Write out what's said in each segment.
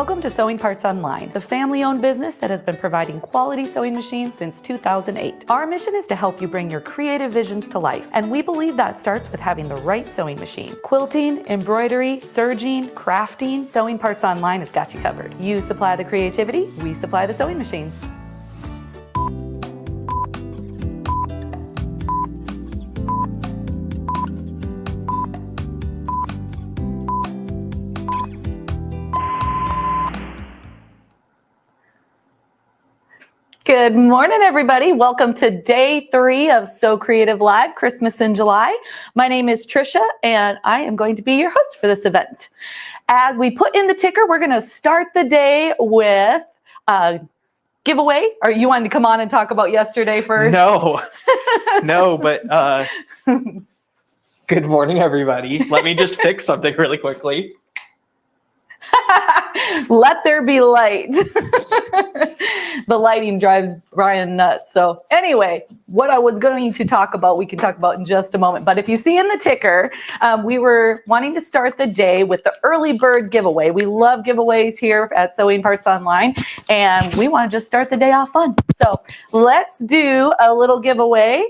Welcome to Sewing Parts Online, the family-owned business that has been providing quality sewing machines since 2008. Our mission is to help you bring your creative visions to life, and we believe that starts with having the right sewing machine. Quilting, embroidery, serging, crafting, Sewing Parts Online has got you covered. You supply the creativity, we supply the sewing machines. Good morning, everybody. Welcome to day 3 of SewCreative Live, Christmas in July. My name is Trisha, and I am going to be your host for this event. As we put in the ticker, we're going to start the day with a giveaway. Or you wanted to come on and talk about yesterday first? No, but good morning, everybody. Let me just fix something really quickly. Let there be light. The lighting drives Brian nuts. So anyway, what I was going to talk about, we can talk about in just a moment. But if you see in the ticker, we were wanting to start the day with the early bird giveaway. We love giveaways here at Sewing Parts Online, and we want to just start the day off fun. So let's do a little giveaway.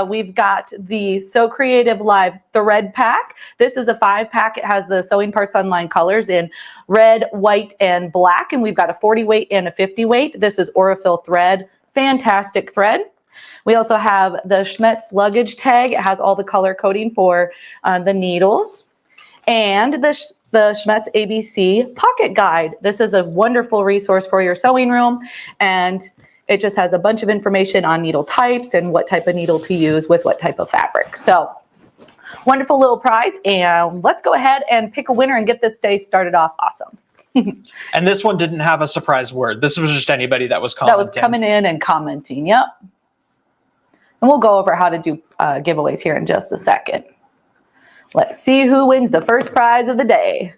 We've got the SewCreative Live Thread Pack. This is a 5-pack. It has the Sewing Parts Online colors in red, white, and black. And we've got a 40 weight and a 50 weight. This is Aurifil thread. Fantastic thread. We also have the Schmetz luggage tag. It has all the color coding for the needles. And the Schmetz ABC pocket guide. This is a wonderful resource for your sewing room. And it just has a bunch of information on needle types and what type of needle to use with what type of fabric. So wonderful little prize. And let's go ahead and pick a winner and get this day started off awesome. And this one didn't have a surprise word. This was just anybody that was commenting. That was coming in and commenting. Yep. And we'll go over how to do giveaways here in just a second. Let's see who wins the first prize of the day.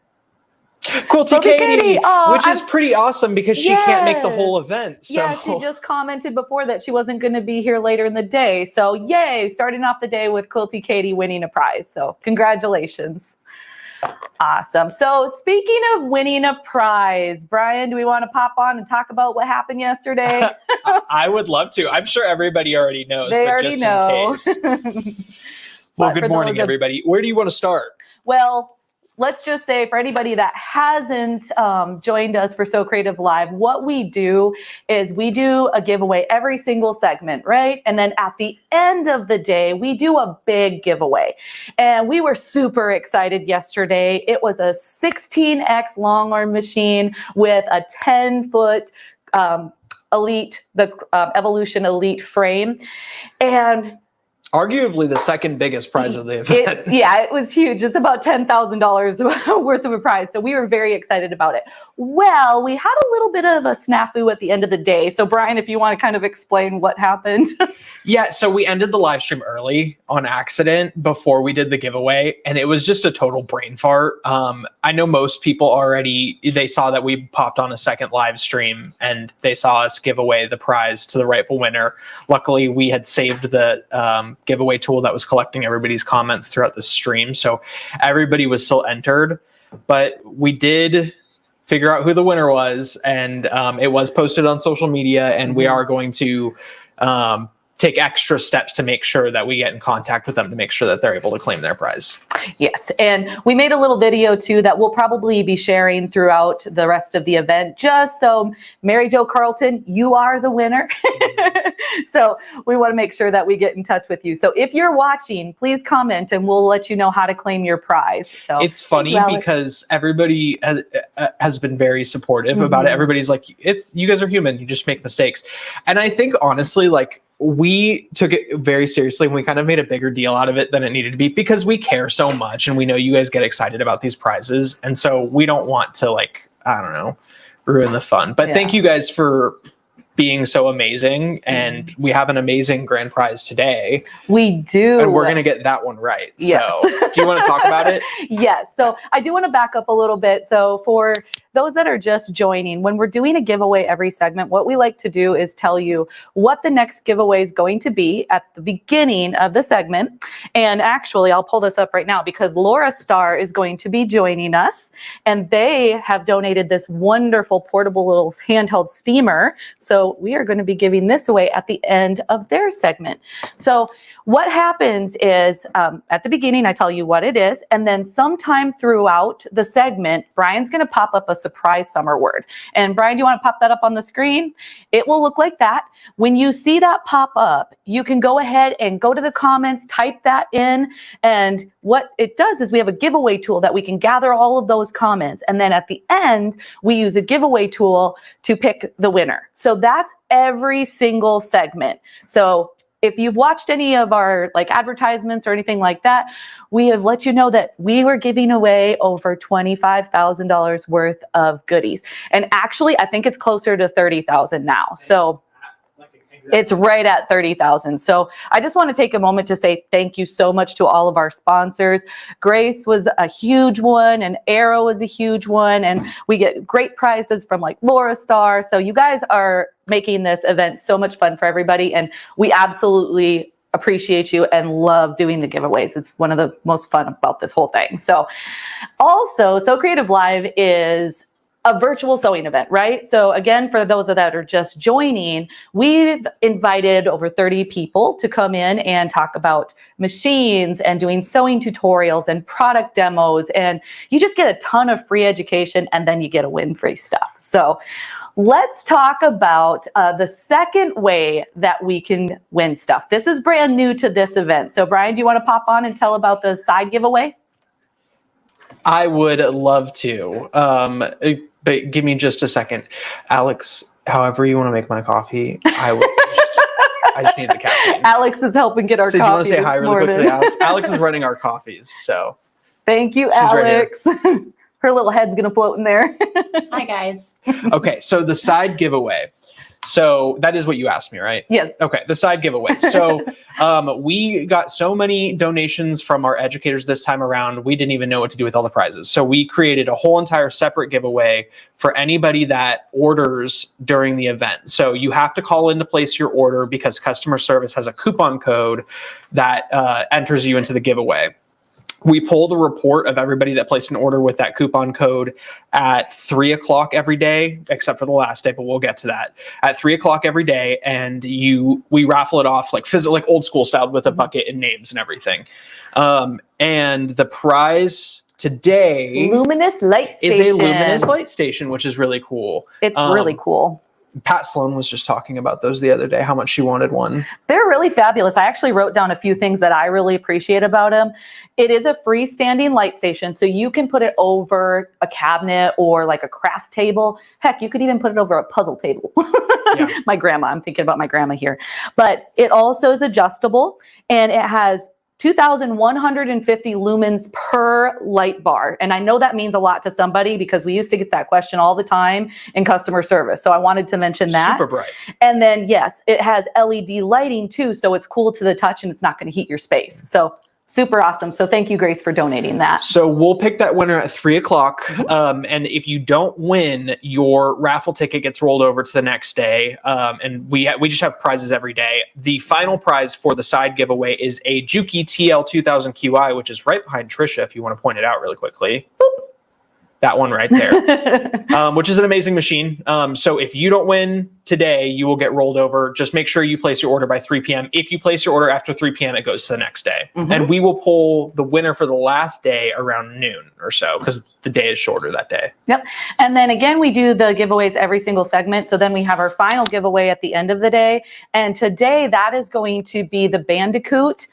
Quilty Katie, which is pretty awesome because she can't make the whole event. So. Yeah, she just commented before that she wasn't going to be here later in the day. So yay, starting off the day with Quilty Katie winning a prize. So congratulations. Awesome. So speaking of winning a prize, Brian, do we want to pop on and talk about what happened yesterday? I would love to. I'm sure everybody already knows. They but already just know. In case. Well, good morning, everybody. Where do you want to start? Well, let's just say for anybody that hasn't joined us for SewCreative Live, what we do is we do a giveaway every single segment, right? And then at the end of the day, we do a big giveaway. And we were super excited yesterday. It was a 16X long arm machine with a 10-foot Elite, the Evolution Elite frame. And arguably the second biggest prize of the event. It was huge. It's about $10,000 worth of a prize. So we were very excited about it. Well, we had a little bit of a snafu at the end of the day. So Brian, if you want to kind of explain what happened. Yeah, so we ended the live stream early on accident before we did the giveaway, and it was just a total brain fart. I know most people already, they saw that we popped on a second live stream and they saw us give away the prize to the rightful winner. Luckily, we had saved the giveaway tool that was collecting everybody's comments throughout the stream, so everybody was still entered, but we did figure out who the winner was, and it was posted on social media, and we are going to take extra steps to make sure that we get in contact with them to make sure that they're able to claim their prize. Yes, and we made a little video too that we'll probably be sharing throughout the rest of the event, just so Mary Jo Carlton, you are the winner. So we want to make sure that we get in touch with you. So if you're watching, please comment and we'll let you know how to claim your prize. So it's funny because everybody has been very supportive about it. Everybody's like, you guys are human, you just make mistakes. And I think honestly, like, we took it very seriously and we kind of made a bigger deal out of it than it needed to be because we care so much and we know you guys get excited about these prizes. And so we don't want to, like, I don't know, ruin the fun. But thank you guys for being so amazing, and we have an amazing grand prize today. We do. And we're going to get that one right. Yes. So do you want to talk about it? Yes. So I do want to back up a little bit. So for those that are just joining, when we're doing a giveaway every segment, what we like to do is tell you what the next giveaway is going to be at the beginning of the segment. And actually, I'll pull this up right now because Laura Starr is going to be joining us, and they have donated this wonderful portable little handheld steamer. So we are going to be giving this away at the end of their segment. So what happens is at the beginning, I tell you what it is, and then sometime throughout the segment, Brian's going to pop up a surprise summer word. And Brian, do you want to pop that up on the screen? It will look like that. When you see that pop up, you can go ahead and go to the comments, type that in. And what it does is we have a giveaway tool that we can gather all of those comments. And then at the end, we use a giveaway tool to pick the winner. So that's every single segment. So if you've watched any of our like advertisements or anything like that, we have let you know that we were giving away over $25,000 worth of goodies. And actually, I think it's closer to 30,000 now. So it's right at 30,000. So I just want to take a moment to say thank you so much to all of our sponsors. Grace was a huge one, and Arrow was a huge one, and we get great prizes from like Laura Starr. So you guys are making this event so much fun for everybody, and we absolutely appreciate you and love doing the giveaways. It's one of the most fun about this whole thing. So also, SewCreative Live is a virtual sewing event, right? So again, for those that are just joining, we've invited over 30 people to come in and talk about machines and doing sewing tutorials and product demos. And you just get a ton of free education, and then you get a win free stuff. So let's talk about the second way that we can win stuff. This is brand new to this event. So Brian, do you want to pop on and tell about the side giveaway? I would love to, but give me just a second. Alex, however you want to make my coffee, I just need the caffeine. Alex is helping get our coffee. Do you want to say hi really morning. quickly, Alex? Alex is running our coffees, so. Thank you, She's Alex. Her little head's going to float in there. Hi, guys. Okay, so the side giveaway. So that is what you asked me, right? Yes. Okay, the side giveaway. So we got so many donations from our educators this time around, we didn't even know what to do with all the prizes. So we created a whole entire separate giveaway for anybody that orders during the event. So you have to call in to place your order because customer service has a coupon code that enters you into the giveaway. We pull the report of everybody that placed an order with that coupon code at 3 o'clock every day, except for the last day, but we'll get to that. At 3 o'clock every day, and we raffle it off like old school style with a bucket and names and everything. And the prize today Luminous Light Station. is a luminous light station, which is really cool. It's really cool. Pat Sloan was just talking about those the other day, how much she wanted one. They're really fabulous. I actually wrote down a few things that I really appreciate about them. It is a freestanding light station, so you can put it over a cabinet or like a craft table. Heck, you could even put it over a puzzle table. Yeah. My grandma, I'm thinking about my grandma here. But it also is adjustable, and it has 2,150 lumens per light bar. And I know that means a lot to somebody because we used to get that question all the time in customer service. So I wanted to mention that. Super bright. And then, yes, it has LED lighting too. So it's cool to the touch and it's not going to heat your space. So super awesome. So thank you, Grace, for donating that. So we'll pick that winner at 3 o'clock. And if you don't win, your raffle ticket gets rolled over to the next day. And we just have prizes every day. The final prize for the side giveaway is a Juki TL2000 QI, which is right behind Trisha, if you want to point it out really quickly. Boop. That one right there, which is an amazing machine. So if you don't win today, you will get rolled over. Just make sure you place your order by 3 p.m. If you place your order after 3 p.m., it goes to the next day. Mm-hmm. And we will pull the winner for the last day around noon or so because the day is shorter that day. Yep. And then again, we do the giveaways every single segment. So then we have our final giveaway at the end of the day. And today that is going to be the Bandicoot.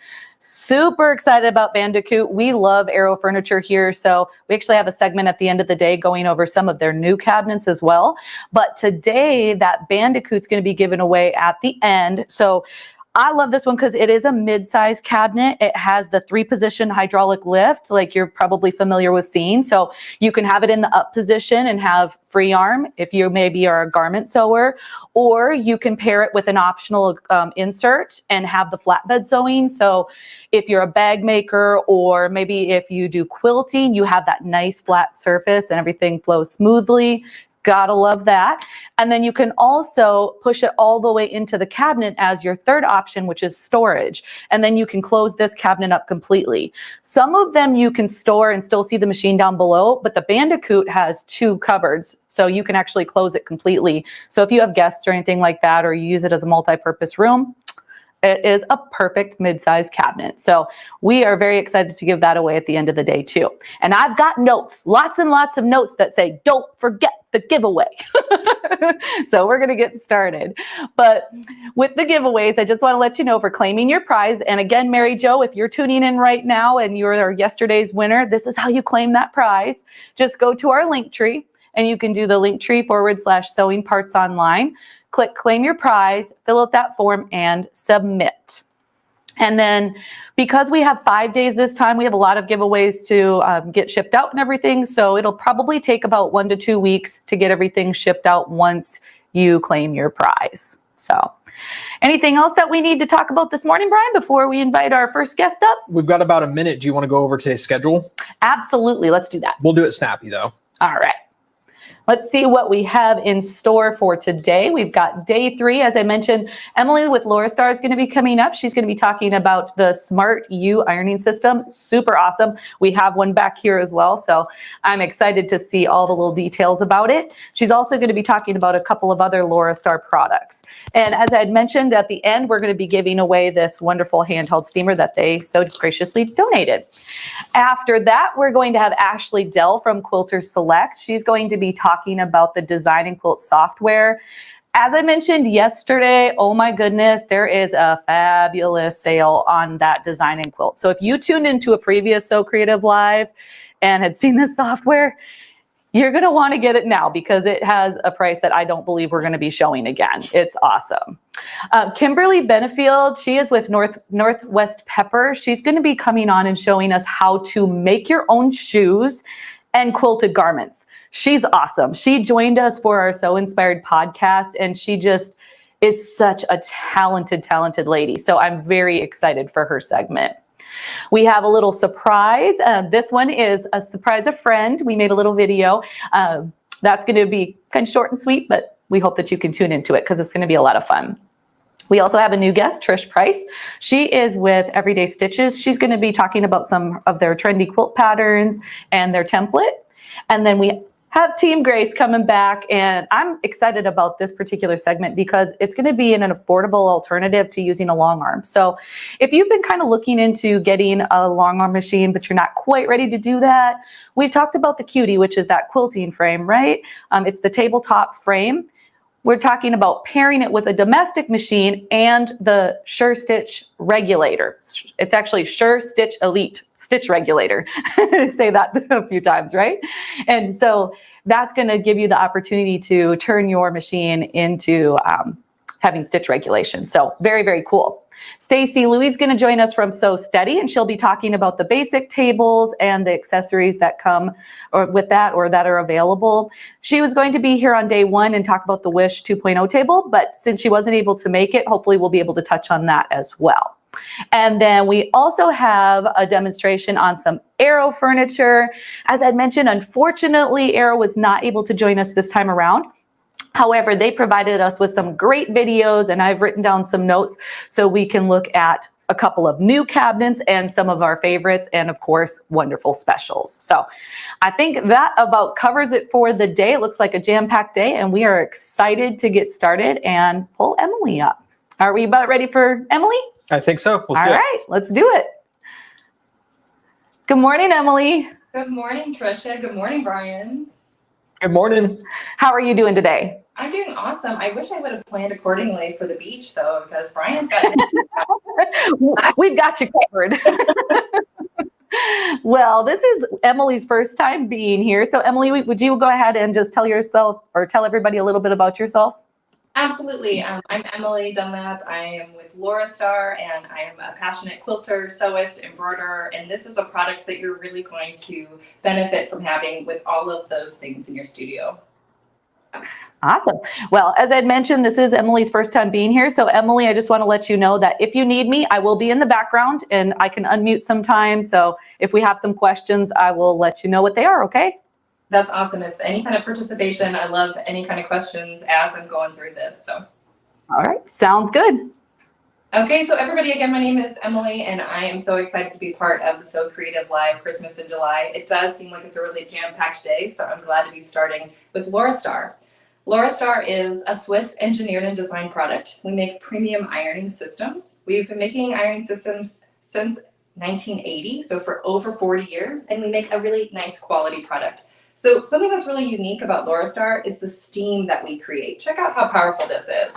Super excited about Bandicoot. We love Arrow Furniture here. So we actually have a segment at the end of the day going over some of their new cabinets as well. But today that Bandicoot's going to be given away at the end. So I love this one because it is a mid-size cabinet. It has the 3-position hydraulic lift, like you're probably familiar with seeing. So you can have it in the up position and have free arm if you maybe are a garment sewer, or you can pair it with an optional insert and have the flatbed sewing. So if you're a bag maker, or maybe if you do quilting, you have that nice flat surface and everything flows smoothly. Gotta love that. And then you can also push it all the way into the cabinet as your third option, which is storage. And then you can close this cabinet up completely. Some of them you can store and still see the machine down below, but the Bandicoot has 2 cupboards, so you can actually close it completely. So if you have guests or anything like that, or you use it as a multi-purpose room, it is a perfect mid-size cabinet. So we are very excited to give that away at the end of the day too. And I've got notes, lots and lots of notes that say, don't forget the giveaway. So we're gonna get started. But with the giveaways, I just wanna let you know for claiming your prize. And again, Mary Jo, if you're tuning in right now and you're yesterday's winner, this is how you claim that prize. Just go to our link tree, and you can do the linktree/sewing parts online. Click claim your prize, fill out that form, and submit. And then because we have 5 days this time, we have a lot of giveaways to get shipped out and everything. So it'll probably take about 1 to 2 weeks to get everything shipped out once you claim your prize. So anything else that we need to talk about this morning, Brian, before we invite our first guest up? We've got about a minute. Do you want to go over today's schedule? Absolutely. Let's do that. We'll do it snappy though. All right. Let's see what we have in store for today. We've got day 3. As I mentioned, Emily with Laura Star is going to be coming up. She's going to be talking about the Smart U ironing system. Super awesome. We have one back here as well. So I'm excited to see all the little details about it. She's also going to be talking about a couple of other Laura Star products. And as I had mentioned at the end, we're going to be giving away this wonderful handheld steamer that they so graciously donated. After that, we're going to have Ashley Dell from Quilter Select. She's going to be talking about the design and quilt software. As I mentioned yesterday, oh my goodness, there is a fabulous sale on that design and quilt. So if you tuned into a previous SewCreative Live and had seen this software, you're going to want to get it now because it has a price that I don't believe we're going to be showing again. It's awesome. Kimberly Benefield, she is with Northwest Pepper. She's going to be coming on and showing us how to make your own shoes and quilted garments. She's awesome. She joined us for our So Inspired podcast, and she just is such a talented lady. So I'm very excited for her segment. We have a little surprise. This one is a surprise a friend. We made a little video. That's going to be kind of short and sweet, but we hope that you can tune into it because it's going to be a lot of fun. We also have a new guest, Trish Price. She is with Everyday Stitches. She's going to be talking about some of their trendy quilt patterns and their template. And then we have Team Grace coming back, and I'm excited about this particular segment because it's going to be an affordable alternative to using a long arm. So if you've been kind of looking into getting a long arm machine, but you're not quite ready to do that, we've talked about the Cutie, which is that quilting frame, right? It's the tabletop frame. We're talking about pairing it with a domestic machine and the Sure Stitch regulator. It's actually Sure Stitch Elite Stitch regulator. Say that a few times, right? And so that's going to give you the opportunity to turn your machine into having stitch regulation. So very, very cool. Stacy Louie is going to join us from So Steady, and she'll be talking about the basic tables and the accessories that come with that or that are available. She was going to be here on day 1 and talk about the Wish 2.0 table, but since she wasn't able to make it, hopefully we'll be able to touch on that as well. And then we also have a demonstration on some Arrow furniture. As I mentioned, unfortunately, Arrow was not able to join us this time around. However, they provided us with some great videos, and I've written down some notes so we can look at a couple of new cabinets and some of our favorites, and of course, wonderful specials. So I think that about covers it for the day. It looks like a jam-packed day, and we are excited to get started and pull Emily up. Are we about ready for Emily? I think so. All right, let's do it. Good morning, Emily. Good morning, Trisha. Good morning, Brian. Good morning. How are you doing today? I'm doing awesome. I wish I would have planned accordingly for the beach, though, because Brian's got We've got you covered. Well, this is Emily's first time being here. So, Emily, would you go ahead and just tell yourself or tell everybody a little bit about yourself? Absolutely. I'm Emily Dunlap. I am with Laura Star, and I am a passionate quilter, sewist, embroiderer, and this is a product that you're really going to benefit from having with all of those things in your studio. Awesome. Well, as I'd mentioned, this is Emily's first time being here. So Emily, I just want to let you know that if you need me, I will be in the background and I can unmute sometimes. So if we have some questions, I will let you know what they are, okay? That's awesome. If any kind of participation, I love any kind of questions as I'm going through this. So, all right, sounds good. Okay, so everybody, again, my name is Emily, and I am so excited to be part of the SewCreative Live Christmas in July. It does seem like it's a really jam-packed day, so I'm glad to be starting with Laura Star. Laura Star is a Swiss engineered and designed product. We make premium ironing systems. We've been making ironing systems since 1980, so for over 40 years, and we make a really nice quality product. So something that's really unique about Laura Star is the steam that we create. Check out how powerful this is.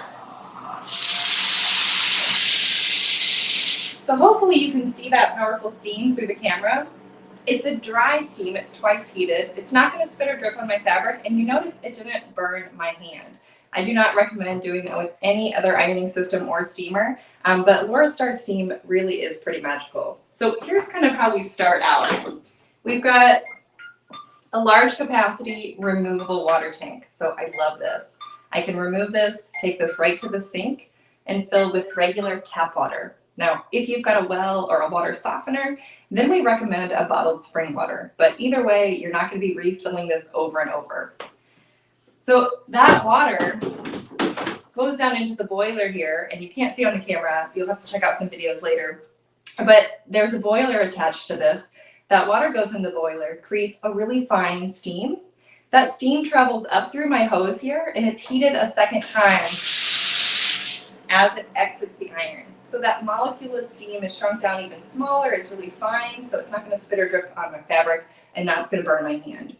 So hopefully you can see that powerful steam through the camera. It's a dry steam, it's twice heated. It's not gonna spit or drip on my fabric, and you notice it didn't burn my hand. I do not recommend doing that with any other ironing system or steamer, but Laura Star steam really is pretty magical. So here's kind of how we start out. We've got a large capacity removable water tank. So I love this. I can remove this, take this right to the sink, and fill with regular tap water. Now, if you've got a well or a water softener, then we recommend a bottled spring water. But either way, you're not going to be refilling this over and over. So that water goes down into the boiler here, and you can't see on the camera. You'll have to check out some videos later. But there's a boiler attached to this. That water goes in the boiler, creates a really fine steam. That steam travels up through my hose here, and it's heated a second time as it exits the iron. So that molecule of steam is shrunk down even smaller. It's really fine, so it's not going to spit or drip on my fabric, and not going to burn my hand.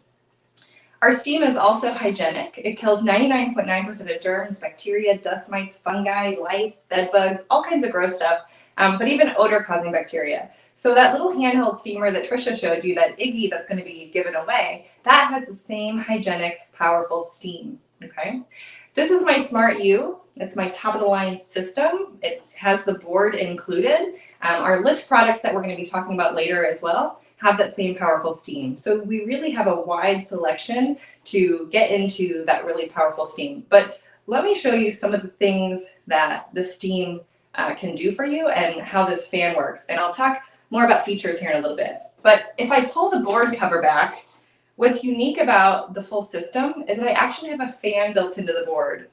Our steam is also hygienic. It kills 99.9% of germs, bacteria, dust mites, fungi, lice, bed bugs, all kinds of gross stuff, but even odor-causing bacteria. So that little handheld steamer that Trisha showed you, that Iggy that's going to be given away, that has the same hygienic, powerful steam, okay? This is my Smart U. It's my top-of-the-line system. It has the board included. Our lift products that we're going to be talking about later as well have that same powerful steam. So we really have a wide selection to get into that really powerful steam. But let me show you some of the things that the steam can do for you and how this fan works. And I'll talk more about features here in a little bit. But if I pull the board cover back, what's unique about the full system is that I actually have a fan built into the board.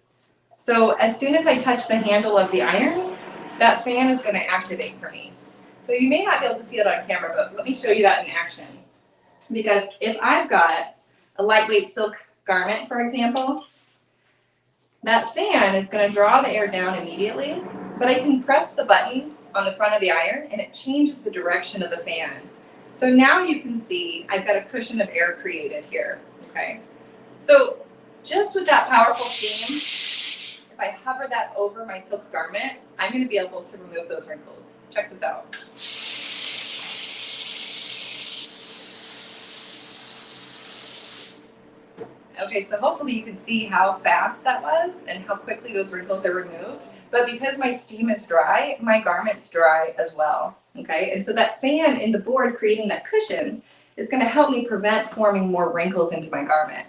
So as soon as I touch the handle of the iron, that fan is going to activate for me. So you may not be able to see it on camera, but let me show you that in action. Because if I've got a lightweight silk garment, for example, that fan is going to draw the air down immediately, but I can press the button on the front of the iron and it changes the direction of the fan. So now you can see I've got a cushion of air created here, okay? So just with that powerful steam, if I hover that over my silk garment, I'm going to be able to remove those wrinkles. Check this out. Okay, so hopefully you can see how fast that was and how quickly those wrinkles are removed. But because my steam is dry, my garment's dry as well, okay? And so that fan in the board creating that cushion is going to help me prevent forming more wrinkles into my garment.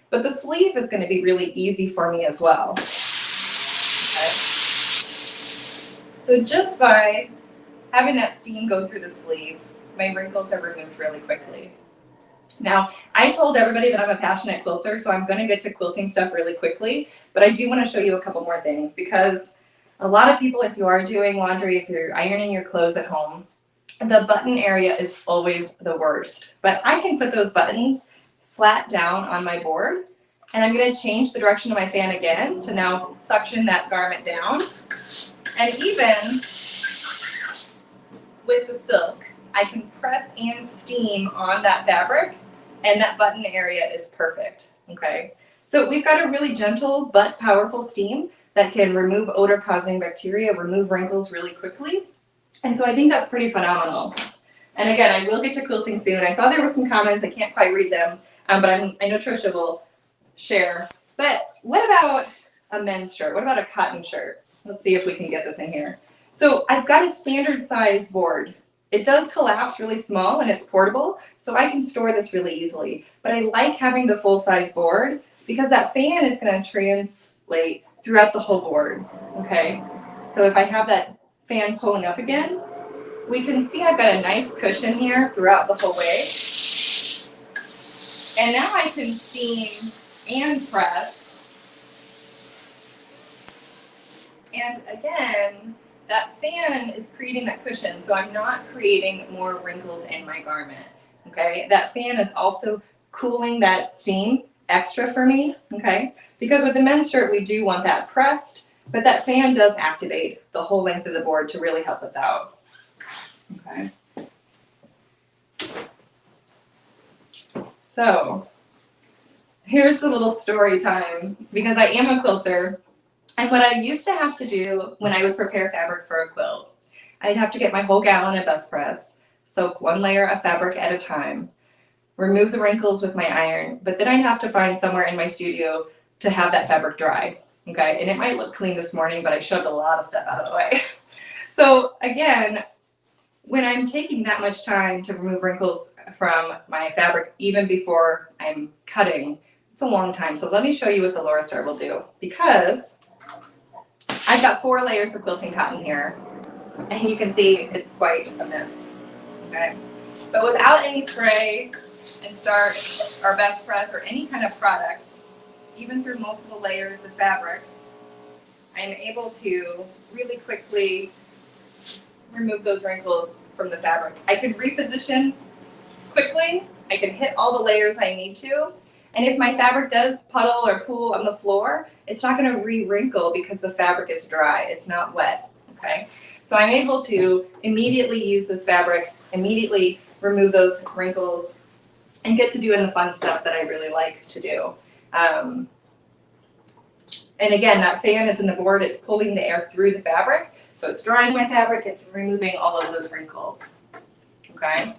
But the sleeve is going to be really easy for me as well. Okay? So just by having that steam go through the sleeve, my wrinkles are removed really quickly. Now, I told everybody that I'm a passionate quilter, so I'm going to get to quilting stuff really quickly, but I do want to show you a couple more things because a lot of people, if you are doing laundry, if you're ironing your clothes at home, the button area is always the worst. But I can put those buttons flat down on my board, and I'm going to change the direction of my fan again to now suction that garment down. And even with the silk, I can press and steam on that fabric, and that button area is perfect, okay? So we've got a really gentle but powerful steam that can remove odor-causing bacteria, remove wrinkles really quickly. And so I think that's pretty phenomenal. And again, I will get to quilting soon. I saw there were some comments, I can't quite read them, but I know Trisha will share. But what about a men's shirt? What about a cotton shirt? Let's see if we can get this in here. So I've got a standard size board. It does collapse really small and it's portable, so I can store this really easily. But I like having the full size board because that fan is going to translate throughout the whole board, okay? So if I have that fan pulling up again, we can see I've got a nice cushion here throughout the whole way. And now I can steam and press. And again, that fan is creating that cushion, so I'm not creating more wrinkles in my garment, okay? That fan is also cooling that steam extra for me, okay? Because with the men's shirt, we do want that pressed, but that fan does activate the whole length of the board to really help us out, okay? So here's a little story time, because I am a quilter. And what I used to have to do when I would prepare fabric for a quilt, I'd have to get my whole gallon of best press, soak one layer of fabric at a time, remove the wrinkles with my iron, but then I'd have to find somewhere in my studio to have that fabric dry, okay? And it might look clean this morning, but I shoved a lot of stuff out of the way. So again, when I'm taking that much time to remove wrinkles from my fabric, even before I'm cutting, it's a long time. So let me show you what the Laurastar will do, because I've got 4 layers of quilting cotton here, and you can see it's quite a mess, okay? But without any spray and start or best press or any kind of product, even through multiple layers of fabric, I'm able to really quickly remove those wrinkles from the fabric. I can reposition quickly, I can hit all the layers I need to, and if my fabric does puddle or pool on the floor, it's not going to re-wrinkle because the fabric is dry. It's not wet, okay? So I'm able to immediately use this fabric, immediately remove those wrinkles, and get to doing the fun stuff that I really like to do. And again, that fan is in the board. It's pulling the air through the fabric. So it's drying my fabric. It's removing all of those wrinkles, okay?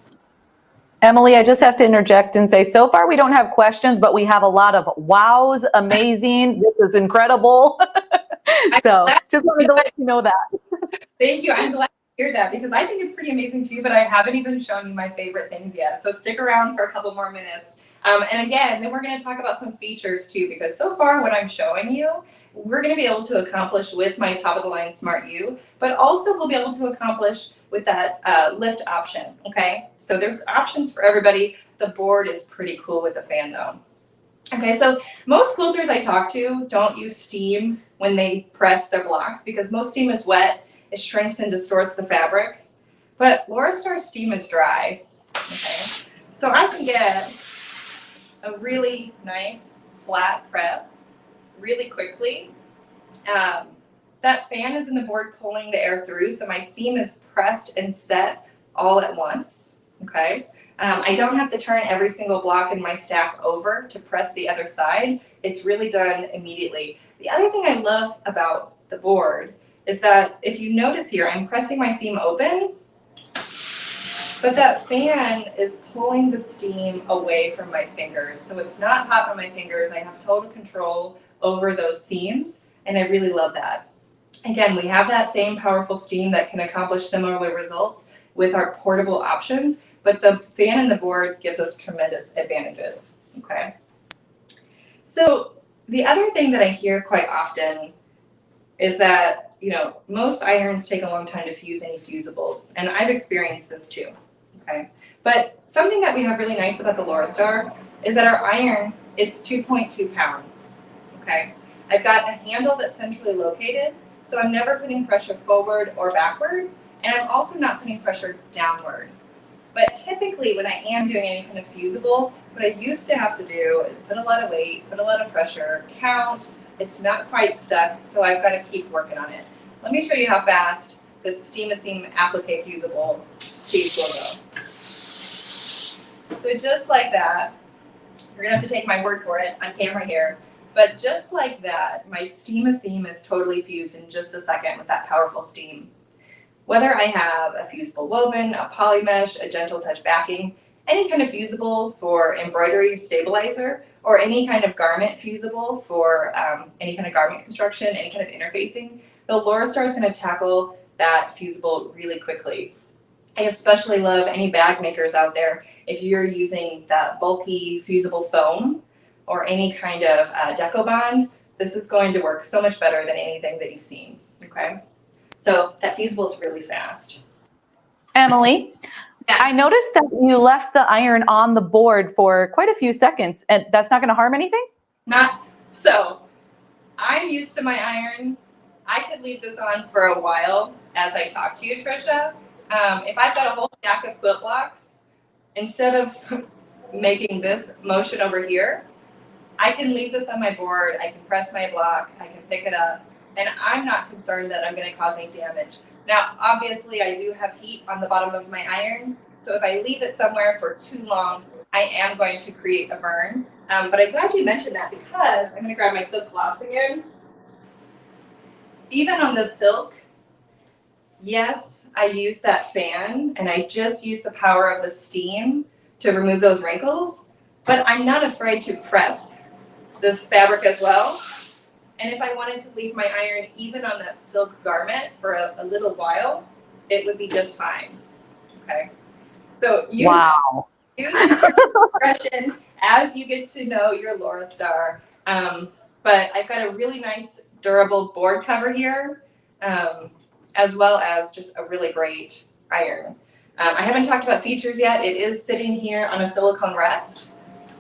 Emily, I just have to interject and say, so far we don't have questions, but we have a lot of wows, amazing, this is incredible. So just wanted to let you know that. Thank you. I'm glad to hear that, because I think it's pretty amazing too, but I haven't even shown you my favorite things yet. So stick around for a couple more minutes. And again, then we're going to talk about some features too, because so far what I'm showing you, we're going to be able to accomplish with my top of the line Smart U, but also we'll be able to accomplish with that lift option, okay? So there's options for everybody. The board is pretty cool with the fan though. Okay, so most quilters I talk to don't use steam when they press their blocks because most steam is wet, it shrinks and distorts the fabric, but Laurastar steam is dry, okay? So I can get a really nice flat press really quickly. That fan is in the board pulling the air through, so my seam is pressed and set all at once, okay? I don't have to turn every single block in my stack over to press the other side. It's really done immediately. The other thing I love about the board is that if you notice here, I'm pressing my seam open, but that fan is pulling the steam away from my fingers. So it's not hot on my fingers. I have total control over those seams, and I really love that. Again, we have that same powerful steam that can accomplish similar results with our portable options, but the fan and the board gives us tremendous advantages, okay? So the other thing that I hear quite often is that, you know, most irons take a long time to fuse any fusibles, and I've experienced this too, okay? But something that we have really nice about the Laurastar is that our iron is 2.2 pounds, okay? I've got a handle that's centrally located, so I'm never putting pressure forward or backward, and I'm also not putting pressure downward. But typically when I am doing any kind of fusible, what I used to have to do is put a lot of weight, put a lot of pressure, count, it's not quite stuck, so I've got to keep working on it. Let me show you how fast this Steam-A-Seam applique fusible piece will go. So just like that, you're gonna have to take my word for it on camera here, but just like that, my Steam-A-Seam is totally fused in just a second with that powerful steam. Whether I have a fusible woven, a poly mesh, a gentle touch backing, any kind of fusible for embroidery stabilizer, or any kind of garment fusible for any kind of garment construction, any kind of interfacing, the Laurastar is going to tackle that fusible really quickly. I especially love any bag makers out there. If you're using that bulky fusible foam or any kind of deco bond, this is going to work so much better than anything that you've seen, okay? So that fusible is really fast. Emily, Yes. I noticed that you left the iron on the board for quite a few seconds, and that's not going to harm anything? So I'm used to my iron. I could leave this on for a while as I talk to you, Trisha. If I've got a whole stack of quilt blocks, instead of making this motion over here, I can leave this on my board, I can press my block, I can pick it up, and I'm not concerned that I'm going to cause any damage. Now, obviously, I do have heat on the bottom of my iron, so if I leave it somewhere for too long, I am going to create a burn. But I'm glad you mentioned that, because I'm going to grab my silk gloves again. Even on the silk, yes, I use that fan, and I just use the power of the steam to remove those wrinkles, but I'm not afraid to press this fabric as well. And if I wanted to leave my iron even on that silk garment for a little while, it would be just fine. Okay. So use use your discretion as you get to know your Laurastar. But I've got a really nice durable board cover here, as well as just a really great iron. I haven't talked about features yet. It is sitting here on a silicone rest.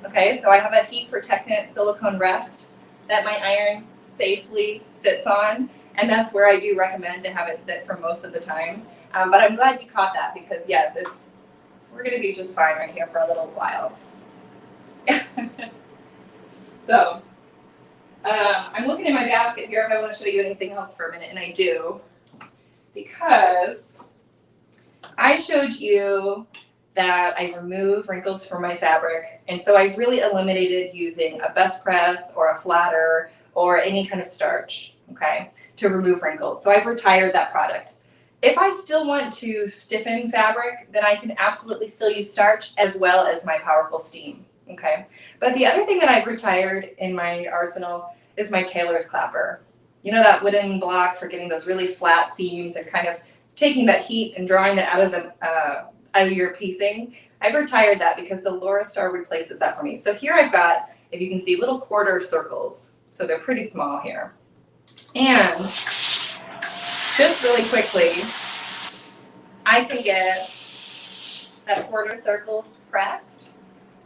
Okay, so I have a heat protectant silicone rest that my iron safely sits on, and that's where I do recommend to have it sit for most of the time. But I'm glad you caught that, because yes, we're gonna be just fine right here for a little while. So I'm looking in my basket here if I want to show you anything else for a minute, and I do, because I showed you that I remove wrinkles from my fabric, and so I really eliminated using a best press or a flatter or any kind of starch, okay, to remove wrinkles. So I've retired that product. If I still want to stiffen fabric, then I can absolutely still use starch as well as my powerful steam, okay? But the other thing that I've retired in my arsenal is my tailor's clapper. You know, that wooden block for getting those really flat seams and kind of taking that heat and drawing that out of your piecing. I've retired that because the Laurastar replaces that for me. So here I've got, if you can see, little quarter circles. So they're pretty small here. And just really quickly, I can get that quarter circle pressed,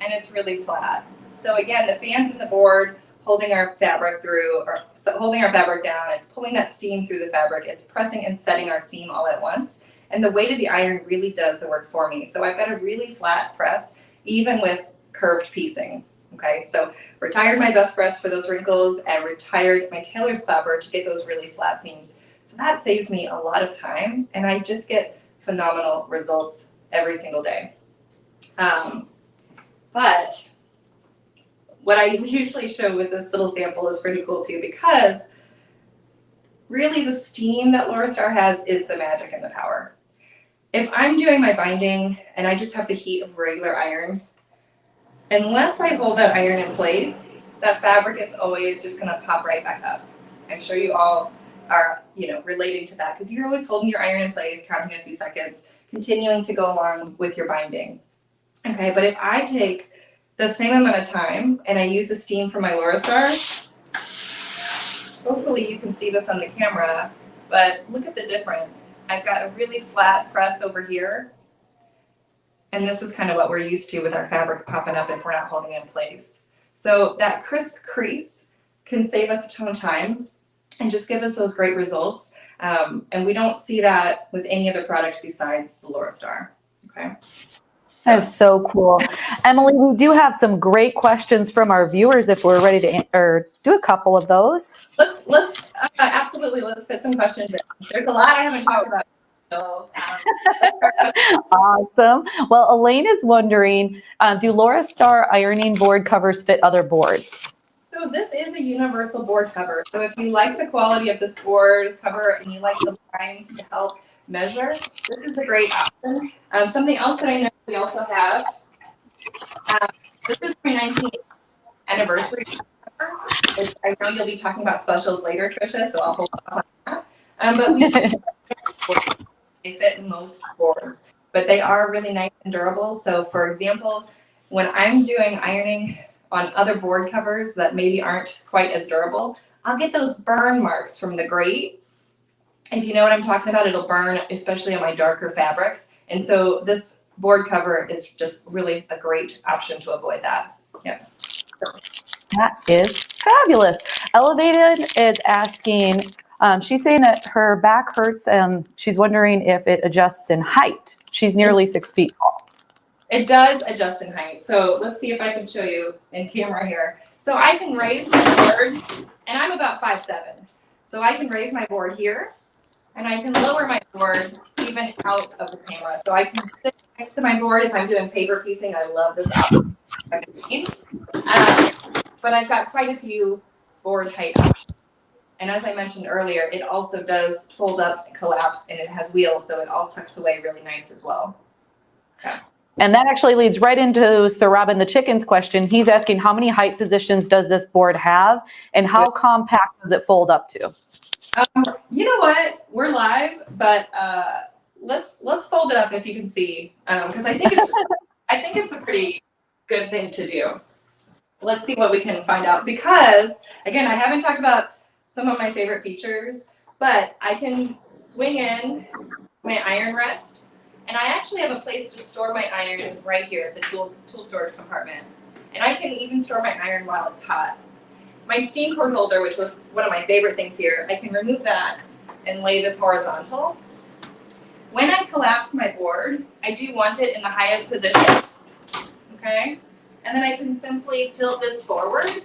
and it's really flat. So again, the fan's in the board, holding our fabric through, or holding our fabric down. It's pulling that steam through the fabric. It's pressing and setting our seam all at once. And the weight of the iron really does the work for me. So I've got a really flat press, even with curved piecing. Okay, so retired my best press for those wrinkles and retired my tailor's clapper to get those really flat seams. So that saves me a lot of time, and I just get phenomenal results every single day. But what I usually show with this little sample is pretty cool too, because really the steam that Laurastar has is the magic and the power. If I'm doing my binding and I just have the heat of regular iron, unless I hold that iron in place, that fabric is always just gonna pop right back up. I'm sure you all are, relating to that, because you're always holding your iron in place, counting a few seconds, continuing to go along with your binding. Okay, but if I take the same amount of time and I use the steam from my Laurastar, hopefully you can see this on the camera, but look at the difference. I've got a really flat press over here, and this is kind of what we're used to with our fabric popping up if we're not holding it in place. So that crisp crease can save us a ton of time and just give us those great results. And we don't see that with any other product besides the Laurastar, okay? That is so cool. Emily, we do have some great questions from our viewers if we're ready to do a couple of those. Let's absolutely, let's fit some questions in. There's a lot I haven't talked about. So, Awesome. Well, Elaine is wondering, do Laurastar ironing board covers fit other boards? So this is a universal board cover. So if you like the quality of this board cover and you like the lines to help measure, this is a great option. Something else that I know we also have This is my 19th anniversary. I know you'll be talking about specials later, Trisha, so I'll hold off on that. But they fit in most boards, but they are really nice and durable. So for example, when I'm doing ironing on other board covers that maybe aren't quite as durable, I'll get those burn marks from the grate. If you know what I'm talking about, it'll burn, especially on my darker fabrics. And so this board cover is just really a great option to avoid that. Yeah. That is fabulous. Elevated is asking, she's saying that her back hurts and she's wondering if it adjusts in height. She's nearly 6 feet tall. It does adjust in height. So let's see if I can show you in camera here. So I can raise my board, and I'm about 5'7". So I can raise my board here, and I can lower my board even out of the camera. So I can sit next to my board if I'm doing paper piecing. I love this option. But I've got quite a few board height options. And as I mentioned earlier, it also does fold up and collapse, and it has wheels, so it all tucks away really nice as well. Okay. And that actually leads right into Sir Robin the Chicken's question. He's asking, how many height positions does this board have, and how compact does it fold up to? You know what? We're live, but let's fold it up if you can see, because I think it's a pretty good thing to do. Let's see what we can find out, because again, I haven't talked about some of my favorite features, but I can swing in my iron rest, and I actually have a place to store my iron right here. It's a tool storage compartment, and I can even store my iron while it's hot. My steam cord holder, which was one of my favorite things here, I can remove that and lay this horizontal. When I collapse my board, I do want it in the highest position, okay? And then I can simply tilt this forward.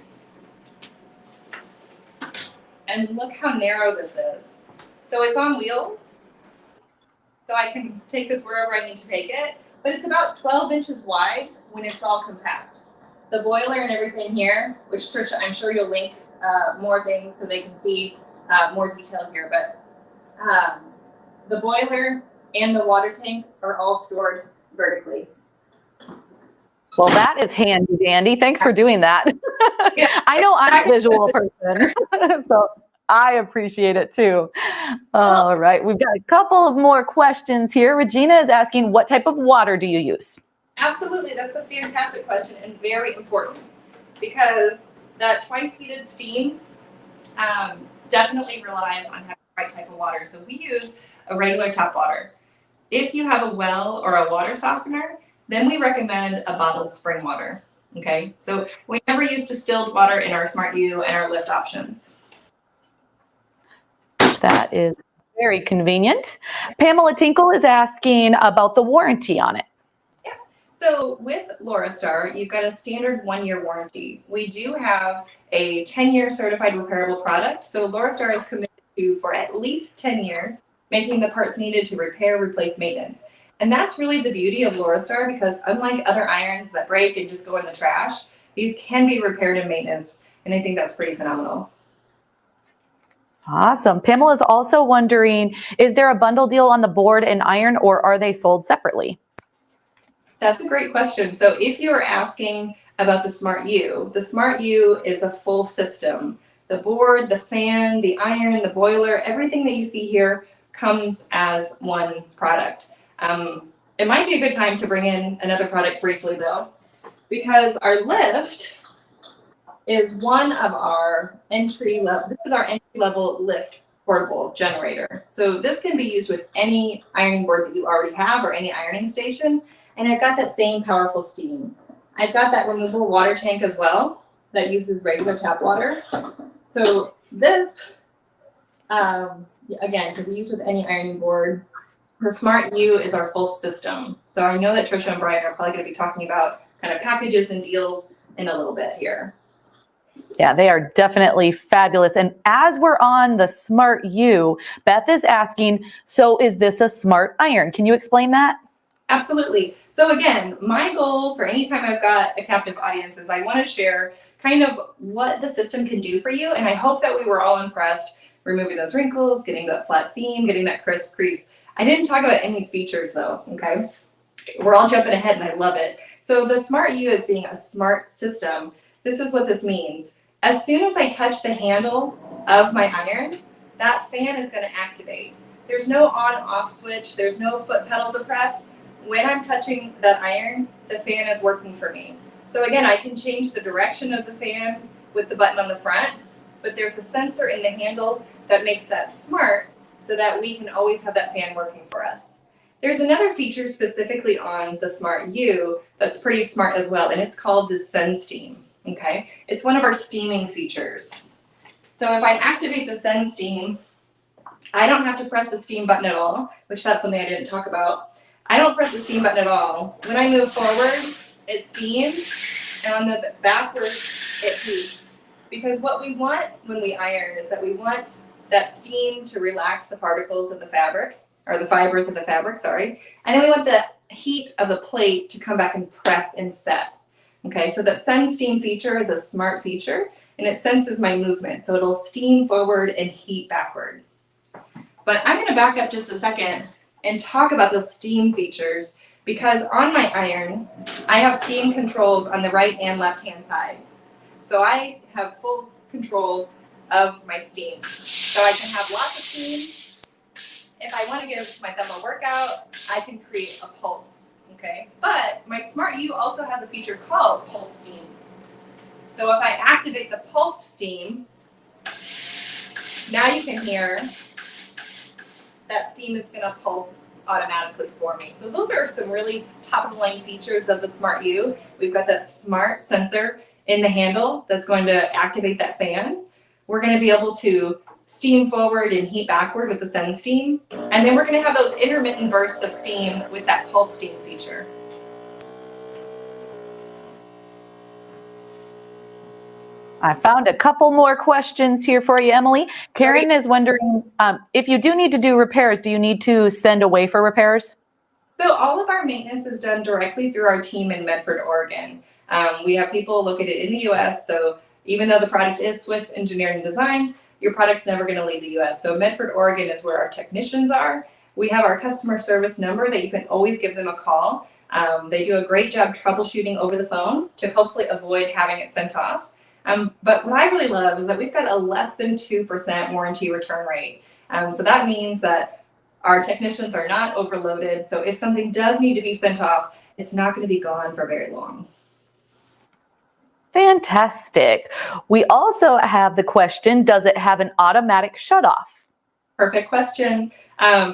And look how narrow this is. So it's on wheels. So I can take this wherever I need to take it. But it's about 12 inches wide when it's all compact. The boiler and everything here, which Trisha, I'm sure you'll link more things so they can see more detail here. But the boiler and the water tank are all stored vertically. Well, that is handy dandy. Thanks for doing that. Yeah. I know I'm a visual person, so I appreciate it too. All right, we've got a couple of more questions here. Regina is asking, what type of water do you use? Absolutely, that's a fantastic question and very important, because that twice heated steam definitely relies on having the right type of water. So we use a regular tap water. If you have a well or a water softener, then we recommend a bottled spring water. Okay, so we never use distilled water in our Smart U and our lift options. That is very convenient. Pamela Tinkle is asking about the warranty on it. Yeah, so with Laurastar, you've got a standard 1-year warranty. We do have a 10-year certified repairable product. So Laurastar is committed to, for at least 10 years, making the parts needed to repair, replace, maintenance. And that's really the beauty of Laurastar, because unlike other irons that break and just go in the trash, these can be repaired and maintenance. And I think that's pretty phenomenal. Awesome. Pamela is also wondering, is there a bundle deal on the board and iron, or are they sold separately? That's a great question. So if you're asking about the Smart U is a full system. The board, the fan, the iron, the boiler, everything that you see here comes as one product. It might be a good time to bring in another product briefly though, because our lift is one of our this is our entry-level lift portable generator. So this can be used with any ironing board that you already have or any ironing station. And I've got that same powerful steam. I've got that removable water tank as well that uses regular tap water. So this, again, can be used with any ironing board. The Smart U is our full system. So I know that Trisha and Brian are probably going to be talking about kind of packages and deals in a little bit here. Yeah, they are definitely fabulous. And as we're on the Smart U, Beth is asking, so is this a smart iron? Can you explain that? Absolutely. So again, my goal for any time I've got a captive audience is I want to share kind of what the system can do for you. And I hope that we were all impressed, removing those wrinkles, getting that flat seam, getting that crisp crease. I didn't talk about any features though, okay? we're all jumping ahead and I love it. So the Smart U is being a smart system. This is what this means. As soon as I touch the handle of my iron, that fan is going to activate. There's no on-off switch. There's no foot pedal to press. When I'm touching that iron, the fan is working for me. So again, I can change the direction of the fan with the button on the front, but there's a sensor in the handle that makes that smart so that we can always have that fan working for us. There's another feature specifically on the Smart U that's pretty smart as well, and it's called the Send Steam, okay? It's one of our steaming features. So if I activate the Send Steam, I don't have to press the steam button at all, which that's something I didn't talk about. I don't press the steam button at all. When I move forward, it steams, and on the backwards, it heats. Because what we want when we iron is that we want that steam to relax the particles of the fabric, or the fibers of the fabric, sorry. And then we want the heat of the plate to come back and press and set. Okay, so that Send Steam feature is a smart feature, and it senses my movement. So it'll steam forward and heat backward. But I'm gonna back up just a second and talk about those steam features, because on my iron, I have steam controls on the right and left-hand side. So I have full control of my steam. So I can have lots of steam. If I want to give my thumb a workout, I can create a pulse, okay? But my Smart U also has a feature called Pulse Steam. So if I activate the pulsed steam, now you can hear that steam is going to pulse automatically for me. So those are some really top-of-the-line features of the Smart U. We've got that smart sensor in the handle that's going to activate that fan. We're going to be able to steam forward and heat backward with the Send Steam. And then we're going to have those intermittent bursts of steam with that Pulse Steam feature. I found a couple more questions here for you, Emily. Karen is wondering, if you do need to do repairs, do you need to send away for repairs? So all of our maintenance is done directly through our team in Medford, Oregon. We have people located in the US, so even though the product is Swiss engineered and designed, your product's never going to leave the US. So Medford, Oregon is where our technicians are. We have our customer service number that you can always give them a call. They do a great job troubleshooting over the phone to hopefully avoid having it sent off. But what I really love is that we've got a less than 2% warranty return rate. So that means that our technicians are not overloaded. So if something does need to be sent off, it's not going to be gone for very long. Fantastic. We also have the question, does it have an automatic shutoff? Perfect question.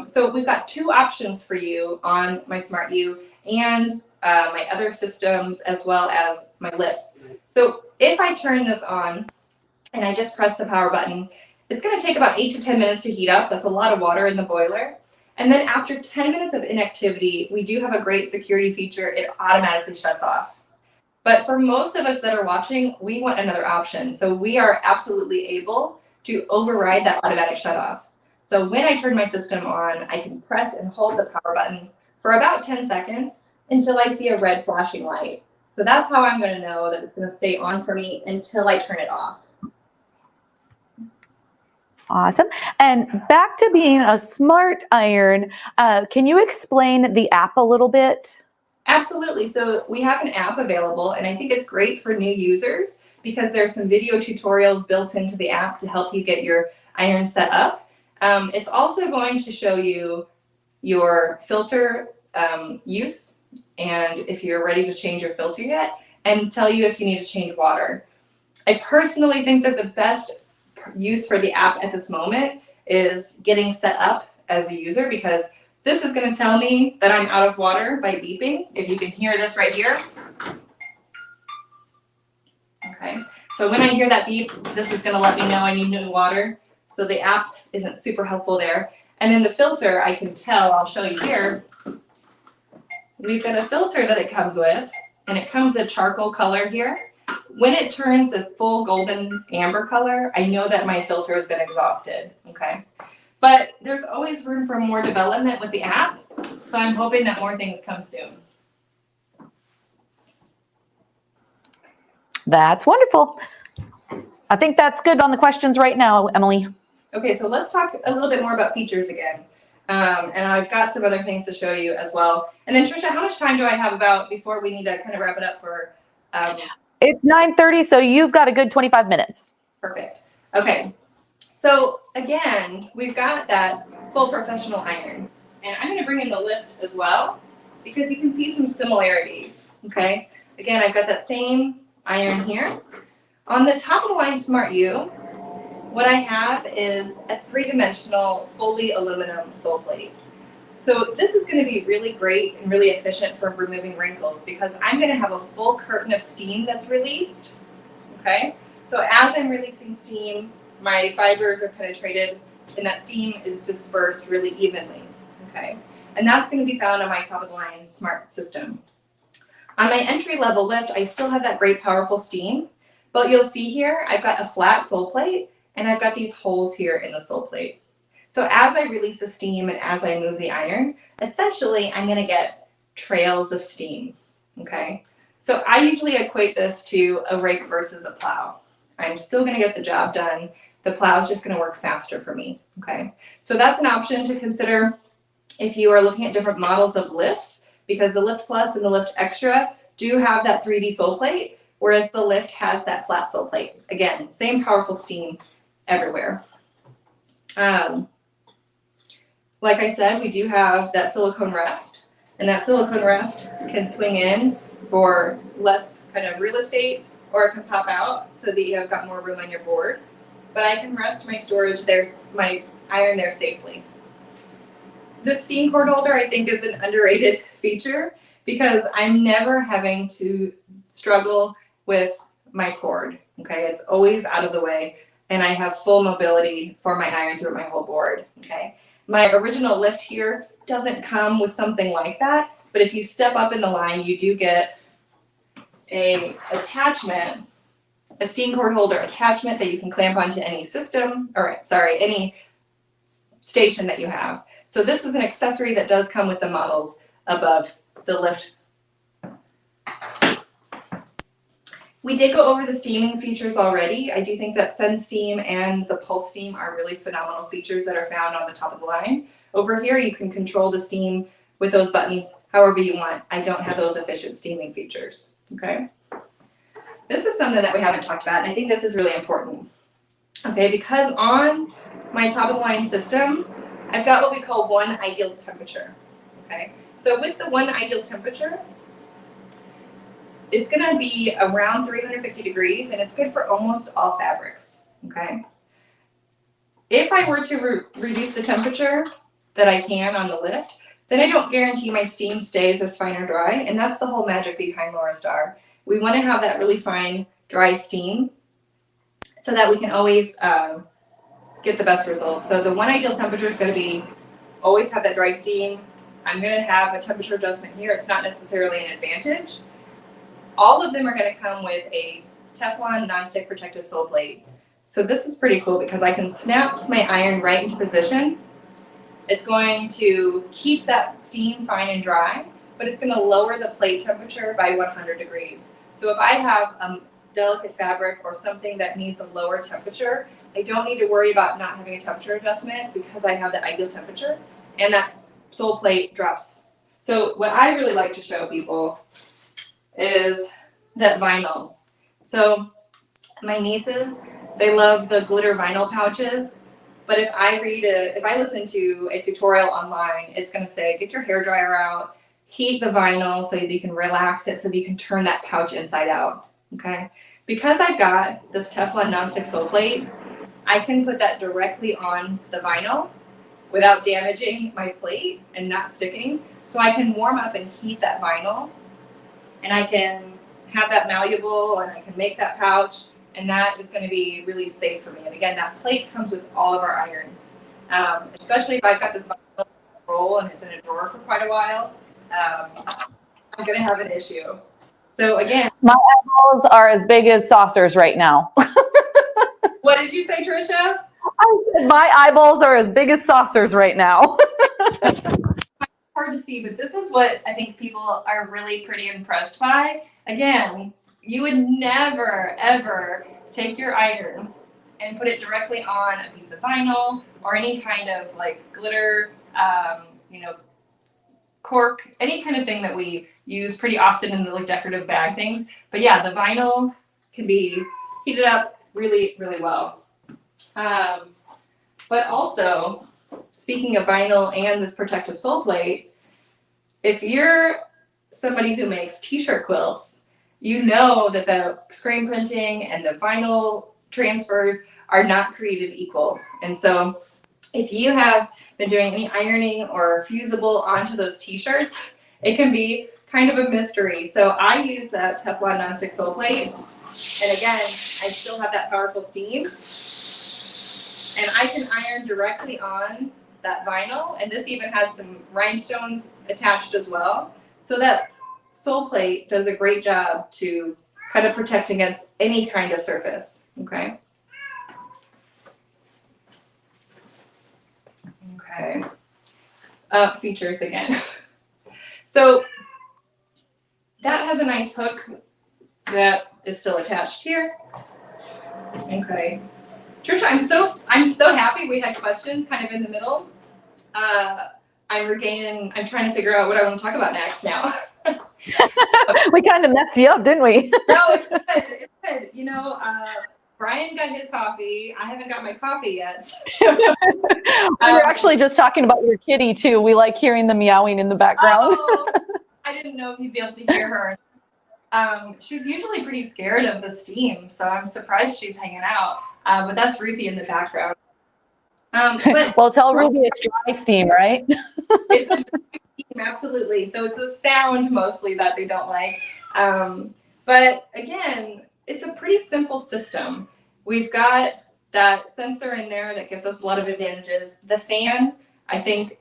So we've got two options for you on my Smart U and my other systems, as well as my lifts. So if I turn this on and I just press the power button, it's going to take about 8 to 10 minutes to heat up. That's a lot of water in the boiler. And then after 10 minutes of inactivity, we do have a great security feature. It automatically shuts off. But for most of us that are watching, we want another option. So we are absolutely able to override that automatic shutoff. So when I turn my system on, I can press and hold the power button for about 10 seconds until I see a red flashing light. So that's how I'm going to know that it's going to stay on for me until I turn it off. Awesome. And back to being a smart iron, can you explain the app a little bit? Absolutely. So we have an app available, and I think it's great for new users because there's some video tutorials built into the app to help you get your iron set up. It's also going to show you your filter use, and if you're ready to change your filter yet, and tell you if you need to change water. I personally think that the best use for the app at this moment is getting set up as a user, because this is going to tell me that I'm out of water by beeping. If you can hear this right here. Okay, so when I hear that beep, this is going to let me know I need new water. So the app isn't super helpful there. And then the filter, I can tell, I'll show you here. We've got a filter that it comes with, and it comes a charcoal color here. When it turns a full golden amber color, I know that my filter has been exhausted, okay? But there's always room for more development with the app, so I'm hoping that more things come soon. That's wonderful. I think that's good on the questions right now, Emily. Okay, so let's talk a little bit more about features again. And I've got some other things to show you as well. And then Trisha, how much time do I have about before we need to kind of wrap it up for? It's 9:30, so you've got a good 25 minutes. Perfect. Okay. So again, we've got that full professional iron. And I'm going to bring in the lift as well because you can see some similarities. Okay. Again, I've got that same iron here. On the top of the line Smart U, what I have is a 3-dimensional fully aluminum sole plate. So this is going to be really great and really efficient for removing wrinkles because I'm going to have a full curtain of steam that's released. Okay. So as I'm releasing steam, my fibers are penetrated and that steam is dispersed really evenly. Okay. And that's going to be found on my top of the line Smart system. On my entry level lift, I still have that great powerful steam, but you'll see here, I've got a flat sole plate and I've got these holes here in the sole plate. So as I release the steam and as I move the iron, essentially I'm going to get trails of steam. Okay. So I usually equate this to a rake versus a plow. I'm still going to get the job done. The plow is just going to work faster for me. Okay. So that's an option to consider if you are looking at different models of lifts, because the Lift Plus and the Lift Extra do have that 3D sole plate, whereas the Lift has that flat sole plate. Again, same powerful steam everywhere. Like I said, we do have that silicone rest, and that silicone rest can swing in for less kind of real estate, or it can pop out so that you have got more room on your board. But I can rest my storage there, my iron there safely. This steam cord holder I think is an underrated feature because I'm never having to struggle with my cord. Okay, it's always out of the way and I have full mobility for my iron through my whole board. Okay, my original lift here doesn't come with something like that, but if you step up in the line, you do get a attachment, a steam cord holder attachment that you can clamp onto any system, or sorry, any station that you have. So this is an accessory that does come with the models above the lift. We did go over the steaming features already. I do think that Send Steam and the Pulse Steam are really phenomenal features that are found on the top of the line. Over here, you can control the steam with those buttons however you want. I don't have those efficient steaming features, okay? This is something that we haven't talked about, and I think this is really important, okay? Because on my top of the line system, I've got what we call one ideal temperature, okay? So with the one ideal temperature, it's gonna be around 350 degrees and it's good for almost all fabrics, okay? If I were to reduce the temperature that I can on the lift, then I don't guarantee my steam stays as fine or dry, and that's the whole magic behind Laura Star. We wanna have that really fine, dry steam so that we can always get the best results. So the one ideal temperature is going to be always have that dry steam. I'm going to have a temperature adjustment here. It's not necessarily an advantage. All of them are going to come with a Teflon nonstick protective sole plate. So this is pretty cool because I can snap my iron right into position. It's going to keep that steam fine and dry, but it's going to lower the plate temperature by 100 degrees. So if I have a delicate fabric or something that needs a lower temperature, I don't need to worry about not having a temperature adjustment because I have the ideal temperature and that sole plate drops. So what I really like to show people is that vinyl. So my nieces, they love the glitter vinyl pouches, but if I listen to a tutorial online, it's going to say, get your hairdryer out, heat the vinyl so that you can relax it so that you can turn that pouch inside out, okay? Because I've got this Teflon nonstick sole plate, I can put that directly on the vinyl without damaging my plate and not sticking. So I can warm up and heat that vinyl, and I can have that malleable, and I can make that pouch, and that is going to be really safe for me. And again, that plate comes with all of our irons, especially if I've got this vinyl roll and it's in a drawer for quite a while. I'm going to have an issue. So again, my eyeballs are as big as saucers right now. What did you say, Trisha? I said my eyeballs are as big as saucers right now. Hard to see, but this is what I think people are really pretty impressed by. Again, you would never, ever take your iron and put it directly on a piece of vinyl or any kind of like glitter you know, cork, any kind of thing that we use pretty often in the like decorative bag things. But yeah, the vinyl can be heated up really, really well. But also, speaking of vinyl and this protective sole plate, if you're somebody who makes t-shirt quilts, you know that the screen printing and the vinyl transfers are not created equal. And so if you have been doing any ironing or fusible onto those t-shirts, it can be kind of a mystery. So I use that Teflon nonstick sole plate. And again, I still have that powerful steam. And I can iron directly on that vinyl. And this even has some rhinestones attached as well. So that sole plate does a great job to kind of protect against any kind of surface, okay? Okay, features again. So that has a nice hook that is still attached here. Okay, Trisha, I'm so happy we had questions kind of in the middle. I'm trying to figure out what I want to talk about next now. We kind of messed you up, didn't we? No, it's good. It's good. You know, Brian got his coffee. I haven't got my coffee yet. We were actually just talking about your kitty too. We like hearing the meowing in the background. Oh, I didn't know if you'd be able to hear her. She's usually pretty scared of the steam, so I'm surprised she's hanging out. But that's Ruthie in the background. But Well, tell Ruby it's dry steam, right? it's a steam, absolutely. So it's the sound mostly that they don't like. But again, it's a pretty simple system. We've got that sensor in there that gives us a lot of advantages. The fan, I think,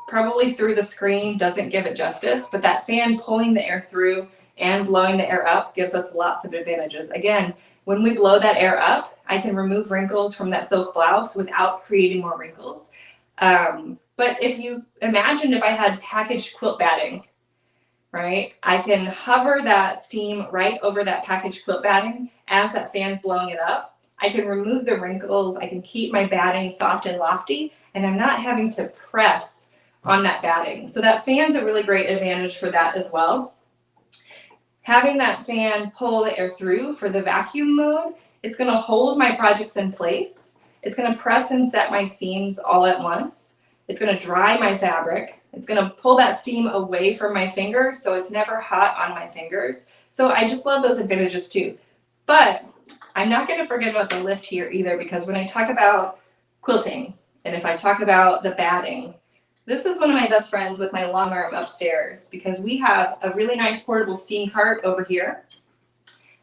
probably through the screen doesn't give it justice, but that fan pulling the air through and blowing the air up gives us lots of advantages. Again, when we blow that air up, I can remove wrinkles from that silk blouse without creating more wrinkles. But if you imagine if I had packaged quilt batting, right? I can hover that steam right over that packaged quilt batting as that fan's blowing it up. I can remove the wrinkles. I can keep my batting soft and lofty, and I'm not having to press on that batting. So that fan's a really great advantage for that as well. Having that fan pull the air through for the vacuum mode, it's going to hold my projects in place. It's going to press and set my seams all at once. It's going to dry my fabric. It's going to pull that steam away from my fingers, so it's never hot on my fingers. So I just love those advantages too. But I'm not going to forget about the lift here either, because when I talk about quilting, and if I talk about the batting, this is one of my best friends with my long arm upstairs, because we have a really nice portable steam cart over here.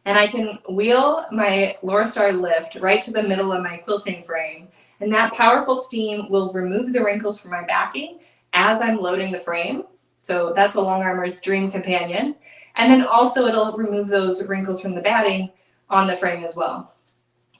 And I can wheel my Laura Star lift right to the middle of my quilting frame. And that powerful steam will remove the wrinkles from my backing as I'm loading the frame. So that's a long armer's dream companion. And then also it'll remove those wrinkles from the batting on the frame as well.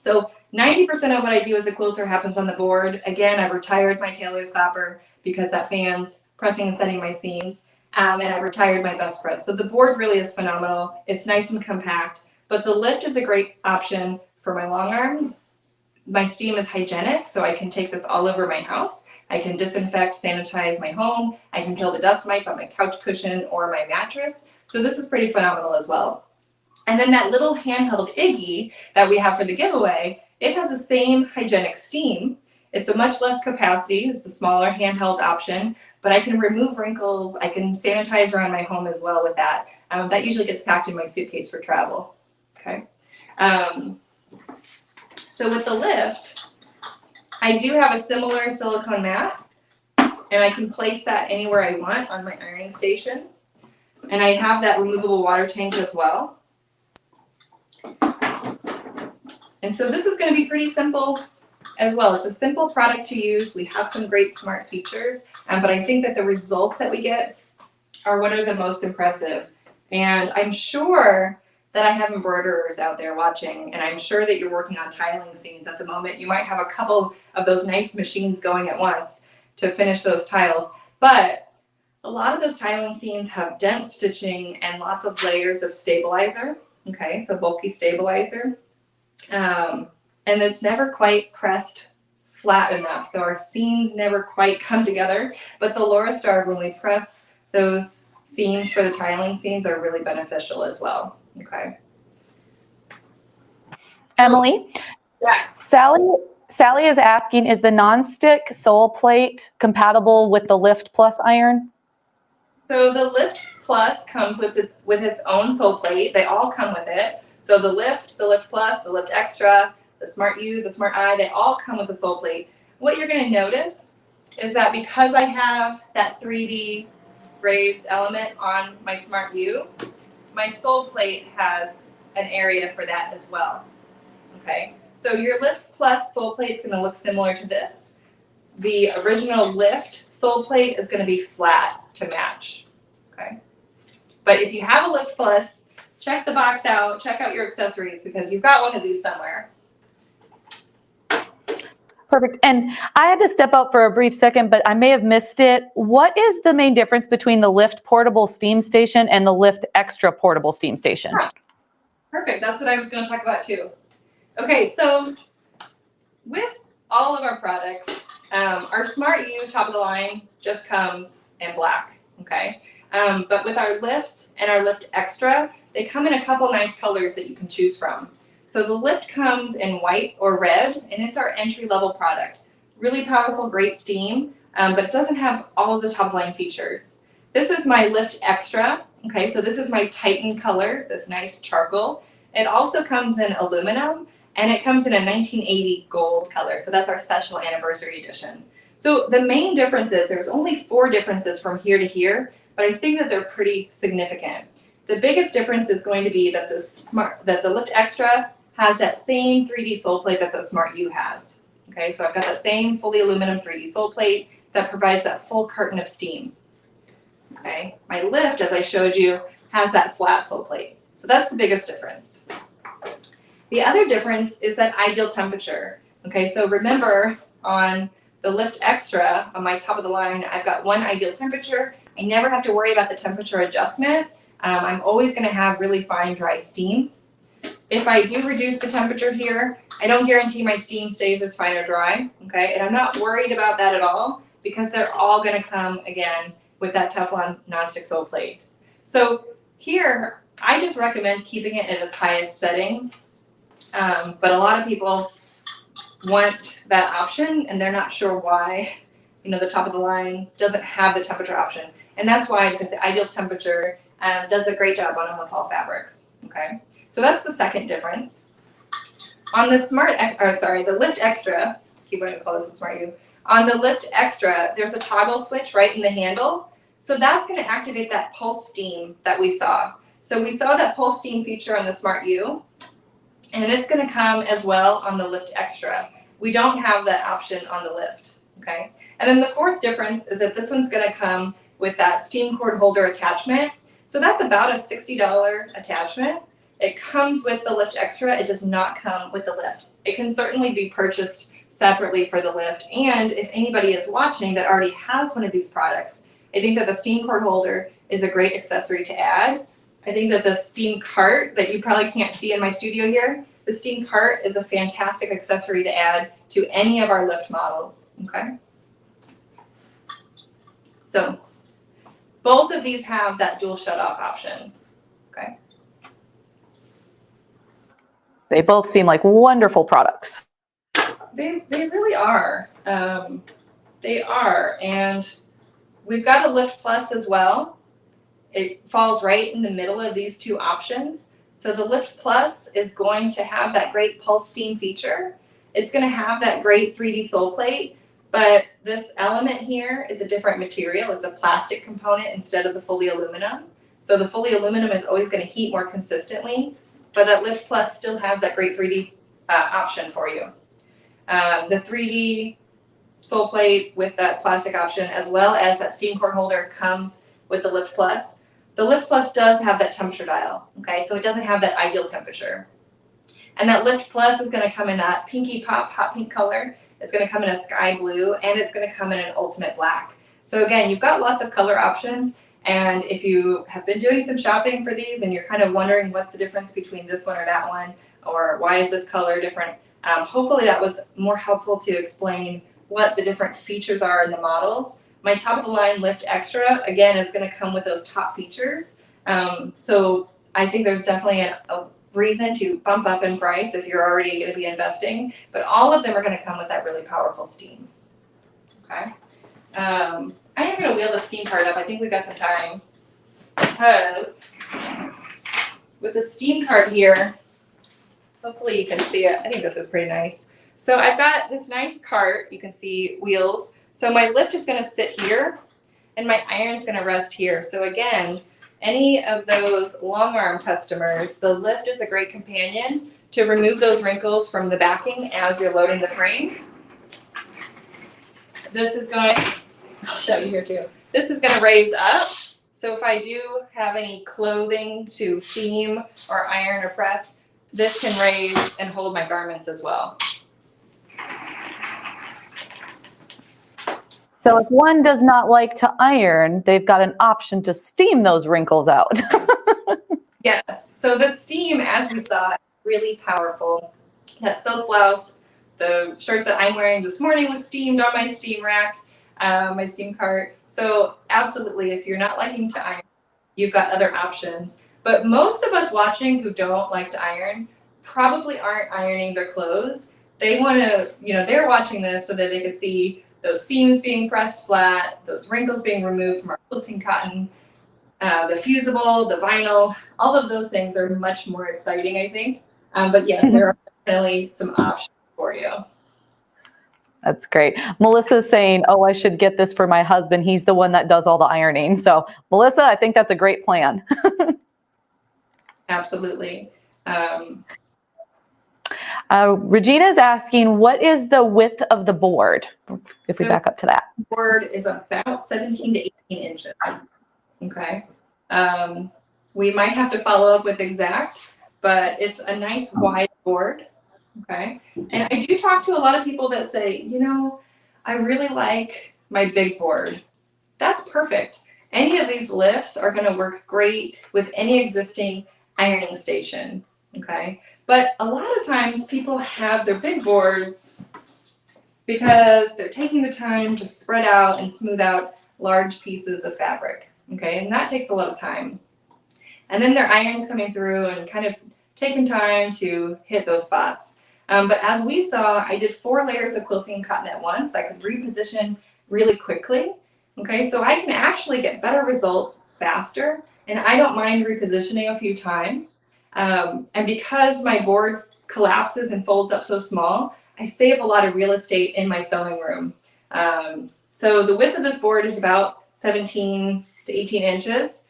So 90% of what I do as a quilter happens on the board. Again, I've retired my tailor's clapper because that fan's pressing and setting my seams. And I've retired my best press. So the board really is phenomenal. It's nice and compact, but the lift is a great option for my long arm. My steam is hygienic, so I can take this all over my house. I can disinfect, sanitize my home. I can kill the dust mites on my couch cushion or my mattress. So this is pretty phenomenal as well. And then that little handheld Iggy that we have for the giveaway, it has the same hygienic steam. It's a much less capacity. It's a smaller handheld option, but I can remove wrinkles. I can sanitize around my home as well with that. That usually gets packed in my suitcase for travel. Okay. So with the lift, I do have a similar silicone mat, and I can place that anywhere I want on my ironing station. And I have that removable water tank as well. And so this is going to be pretty simple as well. It's a simple product to use. We have some great smart features, but I think that the results that we get are what are the most impressive. And I'm sure that I have embroiderers out there watching, and I'm sure that you're working on tiling scenes at the moment. You might have a couple of those nice machines going at once to finish those tiles, but a lot of those tiling scenes have dense stitching and lots of layers of stabilizer. Okay, so bulky stabilizer. And it's never quite pressed flat enough. So our seams never quite come together. But the Laura Star, when we press those seams for the tiling seams, are really beneficial as well. Okay. Emily, Yeah. Sally is asking, is the nonstick sole plate compatible with the Lift Plus iron? So the Lift Plus comes with its own sole plate. They all come with it. So the Lift Plus, the Lift Extra, the Smart U, the Smart I, they all come with a sole plate. What you're going to notice is that because I have that 3D raised element on my Smart U, my sole plate has an area for that as well. Okay, so your Lift Plus sole plate is going to look similar to this. The original Lift sole plate is going to be flat to match. Okay, but if you have a Lift Plus, check the box out, check out your accessories, because you've got one of these somewhere. Perfect. And I had to step out for a brief second, but I may have missed it. What is the main difference between the Lift Portable Steam Station and the Lift Extra Portable Steam Station? Yeah. Perfect. That's what I was going to talk about too. Okay, so with all of our products, our Smart U top of the line just comes in black. Okay, but with our Lift and our Lift Extra, they come in a couple nice colors that you can choose from. So the Lift comes in white or red, and it's our entry-level product. Really powerful, great steam, but it doesn't have all of the top-line features. This is my Lift Extra. Okay, so this is my Titan color, this nice charcoal. It also comes in aluminum, and it comes in a 1980 gold color. So that's our special anniversary edition. So the main difference is there's only 4 differences from here to here, but I think that they're pretty significant. The biggest difference is going to be that the Lift Extra has that same 3D sole plate that the Smart U has. Okay, so I've got that same fully aluminum 3D sole plate that provides that full carton of steam. Okay, my Lift, as I showed you, has that flat sole plate. So that's the biggest difference. The other difference is that ideal temperature. Okay, so remember on the Lift Extra, on my top of the line, I've got one ideal temperature. I never have to worry about the temperature adjustment. I'm always going to have really fine, dry steam. If I do reduce the temperature here, I don't guarantee my steam stays as fine or dry, okay? And I'm not worried about that at all, because they're all going to come, again, with that Teflon nonstick sole plate. So here, I just recommend keeping it at its highest setting, but a lot of people want that option, and they're not sure why, the top of the line doesn't have the temperature option. And that's why, because the ideal temperature does a great job on almost all fabrics, okay? So that's the second difference. On the the Lift Extra, keep wanting to call this the Smart U. On the Lift Extra, there's a toggle switch right in the handle. So that's going to activate that pulse steam that we saw. So we saw that pulse steam feature on the Smart U, and it's going to come as well on the Lift Extra. We don't have that option on the Lift, okay? And then the fourth difference is that this one's going to come with that steam cord holder attachment. So that's about a $60 attachment. It comes with the Lift Extra. It does not come with the Lift. It can certainly be purchased separately for the Lift. And if anybody is watching that already has one of these products, I think that the steam cord holder is a great accessory to add. I think that the steam cart that you probably can't see in my studio here, the steam cart is a fantastic accessory to add to any of our Lift models, okay? So both of these have that dual shut-off option, okay? They both seem like wonderful products. They really are. They are, and we've got a Lift Plus as well. It falls right in the middle of these two options. So the Lift Plus is going to have that great pulse steam feature. It's going to have that great 3D sole plate, but this element here is a different material. It's a plastic component instead of the fully aluminum. So the fully aluminum is always going to heat more consistently, but that Lift Plus still has that great 3D option for you. The 3D sole plate with that plastic option, as well as that steam cord holder, comes with the Lift Plus. The Lift Plus does have that temperature dial, okay? So it doesn't have that ideal temperature. And that Lift Plus is going to come in that pinky pop, hot pink color. It's going to come in a sky blue, and it's going to come in an ultimate black. So again, you've got lots of color options. And if you have been doing some shopping for these and you're kind of wondering what's the difference between this one or that one, or why is this color different, Hopefully that was more helpful to explain what the different features are in the models. My top of the line Lift Extra, again, is going to come with those top features. So I think there's definitely a reason to bump up in price if you're already going to be investing, but all of them are going to come with that really powerful steam. Okay. I am going to wheel the steam part up. I think we've got some time because with the steam cart here, hopefully you can see it. I think this is pretty nice. So I've got this nice cart. You can see wheels. So my lift is going to sit here and my iron's going to rest here. So again, any of those long arm customers, the lift is a great companion to remove those wrinkles from the backing as you're loading the frame. This is going, I'll show you here too. This is going to raise up. So if I do have any clothing to steam or iron or press, this can raise and hold my garments as well. So if one does not like to iron, they've got an option to steam those wrinkles out. Yes. So the steam, as we saw, is really powerful. That silk blouse, the shirt that I'm wearing this morning was steamed on my steam rack, my steam cart. So absolutely, if you're not liking to iron, you've got other options. But most of us watching who don't like to iron probably aren't ironing their clothes. They want to, they're watching this so that they could see those seams being pressed flat, those wrinkles being removed from our quilting cotton, the fusible, the vinyl, all of those things are much more exciting, I think. But yes, there are definitely some options for you. That's great. Melissa's saying, oh, I should get this for my husband. He's the one that does all the ironing. So Melissa, I think that's a great plan. Absolutely. Regina's asking, what is the width of the board? If we back up to that. The board is about 17 to 18 inches. Okay. We might have to follow up with exact, but it's a nice wide board. Okay. And I do talk to a lot of people that say, I really like my big board. That's perfect. Any of these lifts are going to work great with any existing ironing station. Okay. But a lot of times people have their big boards because they're taking the time to spread out and smooth out large pieces of fabric. Okay. And that takes a lot of time. And then their iron's coming through and kind of taking time to hit those spots. But as we saw, I did 4 layers of quilting cotton at once. I could reposition really quickly. Okay, so I can actually get better results faster, and I don't mind repositioning a few times. And because my board collapses and folds up so small, I save a lot of real estate in my sewing room. So the width of this board is about 17 to 18 inches.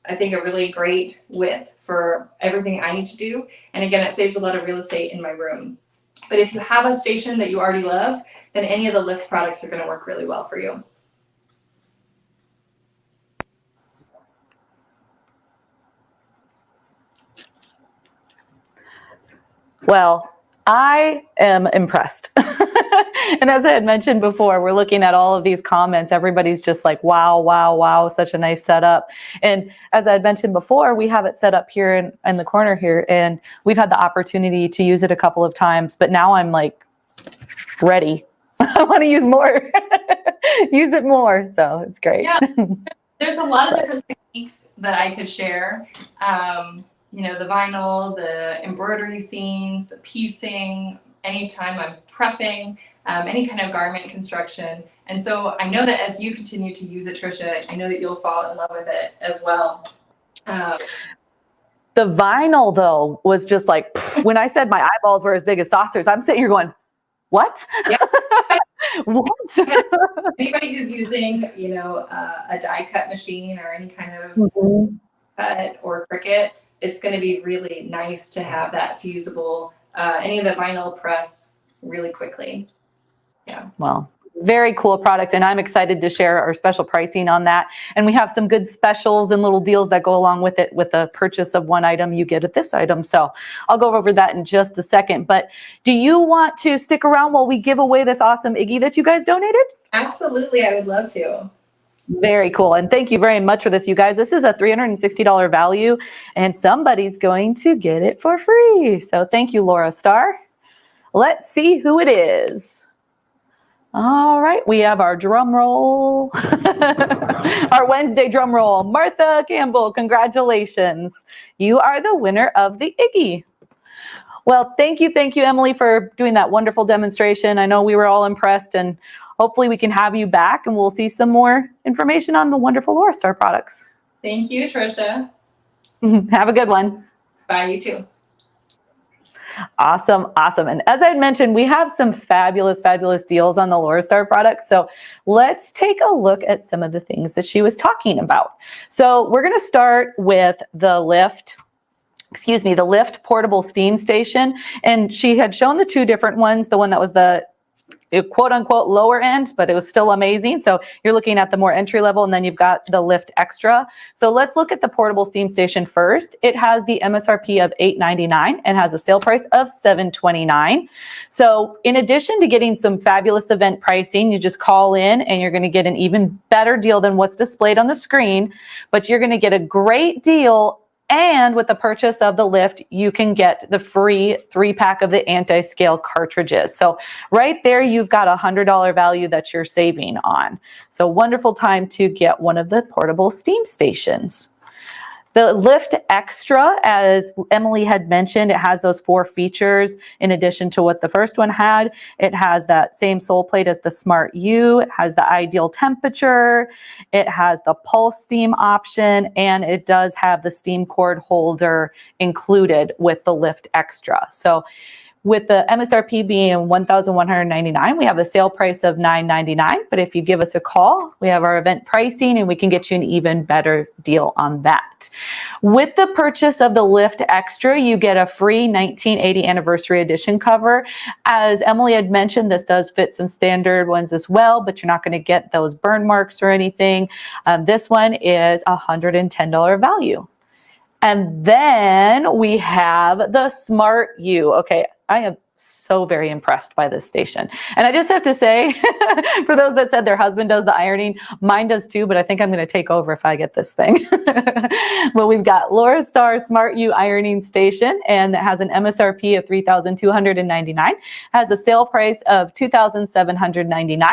I think a really great width for everything I need to do. And again, it saves a lot of real estate in my room. But if you have a station that you already love, then any of the lift products are going to work really well for you. Well, I am impressed. And as I had mentioned before, we're looking at all of these comments. Everybody's just like, wow, wow, wow, such a nice setup. And as I had mentioned before, we have it set up here in the corner here, and we've had the opportunity to use it a couple of times, but now I'm like ready. I want to use more, use it more. So it's great. Yeah, there's a lot of different techniques that I could share. The vinyl, the embroidery scenes, the piecing, anytime I'm prepping, any kind of garment construction. And so I know that as you continue to use it, Trisha, I know that you'll fall in love with it as well. The vinyl, though, was just like, when I said my eyeballs were as big as saucers, I'm sitting here going, what? Yeah. What? Anybody who's using, a die cut machine or any kind of cut or Cricut, it's going to be really nice to have that fusible, any of the vinyl press really quickly. Yeah. Well, very cool product, and I'm excited to share our special pricing on that. And we have some good specials and little deals that go along with it. With the purchase of one item, you get this item. So I'll go over that in just a second. But do you want to stick around while we give away this awesome Iggy that you guys donated? Absolutely, I would love to. Very cool. And thank you very much for this, you guys. This is a $360 value, and somebody's going to get it for free. So thank you, Laura Starr. let's see who it is. All right, we have our drum roll. Our Wednesday drum roll. Martha Campbell, congratulations. You are the winner of the Iggy. Well, thank you, Emily, for doing that wonderful demonstration. I know we were all impressed, and hopefully we can have you back and we'll see some more information on the wonderful Laura Star products. Thank you, Trisha. Have a good one. Bye, you too. Awesome. And as I mentioned, we have some fabulous deals on the Laura Star products. So let's take a look at some of the things that she was talking about. So we're going to start with the Lift portable steam station. And she had shown the two different ones, the one that was the quote unquote lower end, but it was still amazing. So you're looking at the more entry level, and then you've got the Lift Extra. So let's look at the portable steam station first. It has the MSRP of $8.99 and has a sale price of $7.29. So in addition to getting some fabulous event pricing, you just call in and you're going to get an even better deal than what's displayed on the screen, but you're going to get a great deal. And with the purchase of the Lift, you can get the free 3-pack of the anti-scale cartridges. So right there, you've got a $100 value that you're saving on. So wonderful time to get one of the portable steam stations. The Lift Extra, as Emily had mentioned, it has those 4 features in addition to what the first one had. It has that same sole plate as the Smart U. It has the ideal temperature. It has the pulse steam option, and it does have the steam cord holder included with the Lift Extra. So with the MSRP being $1,199, we have the sale price of $9.99. But if you give us a call, we have our event pricing and we can get you an even better deal on that. With the purchase of the Lift Extra, you get a free 1980 anniversary edition cover. As Emily had mentioned, this does fit some standard ones as well, but you're not going to get those burn marks or anything. This one is $110 value. And then we have the Smart U. Okay, I am so very impressed by this station. And I just have to say, for those that said their husband does the ironing, mine does too, but I think I'm going to take over if I get this thing. But we've got Laura Star Smart U ironing station, and it has an MSRP of $3,299, has a sale price of $2,799.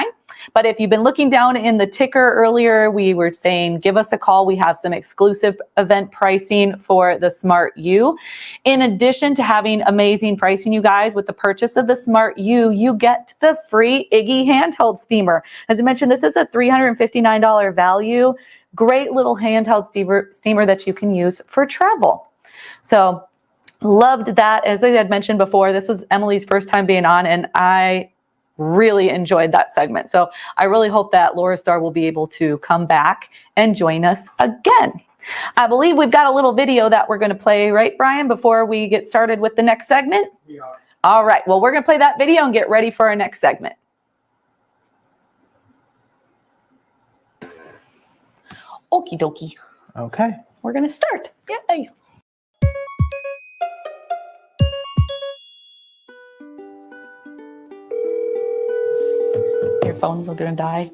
But if you've been looking down in the ticker earlier, we were saying, give us a call. We have some exclusive event pricing for the Smart U. In addition to having amazing pricing, you guys, with the purchase of the Smart U, you get the free Iggy handheld steamer. As I mentioned, this is a $359 value. Great little handheld steamer that you can use for travel. So loved that. As I had mentioned before, this was Emily's first time being on, and I really enjoyed that segment. So I really hope that Laura Star will be able to come back and join us again. I believe we've got a little video that we're going to play, right, Brian, before we get started with the next segment? We are. All right. Well, we're going to play that video and get ready for our next segment. Okie dokie. Okay. We're going to start. Yay. Your phones are going to die.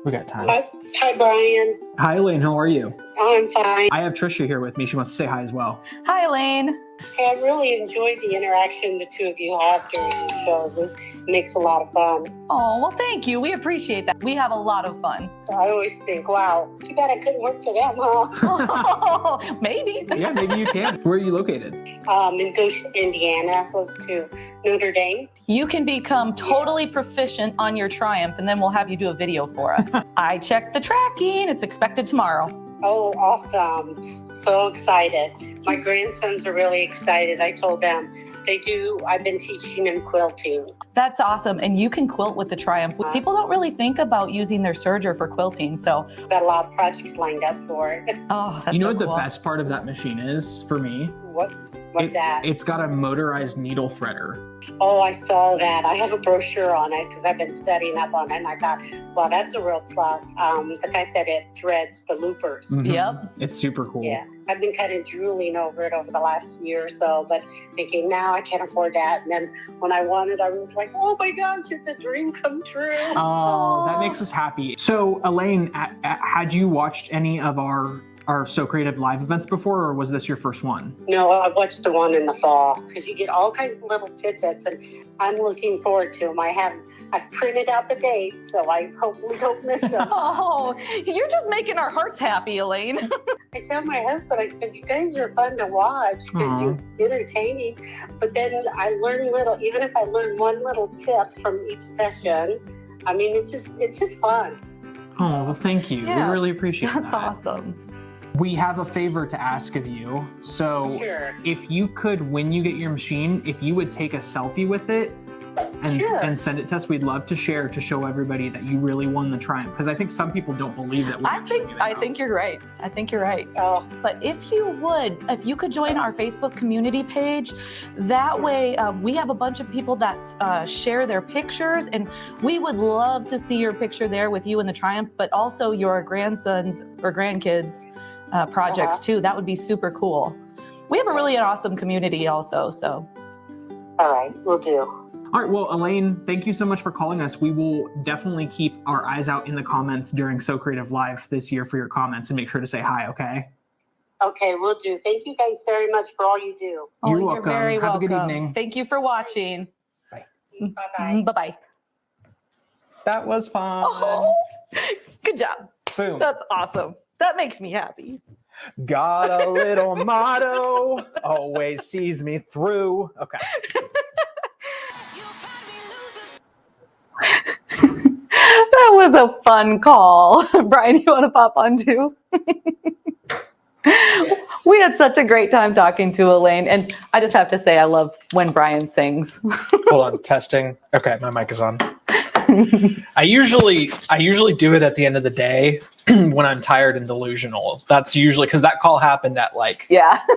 We got time. Hi, Brian. Hi, Elaine. How are you? I'm fine. I have Trisha here with me. She wants to say hi as well. Hi, Elaine. Hey, I really enjoyed the interaction the two of you have during these shows. It makes a lot of fun. Oh, well, thank you. We appreciate that. We have a lot of fun. So I always think, wow, too bad I couldn't work for them, huh? Maybe. Yeah, maybe you can. Where are you located? In Goshen, Indiana, close to Notre Dame. You can become totally proficient on your Triumph, and then we'll have you do a video for us. I checked the tracking. It's expected tomorrow. Oh, awesome. So excited. My grandsons are really excited. I told them I've been teaching them quilting. That's awesome. And you can quilt with the Triumph. People don't really think about using their serger for quilting. So Got a lot of projects lined up for it. oh, that's You know so what the cool. best part of that machine is for me? What's that? It's got a motorized needle threader. Oh, I saw that. I have a brochure on it because I've been studying up on it, and I thought, well, that's a real plus. The fact that it threads the loopers. Mhm. Yep. It's super cool. Yeah, I've been kind of drooling over it over the last year or so, but thinking now I can't afford that. And then when I won it, I was like, oh my gosh, it's a dream come true. Oh, that makes us happy. So, Elaine, had you watched any of our our SewCreative live events before, or was this your first one? No, I watched the one in the fall because you get all kinds of little tidbits, and I'm looking forward to them. I've printed out the dates, so I hopefully don't miss them. Oh, you're just making our hearts happy, Elaine. I tell my husband, I said, you guys are fun to watch because you're entertaining. But then I learn even if I learn one little tip from each session, I mean, it's just fun. Oh, well, thank you. Yeah, we really appreciate that. That's awesome. We have a favor to ask of you. So Sure. if you could, when you get your machine, if you would take a selfie with it and send it to us, we'd love to share to show everybody that you really won the triumph. Because I think some people don't believe that. I think you're right. I think you're right. Oh. But if you could join our Facebook community page, that way we have a bunch of people that share their pictures, and we would love to see your picture there with you in the triumph, but also your grandsons or grandkids projects too. That would be super cool. We have a really awesome community also, so. All right, we'll do. All right, well, Elaine, thank you so much for calling us. We will definitely keep our eyes out in the comments during SewCreative Live this year for your comments, and make sure to say hi, okay? Okay, we'll do. Thank you guys very much for all you do. You're welcome. Very Have welcome. a good evening. Thank you for watching. Bye-bye. Bye-bye. That was fun. Oh, good job. Boom. That's awesome. That makes me happy. Got a little motto, always sees me through. Okay. That was a fun call. Brian, you want to pop on too? We had such a great time talking to Elaine, and I just have to say I love when Brian sings. Hold on, testing. Okay, my mic is on. I usually do it at the end of the day when I'm tired and delusional. That's usually because that call happened at like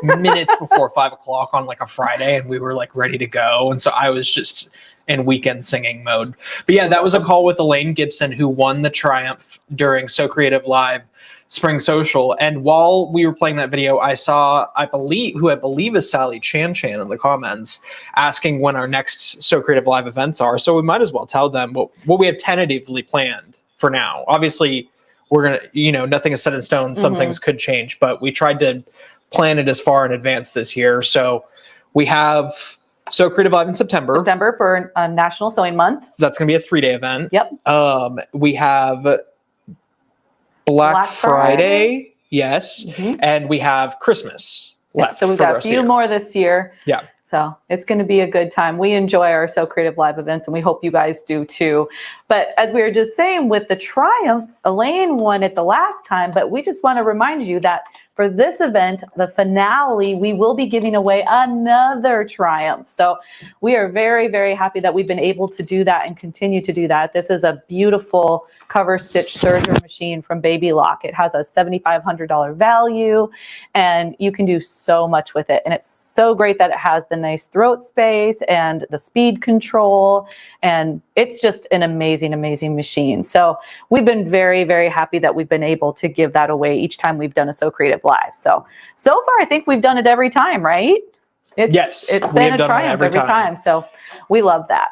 minutes before 5 o'clock on like a Friday, and we were like ready to go. And so I was just in weekend singing mode. But yeah, that was a call with Elaine Gibson, who won the triumph during SewCreative Live Spring Social. And while we were playing that video, I saw, I believe is Sally Chan in the comments asking when our next SewCreative Live events are. So we might as well tell them what we have tentatively planned for now. Obviously, we're going to, nothing is set in stone. Some things could change, but we tried to plan it as far in advance this year. So we have SewCreative Live in September. For National Sewing Month. That's going to be a 3-day event. Yep. We have Black Friday, yes, and we have Christmas left. So we've got a few more this year. Yeah. So it's going to be a good time. We enjoy our SewCreative Live events, and we hope you guys do too. But as we were just saying with the triumph, Elaine won it the last time, but we just want to remind you that for this event, the finale, we will be giving away another triumph. So we are very, very happy that we've been able to do that and continue to do that. This is a beautiful cover stitch serger machine from Baby Lock. It has a $7,500 value, and you can do so much with it. And it's so great that it has the nice throat space and the speed control, and it's just an amazing, amazing machine. So we've been very, very happy that we've been able to give that away each time we've done a SewCreative Live. So far, I think we've done it every time, right? It's been a triumph every time. So we love that.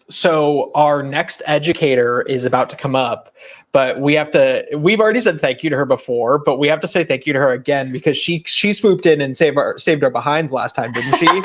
So our next educator is about to come up, but we've already said thank you to her before, but we have to say thank you to her again because she swooped in and saved our behinds last time, didn't she?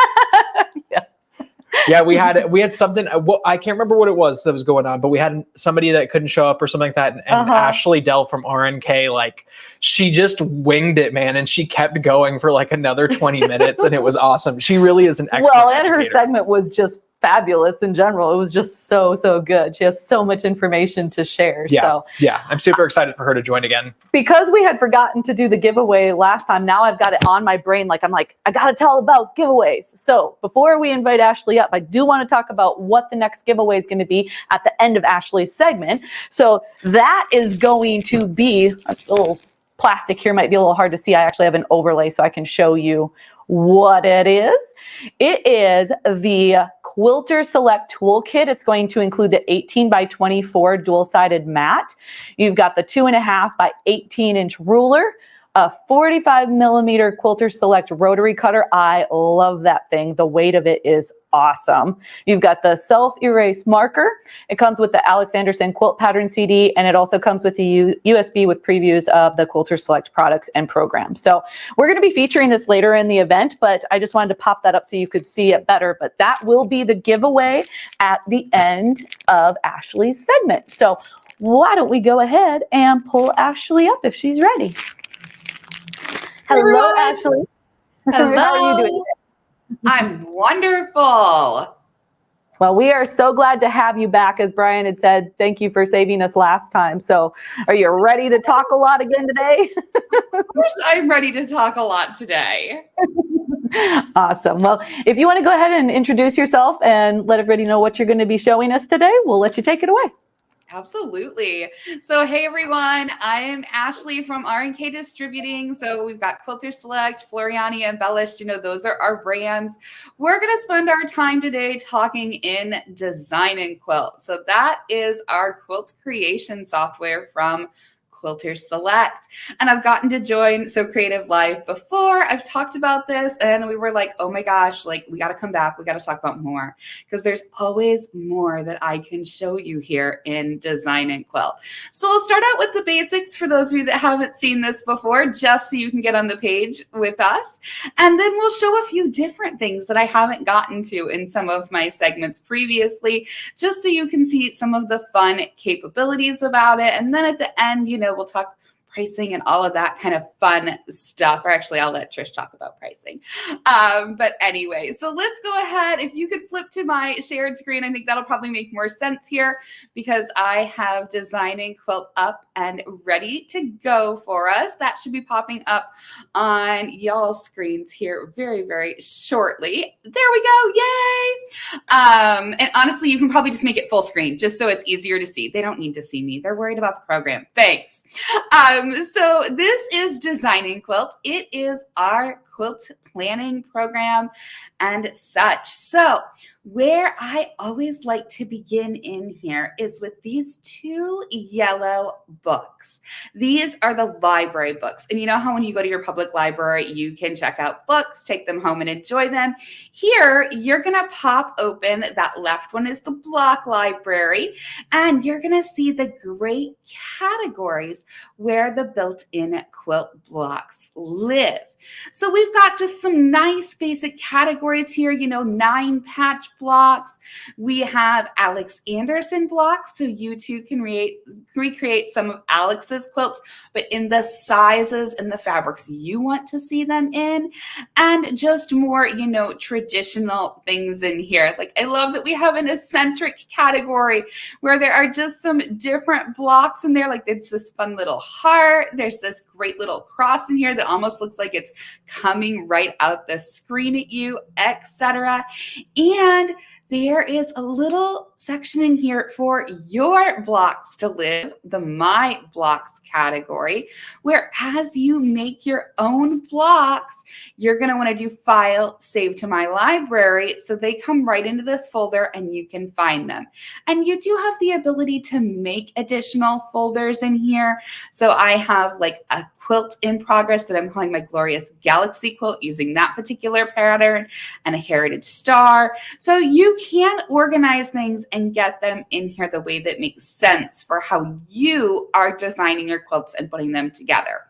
Yeah, we had something. I can't remember what it was that was going on, but we had somebody that couldn't show up or something like that. And Ashley Dell from RNK, like, she just winged it, man, and she kept going for like another 20 minutes, and it was awesome. She really is an excellent and her educator. segment was just fabulous in general. It was just so good. She has so much information to share. Yeah, I'm super excited for her to join again. Because we had forgotten to do the giveaway last time, now I've got it on my brain. I'm like, I got to tell about giveaways. So before we invite Ashley up, I do want to talk about what the next giveaway is going to be at the end of Ashley's segment. So that is going to be a little plastic here, might be a little hard to see. I actually have an overlay so I can show you what it is. It is the Quilter Select Toolkit. It's going to include the 18 by 24 dual-sided mat. You've got the 2.5 by 18 inch ruler, a 45 millimeter Quilter Select rotary cutter. I love that thing. The weight of it is awesome. You've got the self-erase marker. It comes with the Alex Anderson quilt pattern CD, and it also comes with the USB with previews of the Quilter Select products and programs. So we're going to be featuring this later in the event, but I just wanted to pop that up so you could see it better. But that will be the giveaway at the end of Ashley's segment. So why don't we go ahead and pull Ashley up if she's ready. Hello, Ashley. Hello. How are you doing today? I'm wonderful. Well, we are so glad to have you back. As Brian had said, thank you for saving us last time. So are you ready to talk a lot again today? Of course, I'm ready to talk a lot today. Awesome. Well, if you want to go ahead and introduce yourself and let everybody know what you're going to be showing us today, we'll let you take it away. Absolutely. So, hey everyone, I am Ashley from R&K Distributing. So we've got Quilter Select, Floriani, and Embellished. Those are our brands. We're going to spend our time today talking in Design and Quilt. So that is our quilt creation software from Quilter Select. And I've gotten to join SewCreative Live before. I've talked about this and we were like, oh my gosh, like we got to come back. We got to talk about more because there's always more that I can show you here in Design and Quilt. So I'll start out with the basics for those of you that haven't seen this before, just so you can get on the page with us. And then we'll show a few different things that I haven't gotten to in some of my segments previously, just so you can see some of the fun capabilities about it. And then at the end, we'll talk pricing and all of that kind of fun stuff. Or actually, I'll let Trish talk about pricing. But anyway, so let's go ahead. If you could flip to my shared screen, I think that'll probably make more sense here because I have Design and Quilt up and ready to go for us. That should be popping up on y'all's screens here very, very shortly. There we go. Yay. And honestly, you can probably just make it full screen just so it's easier to see. They don't need to see me. They're worried about the program. Thanks. So this is Design and Quilt. It is our quilt planning program and such. So where I always like to begin in here is with these two yellow books. These are the library books. And you know how when you go to your public library, you can check out books, take them home and enjoy them. Here, you're going to pop open that left one is the block library, and you're going to see the great categories where the built-in quilt blocks live. So we've got just some nice basic categories here, 9 patch blocks. We have Alex Anderson blocks, so you too can recreate some of Alex's quilts, but in the sizes and the fabrics you want to see them in, and just more, traditional things in here. Like I love that we have an eccentric category where there are just some different blocks in there. Like it's this fun little heart. There's this great little cross in here that almost looks like it's coming right out the screen at you, etc. And there is a little section in here for your blocks to live, the My Blocks category, where as you make your own blocks, you're going to want to do File, Save to My Library, so they come right into this folder and you can find them. And you do have the ability to make additional folders in here. So I have like a quilt in progress that I'm calling my Glorious Galaxy quilt using that particular pattern and a Heritage Star. So you can organize things and get them in here the way that makes sense for how you are designing your quilts and putting them together.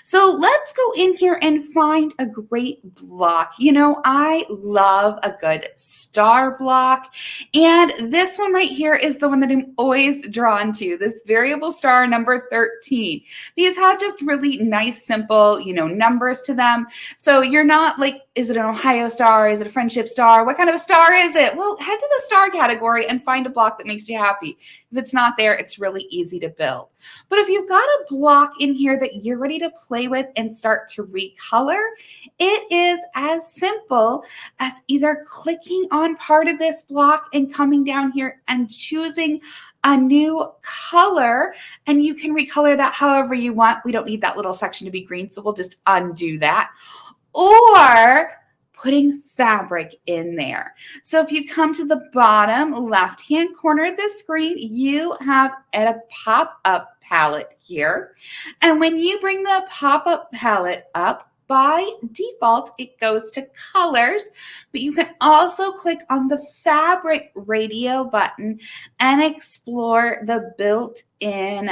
So let's go in here and find a great block. I love a good star block. And this one right here is the one that I'm always drawn to, this variable star number 13. These have just really nice, simple, numbers to them. So you're not like, is it an Ohio star? Is it a friendship star? What kind of a star is it? Well, head to the star category and find a block that makes you happy. If it's not there, it's really easy to build. But if you've got a block in here that you're ready to play with and start to recolor, it is as simple as either clicking on part of this block and coming down here and choosing a new color, and you can recolor that however you want. We don't need that little section to be green, so we'll just undo that. Or putting fabric in there. So if you come to the bottom left-hand corner of the screen, you have a pop-up palette here. And when you bring the pop-up palette up, by default, it goes to colors, but you can also click on the fabric radio button and explore the built-in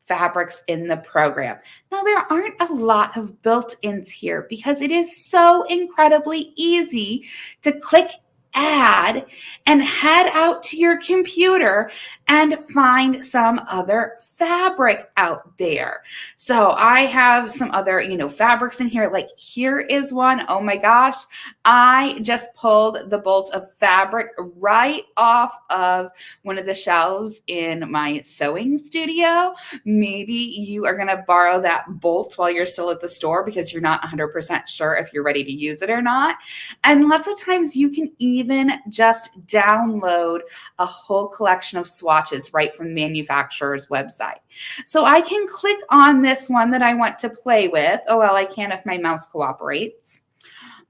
fabrics in the program. Now, there aren't a lot of built-ins here because it is so incredibly easy to click add and head out to your computer and find some other fabric out there. So I have some other, fabrics in here. Like here is one. Oh my gosh. I just pulled the bolt of fabric right off of one of the shelves in my sewing studio. Maybe you are going to borrow that bolt while you're still at the store because you're not 100% sure if you're ready to use it or not. And lots of times you can even just download a whole collection of swatches right from the manufacturer's website. So I can click on this one that I want to play with. Oh, well, I can if my mouse cooperates.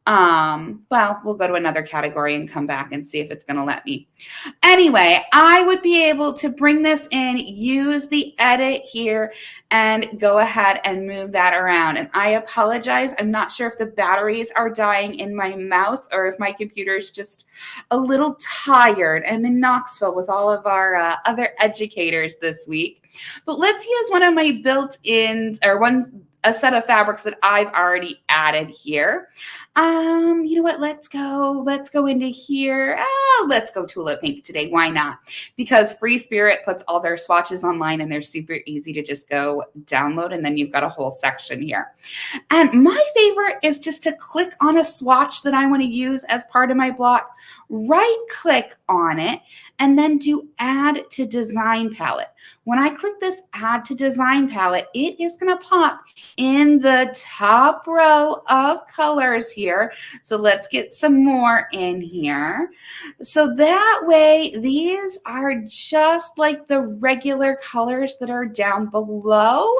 Well, we'll go to another category and come back and see if it's going to let me. Anyway, I would be able to bring this in, use the edit here, and go ahead and move that around. And I apologize. I'm not sure if the batteries are dying in my mouse or if my computer is just a little tired. I'm in Knoxville with all of our other educators this week. But let's use one of my built-ins or a set of fabrics that I've already added here. You know what? Let's go into here. Let's go Tulip Pink today. Why not? Because Free Spirit puts all their swatches online and they're super easy to just go download. And then you've got a whole section here. And my favorite is just to click on a swatch that I want to use as part of my block, right click on it, and then do add to design palette. When I click this add to design palette, it is going to pop in the top row of colors here. So let's get some more in here. So that way, these are just like the regular colors that are down below,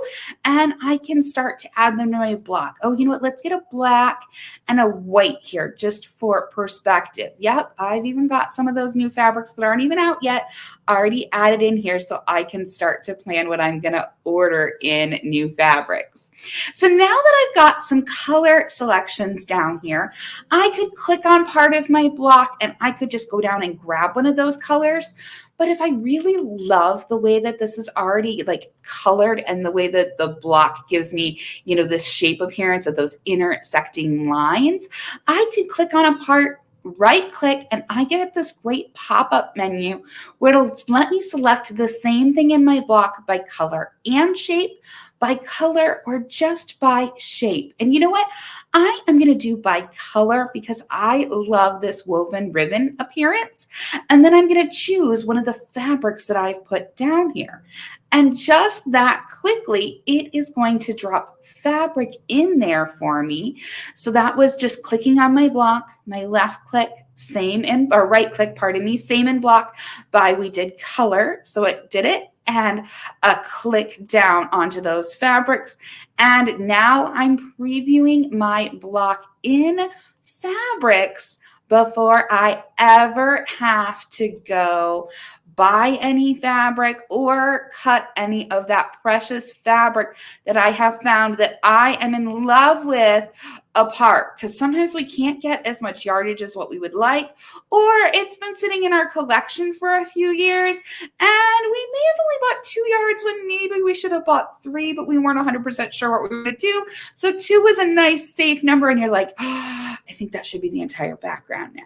and I can start to add them to my block. Oh, you know what? Let's get a black and a white here just for perspective. Yep, I've even got some of those new fabrics that aren't even out yet already added in here so I can start to plan what I'm going to order in new fabrics. So now that I've got some color selections down here, I could click on part of my block and I could just go down and grab one of those colors. But if I really love the way that this is already like colored and the way that the block gives me, this shape appearance of those intersecting lines, I could click on a part, right click, and I get this great pop-up menu where it'll let me select the same thing in my block by color and shape, by color, or just by shape. And you know what? I am going to do by color because I love this woven ribbon appearance. And then I'm going to choose one of the fabrics that I've put down here. And just that quickly, it is going to drop fabric in there for me. So that was just clicking on my block, my left click, right click, same in block by we did color. So it did it. And a click down onto those fabrics. And now I'm previewing my block in fabrics before I ever have to go buy any fabric or cut any of that precious fabric that I have found that I am in love with apart, because sometimes we can't get as much yardage as what we would like, or it's been sitting in our collection for a few years and we may have only bought 2 yards when maybe we should have bought 3, but we weren't 100% sure what we were going to do. So 2 was a nice safe number and you're like, I think that should be the entire background now.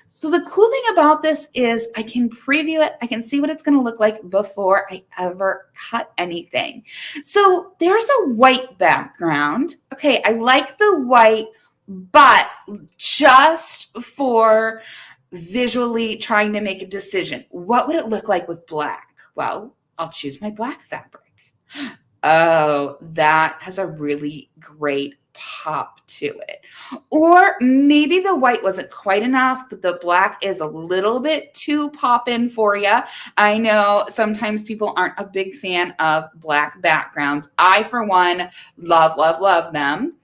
So the cool thing about this is I can preview it. I can see what it's going to look like before I ever cut anything. So there's a white background. Okay, I like the white, but just for visually trying to make a decision, what would it look like with black? Well, I'll choose my black fabric. Oh, that has a really great pop to it. Or maybe the white wasn't quite enough, but the black is a little bit too pop-in for you. I know sometimes people aren't a big fan of black backgrounds. I, for one, love, love, love them.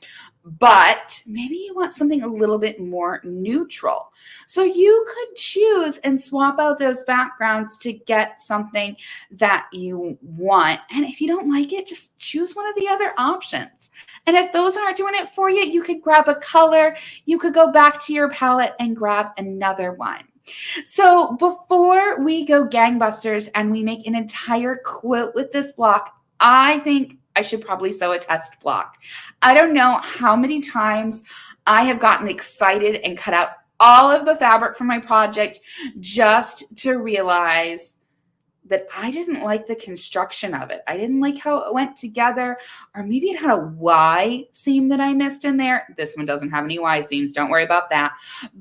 but maybe you want something a little bit more neutral. So you could choose and swap out those backgrounds to get something that you want. And if you don't like it, just choose one of the other options. And if those aren't doing it for you, you could grab a color. You could go back to your palette and grab another one. So before we go gangbusters and we make an entire quilt with this block, I think I should probably sew a test block. I don't know how many times I have gotten excited and cut out all of the fabric from my project just to realize that I didn't like the construction of it. I didn't like how it went together, or maybe it had a Y seam that I missed in there. This one doesn't have any Y seams. Don't worry about that.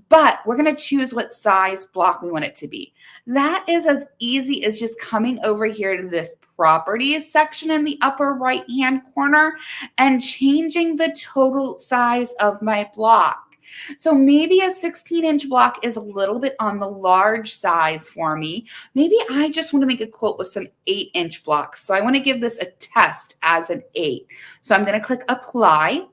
But we're going to choose what size block we want it to be. That is as easy as just coming over here to this properties section in the upper right-hand corner and changing the total size of my block. So maybe a 16-inch block is a little bit on the large size for me. Maybe I just want to make a quilt with some 8-inch blocks. So I want to give this a test as an 8. So I'm going to click apply.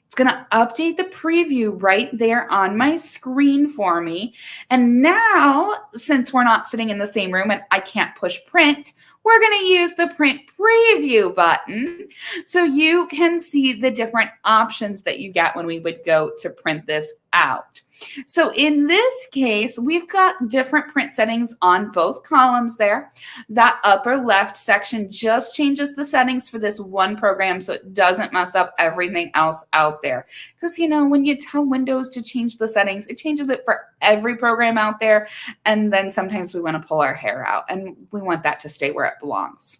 It's going to update the preview right there on my screen for me. And now, since we're not sitting in the same room and I can't push print, we're going to use the print preview button so you can see the different options that you get when we would go to print this out. So in this case, we've got different print settings on both columns there. That upper left section just changes the settings for this one program so it doesn't mess up everything else out there. Because, you know, when you tell Windows to change the settings, it changes it for every program out there. And then sometimes we want to pull our hair out and we want that to stay where it belongs.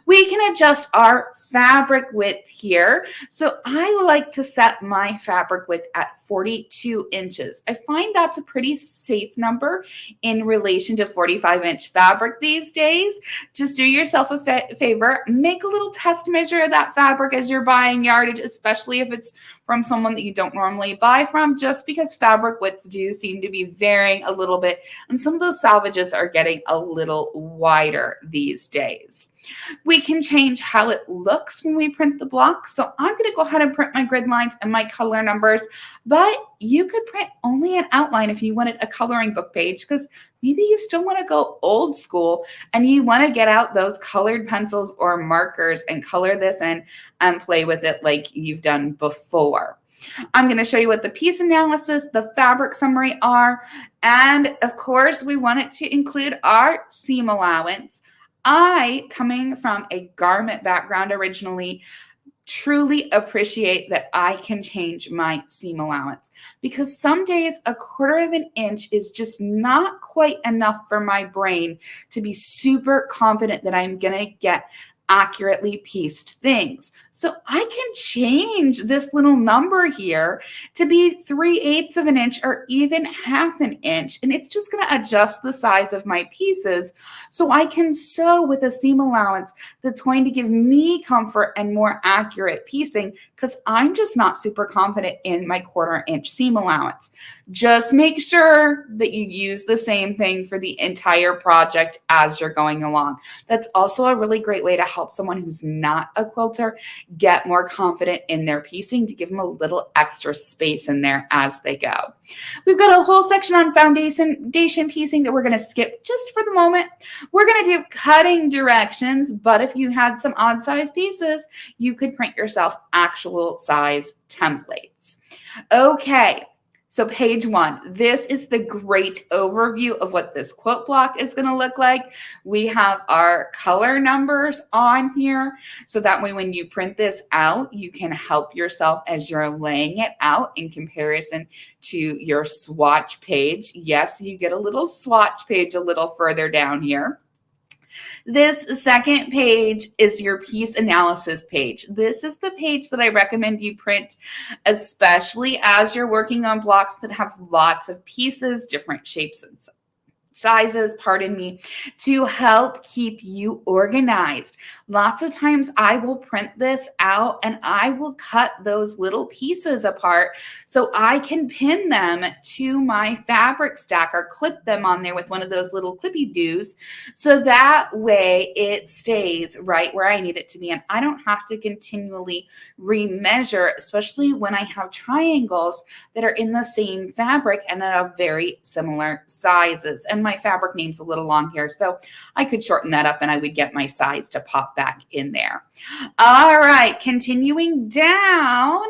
We can adjust our fabric width here. So I like to set my fabric width at 42 inches. I find that's a pretty safe number in relation to 45-inch fabric these days. Just do yourself a favor, make a little test measure of that fabric as you're buying yardage, especially if it's from someone that you don't normally buy from, just because fabric widths do seem to be varying a little bit, and some of those salvages are getting a little wider these days. We can change how it looks when we print the block. So I'm going to go ahead and print my grid lines and my color numbers, but you could print only an outline if you wanted a coloring book page, because maybe you still want to go old school and you want to get out those colored pencils or markers and color this in and play with it like you've done before. I'm going to show you what the piece analysis, the fabric summary are, and of course we want it to include our seam allowance. I, coming from a garment background originally, truly appreciate that I can change my seam allowance, because some days 1/4 of an inch is just not quite enough for my brain to be super confident that I'm going to get accurately pieced things. So I can change this little number here to be 3/8 of an inch or even 1/2 an inch. And it's just going to adjust the size of my pieces so I can sew with a seam allowance that's going to give me comfort and more accurate piecing, because I'm just not super confident in my 1/4 inch seam allowance. Just make sure that you use the same thing for the entire project as you're going along. That's also a really great way to help someone who's not a quilter get more confident in their piecing, to give them a little extra space in there as they go. We've got a whole section on foundation piecing that we're going to skip just for the moment. We're going to do cutting directions, but if you had some odd size pieces, you could print yourself actual size templates. Okay. So page 1, this is the great overview of what this quilt block is going to look like. We have our color numbers on here, so that way when you print this out, you can help yourself as you're laying it out in comparison to your swatch page. Yes, you get a little swatch page a little further down here. This second page is your piece analysis page. This is the page that I recommend you print, especially as you're working on blocks that have lots of pieces, different shapes and sizes, pardon me, to help keep you organized. Lots of times I will print this out and I will cut those little pieces apart so I can pin them to my fabric stack or clip them on there with one of those little clippy doos. So that way it stays right where I need it to be. And I don't have to continually remeasure, especially when I have triangles that are in the same fabric and that are very similar sizes. And my fabric name's a little long here, so I could shorten that up and I would get my size to pop back in there. All right, continuing down,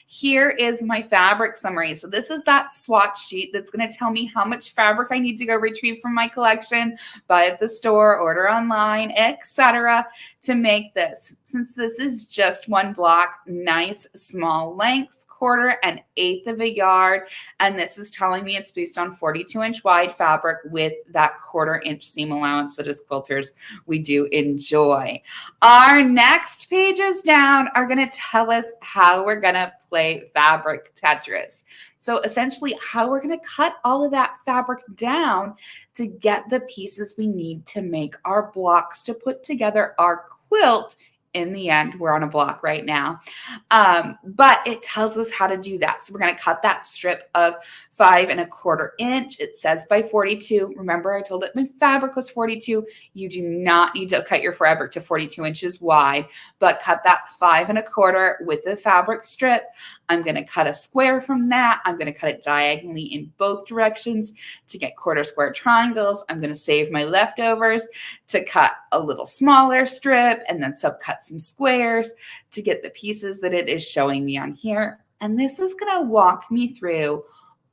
here is my fabric summary. So this is that swatch sheet that's going to tell me how much fabric I need to go retrieve from my collection, buy at the store, order online, etc. to make this. Since this is just one block, nice small lengths, 1/4 and 1/8 of a yard. And this is telling me it's based on 42-inch wide fabric with that 1/4 inch seam allowance that as quilters we do enjoy. Our next pages down are going to tell us how we're going to play fabric Tetris. So essentially how we're going to cut all of that fabric down to get the pieces we need to make our blocks to put together our quilt. In the end, we're on a block right now, but it tells us how to do that. So we're going to cut that strip of 5 1/4 inch. It says by 42. Remember, I told it my fabric was 42. You do not need to cut your fabric to 42 inches wide, but cut that 5 1/4 with the fabric strip. I'm going to cut a square from that. I'm going to cut it diagonally in both directions to get 1/4 square triangles. I'm going to save my leftovers to cut a little smaller strip and then subcut some squares to get the pieces that it is showing me on here. And this is going to walk me through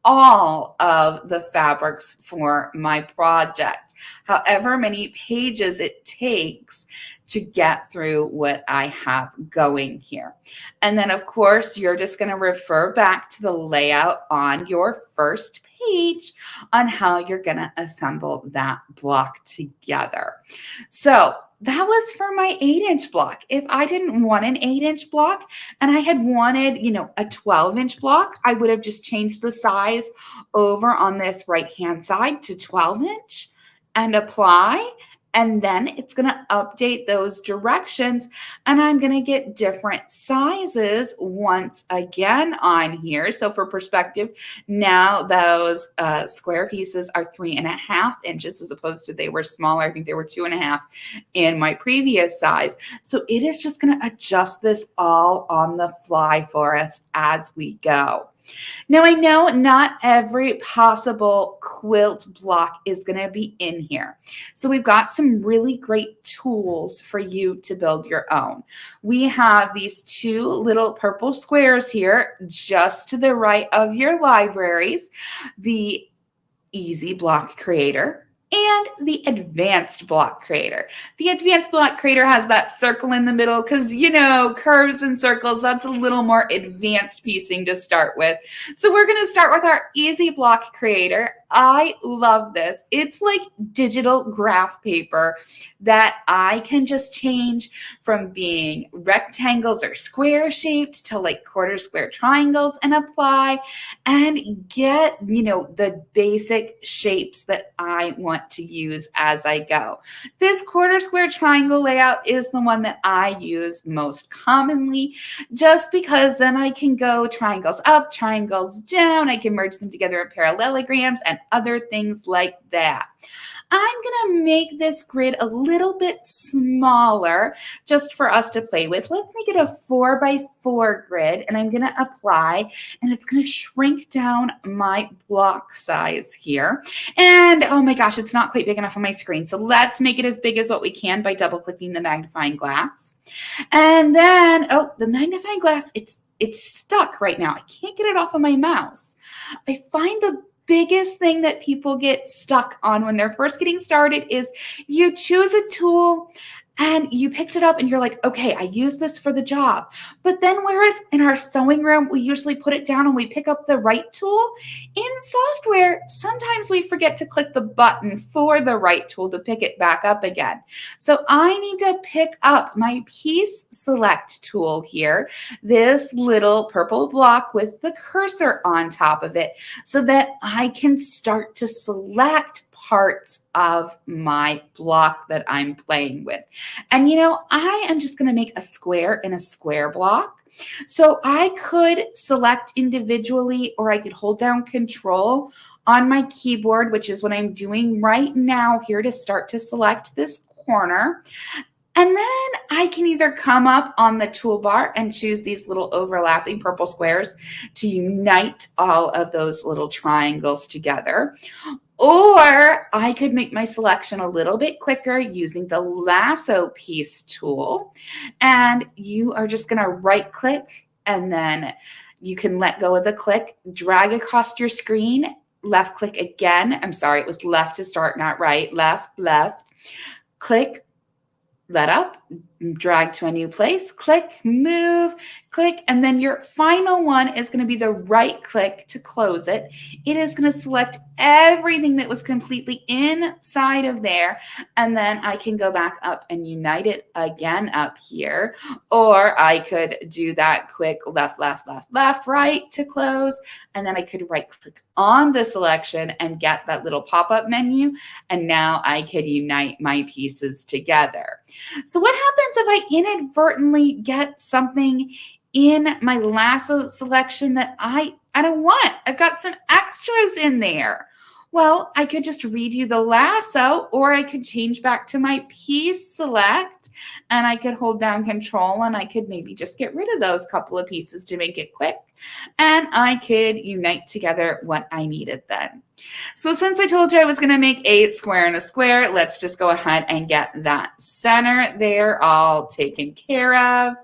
all of the fabrics for my project, however many pages it takes to get through what I have going here. And then of course, you're just going to refer back to the layout on your first page on how you're going to assemble that block together. So that was for my 8-inch block. If I didn't want an 8-inch block and I had wanted, a 12-inch block, I would have just changed the size over on this right-hand side to 12-inch and apply. And then it's going to update those directions and I'm going to get different sizes once again on here. So for perspective, now those square pieces are 3.5 inches as opposed to they were smaller. I think they were 2.5 in my previous size. So it is just going to adjust this all on the fly for us as we go. Now, I know not every possible quilt block is going to be in here. So we've got some really great tools for you to build your own. We have these 2 little purple squares here just to the right of your libraries, the Easy Block Creator and the Advanced Block Creator. The Advanced Block Creator has that circle in the middle because, curves and circles, that's a little more advanced piecing to start with. So we're going to start with our Easy Block Creator. I love this. It's like digital graph paper that I can just change from being rectangles or square shaped to like 1/4 square triangles and apply and get, the basic shapes that I want to use as I go. This 1/4 square triangle layout is the one that I use most commonly just because then I can go triangles up, triangles down. I can merge them together in parallelograms and other things like that. I'm going to make this grid a little bit smaller just for us to play with. Let's make it a 4x4 grid and I'm going to apply and it's going to shrink down my block size here. And oh my gosh, it's not quite big enough on my screen. So let's make it as big as what we can by double clicking the magnifying glass. And then, the magnifying glass, it's stuck right now. I can't get it off of my mouse. I find the biggest thing that people get stuck on when they're first getting started is you choose a tool and you picked it up and you're like, okay, I use this for the job. But then whereas in our sewing room, we usually put it down and we pick up the right tool, in software, sometimes we forget to click the button for the right tool to pick it back up again. So I need to pick up my piece select tool here, this little purple block with the cursor on top of it so that I can start to select parts of my block that I'm playing with. And I am just going to make a square in a square block. So I could select individually, or I could hold down Control on my keyboard, which is what I'm doing right now here to start to select this corner. And then I can either come up on the toolbar and choose these little overlapping purple squares to unite all of those little triangles together. Or I could make my selection a little bit quicker using the lasso piece tool. And you are just going to right click, and then you can let go of the click, drag across your screen, left click again. I'm sorry, it was left to start, not right. Left, click, let up, drag to a new place, click, move, click, and then your final one is going to be the right click to close it. It is going to select everything that was completely inside of there, and then I can go back up and unite it again up here, or I could do that quick left, right to close, and then I could right click on the selection and get that little pop-up menu, and now I could unite my pieces together. So what happens if I inadvertently get something in my lasso selection that I don't want? I've got some extras in there. Well, I could just redo the lasso, or I could change back to my piece select, and I could hold down Control, and I could maybe just get rid of those couple of pieces to make it quick, and I could unite together what I needed then. So since I told you I was going to make a square and a square, let's just go ahead and get that center there all taken care of.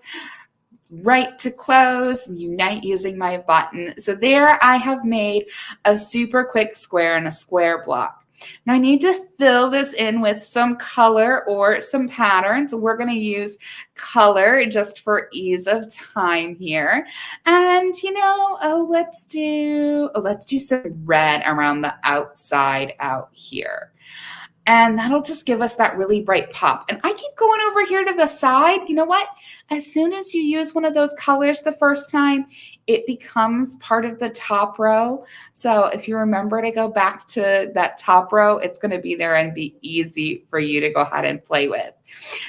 Right to close, unite using my button. So there I have made a super quick square and a square block. Now I need to fill this in with some color or some patterns. We're going to use color just for ease of time here. And let's do some red around the outside out here. And that'll just give us that really bright pop. And I keep going over here to the side. You know what? As soon as you use one of those colors the first time, it becomes part of the top row. So if you remember to go back to that top row, it's going to be there and be easy for you to go ahead and play with.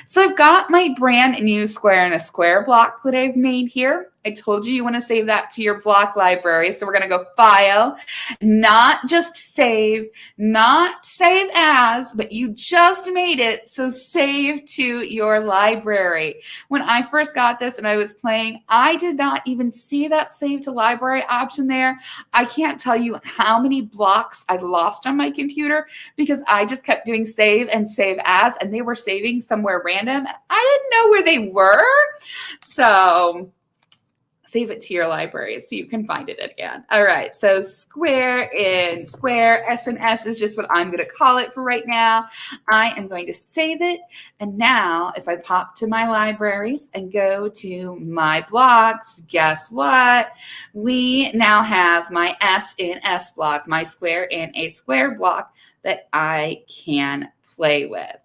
So I've got my brand new square and a square block that I've made here. I told you want to save that to your block library. So we're going to go File, not just save, not save as, but you just made it. So save to your library. When I first got this and I was playing, I did not even see that save to library option there. I can't tell you how many blocks I lost on my computer because I just kept doing save and save as, and they were saving somewhere random. I didn't know where they were. So save it to your library so you can find it again. All right, so square in square, S&S is just what I'm going to call it for right now. I am going to save it. And now if I pop to my libraries and go to my blocks, guess what? We now have my S in S block, my square in a square block that I can play with.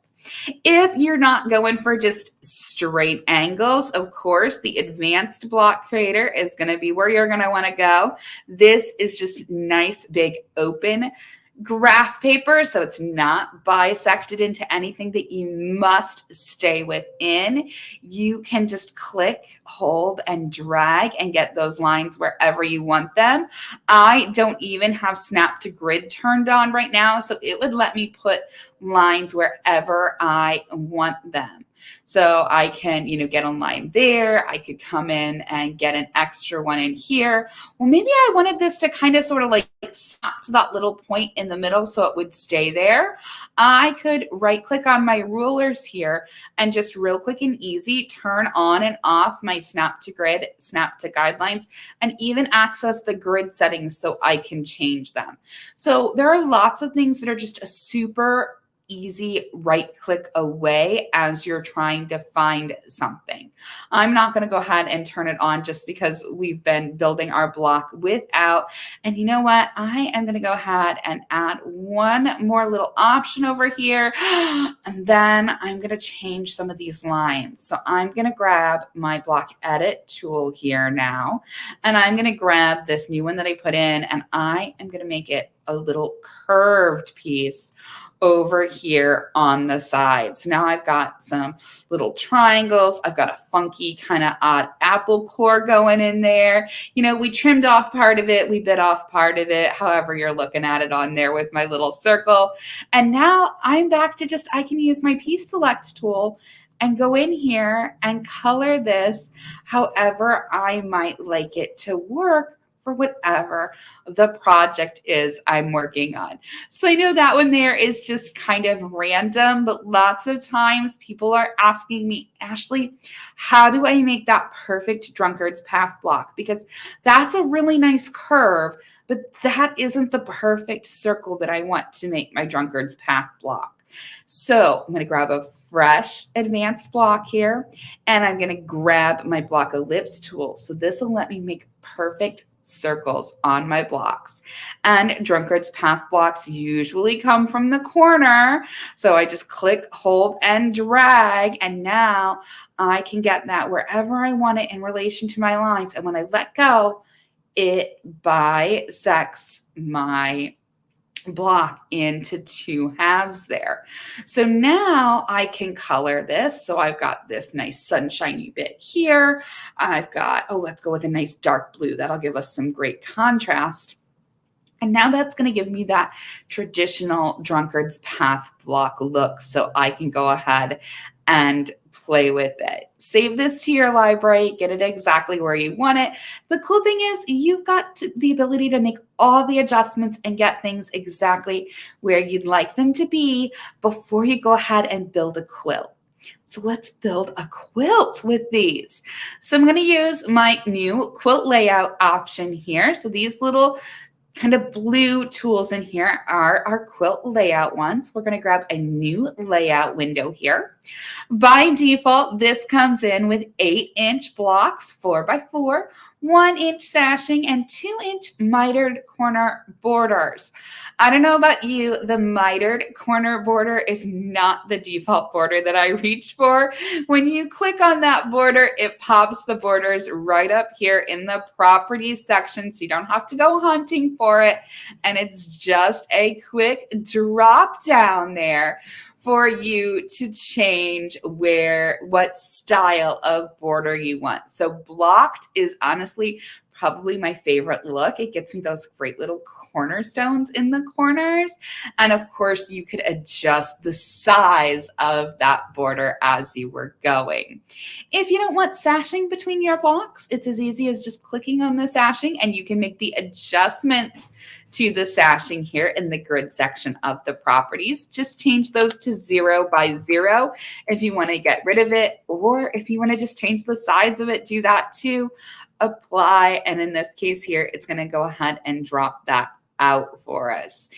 If you're not going for just straight angles, of course, the advanced block creator is going to be where you're going to want to go. This is just nice, big, open graph paper, so it's not bisected into anything that you must stay within. You can just click, hold, and drag and get those lines wherever you want them. I don't even have snap to grid turned on right now, so it would let me put lines wherever I want them. So I can, get a line there. I could come in and get an extra one in here. Well, maybe I wanted this to kind of sort of like snap to that little point in the middle so it would stay there. I could right click on my rulers here and just real quick and easy turn on and off my snap to grid, snap to guidelines, and even access the grid settings so I can change them. So there are lots of things that are just a super easy right click away as you're trying to find something. I'm not going to go ahead and turn it on just because we've been building our block without. And you know what? I am going to go ahead and add one more little option over here. And then I'm going to change some of these lines. So I'm going to grab my block edit tool here now. And I'm going to grab this new one that I put in, and I am going to make it a little curved piece over here on the side. So now I've got some little triangles. I've got a funky kind of odd apple core going in there. You know, we trimmed off part of it. We bit off part of it, however you're looking at it on there with my little circle. And now I'm back to just, I can use my piece select tool and go in here and color this however I might like it to work for whatever the project is I'm working on. So I know that one there is just kind of random, but lots of times people are asking me, Ashley, how do I make that perfect drunkard's path block? Because that's a really nice curve, but that isn't the perfect circle that I want to make my drunkard's path block. So I'm going to grab a fresh advanced block here, and I'm going to grab my block ellipse tool. So this will let me make perfect circles on my blocks. And drunkard's path blocks usually come from the corner. So I just click, hold, and drag, and now I can get that wherever I want it in relation to my lines. And when I let go, it bisects my block into two halves there. So now I can color this. So I've got this nice sunshiny bit here. I've got, oh, let's go with a nice dark blue. That'll give us some great contrast. And now that's going to give me that traditional drunkard's path block look. So I can go ahead and play with it. Save this to your library, get it exactly where you want it. The cool thing is you've got the ability to make all the adjustments and get things exactly where you'd like them to be before you go ahead and build a quilt. So let's build a quilt with these. So I'm going to use my new quilt layout option here. So these little kind of blue tools in here are our quilt layout ones. We're going to grab a new layout window here. By default, this comes in with 8-inch blocks, 4x4, 1-inch sashing, and 2-inch mitered corner borders. I don't know about you, the mitered corner border is not the default border that I reach for. When you click on that border, it pops the borders right up here in the properties section, so you don't have to go hunting for it. And it's just a quick drop down there for you to change what style of border you want. So blocked is honestly probably my favorite look. It gets me those great little cornerstones in the corners. And of course, you could adjust the size of that border as you were going. If you don't want sashing between your blocks, it's as easy as just clicking on the sashing, and you can make the adjustments to the sashing here in the grid section of the properties. Just change those to 0x0 if you want to get rid of it, or if you want to just change the size of it, do that too. Apply, and in this case here, it's going to go ahead and drop that out for us.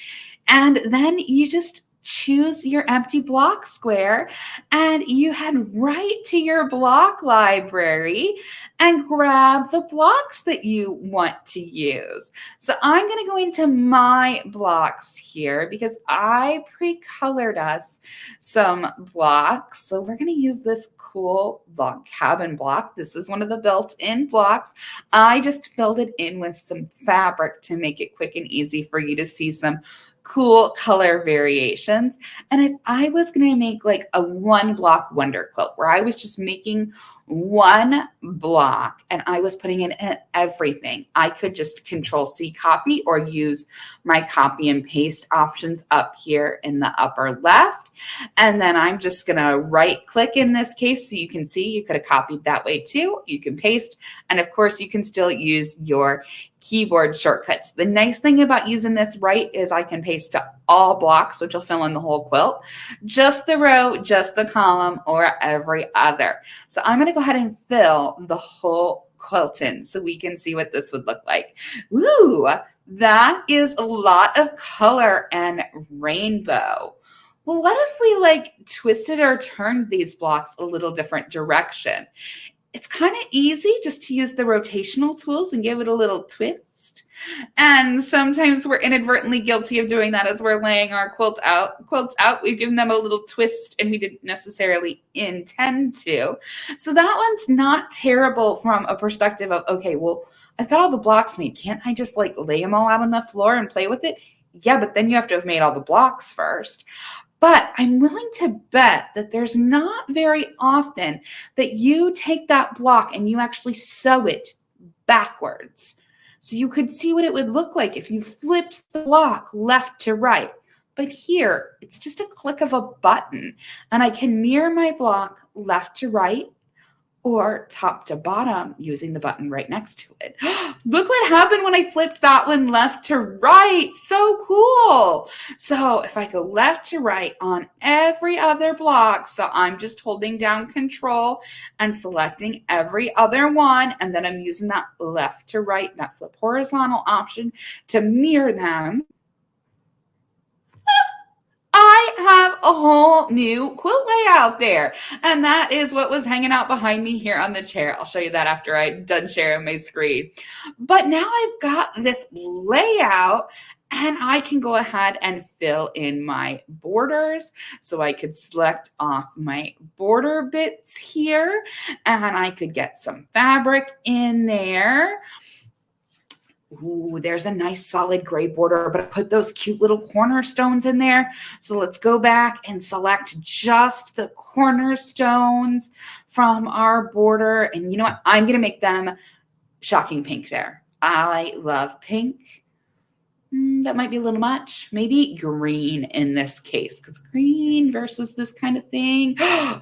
And then you just choose your empty block square, and you head right to your block library and grab the blocks that you want to use. So I'm going to go into my blocks here because I pre-colored us some blocks. So we're going to use this cool log cabin block. This is one of the built-in blocks. I just filled it in with some fabric to make it quick and easy for you to see some cool color variations. And if I was going to make like a 1-block wonder quilt where I was just making one block and I was putting in everything, I could just Control-C copy or use my copy and paste options up here in the upper left. And then I'm just going to right click in this case so you can see you could have copied that way too. You can paste, and of course you can still use your keyboard shortcuts. The nice thing about using this right is I can paste to all blocks, which will fill in the whole quilt, just the row, just the column, or every other. So I'm going to go ahead and fill the whole quilt in so we can see what this would look like. Ooh, that is a lot of color and rainbow. Well, what if we like twisted or turned these blocks a little different direction? It's kind of easy just to use the rotational tools and give it a little twist. And sometimes we're inadvertently guilty of doing that as we're laying our quilts out. We've given them a little twist and we didn't necessarily intend to. So that one's not terrible from a perspective of, okay, well, I've got all the blocks made. Can't I just like lay them all out on the floor and play with it? Yeah, but then you have to have made all the blocks first. But I'm willing to bet that there's not very often that you take that block and you actually sew it backwards. So you could see what it would look like if you flipped the block left to right. But here, it's just a click of a button, and I can mirror my block left to right or top to bottom using the button right next to it. Look what happened when I flipped that one left to right. So cool. So if I go left to right on every other block, so I'm just holding down control and selecting every other one, and then I'm using that left to right, that flip horizontal option to mirror them. I have a whole new quilt layout there. And that is what was hanging out behind me here on the chair. I'll show you that after I'm done sharing my screen. But now I've got this layout and I can go ahead and fill in my borders. So I could select off my border bits here and I could get some fabric in there. Ooh, there's a nice solid gray border, but I put those cute little cornerstones in there. So let's go back and select just the cornerstones from our border. And you know what? I'm going to make them shocking pink there. I love pink. That might be a little much. Maybe green in this case, because green versus this kind of thing.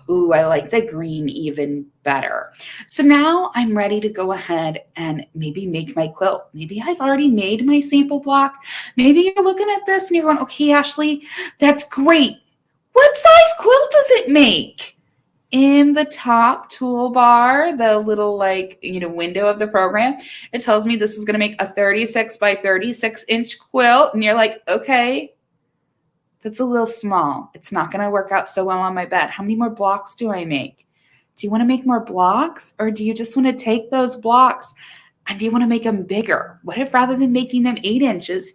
Ooh, I like the green even better. So now I'm ready to go ahead and maybe make my quilt. Maybe I've already made my sample block. Maybe you're looking at this and you're going, okay, Ashley, that's great. What size quilt does it make? In the top toolbar, the little window of the program, it tells me this is going to make a 36 by 36 inch quilt. And you're like, okay, that's a little small. It's not going to work out so well on my bed. How many more blocks do I make? Do you want to make more blocks, or do you just want to take those blocks and do you want to make them bigger? What if rather than making them 8 inches,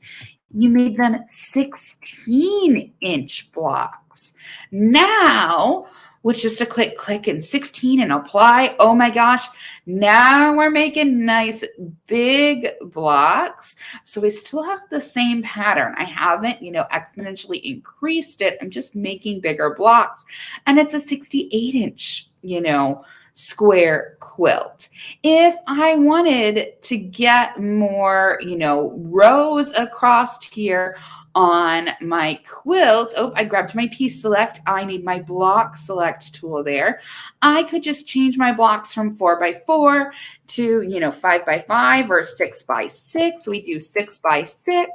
you made them 16-inch blocks? Now, with just a quick click and 16 and apply. Oh my gosh, now we're making nice big blocks. So we still have the same pattern. I haven't, exponentially increased it. I'm just making bigger blocks. And it's a 68-inch, square quilt. If I wanted to get more, rows across here on my quilt, I grabbed my piece select. I need my block select tool there. I could just change my blocks from 4x4 to, 5x5 or 6x6. We do 6x6.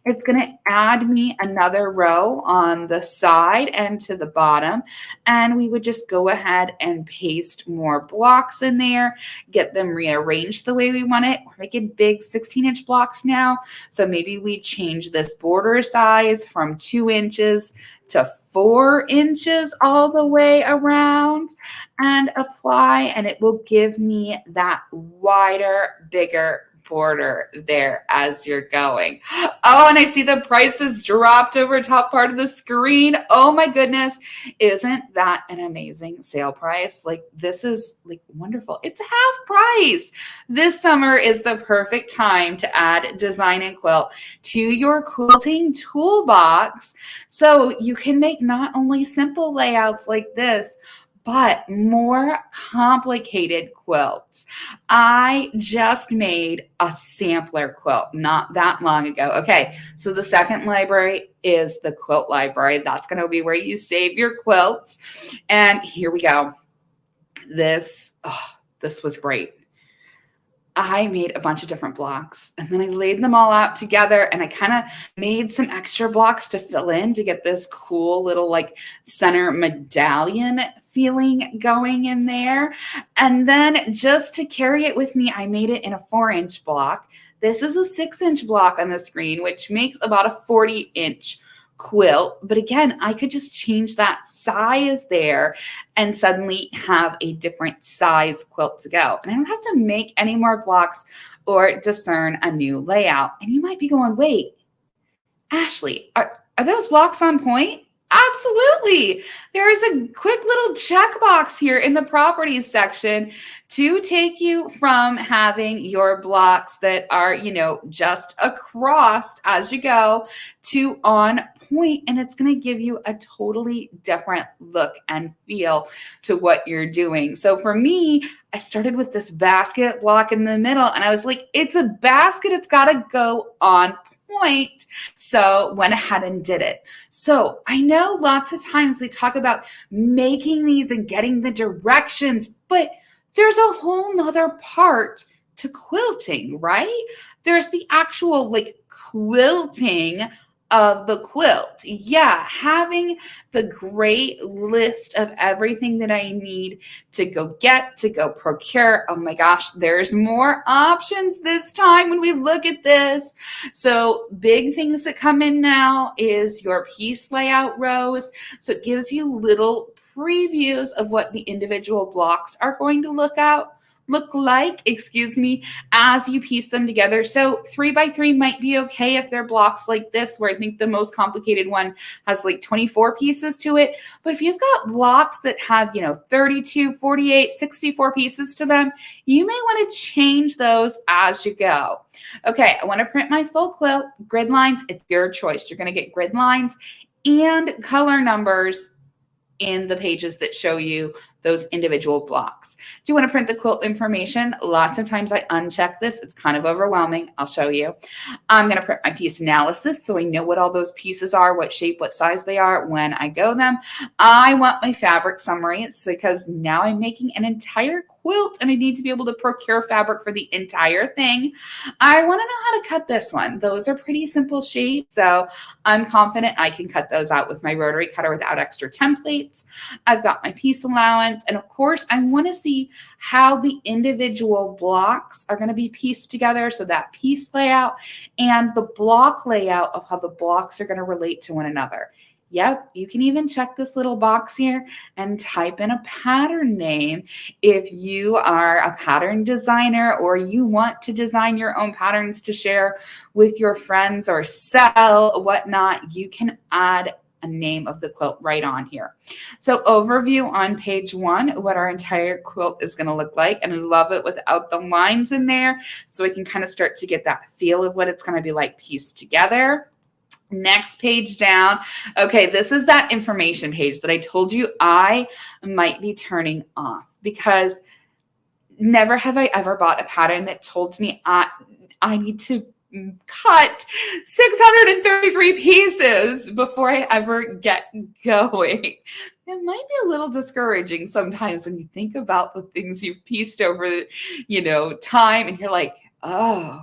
It's going to add me another row on the side and to the bottom. And we would just go ahead and paste more blocks in there, get them rearranged the way we want it. We're making big 16-inch blocks now. So maybe we change this border size from 2 inches to 4 inches all the way around and apply, and it will give me that wider, bigger border there as you're going. Oh, and I see the prices dropped over top part of the screen. Oh my goodness. Isn't that an amazing sale price? This is wonderful. It's half price. This summer is the perfect time to add design and quilt to your quilting toolbox so you can make not only simple layouts like this, but more complicated quilts. I just made a sampler quilt not that long ago. Okay, so the second library is the quilt library. That's going to be where you save your quilts. And here we go. This was great. I made a bunch of different blocks and then I laid them all out together and I kind of made some extra blocks to fill in to get this cool little center medallion feeling going in there. And then just to carry it with me, I made it in a 4-inch block. This is a 6-inch block on the screen, which makes about a 40-inch quilt. But again, I could just change that size there and suddenly have a different size quilt to go. And I don't have to make any more blocks or discern a new layout. And you might be going, wait, Ashley, are those blocks on point? Absolutely. There's a quick little checkbox here in the properties section to take you from having your blocks that are, just across as you go to on point, and it's going to give you a totally different look and feel to what you're doing. So for me, I started with this basket block in the middle, and I was like, it's a basket. It's got to go on point. So went ahead and did it. So I know lots of times they talk about making these and getting the directions, but there's a whole nother part to quilting, right? There's the actual quilting of the quilt. Yeah, having the great list of everything that I need to go procure. Oh my gosh, there's more options this time when we look at this. So big things that come in now is your piece layout rows. So it gives you little previews of what the individual blocks are going to look like, as you piece them together. So 3x3 might be okay if they're blocks like this, where I think the most complicated one has 24 pieces to it. But if you've got blocks that have, 32, 48, 64 pieces to them, you may want to change those as you go. Okay, I want to print my full quilt. Grid lines, it's your choice. You're going to get grid lines and color numbers in the pages that show you those individual blocks. Do you want to print the quilt information? Lots of times I uncheck this. It's kind of overwhelming. I'll show you. I'm going to print my piece analysis so I know what all those pieces are, what shape, what size they are when I go them. I want my fabric summary. It's because now I'm making an entire quilt and I need to be able to procure fabric for the entire thing. I want to know how to cut this one. Those are pretty simple shapes, so I'm confident I can cut those out with my rotary cutter without extra templates. I've got my piece allowance, and of course I want to see how the individual blocks are going to be pieced together, so that piece layout and the block layout of how the blocks are going to relate to one another. Yep, you can even check this little box here and type in a pattern name. If you are a pattern designer or you want to design your own patterns to share with your friends or sell, whatnot, you can add a name of the quilt right on here. So overview on page 1, what our entire quilt is going to look like. And I love it without the lines in there, so I can kind of start to get that feel of what it's going to be like pieced together. Next page down. Okay, this is that information page that I told you I might be turning off, because never have I ever bought a pattern that told me I need to cut 633 pieces before I ever get going. It might be a little discouraging sometimes when you think about the things you've pieced over, time, and you're like, oh,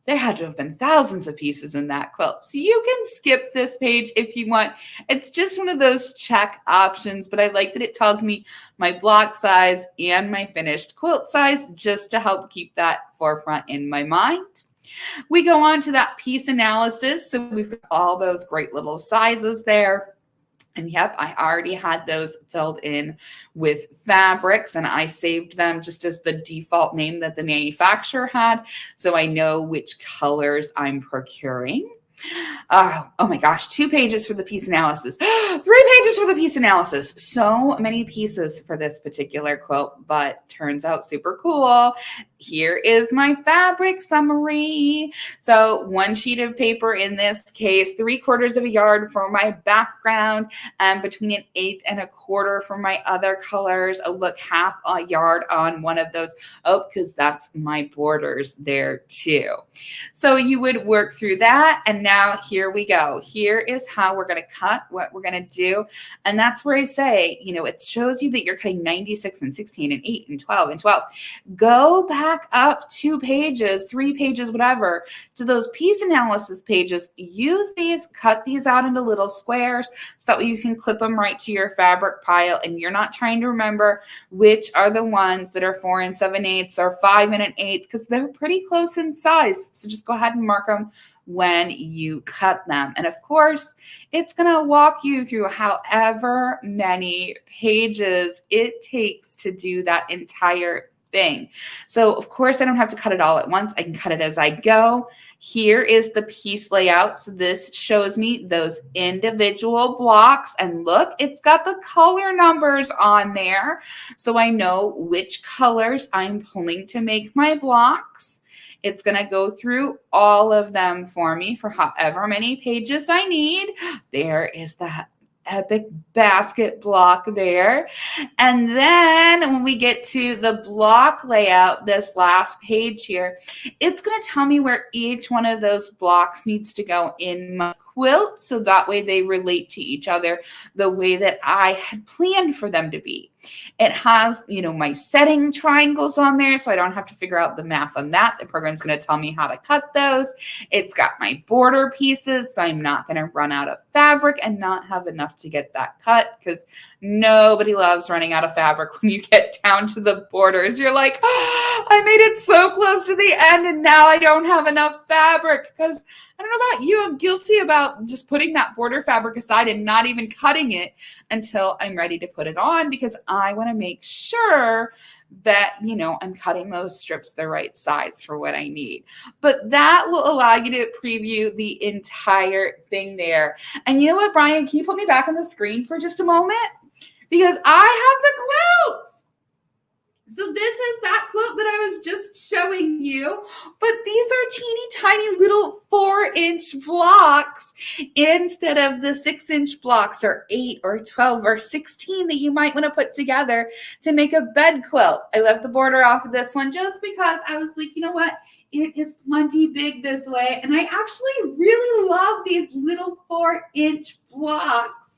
there had to have been thousands of pieces in that quilt. So you can skip this page if you want. It's just one of those check options, but I like that it tells me my block size and my finished quilt size, just to help keep that forefront in my mind. We go on to that piece analysis. So we've got all those great little sizes there. And yep, I already had those filled in with fabrics, and I saved them just as the default name that the manufacturer had, so I know which colors I'm procuring. Oh my gosh, 2 pages for the piece analysis. 3 pages for the piece analysis. So many pieces for this particular quilt, but turns out super cool. Here is my fabric summary. So 1 sheet of paper in this case, 3/4 of a yard for my background, and between 1/8 and 1/4 for my other colors. Oh, look, 1/2 a yard on one of those. Oh, because that's my borders there too. So you would work through that, and now here we go. Here is how we're going to cut, what we're going to do. And that's where I say, it shows you that you're cutting 96 and 16 and 8 and 12 and 12. Go back up 2 pages, 3 pages, whatever, to those piece analysis pages. Use these, cut these out into little squares so that you can clip them right to your fabric pile, and you're not trying to remember which are the ones that are 4 7/8 or 5 1/8, because they're pretty close in size. So just go ahead and mark them when you cut them. And of course, it's going to walk you through however many pages it takes to do that entire thing. So of course I don't have to cut it all at once. I can cut it as I go. Here is the piece layout. So this shows me those individual blocks, and look, it's got the color numbers on there. So I know which colors I'm pulling to make my blocks. It's going to go through all of them for me for however many pages I need. There is that epic basket block there. And then when we get to the block layout, this last page here, it's going to tell me where each one of those blocks needs to go in my quilt, so that way they relate to each other the way that I had planned for them to be. It has, you know, my setting triangles on there, so I don't have to figure out the math on that. The program's going to tell me how to cut those. It's got my border pieces, so I'm not going to run out of fabric and not have enough to get that cut, because nobody loves running out of fabric when you get down to the borders. You're like, oh, I made it so close to the end and now I don't have enough fabric. Because I don't know about you, I'm guilty about just putting that border fabric aside and not even cutting it until I'm ready to put it on, because I want to make sure that, you know, I'm cutting those strips the right size for what I need. But that will allow you to preview the entire thing there. And you know what, Brian, can you put me back on the screen for just a moment? Because I have the quilt. So this is that quilt that I was just showing you, but these are teeny tiny little 4-inch blocks instead of the 6-inch blocks, or 8 or 12 or 16 that you might want to put together to make a bed quilt. I left the border off of this one just because I was like, you know what? It is plenty big this way. And I actually really love these little 4-inch blocks.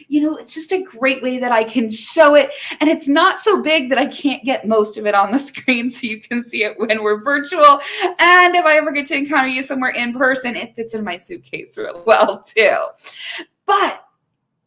You know, it's just a great way that I can show it. And it's not so big that I can't get most of it on the screen, so you can see it when we're virtual. And if I ever get to encounter you somewhere in person, it fits in my suitcase really well too. But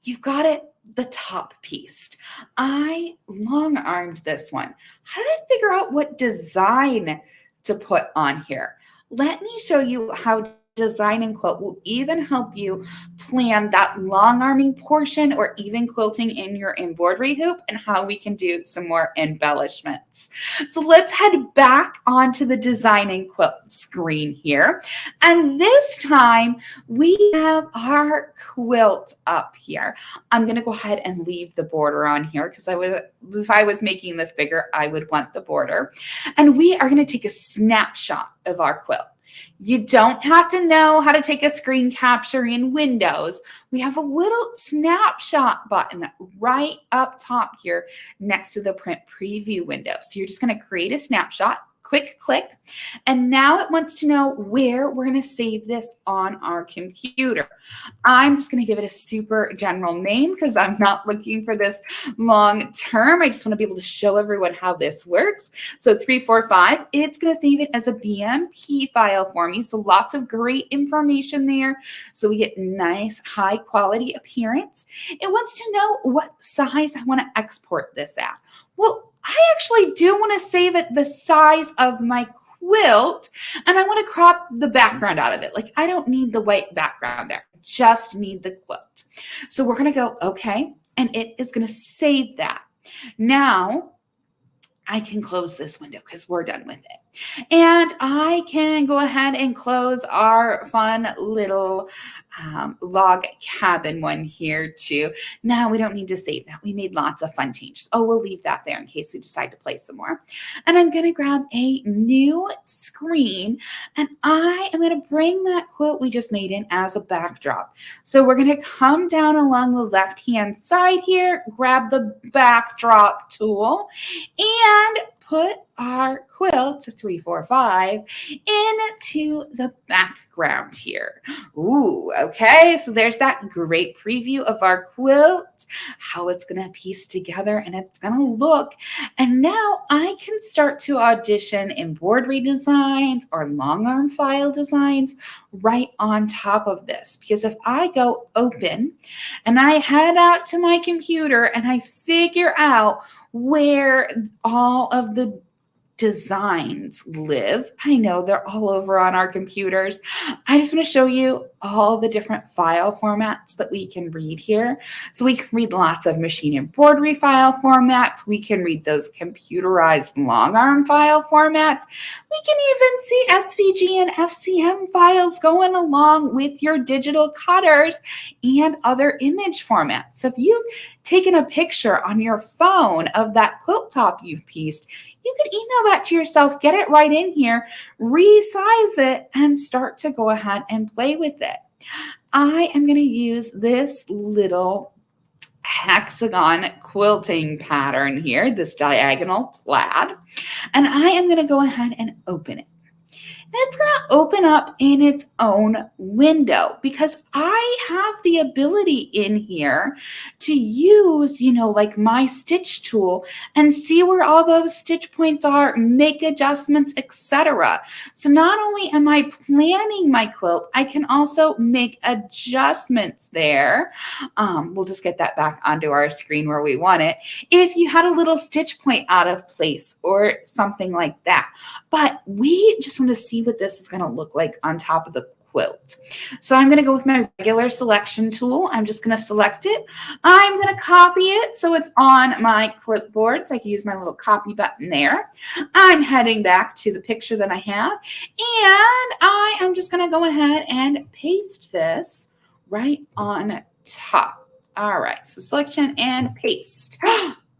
you've got it, the top piece. I long armed this one. How did I figure out what design to put on here? Let me show you how design and quilt will even help you plan that long arming portion, or even quilting in your embroidery hoop, and how we can do some more embellishments. So let's head back onto the design and quilt screen here. And this time we have our quilt up here. I'm going to go ahead and leave the border on here, because if I was making this bigger, I would want the border. And we are going to take a snapshot of our quilt. You don't have to know how to take a screen capture in Windows. We have a little snapshot button right up top here next to the print preview window. So you're just going to create a snapshot, quick click, and now it wants to know where we're going to save this on our computer. I'm just going to give it a super general name because I'm not looking for this long term. I just want to be able to show everyone how this works. So 345, it's going to save it as a BMP file for me. So lots of great information there. So we get nice high quality appearance. It wants to know what size I want to export this at. Well, I actually do want to save it the size of my quilt, and I want to crop the background out of it. Like, I don't need the white background there, just need the quilt. So we're going to go, okay, and it is going to save that. Now, I can close this window because we're done with it. And I can go ahead and close our fun little log cabin one here too. Now we don't need to save that. We made lots of fun changes. Oh, we'll leave that there in case we decide to play some more. And I'm going to grab a new screen, and I am going to bring that quilt we just made in as a backdrop. So we're going to come down along the left-hand side here, grab the backdrop tool, and put our quilt 345 into the background here. Ooh, okay. So there's that great preview of our quilt, how it's going to piece together and it's going to look. And now I can start to audition embroidery designs or long arm file designs right on top of this. Because if I go open and I head out to my computer and I figure out where all of the designs live. I know they're all over on our computers. I just want to show you all the different file formats that we can read here. So we can read lots of machine embroidery file formats. We can read those computerized long arm file formats. We can even see SVG and FCM files going along with your digital cutters and other image formats. So if you've taken a picture on your phone of that quilt top you've pieced, you could email that to yourself, get it right in here, resize it, and start to go ahead and play with it. I am going to use this little hexagon quilting pattern here, this diagonal plaid, and I am going to go ahead and open it. And it's going to open up in its own window because I have the ability in here to use, like my stitch tool and see where all those stitch points are, make adjustments, etc. So not only am I planning my quilt, I can also make adjustments there. We'll just get that back onto our screen where we want it. If you had a little stitch point out of place or something like that. But we just want to see what this is going to look like on top of the quilt. So I'm going to go with my regular selection tool. I'm just going to select it. I'm going to copy it so it's on my clipboard. So I can use my little copy button there. I'm heading back to the picture that I have. And I am just going to go ahead and paste this right on top. All right. So selection and paste.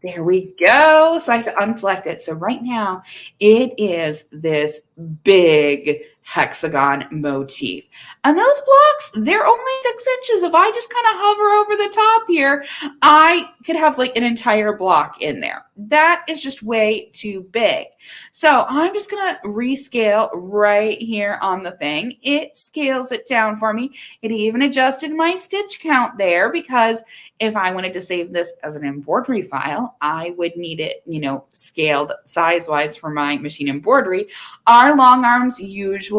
There we go. So I have to unselect it. So right now it is this big hexagon motif. And those blocks, they're only 6 inches. If I just kind of hover over the top here, I could have like an entire block in there. That is just way too big. So I'm just going to rescale right here on the thing. It scales it down for me. It even adjusted my stitch count there because if I wanted to save this as an embroidery file, I would need it, scaled size-wise for my machine embroidery. Our long arms usually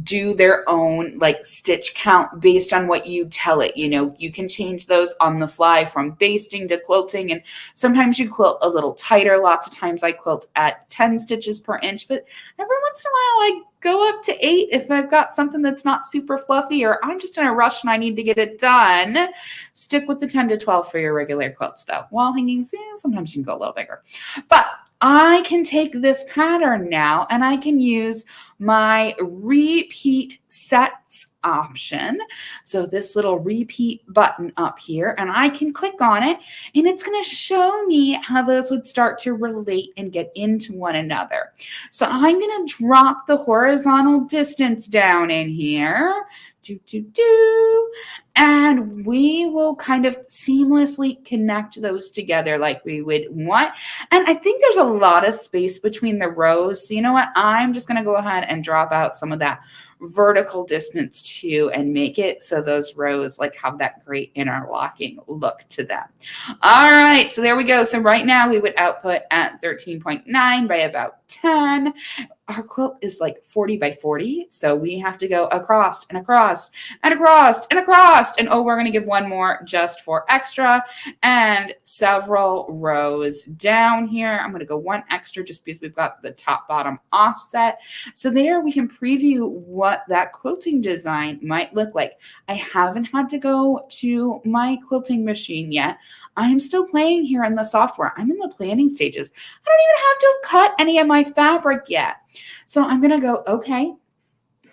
do their own like stitch count based on what you tell it. You can change those on the fly from basting to quilting, and sometimes you quilt a little tighter. Lots of times I quilt at 10 stitches per inch, but every once in a while I go up to 8 if I've got something that's not super fluffy or I'm just in a rush and I need to get it done. Stick with the 10 to 12 for your regular quilts though. Wall hangings, sometimes you can go a little bigger. But I can take this pattern now and I can use my repeat sets option. So this little repeat button up here, and I can click on it and it's going to show me how those would start to relate and get into one another. So I'm going to drop the horizontal distance down in here. And we will kind of seamlessly connect those together like we would want. And I think there's a lot of space between the rows. So you know what? I'm just going to go ahead and drop out some of that vertical distance too and make it so those rows like have that great interlocking look to them. All right, so there we go. So right now we would output at 13.9 by about 10. Our quilt is like 40 by 40. So we have to go across and across and across and across. And oh, we're going to give one more just for extra and several rows down here. I'm going to go one extra just because we've got the top bottom offset. So there we can preview what that quilting design might look like. I haven't had to go to my quilting machine yet. I'm still playing here in the software. I'm in the planning stages. I don't even have to have cut any of my fabric yet. So I'm going to go, okay,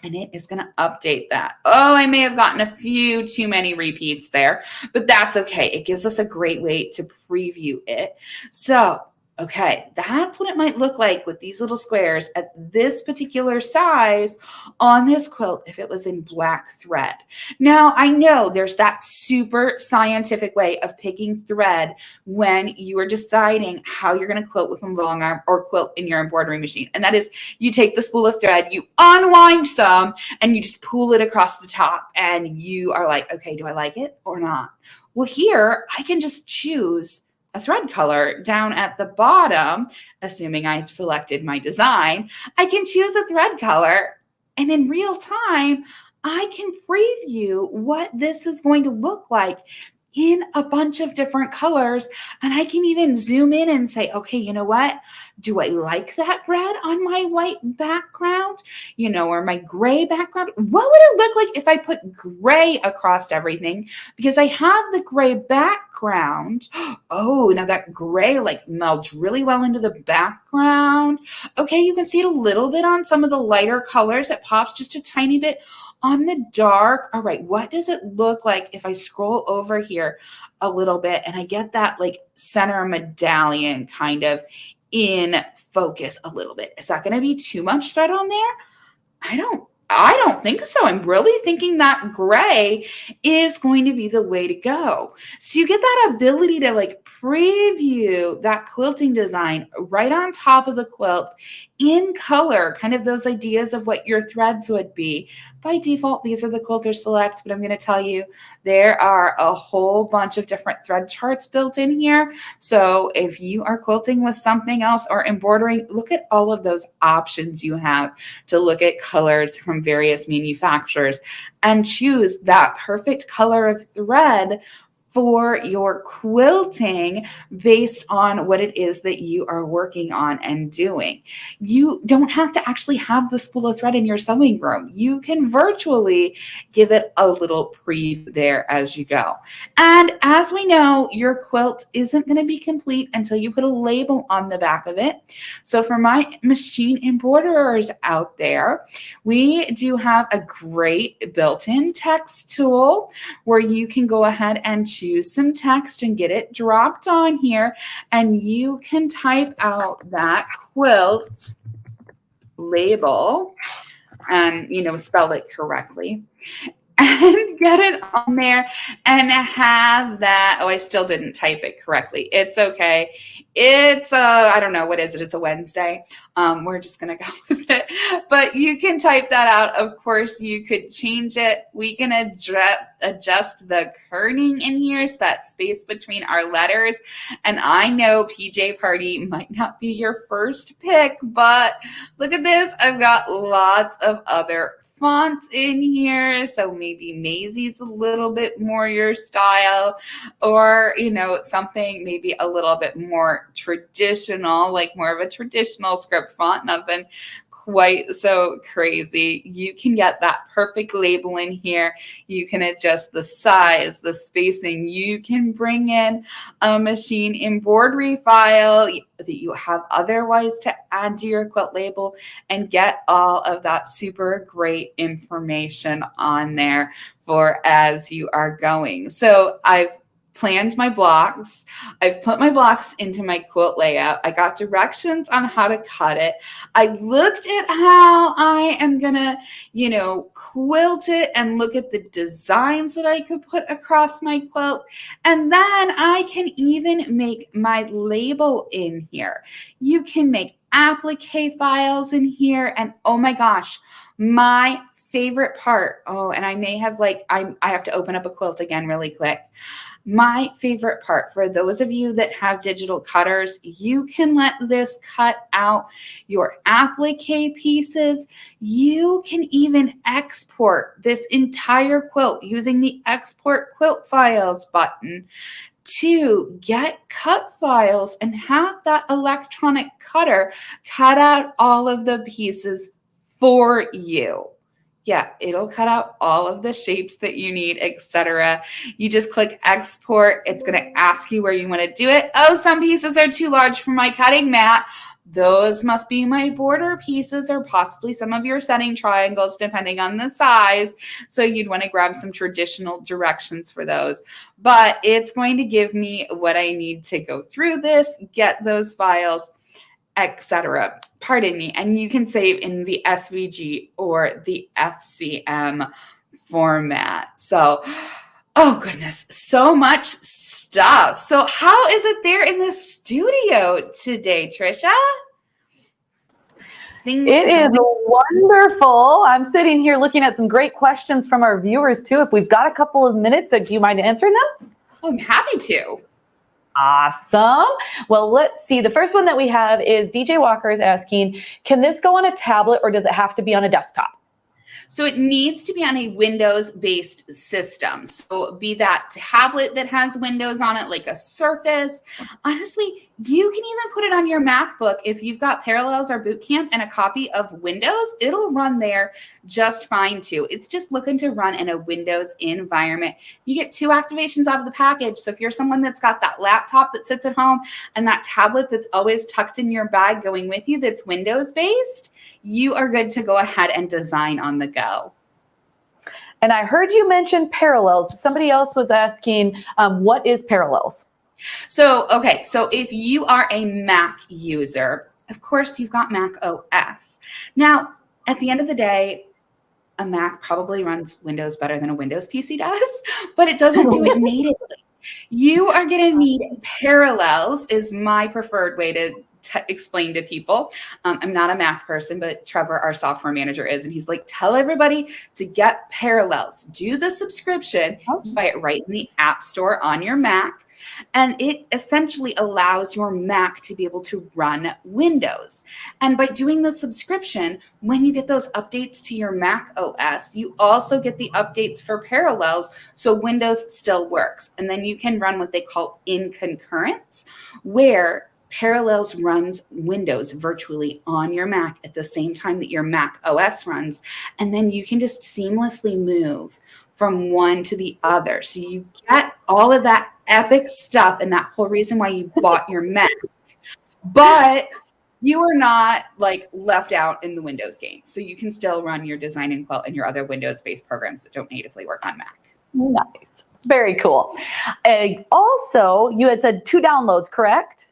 and it is going to update that. Oh, I may have gotten a few too many repeats there, but that's okay. It gives us a great way to preview it. So, okay, that's what it might look like with these little squares at this particular size on this quilt if it was in black thread. Now, I know there's that super scientific way of picking thread when you are deciding how you're going to quilt with a long arm or quilt in your embroidery machine. And that is you take the spool of thread, you unwind some, and you just pull it across the top. And you are like, okay, do I like it or not? Well, here I can just choose a thread color down at the bottom, assuming I've selected my design. I can choose a thread color, and in real time, I can preview what this is going to look like in a bunch of different colors. And I can even zoom in and say, okay, you know what? Do I like that red on my white background, or my gray background? What would it look like if I put gray across everything? Because I have the gray background. Oh, now that gray like melts really well into the background. Okay, you can see it a little bit on some of the lighter colors. It pops just a tiny bit on the dark. All right, what does it look like if I scroll over here a little bit and I get that like center medallion kind of in focus a little bit? Is that going to be too much thread on there? I don't think so. I'm really thinking that gray is going to be the way to go. So you get that ability to like preview that quilting design right on top of the quilt in color, kind of those ideas of what your threads would be. By default, these are the Quilter Select, but I'm going to tell you there are a whole bunch of different thread charts built in here. So if you are quilting with something else or embroidering, look at all of those options you have to look at colors from various manufacturers and choose that perfect color of thread for your quilting based on what it is that you are working on and doing. You don't have to actually have the spool of thread in your sewing room. You can virtually give it a little preview there as you go. And as we know, your quilt isn't going to be complete until you put a label on the back of it. So for my machine embroiderers out there, we do have a great built-in text tool where you can go ahead and choose some text and get it dropped on here, and you can type out that quilt label and spell it correctly and get it on there and have that. Oh, I still didn't type it correctly. It's okay. It's I don't know, what is it? It's a Wednesday. We're just gonna go with it. But you can type that out. Of course, you could change it. We can adjust the kerning in here, so that space between our letters. And I know PJ Party might not be your first pick, but look at this. I've got lots of other fonts in here, so maybe Maisie's a little bit more your style, or something maybe a little bit more traditional, like more of a traditional script font, nothing quite so crazy. You can get that perfect label in here. You can adjust the size, the spacing. You can bring in a machine embroidery file that you have otherwise to add to your quilt label and get all of that super great information on there for as you are going. So I've planned my blocks. I've put my blocks into my quilt layout. I got directions on how to cut it. I looked at how I am gonna, quilt it and look at the designs that I could put across my quilt. And then I can even make my label in here. You can make applique files in here. And oh my gosh, my favorite part. Oh, and I may have I have to open up a quilt again really quick. My favorite part, for those of you that have digital cutters, you can let this cut out your applique pieces. You can even export this entire quilt using the Export Quilt Files button to get cut files and have that electronic cutter cut out all of the pieces for you. Yeah, it'll cut out all of the shapes that you need, etc. You just click export. It's going to ask you where you want to do it. Oh, some pieces are too large for my cutting mat. Those must be my border pieces or possibly some of your setting triangles, depending on the size. So you'd want to grab some traditional directions for those. But it's going to give me what I need to go through this, get those files, etc. Pardon me. And you can save in the SVG or the FCM format. So, oh goodness, so much stuff. So how is it there in the studio today, Trisha? It is wonderful. I'm sitting here looking at some great questions from our viewers too. If we've got a couple of minutes, do you mind answering them? Oh, I'm happy to. Awesome. Well, let's see. The first one that we have is DJ Walker is asking, can this go on a tablet or does it have to be on a desktop? So it needs to be on a Windows-based system. So be that tablet that has Windows on it, like a Surface. Honestly, you can even put it on your MacBook. If you've got Parallels or Bootcamp and a copy of Windows, it'll run there just fine too. It's just looking to run in a Windows environment. You get 2 activations out of the package. So if you're someone that's got that laptop that sits at home and that tablet that's always tucked in your bag going with you that's Windows-based, you are good to go ahead and design on the go. And I heard you mention Parallels. Somebody else was asking, what is Parallels? So if you are a Mac user, of course you've got Mac OS. Now, at the end of the day, a Mac probably runs Windows better than a Windows PC does, but it doesn't do it natively. You are going to need Parallels is my preferred way to explain to people. I'm not a Mac person, but Trevor, our software manager, is. And he's like, tell everybody to get Parallels. Do the subscription. You buy it right in the App Store on your Mac. And it essentially allows your Mac to be able to run Windows. And by doing the subscription, when you get those updates to your Mac OS, you also get the updates for Parallels. So Windows still works. And then you can run what they call in concurrence, where Parallels runs Windows virtually on your Mac at the same time that your Mac OS runs. And then you can just seamlessly move from one to the other. So you get all of that epic stuff and that whole reason why you bought your Mac. But you are not like left out in the Windows game. So you can still run your Design and Quilt and your other Windows-based programs that don't natively work on Mac. Nice. Very cool. Also, you had said 2 downloads, correct?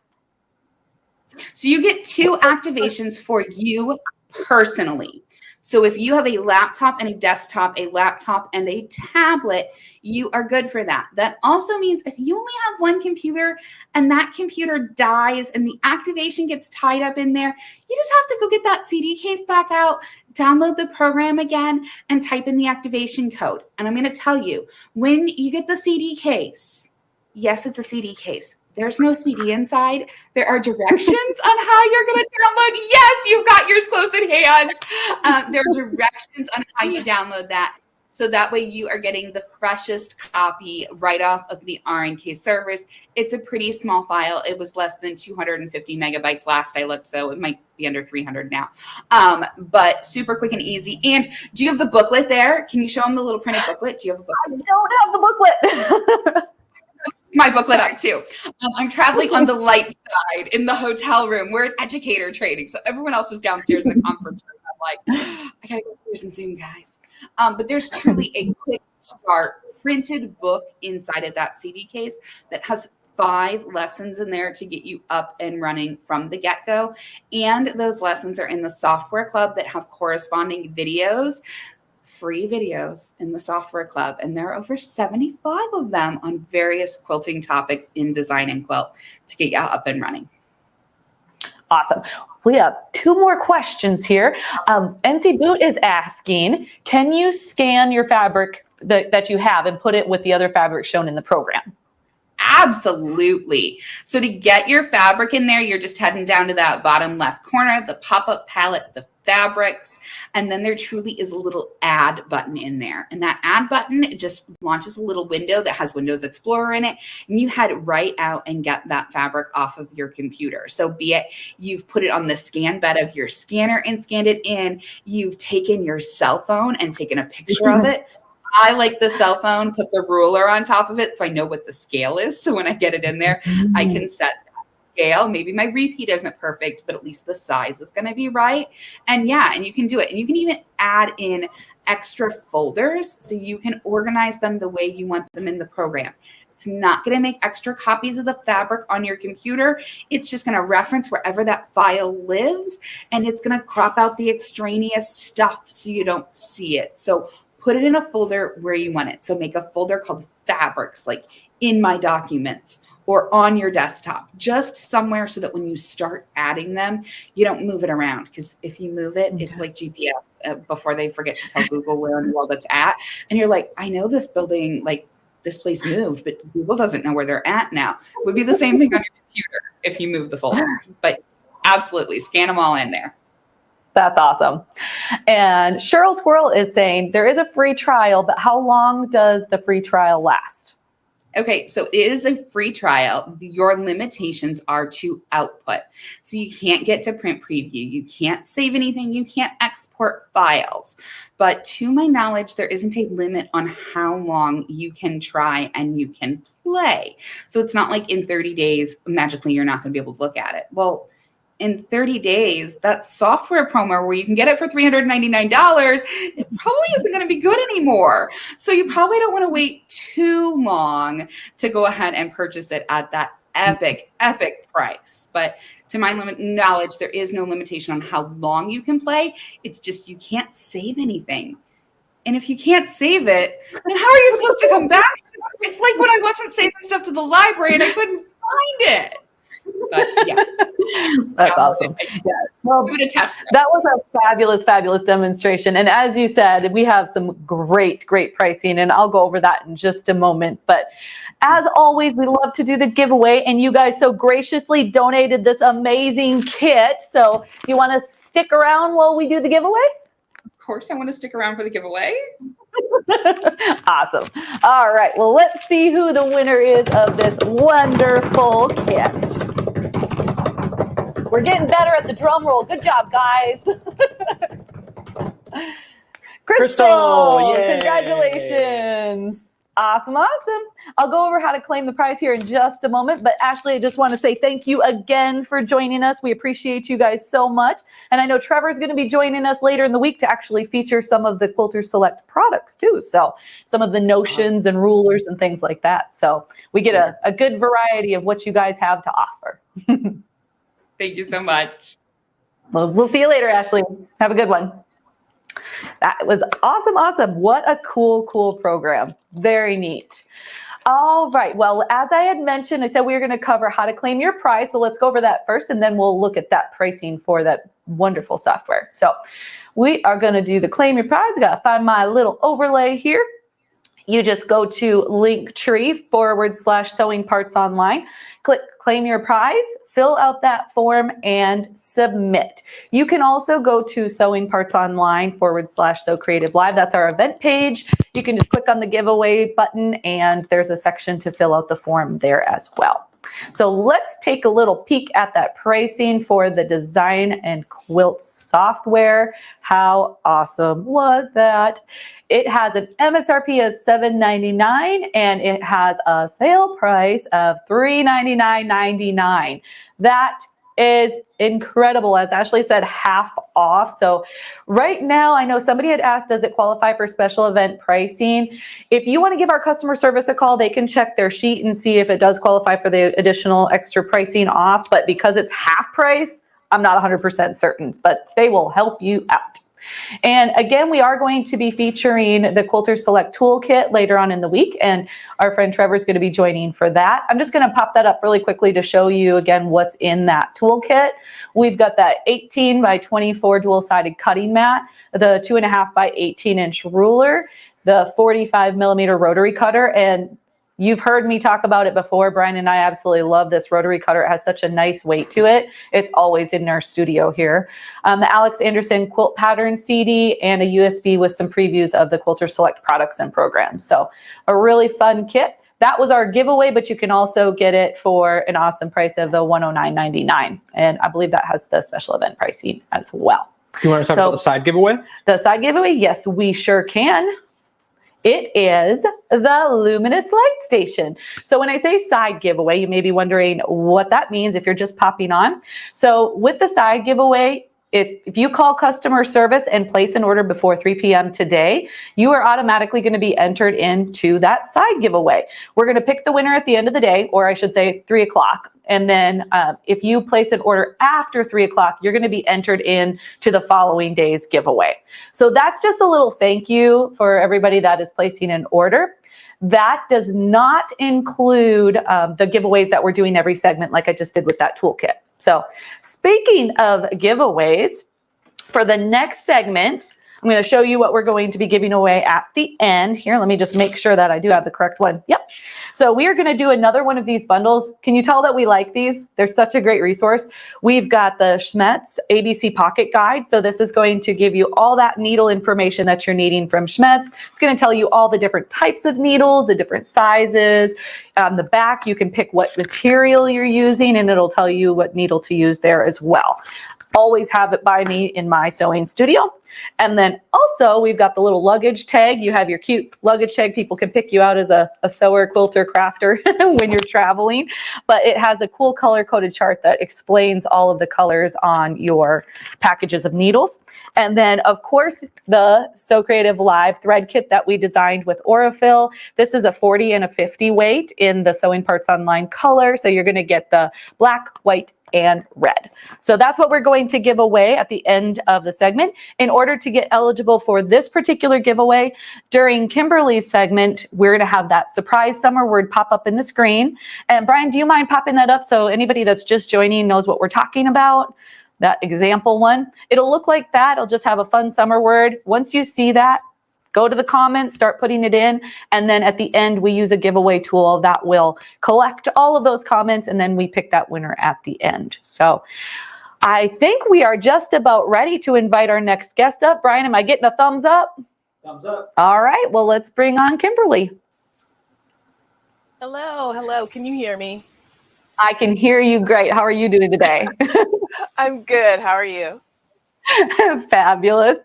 So you get 2 activations for you personally. So if you have a laptop and a desktop, a laptop and a tablet, you are good for that. That also means if you only have one computer and that computer dies and the activation gets tied up in there, you just have to go get that CD case back out, download the program again, and type in the activation code. And I'm going to tell you, when you get the CD case, yes, it's a CD case. There's no CD inside. There are directions on how you're going to download. Yes, you've got yours close at hand. There are directions on how you download that. So that way you are getting the freshest copy right off of the R&K servers. It's a pretty small file. It was less than 250 megabytes last I looked, so it might be under 300 now. But super quick and easy. And do you have the booklet there? Can you show them the little printed booklet? Do you have a booklet? I don't have the booklet. My booklet up too. I'm traveling on the light side in the hotel room. We're at educator training, so everyone else is downstairs in the conference room. I'm like, I gotta go upstairs and Zoom, guys. But there's truly a quick start printed book inside of that CD case that has 5 lessons in there to get you up and running from the get-go. And those lessons are in the software club that have corresponding videos. Free videos in the software club, and there are over 75 of them on various quilting topics in Design and Quilt to get you up and running. Awesome. We have 2 more questions here. NC Boot is asking, can you scan your fabric that you have and put it with the other fabric shown in the program? Absolutely. So to get your fabric in there, you're just heading down to that bottom left corner, the pop-up palette, the fabrics, and then there truly is a little add button in there. And that add button, it just launches a little window that has Windows Explorer in it, and you head right out and get that fabric off of your computer. So be it you've put it on the scan bed of your scanner and scanned it in, you've taken your cell phone and taken a picture of it. I like the cell phone, put the ruler on top of it so I know what the scale is. So when I get it in there, I can set that scale. Maybe my repeat isn't perfect, but at least the size is going to be right. And yeah, and you can do it. And you can even add in extra folders so you can organize them the way you want them in the program. It's not going to make extra copies of the fabric on your computer. It's just going to reference wherever that file lives, and it's going to crop out the extraneous stuff so you don't see it. So put it in a folder where you want it. So make a folder called fabrics, like in my documents or on your desktop, just somewhere so that when you start adding them, you don't move it around. Because if you move it, it's like GPS before they forget to tell Google where in the world it's at. And you're like, I know this building, like this place moved, but Google doesn't know where they're at now. It would be the same thing on your computer if you move the folder. But absolutely, scan them all in there. That's awesome. And Cheryl Squirrel is saying there is a free trial, but how long does the free trial last? Okay, so it is a free trial. Your limitations are to output. So you can't get to print preview. You can't save anything. You can't export files. But to my knowledge, there isn't a limit on how long you can try and you can play. So it's not like in 30 days, magically, you're not going to be able to look at it. Well, in 30 days, that software promo where you can get it for $399, it probably isn't going to be good anymore. So you probably don't want to wait too long to go ahead and purchase it at that epic price. But to my knowledge, there is no limitation on how long you can play. It's just you can't save anything. And if you can't save it, then how are you supposed to come back to it? It's like when I wasn't saving stuff to the library and I couldn't find it. But yes, that's awesome. Yeah. Well, that was a fabulous demonstration. And as you said, we have some great pricing, and I'll go over that in just a moment. But as always, we love to do the giveaway, and you guys so graciously donated this amazing kit. So do you want to stick around while we do the giveaway? Of course, I want to stick around for the giveaway. Awesome. All right. Well, let's see who the winner is of this wonderful kit. We're getting better at the drum roll. Good job, guys. Crystal, yay. Congratulations. Awesome. I'll go over how to claim the prize here in just a moment. But Ashley, I just want to say thank you again for joining us. We appreciate you guys so much. And I know Trevor's going to be joining us later in the week to actually feature some of the Quilter Select products too. So some of the notions and rulers and things like that. So we get a good variety of what you guys have to offer. Thank you so much. Well, we'll see you later, Ashley. Have a good one. That was awesome. What a cool program. Very neat. All right. Well, as I had mentioned, I said we were going to cover how to claim your prize. So let's go over that first, and then we'll look at that pricing for that wonderful software. So we are going to do the claim your prize. I got to find my little overlay here. You just go to Linktree/Sewing Parts Online, click claim your prize, fill out that form and submit. You can also go to Sewing Parts Online/SewCreative Live. That's our event page. You can just click on the giveaway button and there's a section to fill out the form there as well. So let's take a little peek at that pricing for the Design and Quilt software. How awesome was that? It has an MSRP of $7.99 and it has a sale price of $399.99. That is incredible. As Ashley said, half off. So right now, I know somebody had asked, does it qualify for special event pricing? If you want to give our customer service a call, they can check their sheet and see if it does qualify for the additional extra pricing off. But because it's half price, I'm not 100% certain, but they will help you out. And again, we are going to be featuring the Quilter Select Toolkit later on in the week, and our friend Trevor is going to be joining for that. I'm just going to pop that up really quickly to show you again what's in that toolkit. We've got that 18 by 24 dual-sided cutting mat, the 2.5 by 18-inch ruler, the 45 millimeter rotary cutter, and you've heard me talk about it before. Brian and I absolutely love this rotary cutter. It has such a nice weight to it. It's always in our studio here. The Alex Anderson quilt pattern CD and a USB with some previews of the Quilter Select products and programs. So a really fun kit. That was our giveaway, but you can also get it for an awesome price of the $109.99. And I believe that has the special event pricing as well. You want to talk about the side giveaway? The side giveaway? Yes, we sure can. It is the Luminous Light Station. So when I say side giveaway, you may be wondering what that means if you're just popping on. So with the side giveaway, if you call customer service and place an order before 3 p.m. today, you are automatically going to be entered into that side giveaway. We're going to pick the winner at the end of the day, or I should say 3 o'clock. And then if you place an order after 3 o'clock, you're going to be entered in to the following day's giveaway. So that's just a little thank you for everybody that is placing an order. That does not include the giveaways that we're doing every segment like I just did with that toolkit. So speaking of giveaways, for the next segment, I'm going to show you what we're going to be giving away at the end. Here, let me just make sure that I do have the correct one. Yep. So we are going to do another one of these bundles. Can you tell that we like these? They're such a great resource. We've got the Schmetz ABC Pocket Guide. So this is going to give you all that needle information that you're needing from Schmetz. It's going to tell you all the different types of needles, the different sizes. On the back, you can pick what material you're using, and it'll tell you what needle to use there as well. Always have it by me in my sewing studio. And then also we've got the little luggage tag. You have your cute luggage tag. People can pick you out as a sewer, quilter, crafter when you're traveling. But it has a cool color-coded chart that explains all of the colors on your packages of needles. And then, of course, the SewCreative Live thread kit that we designed with Aurifil. This is a 40 and a 50 weight in the Sewing Parts Online color. So you're going to get the black, white, and red. So that's what we're going to give away at the end of the segment. In order to get eligible for this particular giveaway, during Kimberly's segment, we're going to have that surprise summer word pop up in the screen. And Brian, do you mind popping that up so anybody that's just joining knows what we're talking about? That example one. It'll look like that. It'll just have a fun summer word. Once you see that, go to the comments, start putting it in, and then at the end, we use a giveaway tool that will collect all of those comments, and then we pick that winner at the end. So I think we are just about ready to invite our next guest up. Brian, am I getting a thumbs up? Thumbs up. All right, well, let's bring on Kimberly. Hello. Can you hear me? I can hear you great. How are you doing today? I'm good. How are you? Fabulous.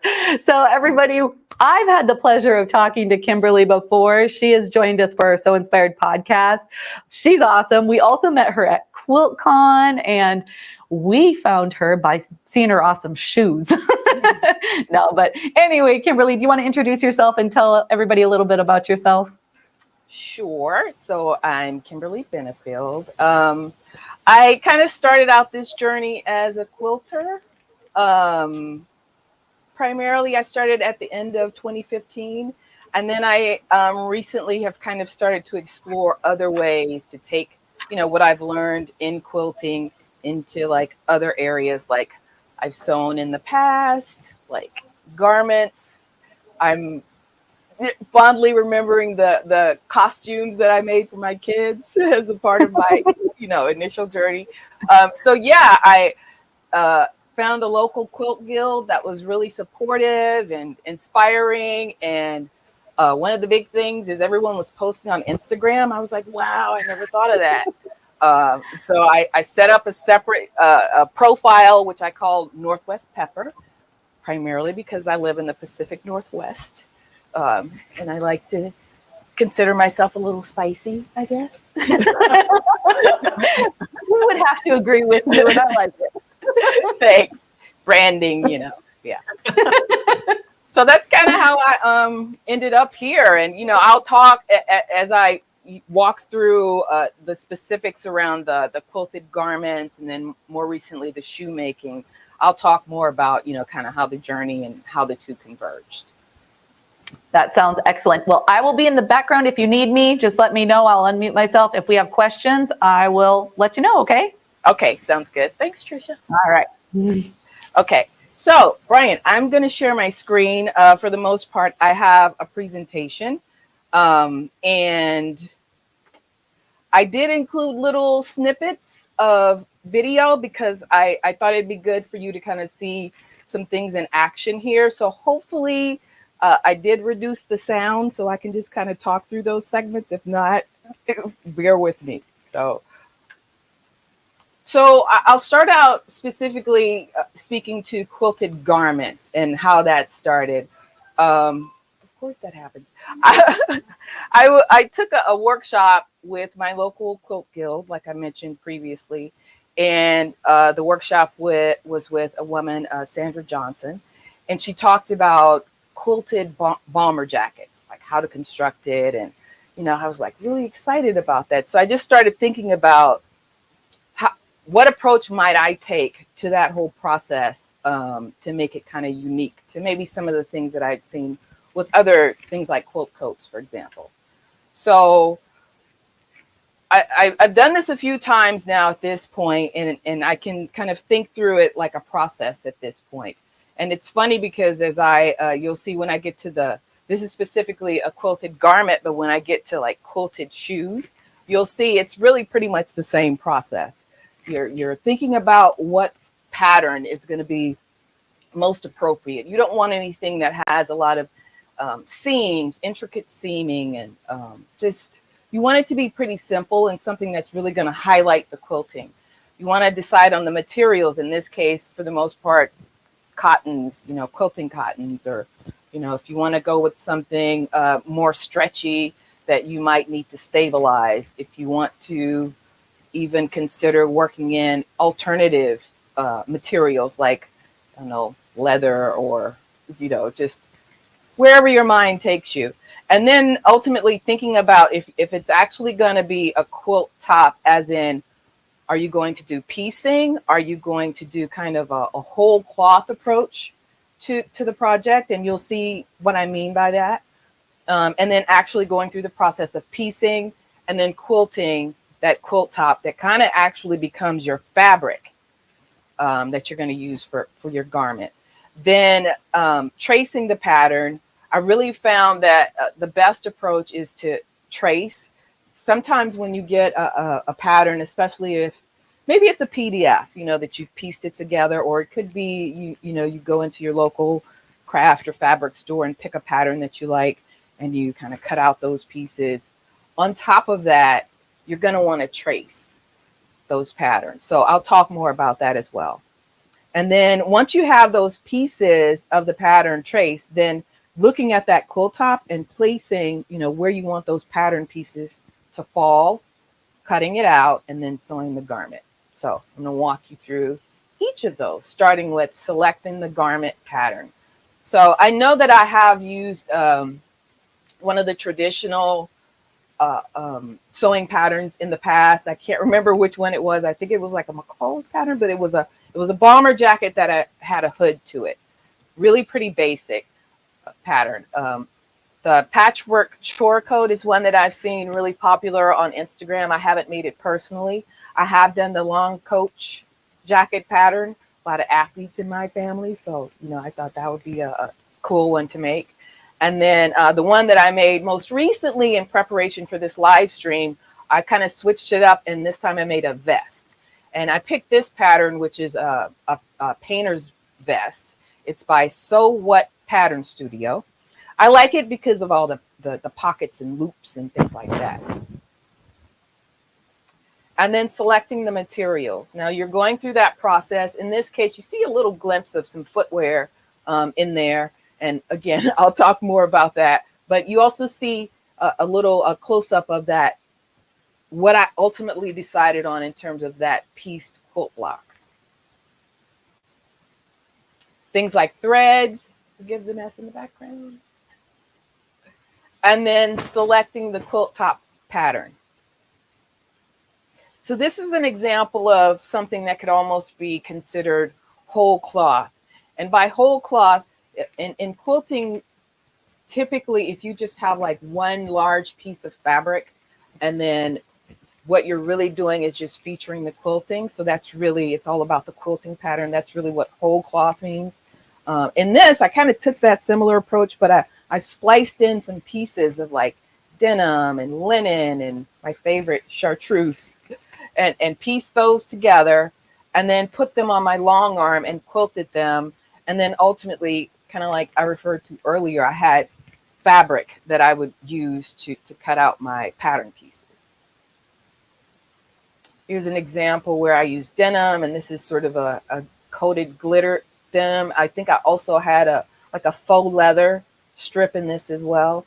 So everybody, I've had the pleasure of talking to Kimberly before. She has joined us for our So Inspired podcast. She's awesome. We also met her at QuiltCon, and we found her by seeing her awesome shoes. No, but anyway, Kimberly, do you want to introduce yourself and tell everybody a little bit about yourself? Sure. So I'm Kimberly Benefield. I kind of started out this journey as a quilter. Primarily, I started at the end of 2015, and then I recently have kind of started to explore other ways to take, what I've learned in quilting into like other areas. Like I've sewn in the past, like garments. I'm fondly remembering the costumes that I made for my kids as a part of my, initial journey. I found a local quilt guild that was really supportive and inspiring. And one of the big things is everyone was posting on Instagram. I was like, wow, I never thought of that. So I set up a separate profile, which I call Northwest Pepper, primarily because I live in the Pacific Northwest. And I like to consider myself a little spicy, I guess. We would have to agree with you, and I like it. Thanks. Branding, yeah. So that's kind of how I ended up here. And, I'll talk as I walk through the specifics around the quilted garments, and then more recently the shoemaking. I'll talk more about, kind of how the journey and how the two converged. That sounds excellent. Well, I will be in the background. If you need me, just let me know. I'll unmute myself. If we have questions, I will let you know, okay? Okay, sounds good. Thanks, Tricia. All right. Okay, so Brian, I'm going to share my screen. For the most part, I have a presentation, and I did include little snippets of video because I thought it'd be good for you to kind of see some things in action here. So hopefully I did reduce the sound so I can just kind of talk through those segments. If not, bear with me. So I'll start out specifically speaking to quilted garments and how that started. Of course that happens. I took a workshop with my local quilt guild, like I mentioned previously. And the workshop was with a woman, Sandra Johnson. And she talked about quilted bomber jackets, like how to construct it. And, I was like really excited about that. So I just started thinking about what approach might I take to that whole process to make it kind of unique to maybe some of the things that I'd seen with other things like quilt coats, for example. So I've done this a few times now at this point, and I can kind of think through it like a process at this point. And it's funny because as you'll see when I get to this is specifically a quilted garment, but when I get to like quilted shoes, you'll see it's really pretty much the same process. You're thinking about what pattern is going to be most appropriate. You don't want anything that has a lot of seams, intricate seaming, and just, you want it to be pretty simple and something that's really going to highlight the quilting. You want to decide on the materials. In this case, for the most part, cottons, quilting cottons, or, if you want to go with something more stretchy that you might need to stabilize, if you want to even consider working in alternative materials like, I don't know, leather, or, just wherever your mind takes you. And then ultimately thinking about if it's actually going to be a quilt top, as in, are you going to do piecing? Are you going to do kind of a whole cloth approach to the project? And you'll see what I mean by that. And then actually going through the process of piecing and then quilting that quilt top that kind of actually becomes your fabric that you're going to use for your garment. Then tracing the pattern. I really found that the best approach is to trace. Sometimes when you get a pattern, especially if maybe it's a PDF, that you've pieced it together, or it could be, you go into your local craft or fabric store and pick a pattern that you like, and you kind of cut out those pieces. On top of that, you're going to want to trace those patterns. So I'll talk more about that as well. And then once you have those pieces of the pattern traced, then looking at that quilt top and placing, where you want those pattern pieces to fall, cutting it out, and then sewing the garment. So I'm going to walk you through each of those, starting with selecting the garment pattern. So I know that I have used one of the traditional sewing patterns in the past. I can't remember which one it was. I think it was like a McCall's pattern, but it was a bomber jacket that had a hood to it. Really pretty basic pattern. The patchwork chore coat is one that I've seen really popular on Instagram. I haven't made it personally. I have done the long coach jacket pattern. A lot of athletes in my family, so I thought that would be a cool one to make. And then the one that I made most recently in preparation for this live stream, I kind of switched it up, and this time I made a vest. And I picked this pattern, which is a painter's vest. It's by Sew What Pattern Studio. I like it because of all the pockets and loops and things like that. And then selecting the materials. Now you're going through that process. In this case, you see a little glimpse of some footwear in there. And again, I'll talk more about that. But you also see a little close-up of that, what I ultimately decided on in terms of that pieced quilt block. Things like threads, forgive the mess in the background. And then selecting the quilt top pattern. So this is an example of something that could almost be considered whole cloth. And by whole cloth, in quilting, typically if you just have like one large piece of fabric, and then what you're really doing is just featuring the quilting. So that's really, it's all about the quilting pattern. That's really what whole cloth means. In this, I kind of took that similar approach, but I spliced in some pieces of like denim and linen and my favorite chartreuse, and pieced those together, and then put them on my long arm and quilted them. And then ultimately, kind of like I referred to earlier, I had fabric that I would use to cut out my pattern pieces. Here's an example where I use denim, and this is sort of a coated glitter denim. I think I also had a faux leather strip in this as well.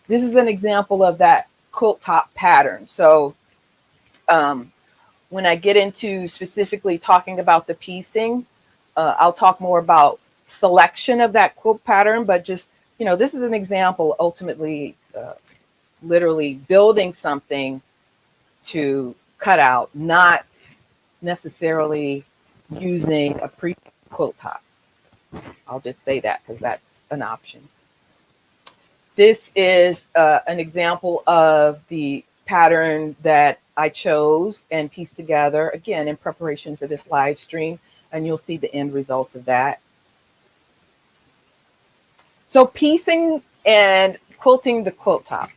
This is an example of that quilt top pattern. So when I get into specifically talking about the piecing, I'll talk more about selection of that quilt pattern, but just, this is an example, ultimately, literally building something to cut out, not necessarily using a pre-quilt top. I'll just say that because that's an option. This is an example of the pattern that I chose and pieced together, again, in preparation for this live stream, and you'll see the end result of that. So piecing and quilting the quilt top.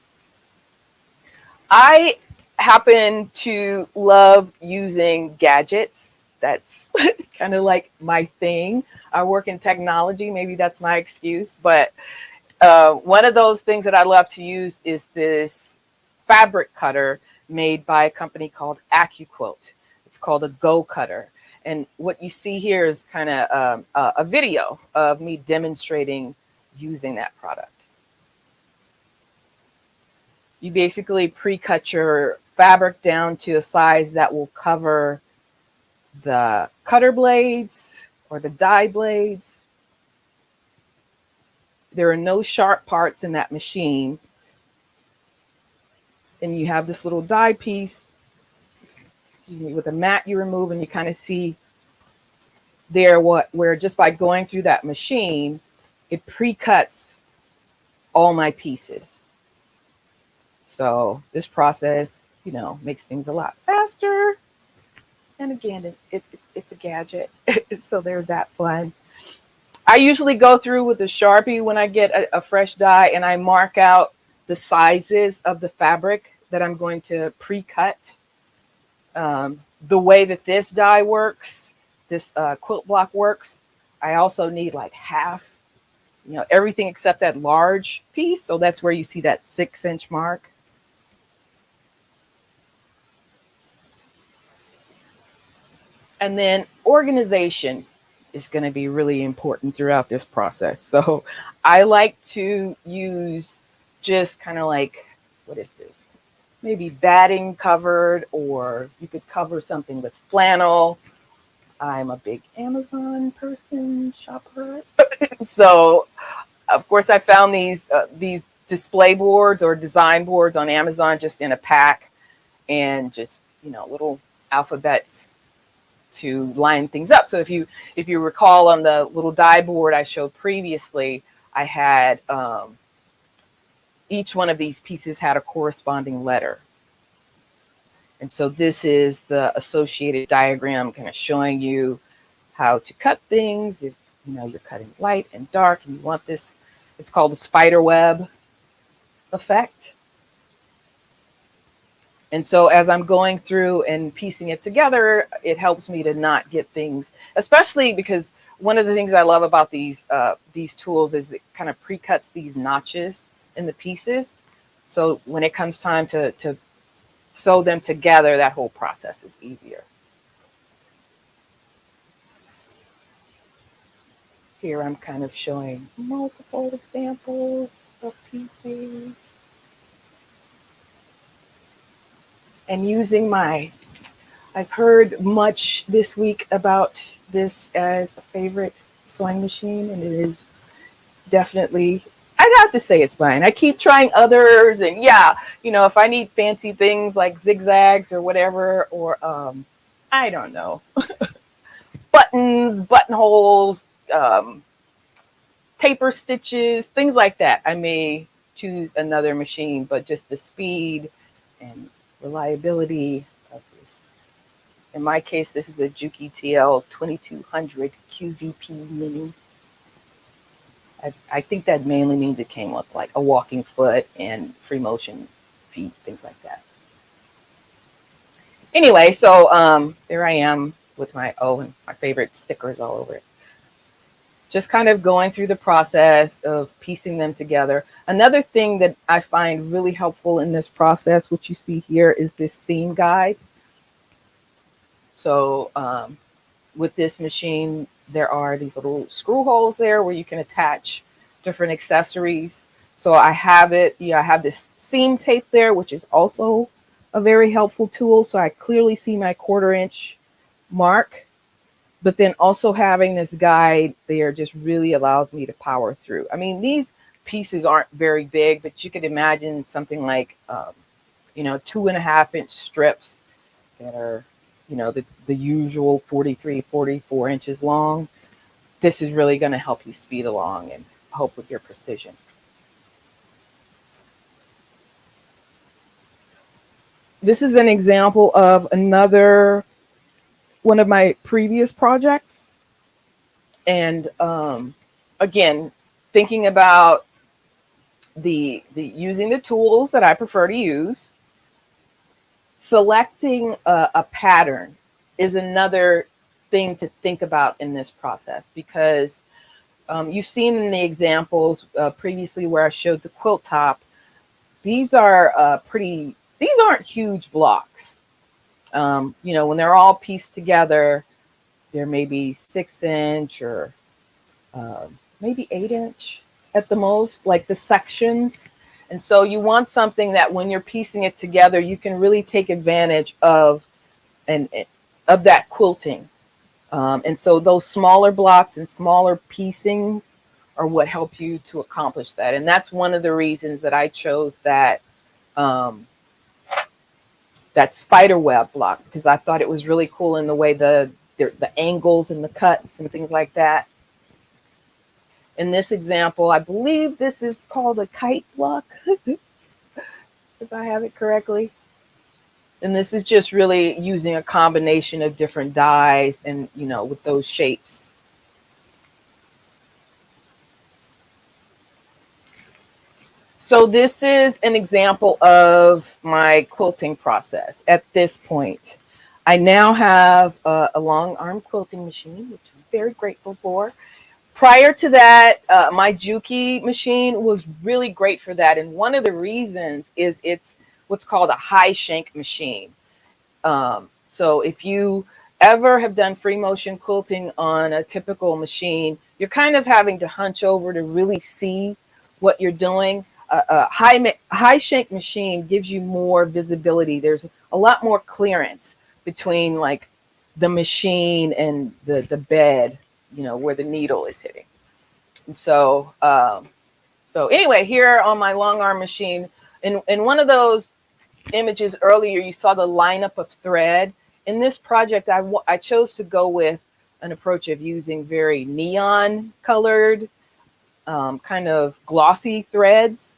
I happen to love using gadgets. That's kind of like my thing. I work in technology. Maybe that's my excuse. But one of those things that I love to use is this fabric cutter made by a company called Quilt. It's called a Go Cutter. And what you see here is kind of a video of me demonstrating using that product. You basically pre-cut your fabric down to a size that will cover the cutter blades or the die blades. There are no sharp parts in that machine. And you have this little die piece, excuse me, with a mat you remove, and you kind of see there where just by going through that machine, it pre-cuts all my pieces. So this process, you know, makes things a lot faster. And again, it's a gadget. So there's that fun. I usually go through with a Sharpie when I get a fresh die, and I mark out the sizes of the fabric that I'm going to pre-cut. The way that this die works, this quilt block works, I also need like half, you know, everything except that large piece. So that's where you see that 6-inch mark. And then organization is going to be really important throughout this process. So I like to use just kind of like, what is this? Maybe batting covered, or you could cover something with flannel. I'm a big Amazon person, shopper. So of course I found these display boards or design boards on Amazon just in a pack, and just, you know, little alphabets to line things up. So if you recall, on the little die board I showed previously, I had each one of these pieces had a corresponding letter. And so this is the associated diagram, kind of showing you how to cut things. If you know you're cutting light and dark and you want this, it's called the spider web effect. And so as I'm going through and piecing it together, it helps me to not get things, especially because one of the things I love about these tools is it kind of pre-cuts these notches in the pieces. So when it comes time to sew them together, that whole process is easier. Here I'm kind of showing multiple examples of piecing. And using I've heard much this week about this as a favorite sewing machine, and it is definitely, I'd have to say it's mine. I keep trying others, and yeah, you know, if I need fancy things like zigzags or whatever, or I don't know, buttons, buttonholes, taper stitches, things like that, I may choose another machine, but just the speed and reliability of this. In my case, this is a Juki TL 2200 QVP Mini. I think that mainly means it came with like a walking foot and free motion feet, things like that. Anyway, so there I am with my, and my favorite stickers all over it. Just kind of going through the process of piecing them together. Another thing that I find really helpful in this process, which you see here, is this seam guide. So with this machine, there are these little screw holes there where you can attach different accessories. So I have it, I have this seam tape there, which is also a very helpful tool. So I clearly see my 1/4 inch mark. But then also having this guide there just really allows me to power through. I mean, these pieces aren't very big, but you could imagine something like, 2.5 inch strips that are, the usual 43, 44 inches long. This is really going to help you speed along and help with your precision. This is an example of another one of my previous projects. And again, thinking about the using the tools that I prefer to use, selecting a pattern is another thing to think about in this process, because you've seen in the examples previously where I showed the quilt top, these are these aren't huge blocks. You know, when they're all pieced together, they're maybe 6-inch or maybe 8-inch at the most, like the sections. And so you want something that when you're piecing it together, you can really take advantage of of that quilting. And so those smaller blocks and smaller piecings are what help you to accomplish that. And that's one of the reasons that I chose that that spider web block, because I thought it was really cool in the way the angles and the cuts and things like that. In this example, I believe this is called a kite block, if I have it correctly. And this is just really using a combination of different dyes and, you know, with those shapes. So this is an example of my quilting process at this point. I now have a long arm quilting machine, which I'm very grateful for. Prior to that, my Juki machine was really great for that. And one of the reasons is it's what's called a high shank machine. So if you ever have done free motion quilting on a typical machine, you're kind of having to hunch over to really see what you're doing. A high shank machine gives you more visibility. There's a lot more clearance between like the machine and the bed, you know, where the needle is hitting. And so, so anyway, here on my long arm machine, in one of those images earlier, you saw the lineup of thread. In this project, I chose to go with an approach of using very neon colored, kind of glossy threads.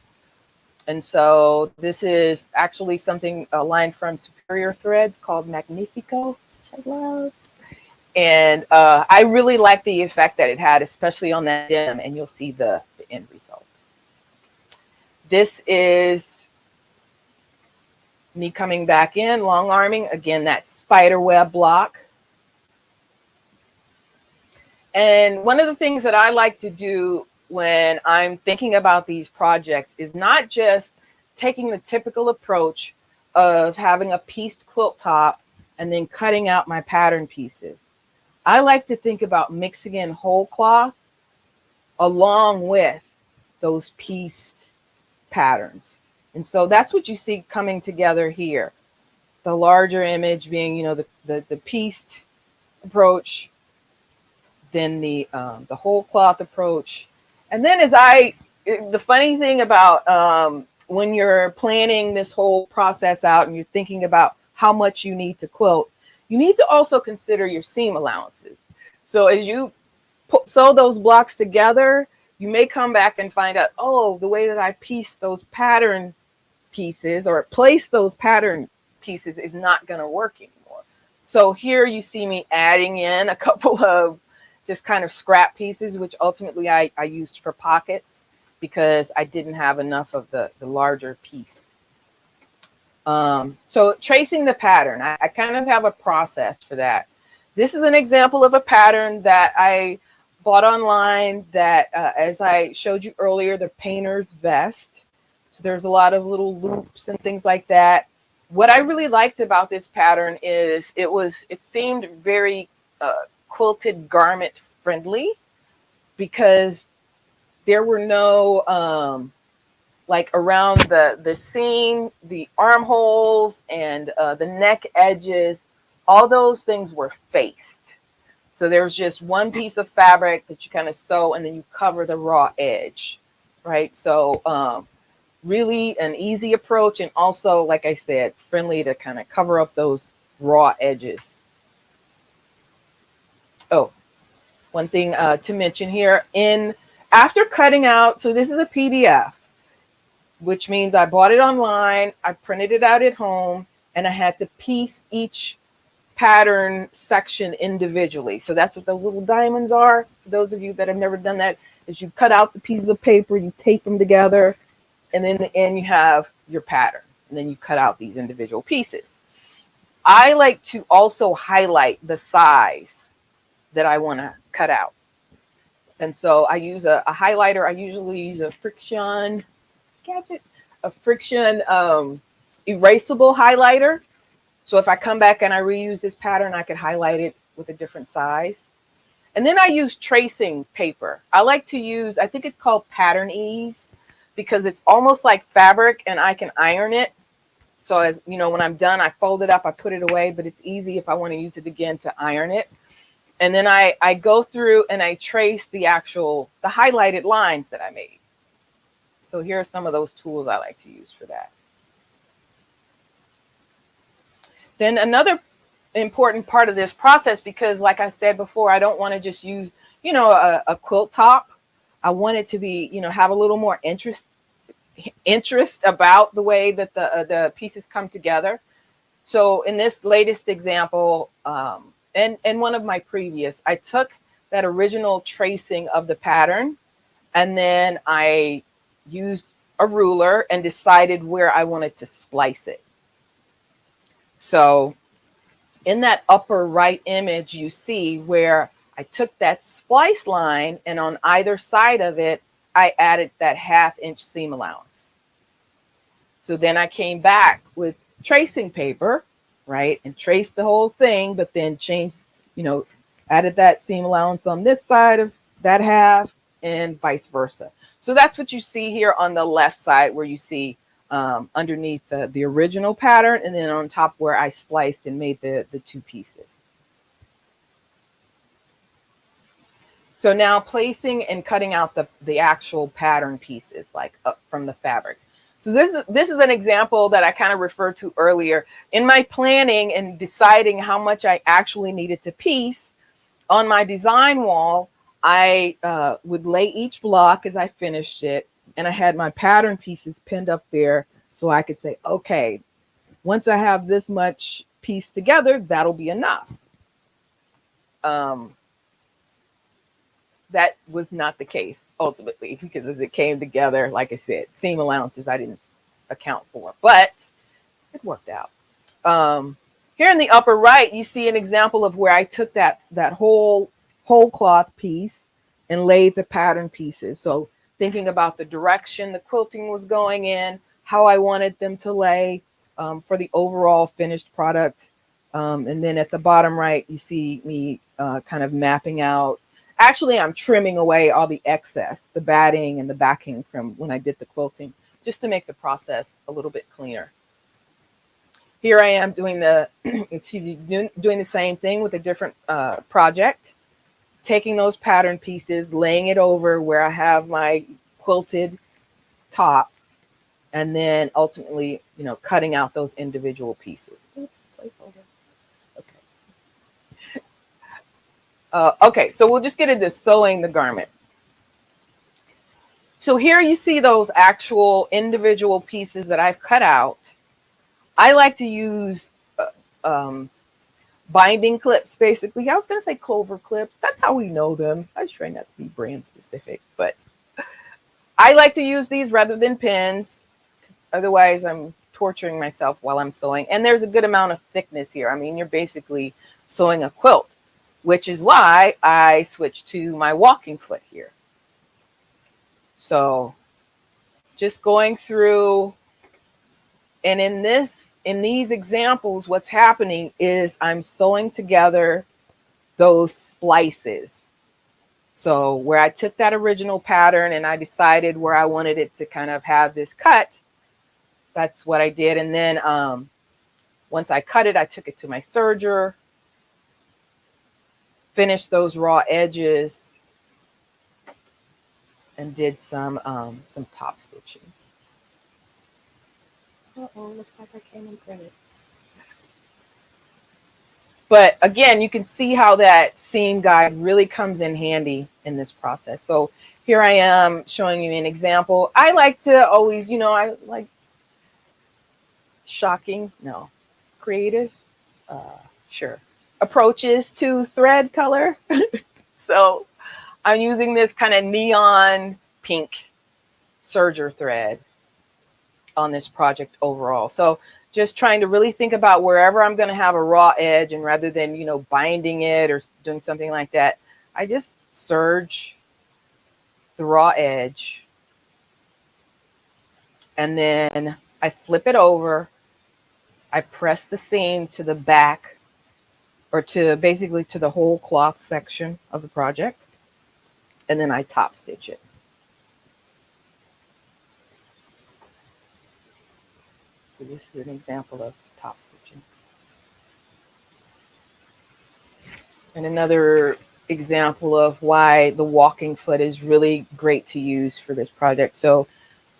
And so this is actually something, a line from Superior Threads called Magnifico, which I love. And I really like the effect that it had, especially on that dim, and you'll see the end result. This is me coming back in, long arming, again, that spider web block. And one of the things that I like to do when I'm thinking about these projects is not just taking the typical approach of having a pieced quilt top and then cutting out my pattern pieces. I like to think about mixing in whole cloth along with those pieced patterns. And so that's what you see coming together here. The larger image being, you know, the pieced approach, then the whole cloth approach. And then the funny thing about when you're planning this whole process out and you're thinking about how much you need to quilt, you need to also consider your seam allowances. So as you sew those blocks together, you may come back and find out, oh, the way that I piece those pattern pieces or place those pattern pieces is not going to work anymore. So here you see me adding in a couple of just kind of scrap pieces, which ultimately I used for pockets because I didn't have enough of the larger piece. So tracing the pattern, I kind of have a process for that. This is an example of a pattern that I bought online that, as I showed you earlier, the painter's vest. So there's a lot of little loops and things like that. What I really liked about this pattern is it seemed very quilted garment friendly because there were no like around the seam, the armholes, and the neck edges, all those things were faced. So there's just one piece of fabric that you kind of sew and then you cover the raw edge, right? So really an easy approach, and also, like I said, friendly to kind of cover up those raw edges. Oh, one thing to mention here, after cutting out, so this is a PDF, which means I bought it online, I printed it out at home, and I had to piece each pattern section individually. So that's what those little diamonds are. For those of you that have never done that, is you cut out the pieces of paper, you tape them together, and then in the end you have your pattern, and then you cut out these individual pieces. I like to also highlight the size that I want to cut out. And so I use a highlighter. I usually use a friction gadget, a friction erasable highlighter. So if I come back and I reuse this pattern, I could highlight it with a different size. And then I use tracing paper. I like to use, I think it's called Pattern Ease, because it's almost like fabric and I can iron it. So as you know, when I'm done, I fold it up, I put it away, but it's easy if I want to use it again to iron it. And then I go through and I trace the highlighted lines that I made. So here are some of those tools I like to use for that. Then another important part of this process, because like I said before, I don't want to just use, you know, a quilt top. I want it to be, you know, have a little more interest about the way that the pieces come together. So in this latest example, and one of my previous, I took that original tracing of the pattern, and then I used a ruler and decided where I wanted to splice it. So in that upper right image, you see where I took that splice line, and on either side of it, I added that 1/2 inch seam allowance. So then I came back with tracing paper, right, and traced the whole thing, but then changed, you know, added that seam allowance on this side of that half and vice versa. So that's what you see here on the left side, where you see underneath the original pattern, and then on top where I spliced and made the two pieces. So now placing and cutting out the actual pattern pieces, like up from the fabric. So this is an example that I kind of referred to earlier. In my planning and deciding how much I actually needed to piece, on my design wall, I would lay each block as I finished it, and I had my pattern pieces pinned up there so I could say, okay, once I have this much piece together, that'll be enough. That was not the case ultimately, because as it came together, like I said, seam allowances I didn't account for, but it worked out. Here in the upper right, you see an example of where I took that whole cloth piece and laid the pattern pieces. So thinking about the direction the quilting was going in, how I wanted them to lay for the overall finished product. And then at the bottom right, you see me kind of mapping out. Actually, I'm trimming away all the excess, the batting and the backing from when I did the quilting, just to make the process a little bit cleaner. Here I am doing doing the same thing with a different project, taking those pattern pieces, laying it over where I have my quilted top, and then ultimately, you know, cutting out those individual pieces. Oops, placeholder. Okay, so we'll just get into sewing the garment. So here you see those actual individual pieces that I've cut out. I like to use binding clips, basically. I was going to say clover clips. That's how we know them. I was trying not to be brand specific, but I like to use these rather than pins, because otherwise I'm torturing myself while I'm sewing. And there's a good amount of thickness here. I mean, you're basically sewing a quilt, which is why I switched to my walking foot here. So just going through, and in these examples, what's happening is I'm sewing together those splices. So where I took that original pattern and I decided where I wanted it to kind of have this cut, that's what I did. And then once I cut it, I took it to my serger, finished those raw edges, and did some top stitching. Looks like I came in credit. But again, you can see how that seam guide really comes in handy in this process. So here I am showing you an example. I like to always, you know, I like creative, sure, approaches to thread color. So I'm using this kind of neon pink serger thread on this project overall. So just trying to really think about wherever I'm going to have a raw edge, and rather than, binding it or doing something like that, I just serge the raw edge, and then I flip it over. I press the seam to the back, or to basically to the whole cloth section of the project, and then I top stitch it. So this is an example of top stitching. And another example of why the walking foot is really great to use for this project. So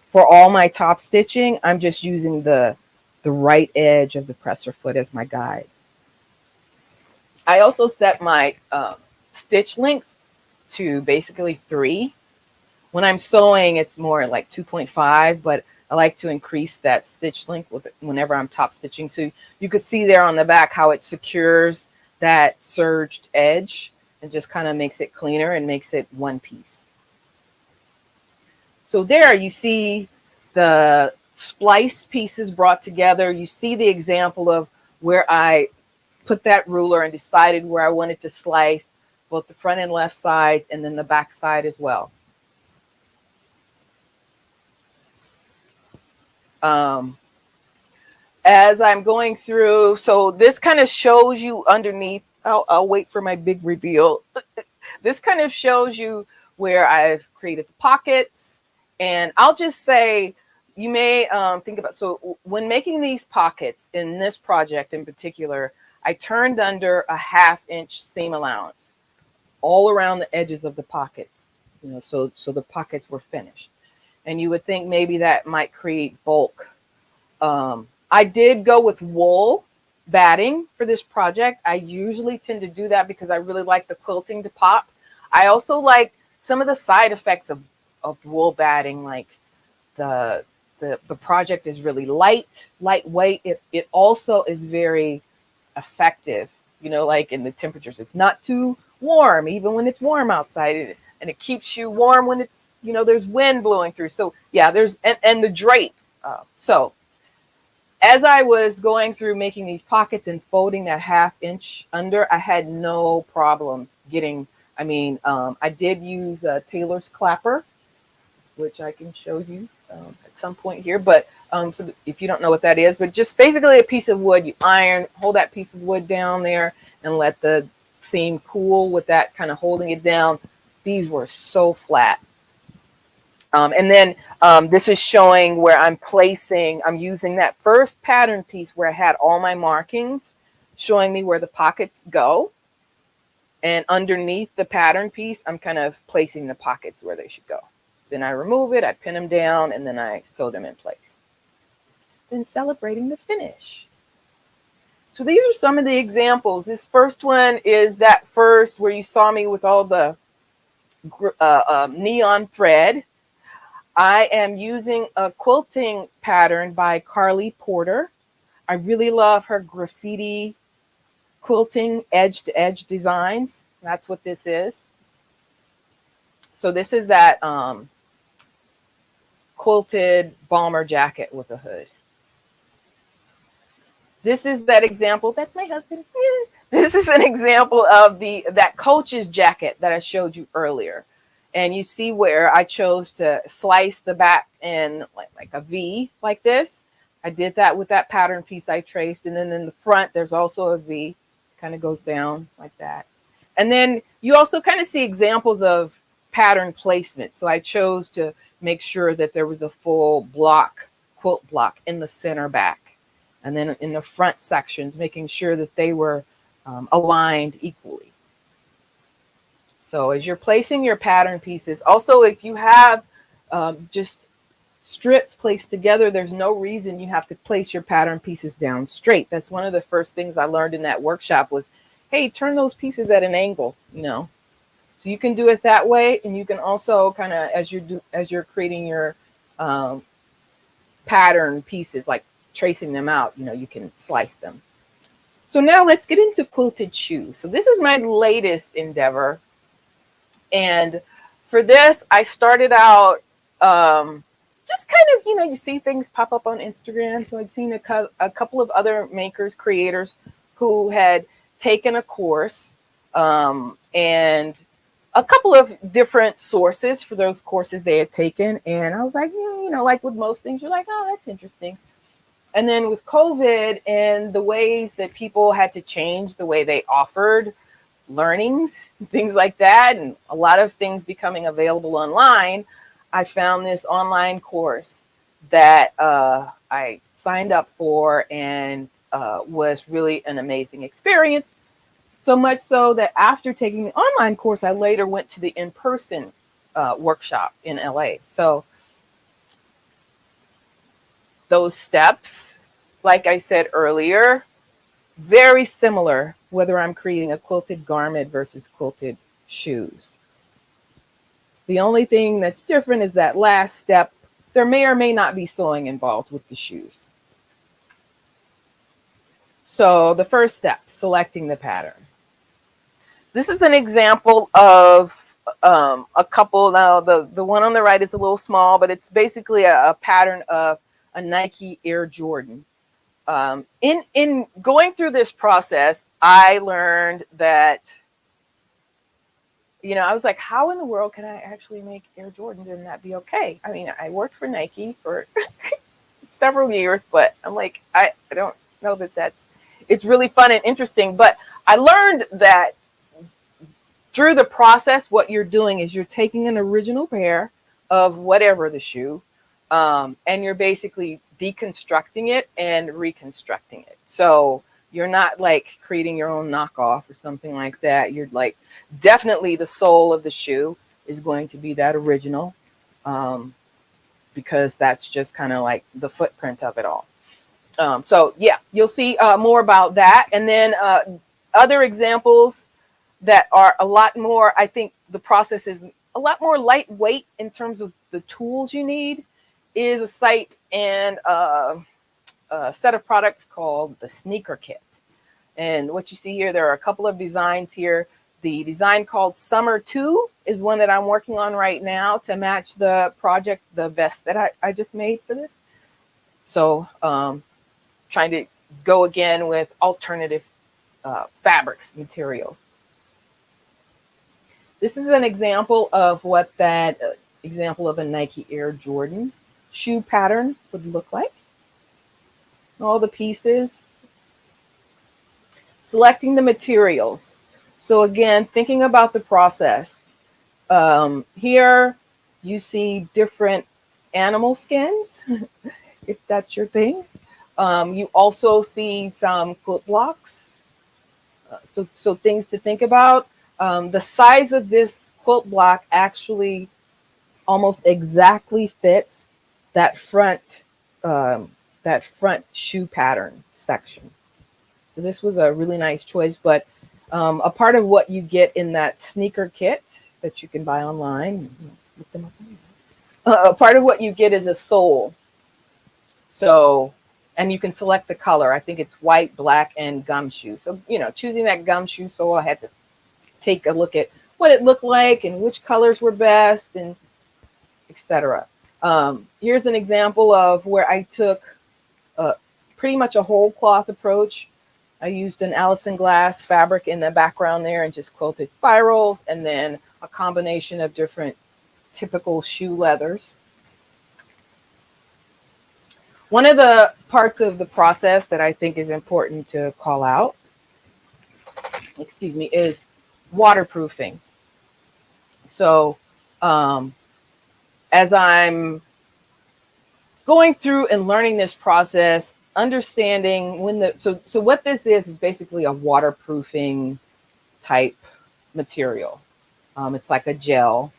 for all my top stitching, I'm just using the right edge of the presser foot as my guide. I also set my stitch length to basically 3. When I'm sewing, it's more like 2.5, but I like to increase that stitch length whenever I'm top stitching. So you could see there on the back how it secures that serged edge and just kind of makes it cleaner and makes it one piece. So there you see the spliced pieces brought together. You see the example of where I put that ruler and decided where I wanted to slice both the front and left sides, and then the back side as well. As I'm going through, so this kind of shows you underneath, I'll wait for my big reveal. This kind of shows you where I've created the pockets. And I'll just say, you may think about, so when making these pockets in this project in particular, I turned under a 1/2 inch seam allowance all around the edges of the pockets, so the pockets were finished. And you would think maybe that might create bulk. I did go with wool batting for this project. I usually tend to do that because I really like the quilting to pop. I also like some of the side effects of wool batting, like the project is really lightweight. It also is very effective, like in the temperatures. It's not too warm, even when it's warm outside, and it keeps you warm when it's, there's wind blowing through. So yeah, and the drape. So as I was going through making these pockets and folding that 1/2 inch under, I had no problems getting, I did use a tailor's clapper, which I can show you at some point here, but if you don't know what that is, but just basically a piece of wood, you hold that piece of wood down there and let the seam cool with that kind of holding it down. These were so flat. And then this is showing where I'm using that first pattern piece where I had all my markings, showing me where the pockets go. And underneath the pattern piece, I'm kind of placing the pockets where they should go. Then I remove it, I pin them down, and then I sew them in place. Then celebrating the finish. So these are some of the examples. This first one is that first where you saw me with all the neon thread. I am using a quilting pattern by Carly Porter. I really love her graffiti quilting edge-to-edge designs. That's what this is. So this is that quilted bomber jacket with a hood. This is that example. That's my husband. This is an example of that coach's jacket that I showed you earlier. And you see where I chose to slice the back in like a V like this. I did that with that pattern piece I traced. And then in the front, there's also a V, kind of goes down like that. And then you also kind of see examples of pattern placement. So I chose to make sure that there was a full quilt block in the center back. And then in the front sections, making sure that they were aligned equally. So as you're placing your pattern pieces, also if you have just strips placed together, there's no reason you have to place your pattern pieces down straight. That's one of the first things I learned in that workshop was, hey, turn those pieces at an angle, So you can do it that way, and you can also kind of, as you're creating your pattern pieces, like tracing them out, you can slice them. So now let's get into quilted shoes. So this is my latest endeavor. And for this, I started out just just kind of, you see things pop up on Instagram. So I've seen a couple of other makers, creators who had taken a course, and a couple of different sources for those courses they had taken. And I was like, like with most things, you're like, oh, that's interesting. And then with COVID and the ways that people had to change the way they offered learnings, things like that, and a lot of things becoming available online, I found this online course that I signed up for, and was really an amazing experience. So much so that after taking the online course, I later went to the in-person workshop in LA. So those steps, like I said earlier, very similar whether I'm creating a quilted garment versus quilted shoes. The only thing that's different is that last step. There may or may not be sewing involved with the shoes. So the first step, selecting the pattern. This is an example of a couple. Now the one on the right is a little small, but it's basically a pattern of a Nike Air Jordan. In going through this process, I learned that, I was like, how in the world can I actually make Air Jordans and that be okay? I mean, I worked for Nike for several years, but I'm like, I don't know that it's really fun and interesting. But I learned that through the process, what you're doing is you're taking an original pair of whatever the shoe, and you're basically deconstructing it and reconstructing it. So you're not like creating your own knockoff or something like that. You're like, definitely the sole of the shoe is going to be that original, because that's just kind of like the footprint of it all. So yeah, you'll see more about that. And then other examples that are a lot more, I think the process is a lot more lightweight in terms of the tools you need, is a site and a set of products called the Sneaker Kit. And what you see here, there are a couple of designs here. The design called Summer 2 is one that I'm working on right now to match the project, the vest that I just made for this. So trying to go again with alternative fabrics, materials. This is an example of what that example of a Nike Air Jordan shoe pattern would look like. All the pieces. Selecting the materials. So again, thinking about the process. Here you see different animal skins, if that's your thing. You also see some quilt blocks. So things to think about. The size of this quilt block actually almost exactly fits that front shoe pattern section. So this was a really nice choice, but a part of what you get in that sneaker kit that you can buy online, look them up. A part of what you get is a sole. So, and you can select the color. I think it's white, black, and gumshoe. So, choosing that gumshoe sole, I had to take a look at what it looked like and which colors were best, and etc. Here's an example of where I took pretty much a whole cloth approach. I used an Allison Glass fabric in the background there and just quilted spirals, and then a combination of different typical shoe leathers. One of the parts of the process that I think is important to call out, is waterproofing. So as I'm going through and learning this process, understanding so what this is basically a waterproofing type material. It's like a gel.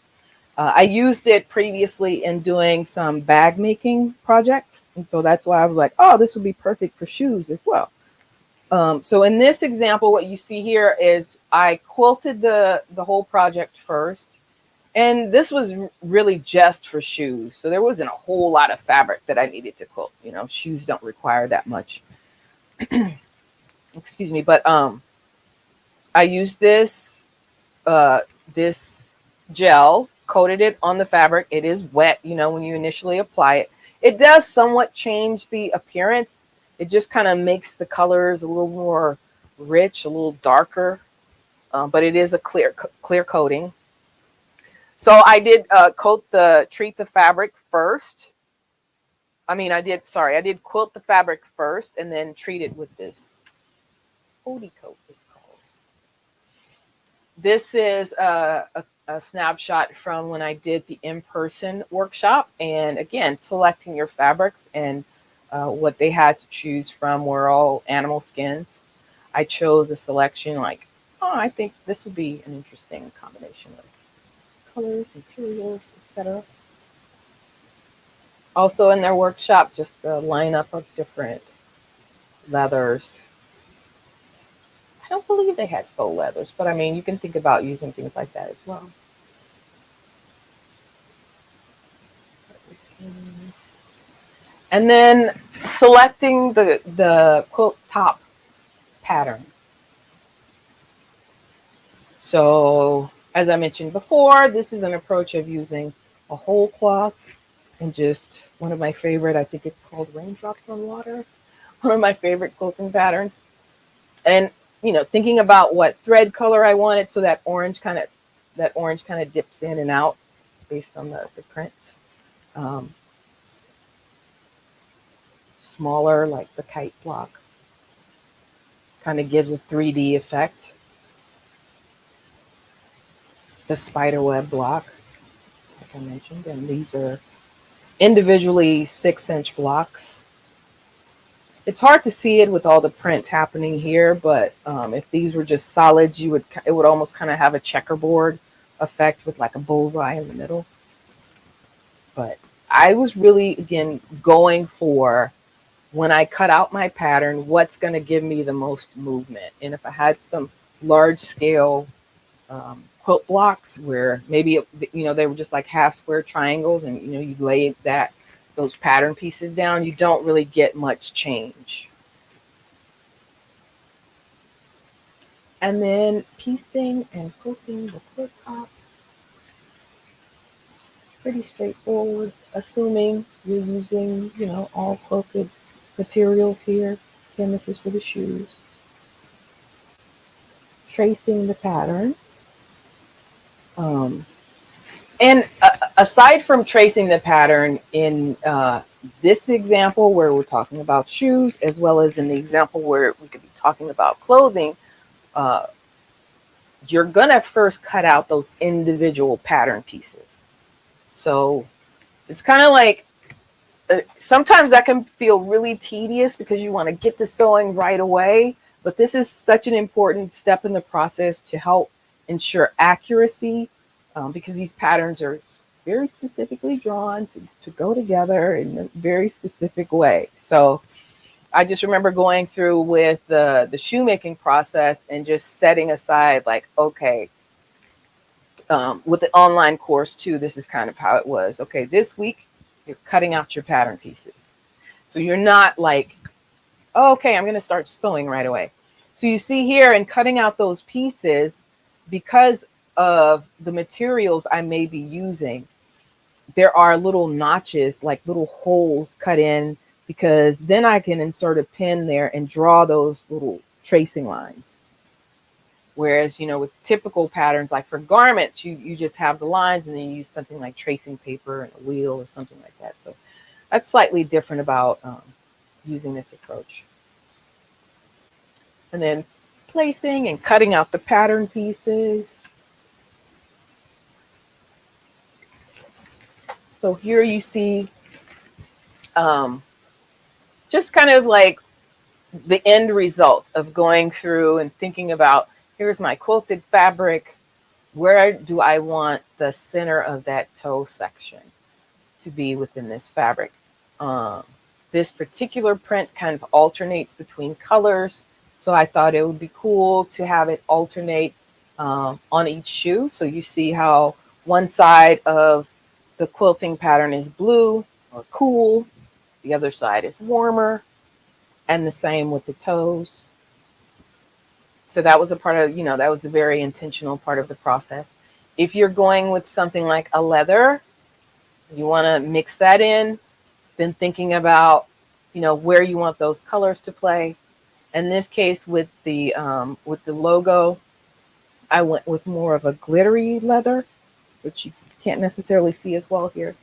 I used it previously in doing some bag making projects, and so that's why I was like, oh, this would be perfect for shoes as well. So in this example, what you see here is I quilted the whole project first. And this was really just for shoes. So there wasn't a whole lot of fabric that I needed to quilt. Shoes don't require that much. Excuse me. But I used this gel coated it on the fabric. It is wet, you know, when you initially apply it. It does somewhat change the appearance. It just kind of makes the colors a little more rich, a little darker, but it is a clear coating. So I did treat the fabric first. I did quilt the fabric first and then treat it with this Odie coat, it's called. This is a snapshot from when I did the in-person workshop. And again, selecting your fabrics, and what they had to choose from were all animal skins. I chose a selection like, I think this would be an interesting combination of colors, materials, etc. Also in their workshop, just a lineup of different leathers. I don't believe they had faux leathers, but I mean, you can think about using things like that as well. And then selecting the quilt top pattern. So as I mentioned before, this is an approach of using a whole cloth and just one of my favorite, I think it's called Raindrops on Water, one of my favorite quilting patterns. And, you know, thinking about what thread color I wanted, so that orange kind of dips in and out based on the prints. Smaller, like the kite block, kind of gives a 3D effect. The spider web block, like I mentioned, and these are individually 6-inch blocks. It's hard to see it with all the prints happening here, but if these were just solids, it would almost kind of have a checkerboard effect with like a bullseye in the middle. But I was really, again, going for, when I cut out my pattern, what's going to give me the most movement. And if I had some large scale quilt blocks where maybe, you know, they were just like half square triangles, and, you know, you lay those pattern pieces down, you don't really get much change. And then piecing and quilting the quilt top. Pretty straightforward, assuming you're using, you know, all quilted materials here. Again, this is for the shoes. Tracing the pattern. And aside from tracing the pattern in this example where we're talking about shoes, as well as in the example where we could be talking about clothing, you're gonna first cut out those individual pattern pieces. So it's kind of like, sometimes that can feel really tedious because you want to get to sewing right away, but this is such an important step in the process to help ensure accuracy, because these patterns are very specifically drawn to go together in a very specific way. So I just remember going through with the shoemaking process and just setting aside, like, okay, with the online course too, this is kind of how it was. Okay, this week you're cutting out your pattern pieces. So you're not like, oh, okay, I'm going to start sewing right away. So you see here, in cutting out those pieces, because of the materials I may be using, there are little notches, like little holes cut in, because then I can insert a pin there and draw those little tracing lines. Whereas, you know, with typical patterns, like for garments, you just have the lines and then you use something like tracing paper and a wheel or something like that. So that's slightly different about using this approach. And then placing and cutting out the pattern pieces. So here you see just kind of like the end result of going through and thinking about, here's my quilted fabric. Where do I want the center of that toe section to be within this fabric? This particular print kind of alternates between colors. So I thought it would be cool to have it alternate on each shoe. So you see how one side of the quilting pattern is blue or cool. The other side is warmer. And the same with the toes. So that was a part of, you know, that was a very intentional part of the process. If you're going with something like a leather, you want to mix that in, then thinking about, where you want those colors to play. In this case, with the logo, I went with more of a glittery leather, which you can't necessarily see as well here.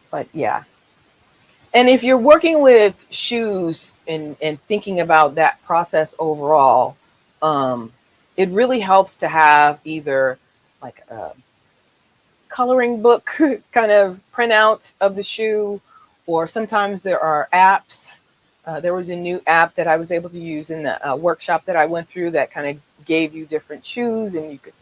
But yeah. And if you're working with shoes and thinking about that process overall, it really helps to have either like a coloring book kind of printout of the shoe, or sometimes there are apps. There was a new app that I was able to use in the workshop that I went through that kind of gave you different shoes, and you could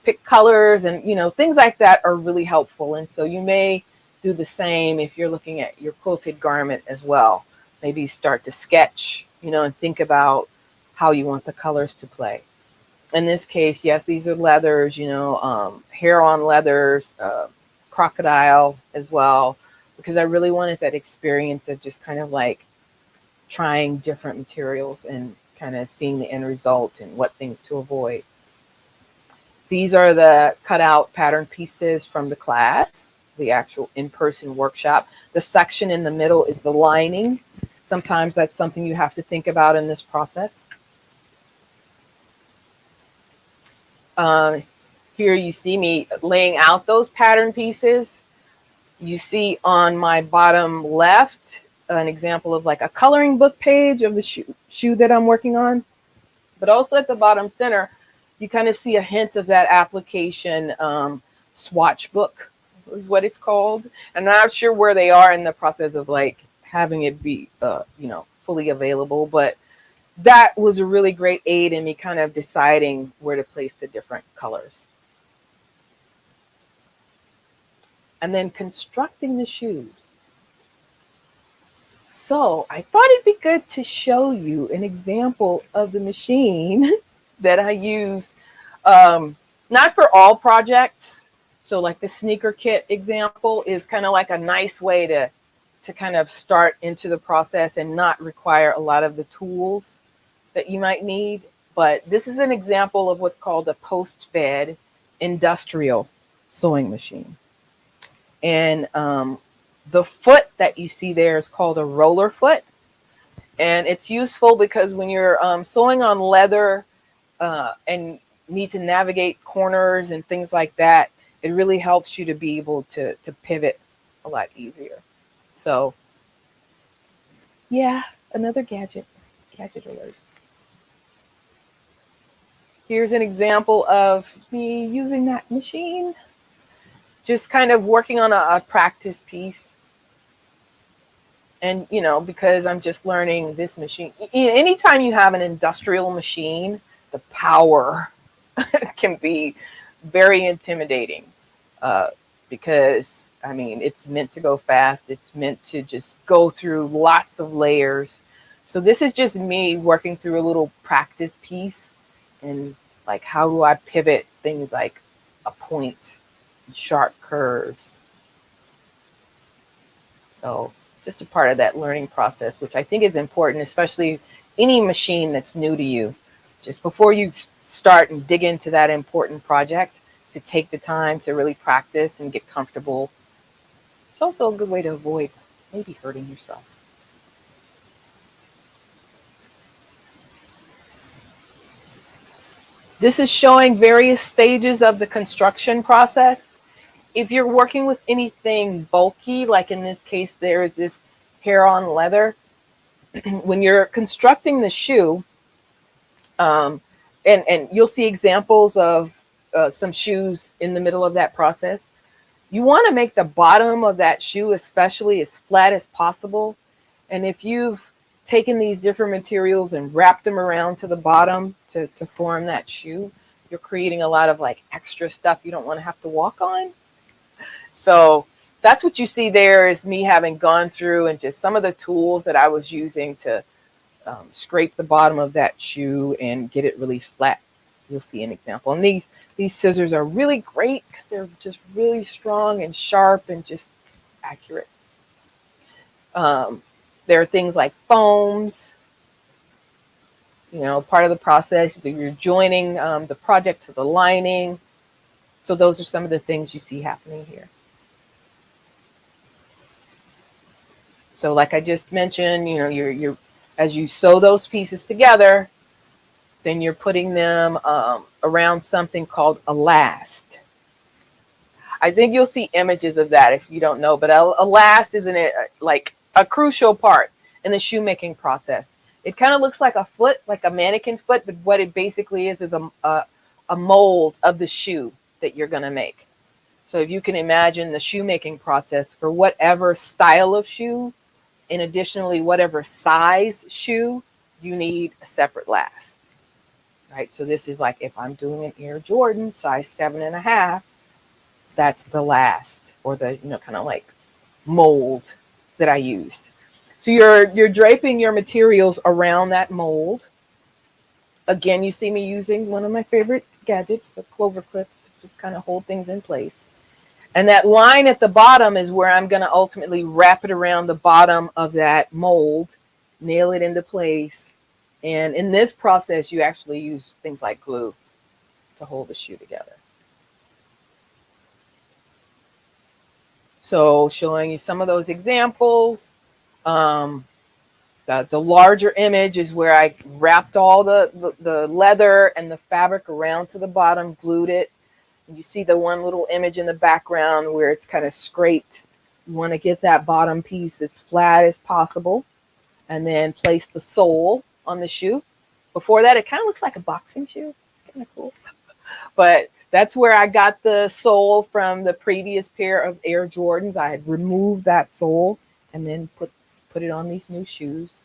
pick colors, and things like that are really helpful. And so you may do the same if you're looking at your quilted garment as well. Maybe start to sketch, and think about how you want the colors to play. In this case, yes, these are leathers, hair-on leathers, crocodile as well, because I really wanted that experience of just kind of like trying different materials and kind of seeing the end result and what things to avoid. These are the cutout pattern pieces from the class, the actual in-person workshop. The section in the middle is the lining. Sometimes that's something you have to think about in this process. Here you see me laying out those pattern pieces. You see on my bottom left an example of like a coloring book page of the shoe that I'm working on. But also at the bottom center, you kind of see a hint of that application swatch book is what it's called. I'm not sure where they are in the process of like having it be, fully available, but that was a really great aid in me kind of deciding where to place the different colors. And then constructing the shoes. So I thought it'd be good to show you an example of the machine that I use, not for all projects. So like the sneaker kit example is kind of like a nice way to kind of start into the process and not require a lot of the tools that you might need. But this is an example of what's called a post-bed industrial sewing machine. And the foot that you see there is called a roller foot. And it's useful because when you're sewing on leather and need to navigate corners and things like that, it really helps you to be able to pivot a lot easier. So yeah, another gadget alert. Here's an example of me using that machine, just kind of working on a practice piece. And, because I'm just learning this machine, anytime you have an industrial machine, the power can be very intimidating because, it's meant to go fast. It's meant to just go through lots of layers. So this is just me working through a little practice piece and like, how do I pivot things like a point, sharp curves. So just a part of that learning process, which I think is important, especially any machine that's new to you. Just before you start and dig into that important project, to take the time to really practice and get comfortable. It's also a good way to avoid maybe hurting yourself. This is showing various stages of the construction process. If you're working with anything bulky, like in this case, there is this hair-on leather. When you're constructing the shoe, and you'll see examples of some shoes in the middle of that process, you want to make the bottom of that shoe especially as flat as possible. And if you've taken these different materials and wrapped them around to the bottom to form that shoe, you're creating a lot of like extra stuff you don't want to have to walk on. So that's what you see there is me having gone through and just some of the tools that I was using to scrape the bottom of that shoe and get it really flat. You'll see an example. And these scissors are really great because they're just really strong and sharp and just accurate. There are things like foams. part of the process. You're joining the project to the lining. So those are some of the things you see happening here. So like I just mentioned, you're as you sew those pieces together, then you're putting them around something called a last. I think you'll see images of that if you don't know, but a last is like a crucial part in the shoemaking process. It kind of looks like a foot, like a mannequin foot, but what it basically is a mold of the shoe that you're going to make. So if you can imagine the shoemaking process for whatever style of shoe, and additionally whatever size shoe, you need a separate last. Right? So this is like if I'm doing an Air Jordan size 7.5, that's the last, or the kind of like mold that I used. So you're draping your materials around that mold. Again, you see me using one of my favorite gadgets, the clover clips, to just kind of hold things in place. And that line at the bottom is where I'm going to ultimately wrap it around the bottom of that mold, nail it into place. And in this process, you actually use things like glue to hold the shoe together. So showing you some of those examples. The larger image is where I wrapped all the leather and the fabric around to the bottom, glued it. You see the one little image in the background where it's kind of scraped. You want to get that bottom piece as flat as possible, and then place the sole on the shoe. Before that, it kind of looks like a boxing shoe. Kind of cool. But that's where I got the sole from the previous pair of Air Jordans. I had removed that sole and then put it on these new shoes.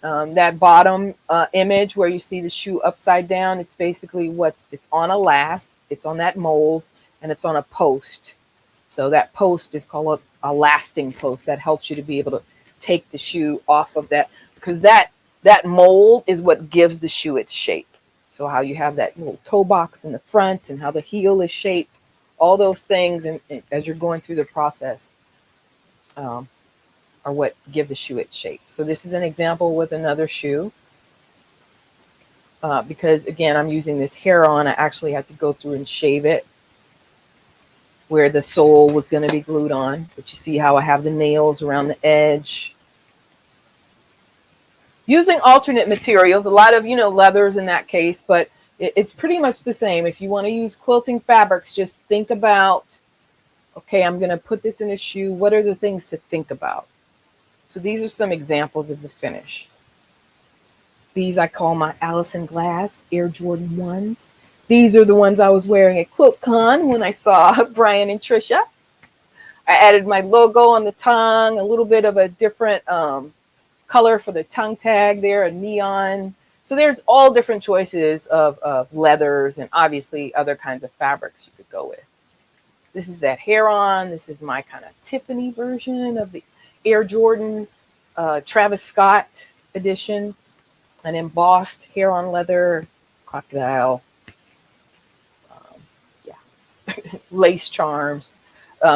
That bottom image where you see the shoe upside down, it's basically it's on a last, it's on that mold, and it's on a post. So that post is called a lasting post. That helps you to be able to take the shoe off of that, because that mold is what gives the shoe its shape. So how you have that little toe box in the front and how the heel is shaped, all those things, and as you're going through the process, are what give the shoe its shape. So this is an example with another shoe. Because again, I'm using this hair on, I actually had to go through and shave it where the sole was going to be glued on. But you see how I have the nails around the edge. Using alternate materials, a lot of, leathers in that case, but it's pretty much the same. If you want to use quilting fabrics, just think about, okay, I'm going to put this in a shoe. What are the things to think about? So these are some examples of the finish. These I call my Allison Glass Air Jordan 1s. These are the ones I was wearing at QuiltCon when I saw Brian and Trisha. I added my logo on the tongue, a little bit of a different color for the tongue tag there, a neon. So there's all different choices of leathers and obviously other kinds of fabrics you could go with. This is that hair on. This is my kind of Tiffany version of the Air Jordan Travis Scott edition. An embossed hair on leather, crocodile, lace charms.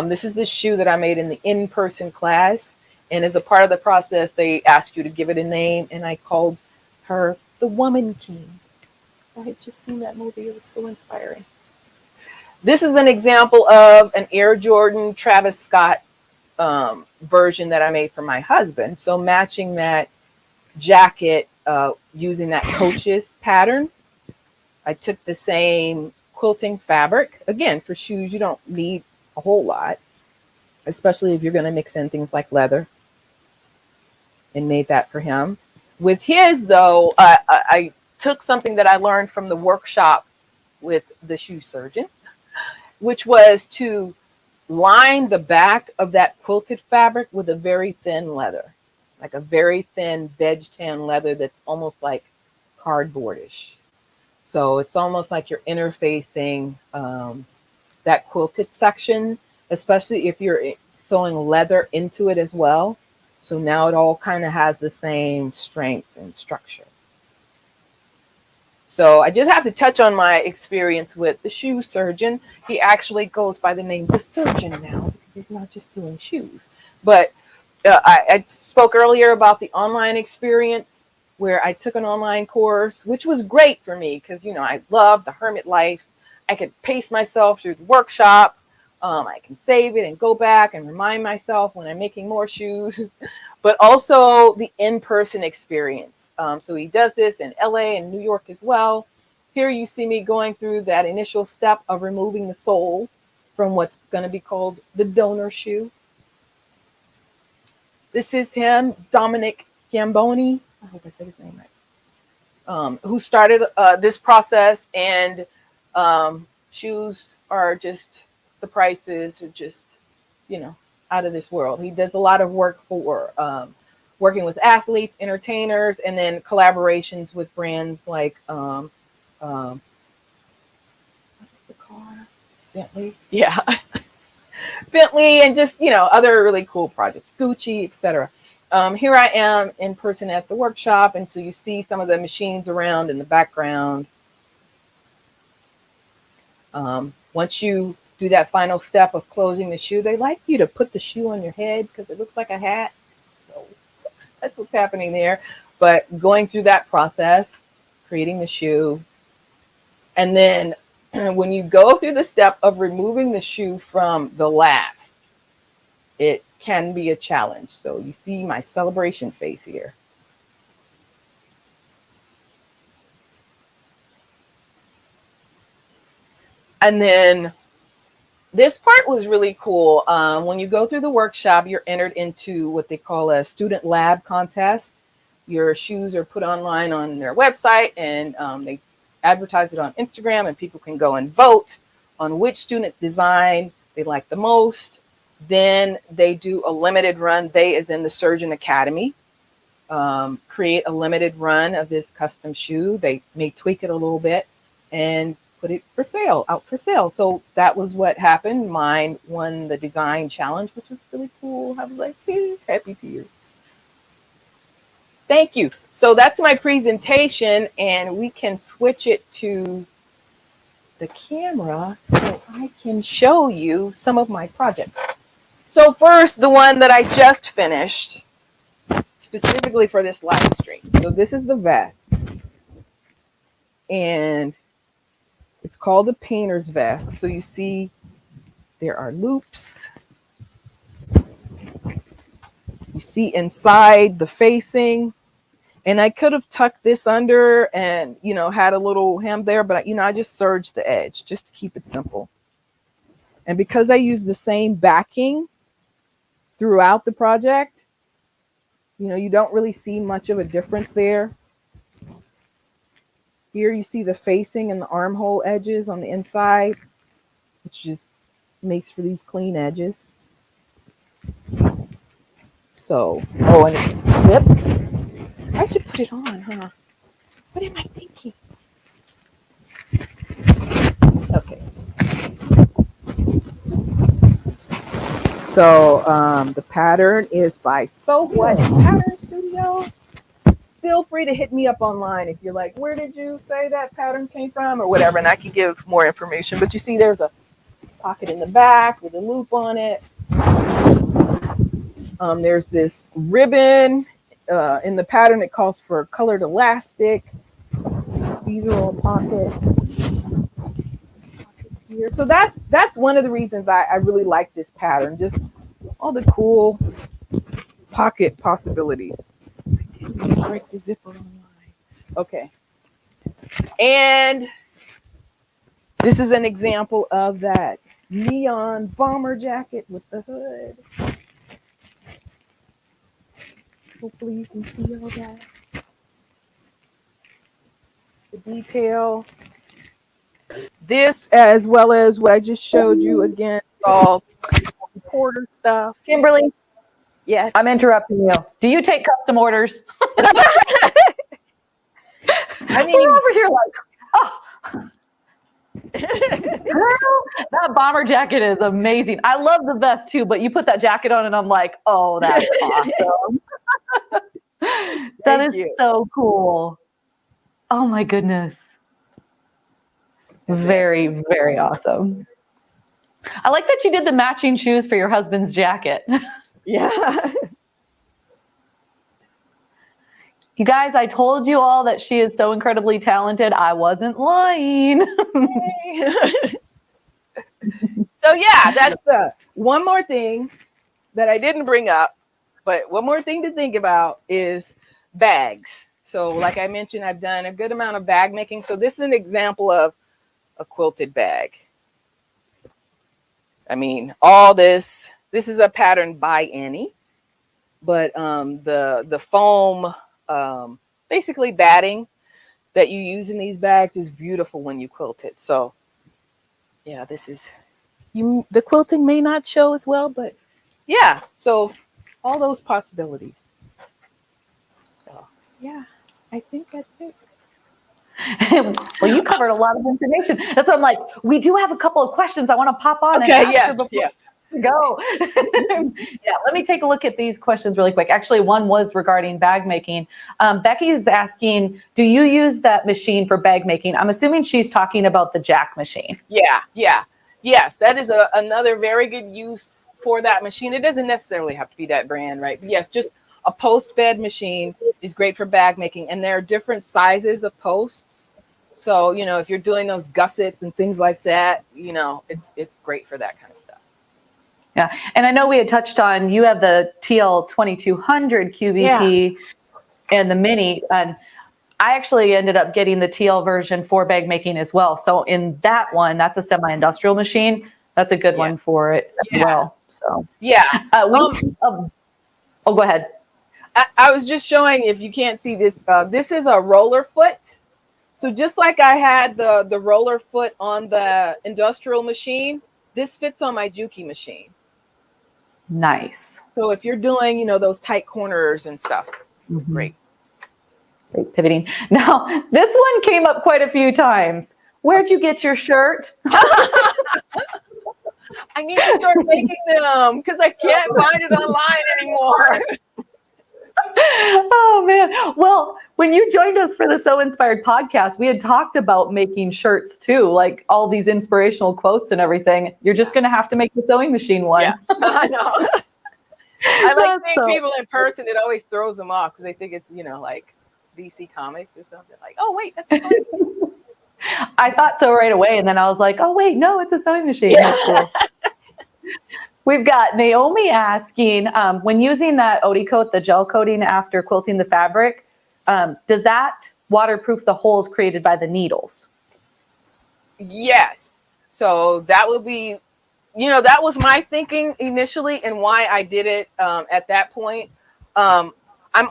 This is the shoe that I made in the in-person class. And as a part of the process, they ask you to give it a name. And I called her the Woman King. I had just seen that movie. It was so inspiring. This is an example of an Air Jordan Travis Scott version that I made for my husband. So matching that jacket using that Coach's pattern. I took the same quilting fabric. Again, for shoes, you don't need a whole lot, especially if you're going to mix in things like leather, and made that for him. With his, though, I took something that I learned from the workshop with the shoe surgeon, which was to line the back of that quilted fabric with a very thin leather, like a very thin veg tan leather that's almost like cardboardish. So it's almost like you're interfacing that quilted section, especially if you're sewing leather into it as well. So now it all kind of has the same strength and structure. So I just have to touch on my experience with the shoe surgeon. He actually goes by the name The Surgeon now, because he's not just doing shoes. But I spoke earlier about the online experience where I took an online course, which was great for me because, you know, I love the hermit life. I could pace myself through the workshop. I can save it and go back and remind myself when I'm making more shoes, but also the in-person experience. So he does this in LA and New York as well. Here you see me going through that initial step of removing the sole from what's going to be called the donor shoe. This is him, Dominic Gamboni. I hope I said his name right. Who started this process, and shoes are just, the prices are just, you know, out of this world. He does a lot of work for working with athletes, entertainers, and then collaborations with brands like what's the car? Bentley. Yeah. Bentley, and just, you know, other really cool projects, Gucci, etc. Here I am in person at the workshop, and so you see some of the machines around in the background. Once you do that final step of closing the shoe, they like you to put the shoe on your head because it looks like a hat. So that's what's happening there. But going through that process, creating the shoe, and then when you go through the step of removing the shoe from the last, it can be a challenge. So you see my celebration face here. And then this part was really cool. When you go through the workshop, you're entered into what they call a student lab contest. Your shoes are put online on their website, and they advertise it on Instagram, and people can go and vote on which student's design they like the most. Then they do a limited run. They, as in the Surgeon Academy, create a limited run of this custom shoe. They may tweak it a little bit and put it for sale, out for sale. So that was what happened. Mine won the design challenge, which was really cool. I was like, happy tears. Thank you. So that's my presentation, and we can switch it to the camera so I can show you some of my projects. So first, the one that I just finished, specifically for this live stream. So this is the vest, and it's called a painter's vest. So you see there are loops. You see inside the facing, and I could have tucked this under and, you know, had a little hem there, but, you know, I just serged the edge just to keep it simple. And because I use the same backing throughout the project, you know, you don't really see much of a difference there. Here you see the facing and the armhole edges on the inside, which just makes for these clean edges. So, oh, and it zips. I should put it on, huh? What am I thinking? Okay. So the pattern is by So What Pattern Studio. Feel free to hit me up online if you're like, where did you say that pattern came from, or whatever, and I can give more information. But you see there's a pocket in the back with a loop on it. There's this ribbon in the pattern. It calls for colored elastic. These are all pockets here. So that's one of the reasons I really like this pattern. Just all the cool pocket possibilities. I didn't just break the zipper on mine. Okay. And this is an example of that neon bomber jacket with the hood. Hopefully you can see all that. The detail. This, as well as what I just showed you again, all quarter stuff. Kimberly, Yes. I'm interrupting you. Do you take custom orders? I mean, we're over here like, oh. Girl, that bomber jacket is amazing. I love the vest too, but you put that jacket on and I'm like, oh, that's awesome. That is so cool. Oh my goodness. Very, very awesome. I like that you did the matching shoes for your husband's jacket. Yeah. You guys, I told you all that she is so incredibly talented. I wasn't lying. So yeah, that's the one more thing that I didn't bring up, but one more thing to think about is bags. So like I mentioned, I've done a good amount of bag making. So this is an example of a quilted bag. I mean, all this is a pattern by Annie, but the foam, basically batting that you use in these bags is beautiful when you quilt it. So yeah, this is, the quilting may not show as well, but yeah, so all those possibilities. So yeah, I think that's it. Well, you covered a lot of information. That's why I'm like, we do have a couple of questions I want to pop on and ask her before we go. Yeah, let me take a look at these questions really quick. Actually, one was regarding bag making. Becky is asking, do you use that machine for bag making? I'm assuming she's talking about the Jack machine. Yeah. Yes, that is another very good use for that machine. It doesn't necessarily have to be that brand, right? But yes, just a post bed machine is great for bag making, and there are different sizes of posts. So, you know, if you're doing those gussets and things like that, you know, it's great for that kind of stuff. Yeah, and I know we had touched on, you have the TL 2200 QVP and the mini, and I actually ended up getting the TL version for bag making as well. So in that one, that's a semi-industrial machine. That's a good one for it as well. So oh, go ahead. I was just showing, if you can't see this, this is a roller foot. So just like I had the roller foot on the industrial machine, this fits on my Juki machine. Nice. So if you're doing, you know, those tight corners and stuff, great. Great pivoting. Now, this one came up quite a few times. Where'd you get your shirt? I need to start making them because I can't find it online anymore. Oh man. Well, when you joined us for the Sew Inspired podcast, we had talked about making shirts too, like all these inspirational quotes and everything. You're just going to have to make the sewing machine one. Yeah, I know. I like seeing people in person. It always throws them off because they think it's, you know, like DC Comics or something. Like, oh wait, that's a sewing machine. I thought so right away, and then I was like, oh wait, no, it's a sewing machine. Yeah. That's cool. We've got Naomi asking, when using that Odie coat, the gel coating after quilting the fabric, does that waterproof the holes created by the needles? Yes. So that would be, you know, that was my thinking initially and why I did it at that point. I'm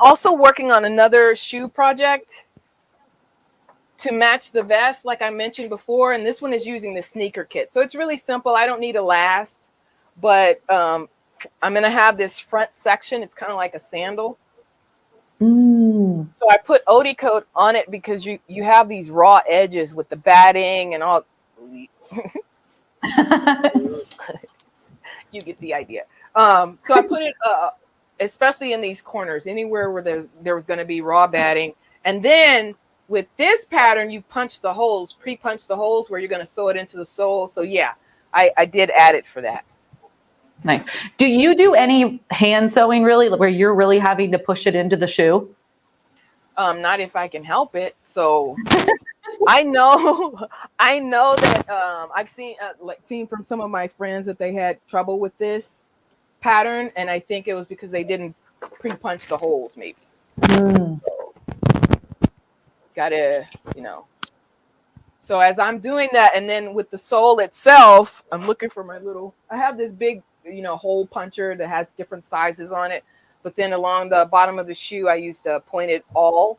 also working on another shoe project to match the vest, like I mentioned before. And this one is using the sneaker kit. So it's really simple. I don't need a last. But I'm going to have this front section. It's kind of like a sandal. So I put Odie coat on it because you have these raw edges with the batting and all. You get the idea. So I put it, especially in these corners, anywhere where there was going to be raw batting. And then with this pattern, you punch the holes, pre-punch the holes where you're going to sew it into the sole. So yeah, I did add it for that. Nice. Do you do any hand sewing really, where you're really having to push it into the shoe? Not if I can help it. So I know that I've seen from some of my friends that they had trouble with this pattern, and I think it was because they didn't pre-punch the holes, maybe. So, gotta, you know. So as I'm doing that, and then with the sole itself, I'm looking for my little. I have this big, you know, hole puncher that has different sizes on it. But then along the bottom of the shoe, I used a pointed awl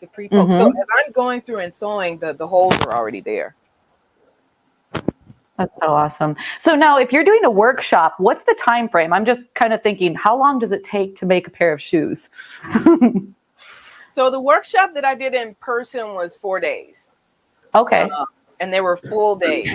to pre-poke. So as I'm going through and sewing, the holes are already there. That's so awesome. So now if you're doing a workshop, what's the time frame? I'm just kind of thinking, how long does it take to make a pair of shoes? So the workshop that I did in person was 4 days. Okay. And they were full days.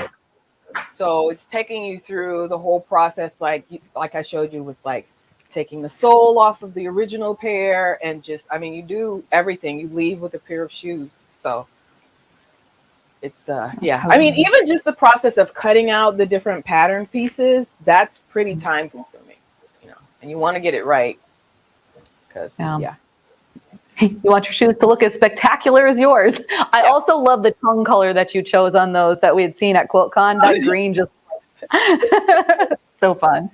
So it's taking you through the whole process, like I showed you, with like taking the sole off of the original pair and just, I mean, you do everything. You leave with a pair of shoes. So it's, yeah. I mean, even just the process of cutting out the different pattern pieces, that's pretty time consuming, you know, and you want to get it right because, yeah. You want your shoes to look as spectacular as yours. I also love the tongue color that you chose on those that we had seen at QuiltCon. That green just so fun.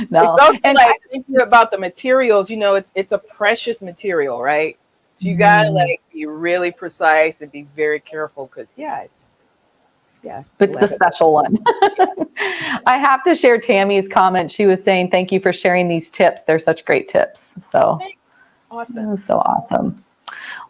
No. It's also And like thinking about the materials, you know, it's a precious material, right? So you gotta like be really precise and be very careful because it's the special one. I have to share Tammy's comment. She was saying, thank you for sharing these tips. They're such great tips. So awesome. that was so awesome.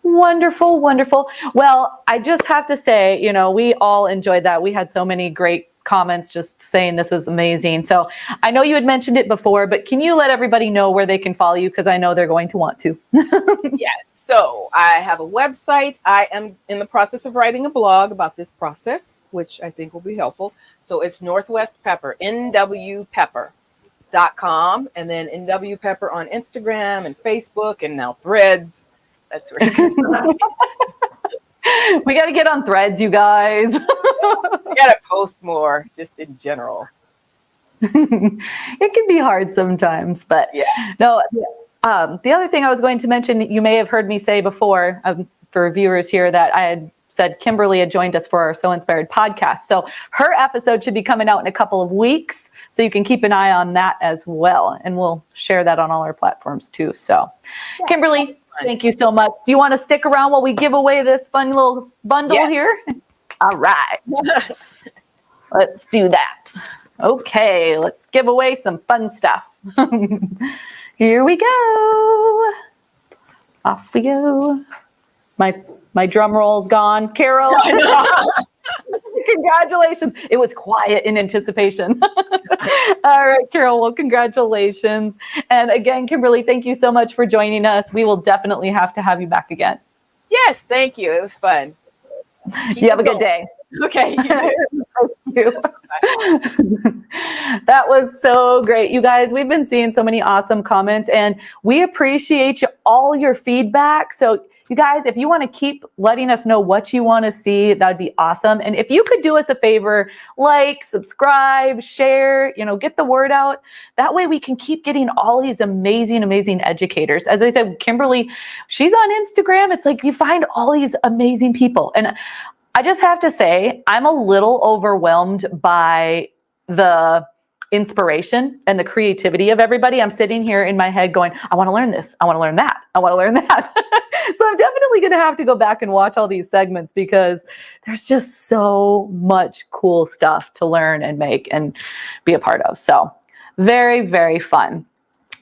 Wonderful, wonderful. Well, I just have to say, you know, we all enjoyed that. We had so many great comments just saying this is amazing. So I know you had mentioned it before, but can you let everybody know where they can follow you? Because I know they're going to want to. Yes. So I have a website. I am in the process of writing a blog about this process, which I think will be helpful. So it's Northwest Pepper, nwpepper.com, and then NW Pepper on Instagram and Facebook, and now Threads. That's where you can find me. We got to get on Threads, you guys. I gotta post more, just in general. It can be hard sometimes, but no. The other thing I was going to mention, you may have heard me say before, for viewers here, that I had said Kimberly had joined us for our So Inspired podcast. So her episode should be coming out in a couple of weeks. So you can keep an eye on that as well. And we'll share that on all our platforms too. So Kimberly, thank you so much. Do you want to stick around while we give away this fun little bundle here? All right. Let's do that. Okay, let's give away some fun stuff. Here we go. Off we go. My drum roll's gone. Carol. Congratulations. It was quiet in anticipation. All right, Carol. Well, congratulations. And again, Kimberly, thank you so much for joining us. We will definitely have to have you back again. Yes, thank you. It was fun. You have a good day. Okay. You too. Thank you. That was so great. You guys, we've been seeing so many awesome comments, and we appreciate all your feedback. So you guys, if you want to keep letting us know what you want to see, that'd be awesome. And if you could do us a favor, like, subscribe, share, get the word out. That way we can keep getting all these amazing, amazing educators. As I said, Kimberly, she's on Instagram. It's like you find all these amazing people. And I just have to say, I'm a little overwhelmed by the inspiration and the creativity of everybody. I'm sitting here in my head going, I want to learn this. I want to learn that. I want to learn that. So I'm definitely going to have to go back and watch all these segments because there's just so much cool stuff to learn and make and be a part of. So very, very fun.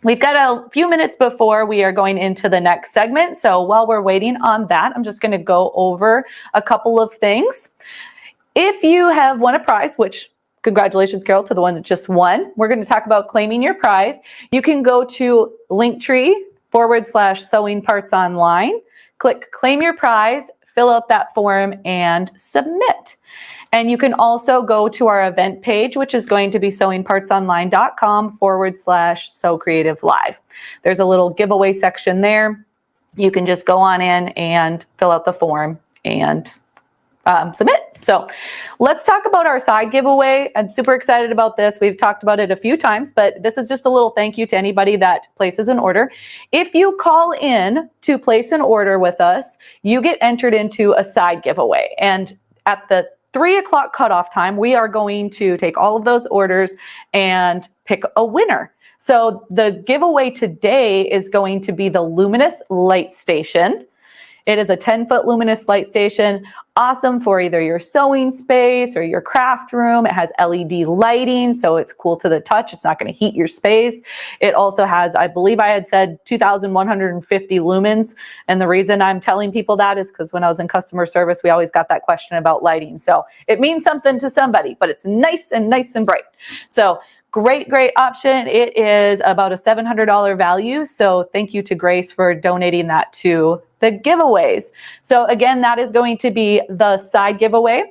We've got a few minutes before we are going into the next segment. So while we're waiting on that, I'm just going to go over a couple of things. If you have won a prize, which congratulations, Carol, to the one that just won. We're going to talk about claiming your prize. You can go to Linktree/Sewing Parts Online, click claim your prize, fill out that form and submit. And you can also go to our event page, which is going to be sewingpartsonline.com/SewCreative Live. There's a little giveaway section there. You can just go on in and fill out the form and submit. So let's talk about our side giveaway. I'm super excited about this. We've talked about it a few times, but this is just a little thank you to anybody that places an order. If you call in to place an order with us, you get entered into a side giveaway. And at the 3 o'clock cutoff time, we are going to take all of those orders and pick a winner. So the giveaway today is going to be the Luminous Light Station. It is a 10-foot luminous light station, awesome for either your sewing space or your craft room. It has LED lighting, so it's cool to the touch. It's not going to heat your space. It also has, I believe I had said 2,150 lumens. And the reason I'm telling people that is because when I was in customer service, we always got that question about lighting. So it means something to somebody, but it's nice and bright. So great, great option. It is about a $700 value. So thank you to Grace for donating that to the giveaways. So again, that is going to be the side giveaway.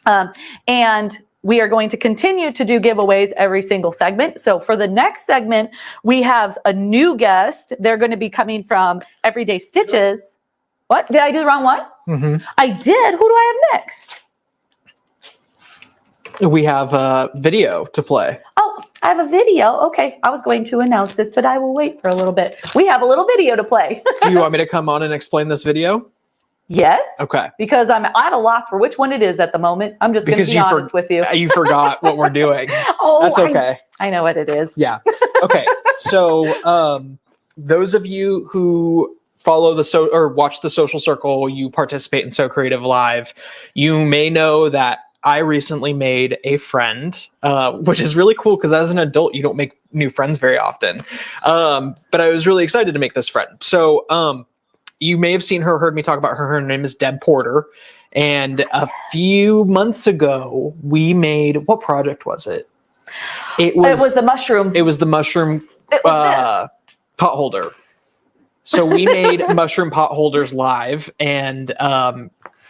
And we are going to continue to do giveaways every single segment. So for the next segment, we have a new guest. They're going to be coming from Everyday Stitches. What? Did I do the wrong one? Mm-hmm. I did. Who do I have next? We have a video to play. Oh, I have a video. Okay, I was going to announce this, but I will wait for a little bit. We have a little video to play. Do you want me to come on and explain this video? Yes. Okay. Because I'm at a loss for which one it is at the moment. I'm just going to be honest with you. You forgot what we're doing. Oh, that's okay. I know what it is. Yeah. Okay. So those of you who follow or watch the social circle, you participate in SewCreative Live, you may know that I recently made a friend, which is really cool because as an adult, you don't make new friends very often. But I was really excited to make this friend. So you may have seen her, heard me talk about her. Her name is Deb Porter. And a few months ago, we made, what project was it? It was the mushroom. It was the mushroom pot holder. So we made mushroom pot holders live, and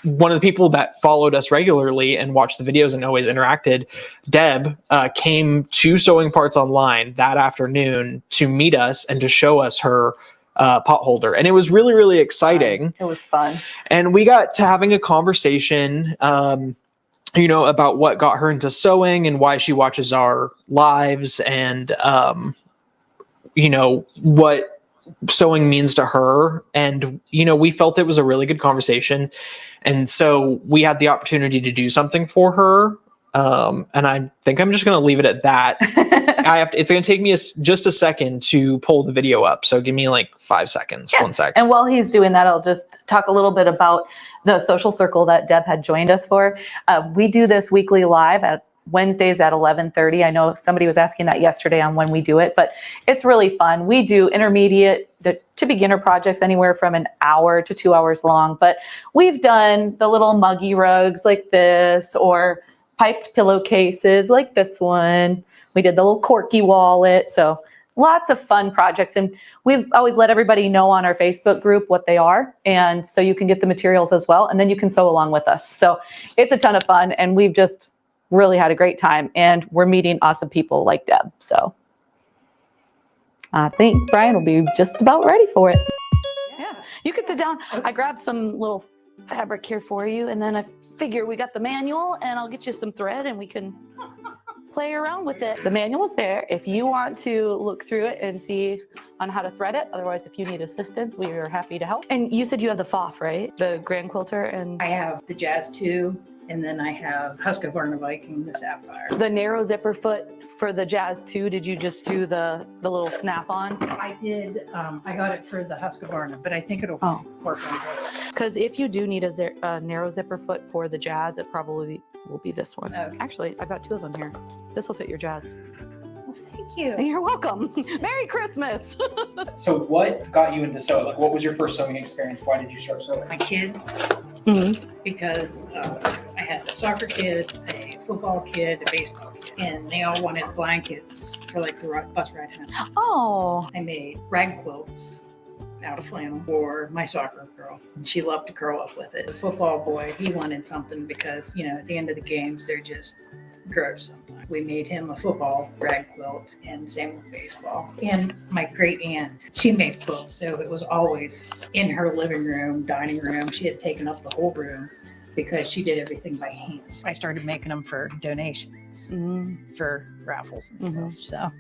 one of the people that followed us regularly and watched the videos and always interacted, Deb, came to Sewing Parts Online that afternoon to meet us and to show us her pot holder. And it was really, really exciting. It was fun. And we got to having a conversation, about what got her into sewing and why she watches our lives and, what sewing means to her. And, we felt it was a really good conversation. And so we had the opportunity to do something for her. And I think I'm just going to leave it at that. It's going to take me just a second to pull the video up. So give me like 5 seconds, 1 second. And while he's doing that, I'll just talk a little bit about the social circle that Deb had joined us for. We do this weekly live at Wednesdays at 11:30. I know somebody was asking that yesterday on when we do it, but it's really fun. We do intermediate to beginner projects anywhere from an hour to 2 hours long, but we've done the little muggy rugs like this or piped pillowcases like this one. We did the little corky wallet. So lots of fun projects. And we've always let everybody know on our Facebook group what they are. And so you can get the materials as well. And then you can sew along with us. So it's a ton of fun. And we've just really had a great time. And we're meeting awesome people like Deb. So I think Brian will be just about ready for it. Yeah, you can sit down. I grabbed some little fabric here for you. And then I figure we got the manual and I'll get you some thread and we can play around with it. The manual is there if you want to look through it and see on how to thread it. Otherwise, if you need assistance, we are happy to help. And you said you have the FOF, right? The Grand Quilter and I have the Jazz 2, and then I have Husqvarna Viking, the Sapphire. the narrow zipper foot for the Jazz 2. Did you just do the little snap on? I did. I got it for the Husqvarna, but I think it'll work on both. Because if you do need a narrow zipper foot for the Jazz, it probably will be this one. Okay. Actually, I've got 2 of them here. This will fit your Jazz. Well, thank you. You're welcome. Merry Christmas. So what got you into sewing? Like, what was your first sewing experience? Why did you start sewing? My kids, because I had a soccer kid, a football kid, a baseball kid, and they all wanted blankets for like the bus ride home. Oh. I made rag quilts out of flannel for my soccer girl. And she loved to curl up with it. The football boy, he wanted something because, at the end of the games, they're just gross sometimes. We made him a football rag quilt, and same with baseball. And my great aunt, she made quilts, so it was always in her living room, dining room. She had taken up the whole room because she did everything by hand. I started making them for donations, for raffles and stuff. So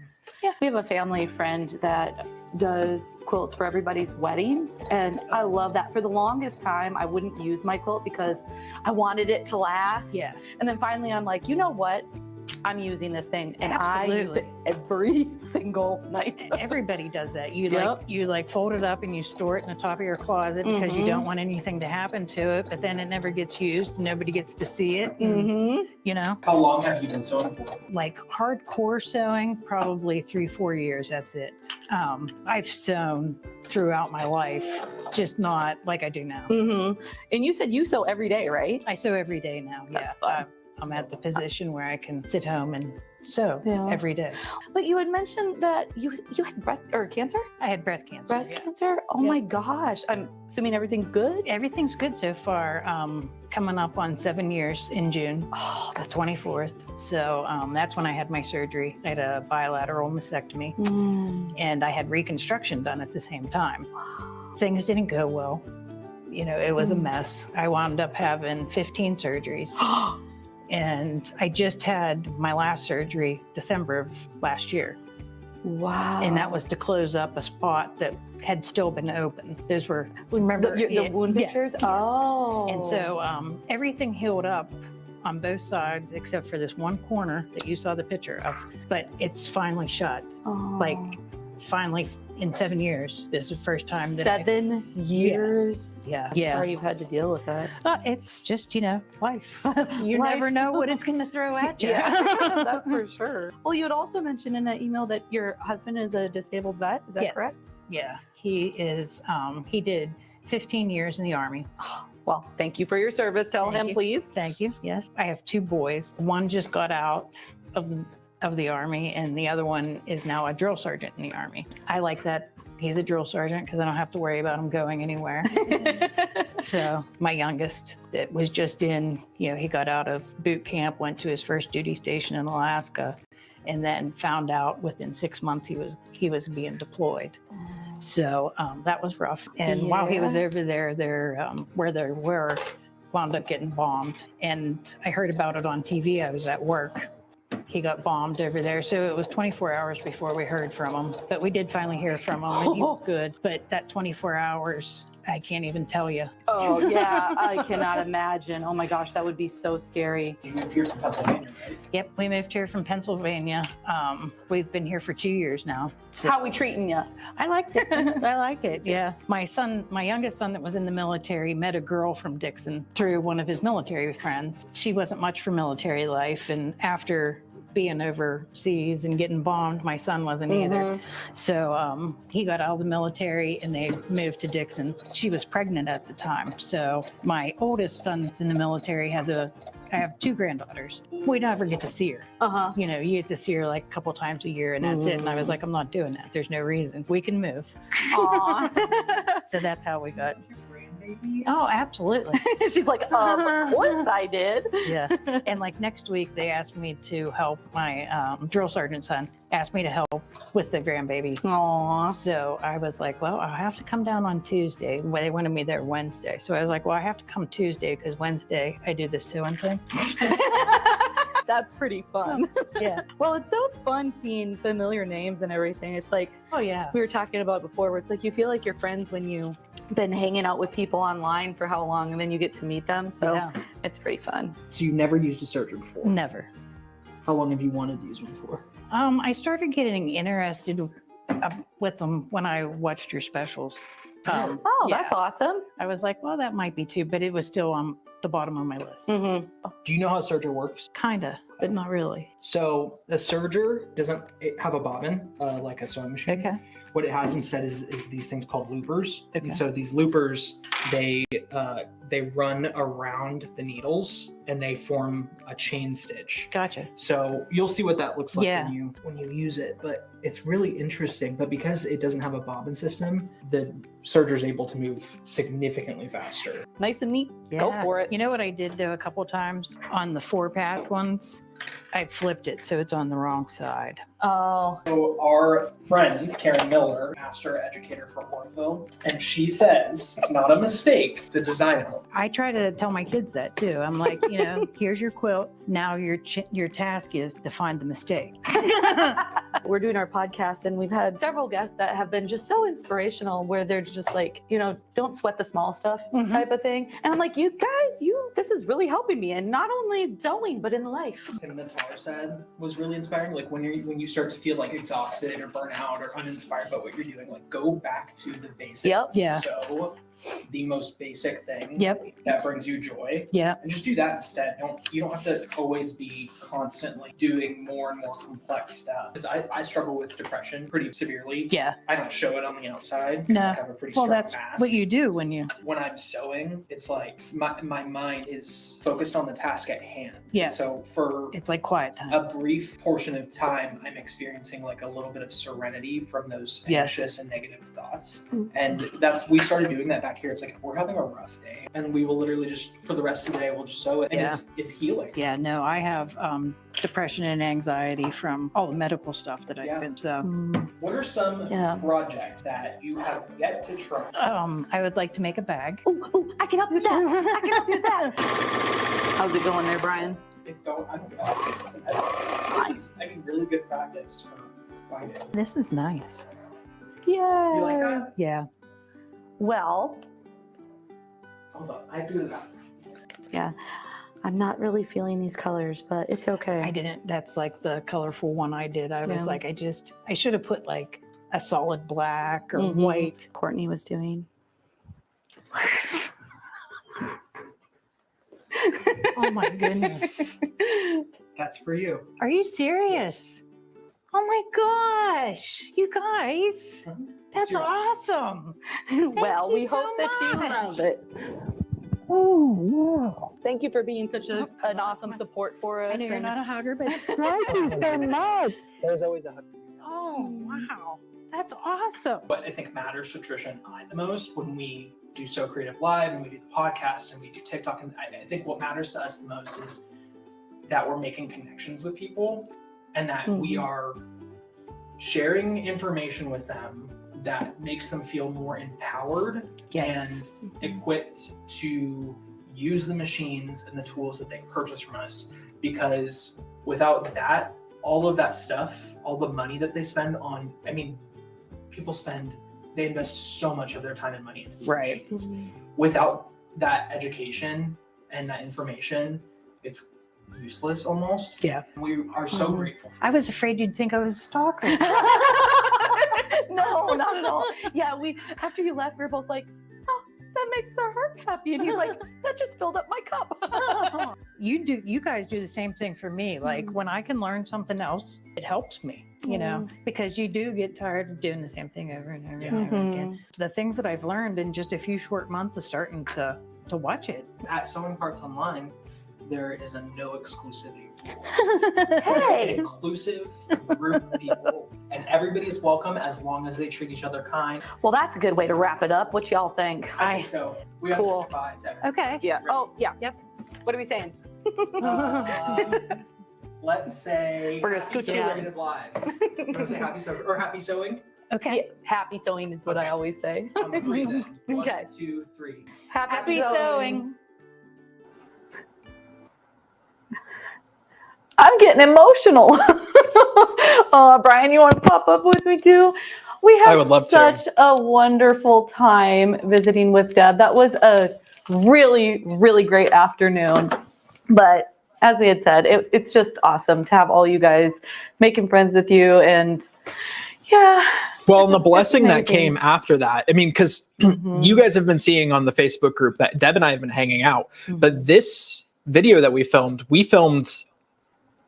Yeah, we have a family friend that does quilts for everybody's weddings. And I love that. For the longest time, I wouldn't use my quilt because I wanted it to last. Yeah. And then finally I'm like, you know what? I'm using this thing and Absolutely. I use it every single night. Everybody does that. You Yep. like fold it up and you store it in the top of your closet because you don't want anything to happen to it, but then it never gets used. Nobody gets to see it. And, How long have you been sewing for? like hardcore sewing, probably 3-4 years. That's it. I've sewn throughout my life, just not like I do now. And you said you sew every day, right? I sew every day now. That's yeah. fun. I'm at the position where I can sit home and sew Yeah. every day. But you had mentioned that you had breast or cancer? I had breast cancer. Breast yeah. cancer? Oh Yeah. my gosh. I'm assuming everything's good? Everything's good so far. Coming up on 7 years in June. Oh, That's 24th. So that's when I had my surgery. I had a bilateral mastectomy and I had reconstruction done at the same time. Things didn't go well. It was a mess. I wound up having 15 surgeries. And I just had my last surgery December of last year. Wow. And that was to close up a spot that had still been open. Those were, remember the wound yeah, pictures? yeah. Oh. And so everything healed up on both sides except for this one corner that you saw the picture of. But it's finally shut. Oh. Like finally in 7 years. This is the first time that 7 years? Yeah. I'm sorry you've had to deal with that. It's just, life. You Life. never know what it's going to throw at you. Yeah, that's for sure. Well, you had also mentioned in that email that your husband is a disabled vet. Is that Yes. correct? Yeah. He is, he did 15 years in the Army. Well, thank you for your service. Tell Thank him, you. please. Thank you. Yes. I have 2 boys. One just got out of the Army, and the other one is now a drill sergeant in the Army. I like that he's a drill sergeant because I don't have to worry about him going anywhere. So my youngest that was just in, he got out of boot camp, went to his first duty station in Alaska, and then found out within 6 months he was being deployed. So that was rough. And while he was over there, where they were, wound up getting bombed. And I heard about it on TV. I was at work. He got bombed over there. So it was 24 hours before we heard from him. But we did finally hear from him, and he was good. But that 24 hours, I can't even tell you. Oh, yeah. I cannot imagine. Oh, my gosh. That would be so scary. You moved here from Pennsylvania, right? Yep, we moved here from Pennsylvania. We've been here for 2 years now. So How we treating you? I liked it. I like it. Yeah. My youngest son that was in the military met a girl from Dixon through one of his military friends. She wasn't much for military life. And after being overseas and getting bombed, my son wasn't either. So he got out of the military and they moved to Dixon. She was pregnant at the time. So my oldest son that's in the military I have 2 granddaughters. We never get to see her. Uh-huh. You get to see her like a couple times a year and that's it. And I was like, I'm not doing that. There's no reason. We can move. Aw. So that's how we got. Oh, absolutely. She's like, of course I did. Yeah. And like next week, they asked me to help my drill sergeant son, asked me to help with the grandbaby. Aw. So I was like, well, I'll have to come down on Tuesday. Well, they wanted me there Wednesday. So I was like, well, I have to come Tuesday because Wednesday I do the sewing thing. That's pretty fun. Yeah. Well, it's so fun seeing familiar names and everything. It's like, Oh, yeah. we were talking about before, where it's like you feel like you're friends when you've been hanging out with people online for how long and then you get to meet them. So Yeah. it's pretty fun. So you never used a serger before? Never. How long have you wanted to use one for? I started getting interested with them when I watched your specials. Oh, yeah. that's awesome. I was like, well, that might be too, but it was still on the bottom of my list. Mm-hmm. Do you know how a serger works? Kinda, but not really. So a serger doesn't have a bobbin like a sewing machine. Okay. What it has instead is these things called loopers. Okay. And so these loopers, they run around the needles and they form a chain stitch. Gotcha. So you'll see what that looks like Yeah. when you use it, but it's really interesting. But because it doesn't have a bobbin system, the serger is able to move significantly faster. Nice and neat. Go for it. You know what I did though a couple times on the 4-patch ones? I flipped it so it's on the wrong side. Oh. So our friend, Karen Miller, master educator for ortho, and she says it's not a mistake, it's a design element. I try to tell my kids that too. I'm like, here's your quilt. Now your task is to find the mistake. We're doing our podcast and we've had several guests that have been just so inspirational where they're just like, don't sweat the small stuff type of thing. And I'm like, you guys, this is really helping me. And not only sewing, but in life. Something that Tyler said was really inspiring. Like when you start to feel like exhausted or burnt out or uninspired by what you're doing, like go back to the basics. Yep. Yeah. So the most basic thing Yep. that brings you joy. Yeah. And just do that instead. You don't have to always be constantly doing more and more complex stuff. Because I struggle with depression pretty severely. Yeah. I don't show it on the outside. No. I have a pretty Well, strong that's mask. what you do when you. When I'm sewing, it's like my mind is focused on the task at hand. Yeah. And so for It's like quiet time. a brief portion of time, I'm experiencing like a little bit of serenity from those Yes. anxious and negative thoughts. Mm. And we started doing that back here. It's like if we're having a rough day and we will literally just, for the rest of the day, we'll just sew it. And Yeah. it's healing. Yeah, no, I have depression and anxiety from all the medical stuff that I've Yeah. been through. What are some Yeah. projects that you have yet to try? I would like to make a bag. Ooh, I can help you with that. I can help you with that. How's it going there, Brian? It's going. This is, really good practice for Friday. This is nice. Yeah. You like that? Yeah. Well, Hold on, I do that. yeah. I'm not really feeling these colors, but it's okay. I didn't. That's like the colorful one I did. I was Yeah. like, I should have put like a solid black or Mhm. white. Courtney was doing. Oh my goodness. That's for you. Are you serious? Oh my gosh. You guys. That's yours. awesome. Well, we you hope so that you much. love it. Oh, wow. Thank you for being such an awesome support for us. I know you're and- not a hugger, but Thank you so much. There's always a hug. oh, wow. That's awesome. What I think matters to Trisha and I the most when we do SewCreative Live and we do the podcast and we do TikTok, and I think what matters to us the most is that we're making connections with people and that we are sharing information with them that makes them feel more empowered and equipped to use the machines and the tools that they purchase from us. Because without that, all of that stuff, all the money that they spend on, they invest so much of their time and money into these Right. machines. Without that education and that information, it's useless almost. Yeah. We are so grateful. I was afraid you'd think I was a stalker. No, not at all. Yeah, after you left, we were both like, oh, that makes our heart happy. And he's like, that just filled up my cup. You guys do the same thing for me. Like when I can learn something else, it helps me, you know, because you do get tired of doing the same thing over and over and over again. The things that I've learned in just a few short months of starting to watch it. At Sewing Parts Online, there is a no exclusivity rule. Hey. An inclusive group of people, and everybody's welcome as long as they treat each other kind. Well, that's a good way to wrap it up. What y'all think? I think so. We have Cool. to say goodbye to Okay. Yeah. Oh, yeah. Yep. What are we saying? Let's say We're gonna happy scoot you in. SewCreative Live. You want to say happy sewing or happy sewing? Okay. Yeah, happy sewing is what I always say. On the three then. One, Okay. 2, 3. Happy sewing. I'm getting emotional. Brian, you want to pop up with me too? We had I would love to. such a wonderful time visiting with Deb. That was a really, really great afternoon. But as we had said, it's just awesome to have all you guys making friends with you. And yeah. Well, and the blessing that amazing. came after that, because you guys have been seeing on the Facebook group that Deb and I have been hanging out, but this video that we filmed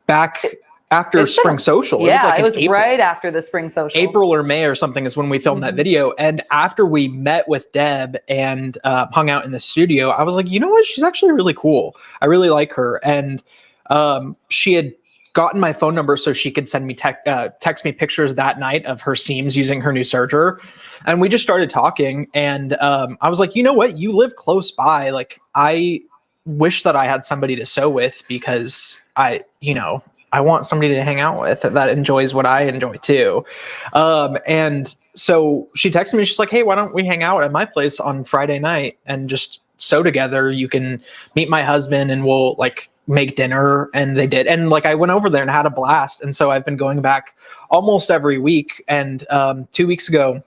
back after It's been Spring Social. Yeah, it was, April. right after the Spring Social. April or May or something is when we filmed that video. And after we met with Deb and hung out in the studio, I was like, you know what? She's actually really cool. I really like her. And she had gotten my phone number so she could send me text me pictures that night of her seams using her new serger. And we just started talking. And I was like, you know what? You live close by. Like, I wish that I had somebody to sew with because I want somebody to hang out with that enjoys what I enjoy too. And so she texted me, she's like, hey, why don't we hang out at my place on Friday night and just sew together? You can meet my husband and we'll like make dinner. And they did. And like, I went over there and had a blast. And so I've been going back almost every week. And 2 weeks ago,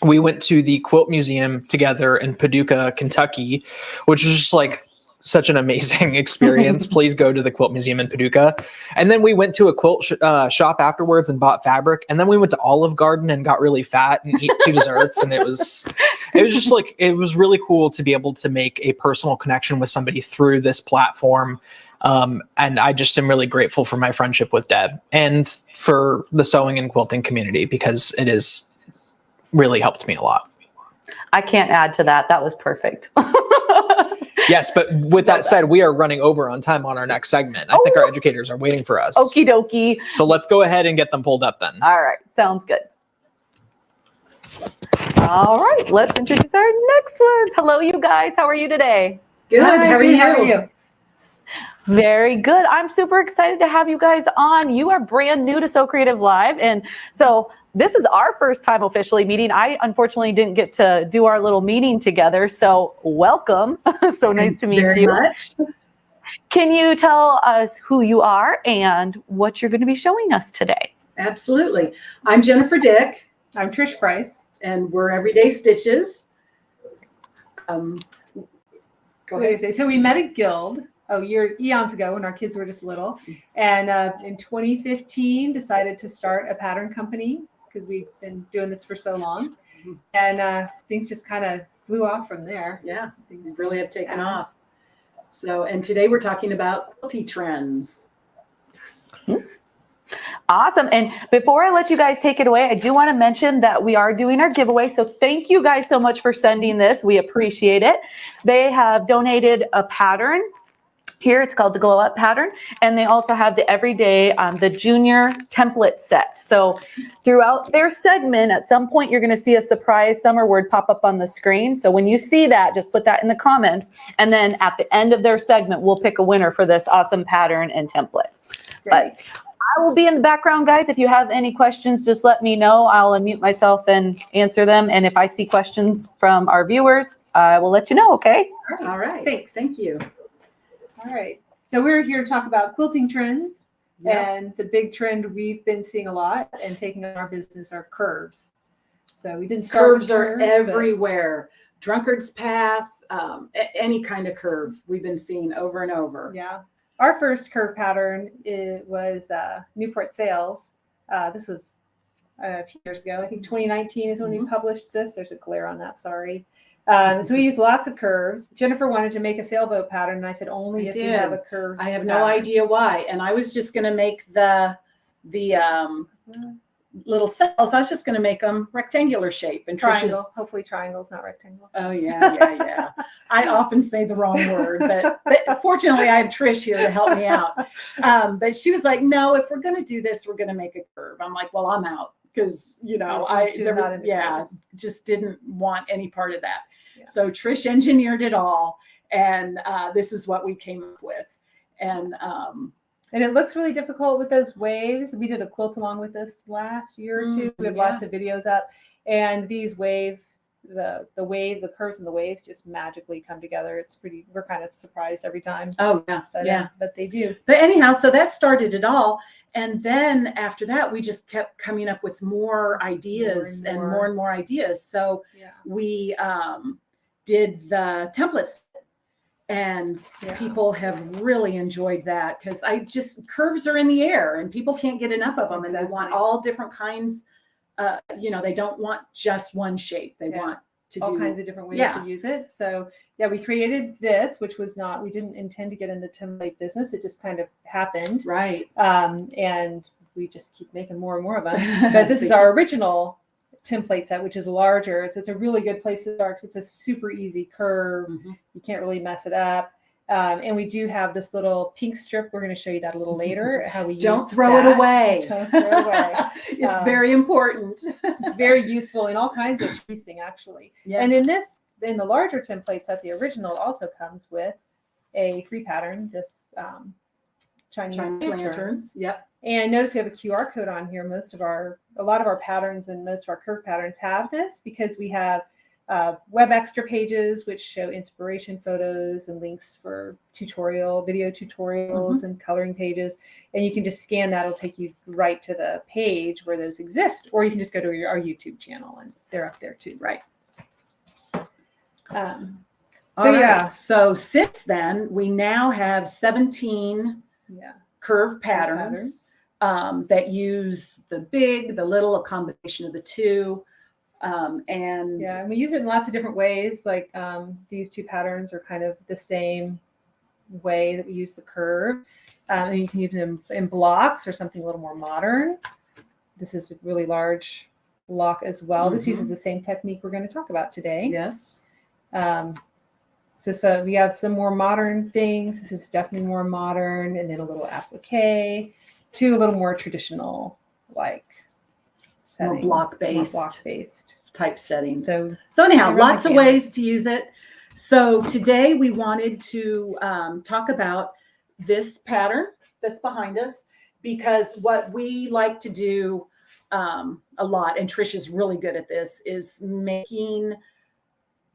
we went to the Quilt Museum together in Paducah, Kentucky, which was just like such an amazing experience. Please go to the Quilt Museum in Paducah. And then we went to a quilt shop afterwards and bought fabric. And then we went to Olive Garden and got really fat and eat 2 desserts. And it was just like, it was really cool to be able to make a personal connection with somebody through this platform. And I just am really grateful for my friendship with Deb and for the sewing and quilting community because it has really helped me a lot. I can't add to that. That was perfect. Yes, but with that said, we are running over on time on our next segment. I think our educators are waiting for us. Okie dokie. So let's go ahead and get them pulled up then. All right. Sounds good. All right. Let's introduce our next ones. Hello, you guys. How are you today? Good. How are you? Very good. I'm super excited to have you guys on. You are brand new to SewCreative Live. And so this is our first time officially meeting. I unfortunately didn't get to do our little meeting together. So welcome. So nice to meet you. Much. Can you tell us who you are and what you're going to be showing us today? Absolutely. I'm Jennifer Dick. I'm Trish Price. And we're Everyday Stitches. Go ahead. So we met at Guild eons ago when our kids were just little. And in 2015, decided to start a pattern company because we've been doing this for so long. And things just kind of flew off from there. Yeah, things really have taken off. So, and today we're talking about quilty trends. Awesome. And before I let you guys take it away, I do want to mention that we are doing our giveaway. So thank you guys so much for sending this. We appreciate it. They have donated a pattern. Here it's called the Glow Up pattern. And they also have the Everyday, the junior template set. So throughout their segment, at some point, you're going to see a surprise summer word pop up on the screen. So when you see that, just put that in the comments. And then at the end of their segment, we'll pick a winner for this awesome pattern and template. But I will be in the background, guys. If you have any questions, just let me know. I'll unmute myself and answer them. And if I see questions from our viewers, I will let you know, okay? All right. Thanks. Thank you. All right. So we're here to talk about quilting trends. Yeah. And the big trend we've been seeing a lot and taking on our business are curves. So we didn't start Curves with are everywhere. Drunkard's path, any kind of curve we've been seeing over and over. Yeah. Our first curve pattern was Newport Sales. This was a few years ago. I think 2019 is when we published this. There's a glare on that, sorry. So we used lots of curves. Jennifer wanted to make a sailboat pattern, and I said only if you have a curve. I have no idea why. And I was just going to make the little cells. I was just going to make them rectangular shape. And Triangle. Hopefully triangles, not rectangle. Oh, yeah. I often say the wrong word, but fortunately I have Trish here to help me out. But she was like, no, if we're going to do this, we're going to make a curve. I'm like, well, I'm out. Because, just didn't want any part of that. Yeah. So Trish engineered it all. And this is what we came up with. And it looks really difficult with those waves. We did a quilt along with this last year or two. We have lots of videos up. And these waves, the curves and the waves just magically come together. It's pretty, we're kind of surprised every time. Oh, yeah. But they do. But anyhow, so that started it all. And then after that, we just kept coming up with more ideas and more ideas. So we did the templates, and people have really enjoyed that because curves are in the air and people can't get enough of them. And they want all different kinds. They don't want just one shape. They want to all do kinds of different ways to use it. So we created this, which was we didn't intend to get in the template business. It just kind of happened. Right. And we just keep making more and more of them. But this is our original template set, which is larger. So it's a really good place to start because it's a super easy curve. You can't really mess it up. And we do have this little pink strip. We're going to show you that a little later, how we Don't throw it away. Don't throw it away. It's very important. It's very useful in all kinds of piecing, actually. Yeah. And in the larger template set, the original also comes with a free pattern, this Chinese lanterns. Yep. And notice we have a QR code on here. A lot of our patterns and most of our curve patterns have this because we have web extra pages which show inspiration photos and links for video tutorials and coloring pages, and you can just scan that. It'll take you right to the page where those exist, or you can just go to our YouTube channel and they're up there too. Right. So since then we now have 17 curve patterns that use the big, the little, a combination of the two. And we use it in lots of different ways. Like these two patterns are kind of the same way that we use the curve. And you can use them in blocks or something a little more modern. This is a really large block as well. This uses the same technique we're going to talk about today. Yes. So we have some more modern things. This is definitely more modern, and then a little applique to a little more traditional, like settings, more block-based type settings. So anyhow, lots of ways to use it. So today we wanted to talk about this pattern that's behind us, because what we like to do a lot, and Trish is really good at this, is making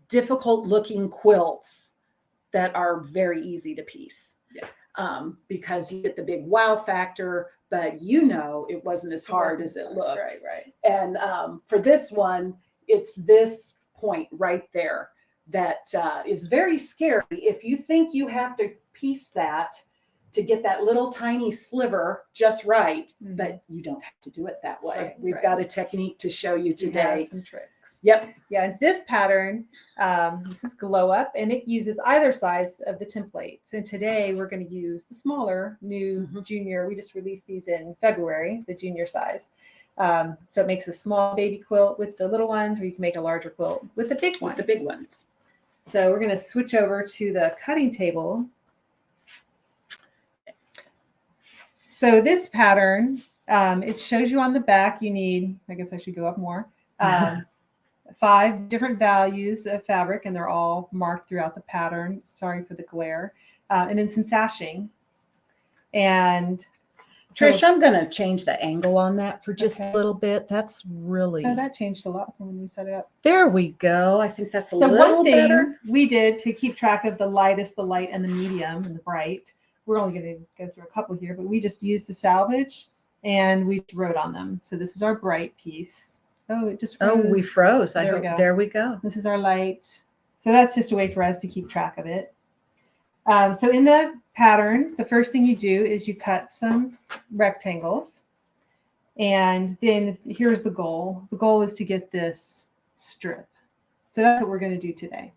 difficult looking quilts that are very easy to piece. because you get the big wow factor, but it wasn't as hard as it looks. Right. And for this one, it's this point right there that is very scary. If you think you have to piece that to get that little tiny sliver just right, but you don't have to do it that way. We've got a technique to show you today. Some tricks. Yep. Yeah, and this pattern, this is Glow Up, and it uses either size of the templates. And today we're going to use the smaller, new junior. We just released these in February, the junior size. So it makes a small baby quilt with the little ones, or you can make a larger quilt with the big one. With the big ones. So we're going to switch over to the cutting table. So this pattern, it shows you on the back, you need, I guess I should go up more, 5 different values of fabric, and they're all marked throughout the pattern. Sorry for the glare. And then some sashing. And Trish, I'm going to change the angle on that for just a little bit. That's really... Oh, that changed a lot from when we set it up. There we go. I think that's a So little one thing better. we did to keep track of the lightest, the light, and the medium, and the bright, we're only going to go through a couple here, but we just used the salvage and we wrote on them. So this is our bright piece. Oh, it just froze. Oh, we froze. There we go. This is our light. So that's just a way for us to keep track of it. So in the pattern, the first thing you do is you cut some rectangles. And then here's the goal. The goal is to get this strip. So that's what we're going to do today.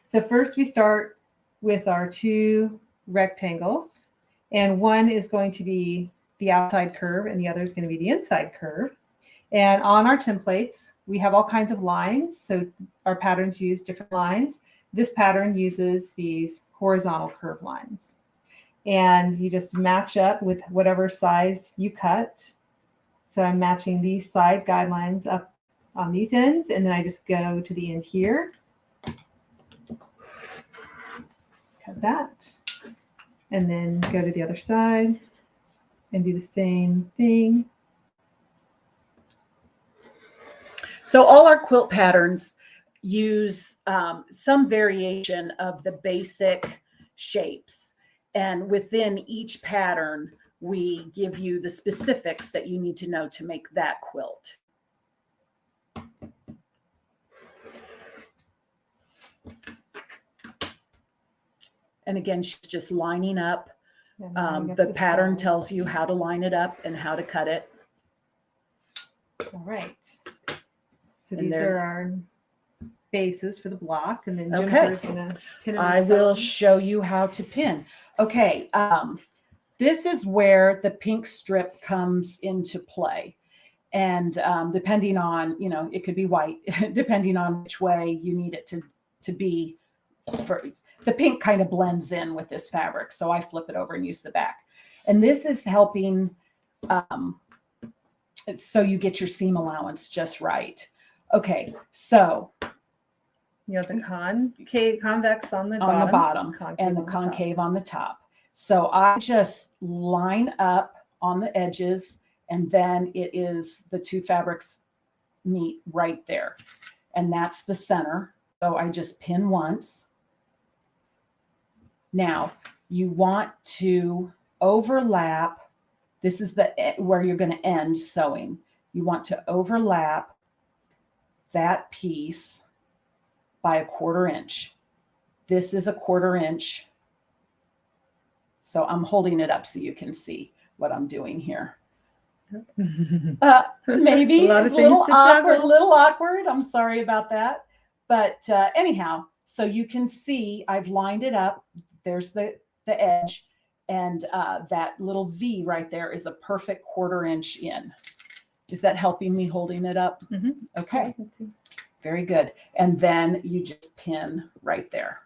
So first we start with our 2 rectangles, and one is going to be the outside curve and the other is going to be the inside curve. And on our templates, we have all kinds of lines. So our patterns use different lines. This pattern uses these horizontal curve lines. And you just match up with whatever size you cut. So I'm matching these side guidelines up on these ends, and then I just go to the end here. Cut that, and then go to the other side and do the same thing. So all our quilt patterns use some variation of the basic shapes. And within each pattern, we give you the specifics that you need to know to make that quilt. And again, she's just lining up. The pattern tells you how to line it up and how to cut it. All right. So these are our bases for the block, and then Jennifer's going to pin them. I will show you how to pin. Okay. This is where the pink strip comes into play. And depending on, it could be white, depending on which way you need it to be. The pink kind of blends in with this fabric, so I flip it over and use the back. And this is helping so you get your seam allowance just right. Okay, so you have the convex on the bottom and the concave on the top. So I just line up on the edges, and then it is the 2 fabrics meet right there. And that's the center. So I just pin once. Now you want to overlap. This is where you're going to end sewing. You want to overlap that piece by 1/4 inch. This is 1/4 inch. So I'm holding it up so you can see what I'm doing here. Maybe it's a little awkward. I'm sorry about that. But anyhow, so you can see I've lined it up. There's the edge, and that little V right there is a perfect 1/4 inch in. Is that helping me holding it up? Mm-hmm. Okay, very good. And then you just pin right there.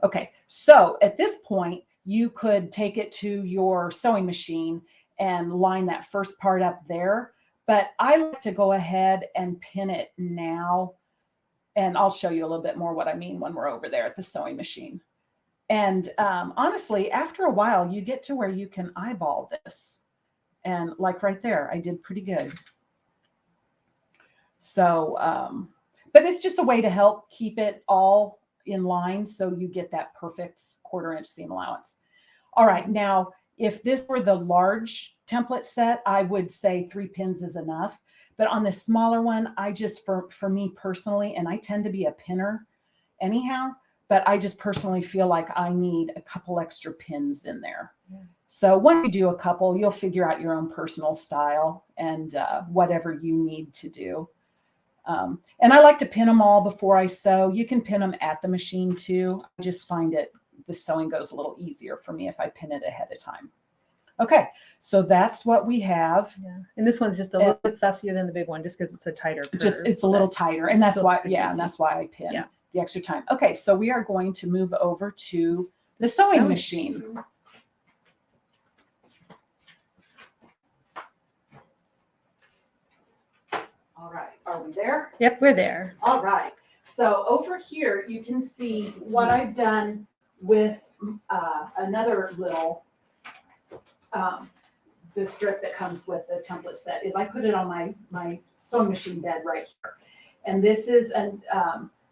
Okay, so at this point, you could take it to your sewing machine and line that first part up there. But I like to go ahead and pin it now. And I'll show you a little bit more what I mean when we're over there at the sewing machine. And honestly, after a while, you get to where you can eyeball this. And like right there, I did pretty good. So, but it's just a way to help keep it all in line, so you get that perfect 1/4 inch seam allowance. All right, now if this were the large template set, I would say 3 pins is enough. But on the smaller one, I just, for me personally, and I tend to be a pinner anyhow, but I just personally feel like I need a couple extra pins in there. Yeah. So once you do a couple, you'll figure out your own personal style and whatever you need to do. And I like to pin them all before I sew. You can pin them at the machine too. I just find the sewing goes a little easier for me if I pin it ahead of time. Okay, so that's what we have. Yeah. And this one's just a little bit fussier than the big one, just because it's a tighter curve. It's a little tighter, and that's why, easy. and that's why I pin the extra time. Okay, so we are going to move over to the sewing machine. All right, are we there? Yep, we're there. All right, so over here you can see what I've done with another little the strip that comes with the template set is I put it on my sewing machine bed right here. And this is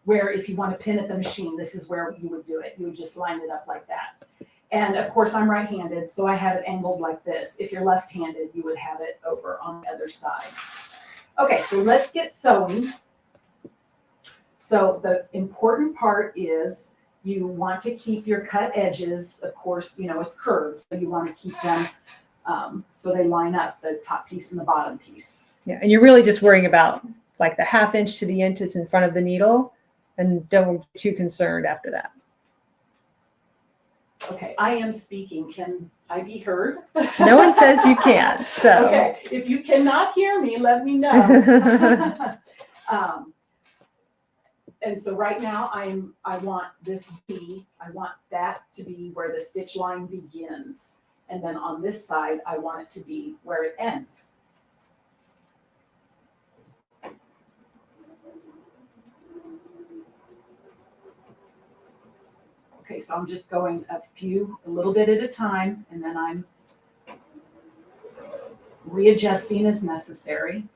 where if you want to pin at the machine, this is where you would do it. You would just line it up like that. And of course I'm right-handed, so I have it angled like this. If you're left-handed, you would have it over on the other side. Okay, so let's get sewing. So the important part is you want to keep your cut edges, of course, you know, it's curved, so you want to keep them so they line up, the top piece and the bottom piece. Yeah, and you're really just worrying about like the 1/2 inch to the inch that's in front of the needle, and don't get too concerned after that. Okay, I am speaking. Can I be heard? No one says you can't. So okay, if you cannot hear me, let me know. And so right now I want this B, I want that to be where the stitch line begins. And then on this side, I want it to be where it ends. Okay, so I'm just going a little bit at a time, and then I'm readjusting as necessary.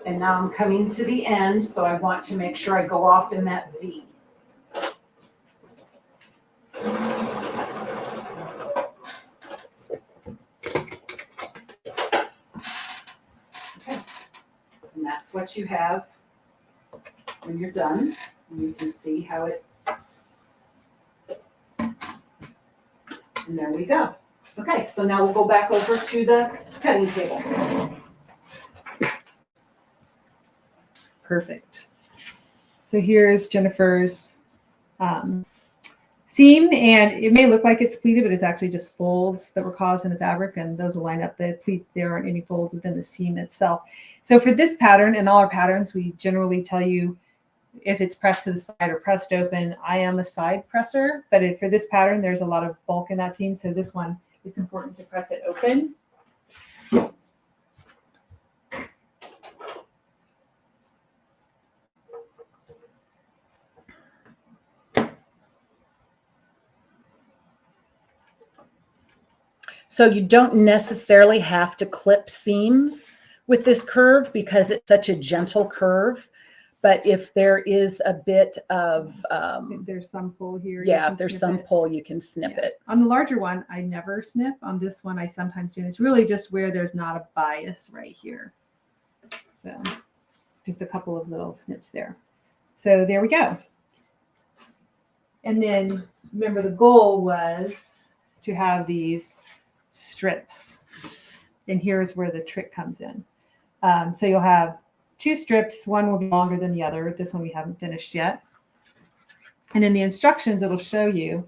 And now I'm coming to the end, so I want to make sure I go off in that V. Okay, and that's what you have when you're done. And you can see how it, and there we go. Okay, so now we'll go back over to the cutting table. perfect. So here's Jennifer's seam, and it may look like it's pleated, but it's actually just folds that were caused in the fabric, and those will line up the pleat. There aren't any folds within the seam itself. So for this pattern and all our patterns, we generally tell you if it's pressed to the side or pressed open. I am a side presser, but for this pattern, there's a lot of bulk in that seam. So this one, it's important to press it open. So you don't necessarily have to clip seams with this curve because it's such a gentle curve. But if there is a bit of, If there's some pull here. yeah, if there's some pull, you can snip it. On the larger one, I never snip. On this one, I sometimes do. It's really just where there's not a bias right here. So just a couple of little snips there. So there we go. And then remember, the goal was to have these strips. And here's where the trick comes in. So you'll have two strips. One will be longer than the other. This one we haven't finished yet. And in the instructions, it'll show you.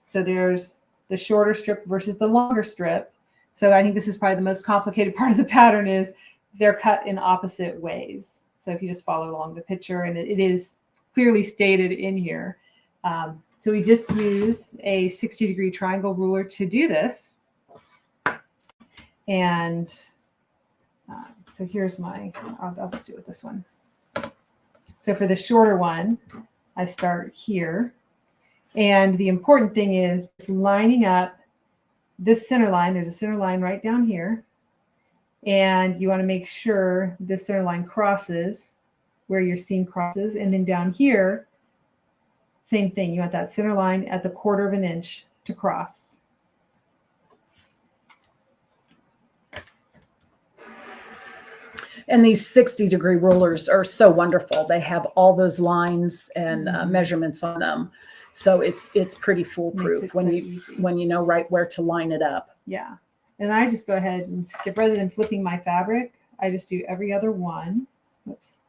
So there's the shorter strip versus the longer strip. So I think this is probably the most complicated part of the pattern is they're cut in opposite ways. So if you just follow along the picture, and it is clearly stated in here. So we just use a 60-degree triangle ruler to do this. And So here's I'll just do it with this one. So for the shorter one, I start here. And the important thing is just lining up this center line. There's a center line right down here. And you want to make sure this center line crosses where your seam crosses. And then down here, same thing. You want that center line at the 1/4 of an inch to cross. And these 60-degree rulers are so wonderful. They have all those lines and measurements on them. So it's pretty foolproof when you know right where to line it up. Yeah. And I just go ahead and skip, rather than flipping my fabric, I just do every other one. Oops.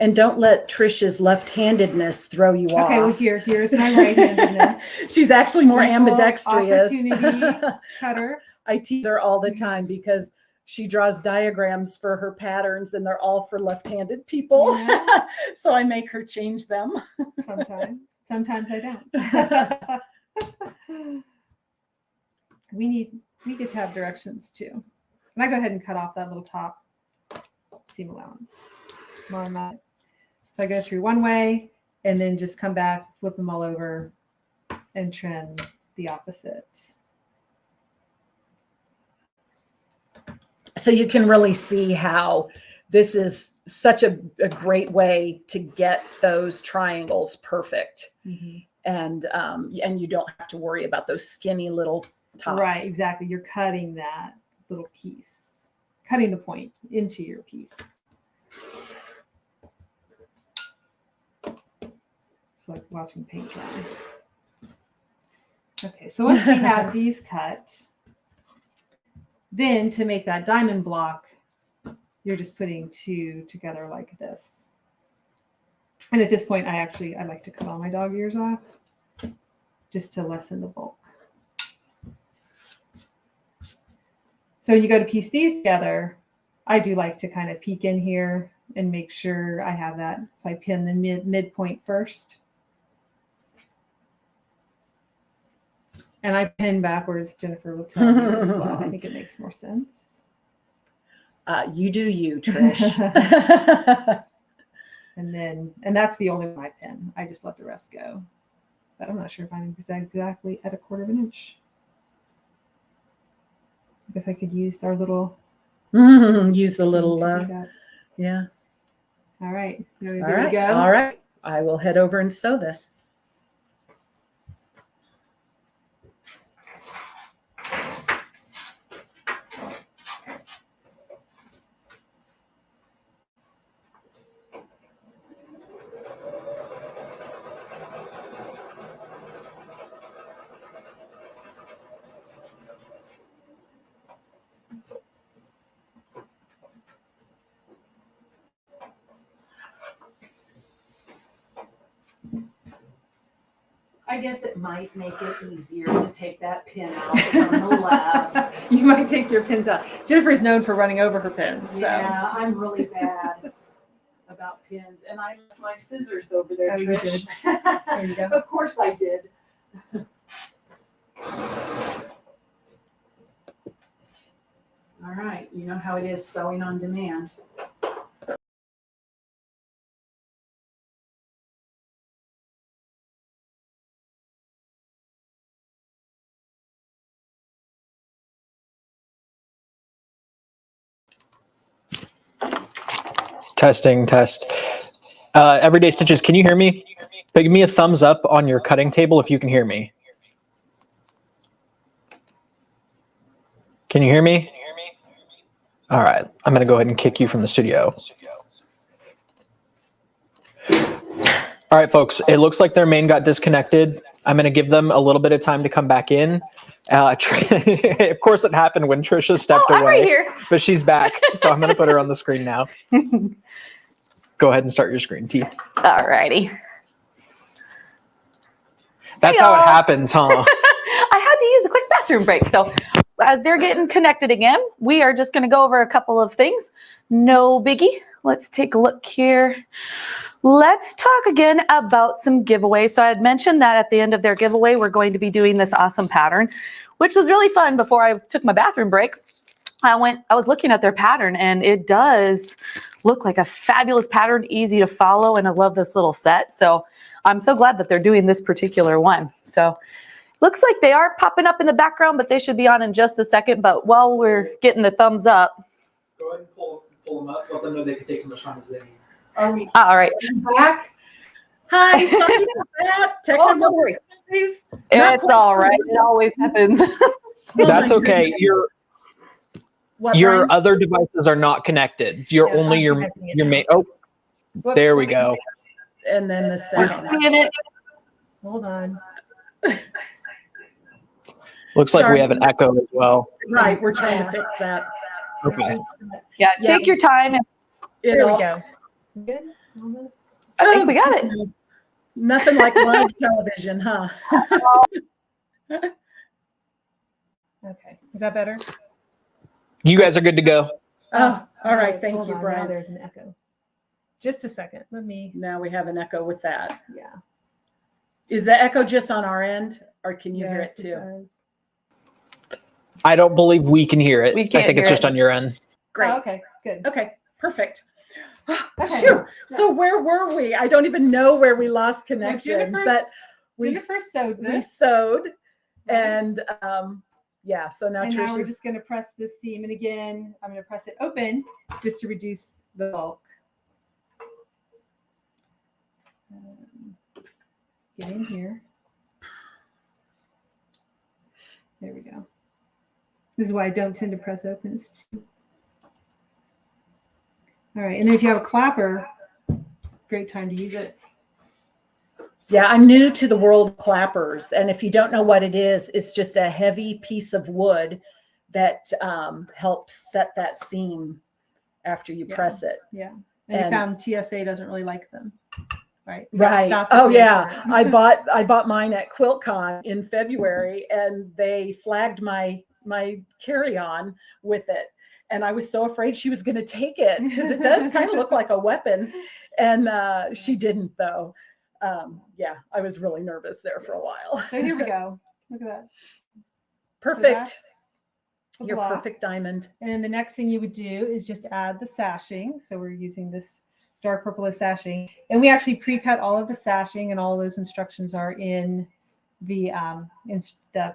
And don't let Trisha's left-handedness throw you off. Okay, well here's my right-handedness. She's actually more Equal ambidextrous. opportunity cutter. I tease her all the time because she draws diagrams for her patterns and they're all for left-handed people. Yeah. So I make her change them. Sometimes I don't. We get to have directions too. And I go ahead and cut off that little top seam allowance. So I go through one way and then just come back, flip them all over, and trim the opposite. So you can really see how this is such a great way to get those triangles perfect. Mm-hmm. And you don't have to worry about those skinny little tops. Right, exactly. You're cutting that little piece, cutting the point into your piece. It's like watching paint dry. Okay, so once we have these cut, then to make that diamond block, you're just putting two together like this. And at this point, I like to cut all my dog ears off just to lessen the bulk. So when you go to piece these together, I do like to kind of peek in here and make sure I have that. So I pin the midpoint first. And I pin backwards, Jennifer will tell you as well. I think it makes more sense. You do you, Trish. and that's the only one I pin. I just let the rest go. But I'm not sure if I'm exactly at a 1/4 of an inch. I guess I could use our little. Use the little. Yeah. All right. All right. Go? All right. I will head over and sew this. I guess it might make it easier to take that pin out from the left. You might take your pins out. Jennifer is known for running over her pins. So. Yeah, I'm really bad about pins. And I left my scissors over there. Oh, you did. There you go. Of course I did. All right, you know how it is sewing on demand. Testing, test. Everyday Stitches, can you hear me? Give me a thumbs up on your cutting table if you can hear me. Can you hear me? All right, I'm going to go ahead and kick you from the studio. All right, folks, it looks like their main got disconnected. I'm going to give them a little bit of time to come back in. Of course, it happened when Trisha stepped away. I'm right here. But she's back, so I'm going to put her on the screen now. Go ahead and start your screen, T. All righty. That's how it happens, huh? I had to use a quick bathroom break. So as they're getting connected again, we are just going to go over a couple of things. No biggie. Let's take a look here. let's talk again about some giveaways. So I had mentioned that at the end of their giveaway, we're going to be doing this awesome pattern, which was really fun. Before I took my bathroom break, I was looking at their pattern, and it does look like a fabulous pattern, easy to follow, and I love this little set. So I'm so glad that they're doing this particular one. So looks like they are popping up in the background, but they should be on in just a second. But while we're getting the thumbs up. Go ahead and pull them up. Let them know they can take as much time as they need. Are we All right. back? Hi, sorry about that. Oh, don't worry. Technicalities. It's all right. It always happens. That's okay. What, Your Brian? other devices are not connected. You're only your main. Oh, there we go. And then the second. Seeing it. Hold on. Looks like we Sorry. have an echo as well. Right, we're trying to fix that. Okay. Yeah, take your time. There we It'll- go. Good. Almost. I think we got it. Nothing like live television, huh? Okay. Is that better? You guys are good to go. Oh, all right. Thank Hold you, on, now Brian. there's an echo. Just a second. Let me. Now we have an echo with that. Yeah. Is the echo just on our end, or can you hear it Yes, too? does. I don't believe we can hear it. We I can't think it's hear just it. on your end. Great. Oh, okay. Good. Okay, perfect. Okay. Phew. So where were we? I don't even know where we lost connection, Jennifer's- but we Jennifer sewed we this. sewed, and yeah. So now And now we're Tricia's just going to press this seam. And again, I'm going to press it open just to reduce the bulk. Get in here. There we go. This is why I don't tend to press open. It's too... All right. And then if you have a clapper, great time to use it. Yeah, I'm new to the world of clappers, and if you don't know what it is, it's just a heavy piece of wood that helps set that seam after you Yeah. press it. Yeah. And I And- found TSA doesn't really like them. Right. You gotta Right. stop Oh and pay yeah. for it. I bought mine at QuiltCon in February, and they flagged my carry-on with it. And I was so afraid she was going to take it because it does kind of look like a weapon. And she didn't though. Yeah, I was really nervous there for a while. So here we go. Look at that. So Perfect. that's the Your block. perfect diamond. And then the next thing you would do is just add the sashing. So we're using this dark purple as sashing. And we actually pre-cut all of the sashing, and all of those instructions are in the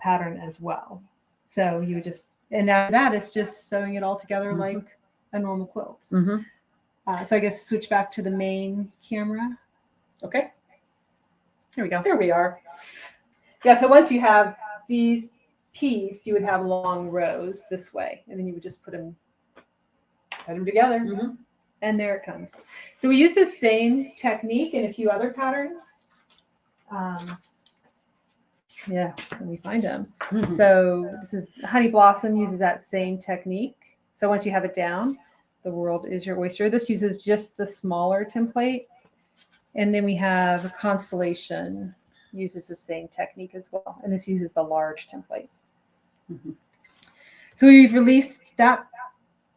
pattern as well. So you would just, and now that is just sewing it all together like a normal quilt. Mm-hmm. So I guess switch back to the main camera. Okay. Here we go. There we are. Yeah, so once you have these pieced, you would have long rows this way, and then you would just put them together, Mhm. and there it comes. So we use the same technique in a few other patterns. Yeah, let me find them. Mhm. So this is Honey Blossom uses that same technique. So once you have it down, the world is your oyster. This uses just the smaller template. And then we have Constellation uses the same technique as well. And this uses the large template. Mhm. So we've released that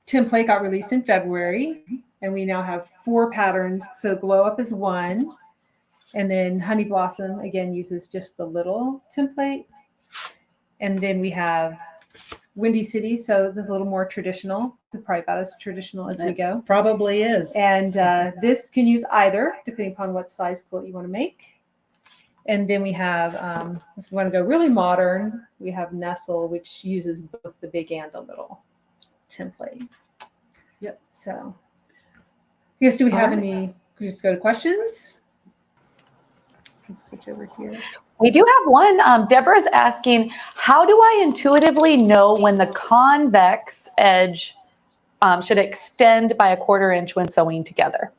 template, got released in February. And we now have 4 patterns. So Glow Up is 1. And then Honey Blossom, again, uses just the little template. And then we have Windy City. So this is a little more traditional. It's probably about as traditional as we go. Probably is. And this can use either, depending upon what size quilt you want to make. And then we have, if you want to go really modern, we have Nestle, which uses both the big and the little template. Yep. So, I guess, do we have All right. any, we just go to questions? Let's switch over here. We do have one. Deborah's asking, how do I intuitively know when the convex edge should extend by a 1/4 inch when sewing together?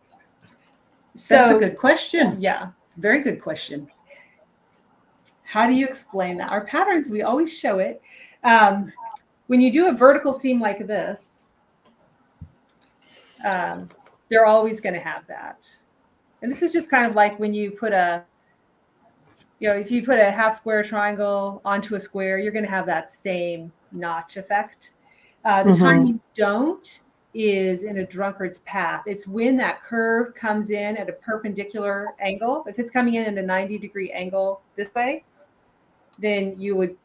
That's a So, good question. yeah. Very good question. How do you explain that? Our patterns, we always show it. When you do a vertical seam like this, they're always going to have that. And this is just kind of like when you put a, if you put a half square triangle onto a square, you're going to have that same notch effect. The time you don't is in a drunkard's path. It's when that curve comes in at a perpendicular angle. If it's coming in at a 90-degree angle this way, then you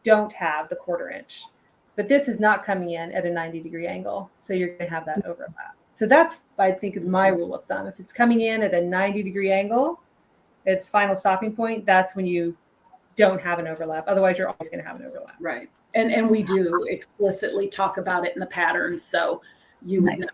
don't have the 1/4 inch. But this is not coming in at a 90-degree angle, so you're going to have that overlap. So that's, I think, my rule of thumb. If it's coming in at a 90-degree angle, its final stopping point, that's when you don't have an overlap. Otherwise, you're always going to have an overlap. Right. And we do explicitly talk about it in the patterns, so you would know.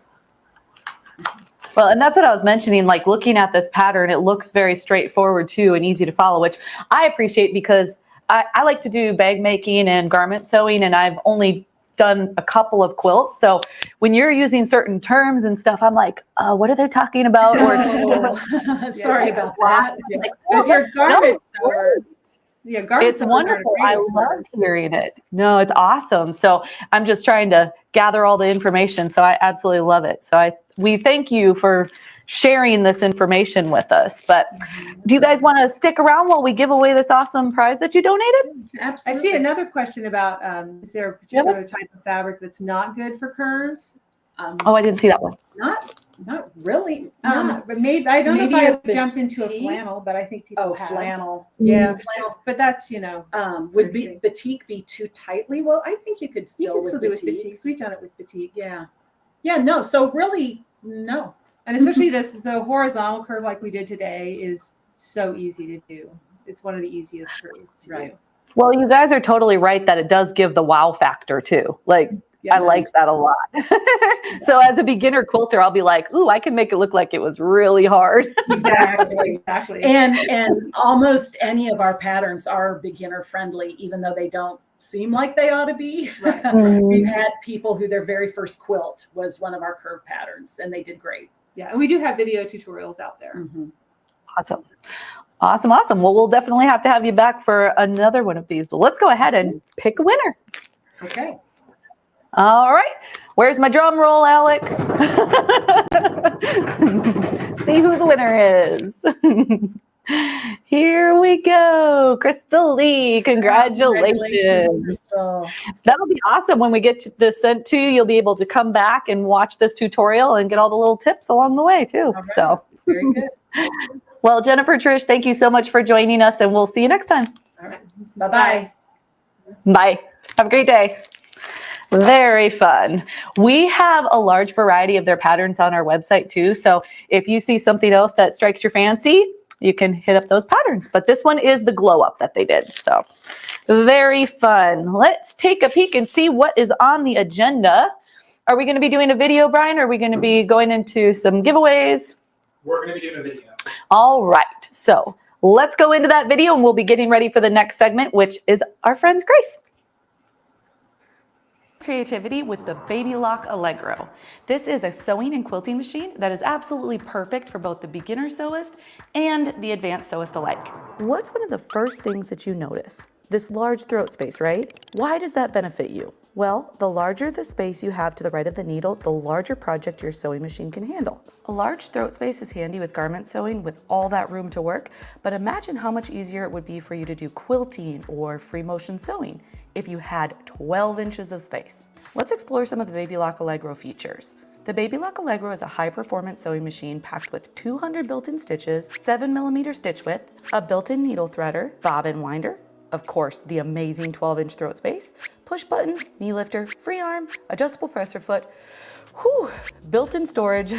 Well, and that's what I was mentioning, like looking at this pattern, it looks very straightforward too and easy to follow, which I appreciate because I like to do bag making and garment sewing, and I've only done a couple of quilts. So when you're using certain terms and stuff, I'm like, what are they talking about? Or sorry about that. Like, if you're garment sewer, it's wonderful. I love hearing it. No, it's awesome. So I'm just trying to gather all the information. So I absolutely love it. So we thank you for sharing this information with us. But do you guys want to stick around while we give away this awesome prize that you donated? I Absolutely. see another question about, is there a particular type of fabric that's not good for curves? Oh, I didn't see that one. Not really. But maybe, I don't know if maybe I a would jump into a batik? flannel, but I think people have. Flannel. Yeah, flannel. But that's, Would batik be too tightly? Well, I think you could you still can with still do it with batik. batiks. We've done it with batiks. Yeah. Yeah, no. So really, no. And especially the horizontal curve like we did today is so easy to do. It's one of the easiest curves to do. Well, you guys are totally right that it does give the wow factor too. Like, I like that a lot. So as a beginner quilter, I'll be like, ooh, I can make it look like it was really hard. Exactly. And almost any of our patterns are beginner friendly, even though they don't seem like they ought to be. Right. We've had people who their very first quilt was one of our curve patterns, and they did great. Yeah, and we do have video tutorials out there. Awesome. Well, we'll definitely have to have you back for another one of these, but let's go ahead and pick a winner. Okay. All right. Where's my drum roll, Alex? See who the winner is. Here we go. Crystal Lee, congratulations. Crystal. That'll be awesome. When we get this sent to you, you'll be able to come back and watch this tutorial and get all the little tips along the way too. Right. So Very good. Well, Jennifer, Trish, thank you so much for joining us, and we'll see you next time. All right. Bye-bye. Bye. Have a great day. Very fun. We have a large variety of their patterns on our website too. So if you see something else that strikes your fancy, you can hit up those patterns. But this one is the glow up that they did. So very fun. Let's take a peek and see what is on the agenda. Are we going to be doing a video, Brian? Or are we going to be going into some giveaways? We're going to be doing a video. All right. So let's go into that video, and we'll be getting ready for the next segment, which is our friend's Grace. Creativity with the Baby Lock Allegro. This is a sewing and quilting machine that is absolutely perfect for both the beginner sewist and the advanced sewist alike. What's one of the first things that you notice? This large throat space, right? Why does that benefit you? Well, the larger the space you have to the right of the needle, the larger project your sewing machine can handle. A large throat space is handy with garment sewing with all that room to work, but imagine how much easier it would be for you to do quilting or free motion sewing if you had 12 inches of space. Let's explore some of the Baby Lock Allegro features. The Baby Lock Allegro is a high-performance sewing machine packed with 200 built-in stitches, 7mm stitch width, a built-in needle threader, bobbin winder, of course, the amazing 12-inch throat space, push buttons, knee lifter, free arm, adjustable presser foot, built-in storage,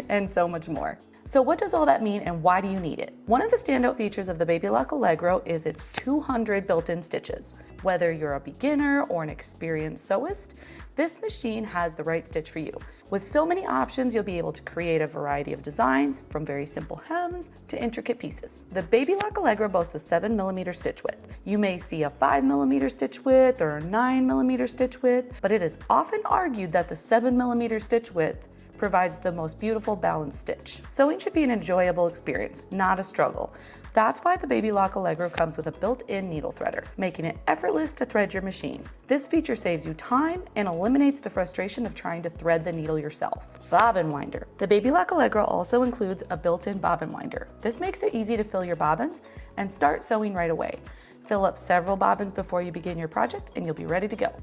and so much more. So what does all that mean, and why do you need it? One of the standout features of the Baby Lock Allegro is its 200 built-in stitches. Whether you're a beginner or an experienced sewist, this machine has the right stitch for you. With so many options, you'll be able to create a variety of designs, from very simple hems to intricate pieces. The Baby Lock Allegro boasts a 7mm stitch width. You may see a 5mm stitch width or a 9mm stitch width, but it is often argued that the 7mm stitch width provides the most beautiful balanced stitch. Sewing should be an enjoyable experience, not a struggle. That's why the Baby Lock Allegro comes with a built-in needle threader, making it effortless to thread your machine. This feature saves you time and eliminates the frustration of trying to thread the needle yourself. Bobbin winder. The Baby Lock Allegro also includes a built-in bobbin winder. This makes it easy to fill your bobbins and start sewing right away. Fill up several bobbins before you begin your project and you'll be ready to go.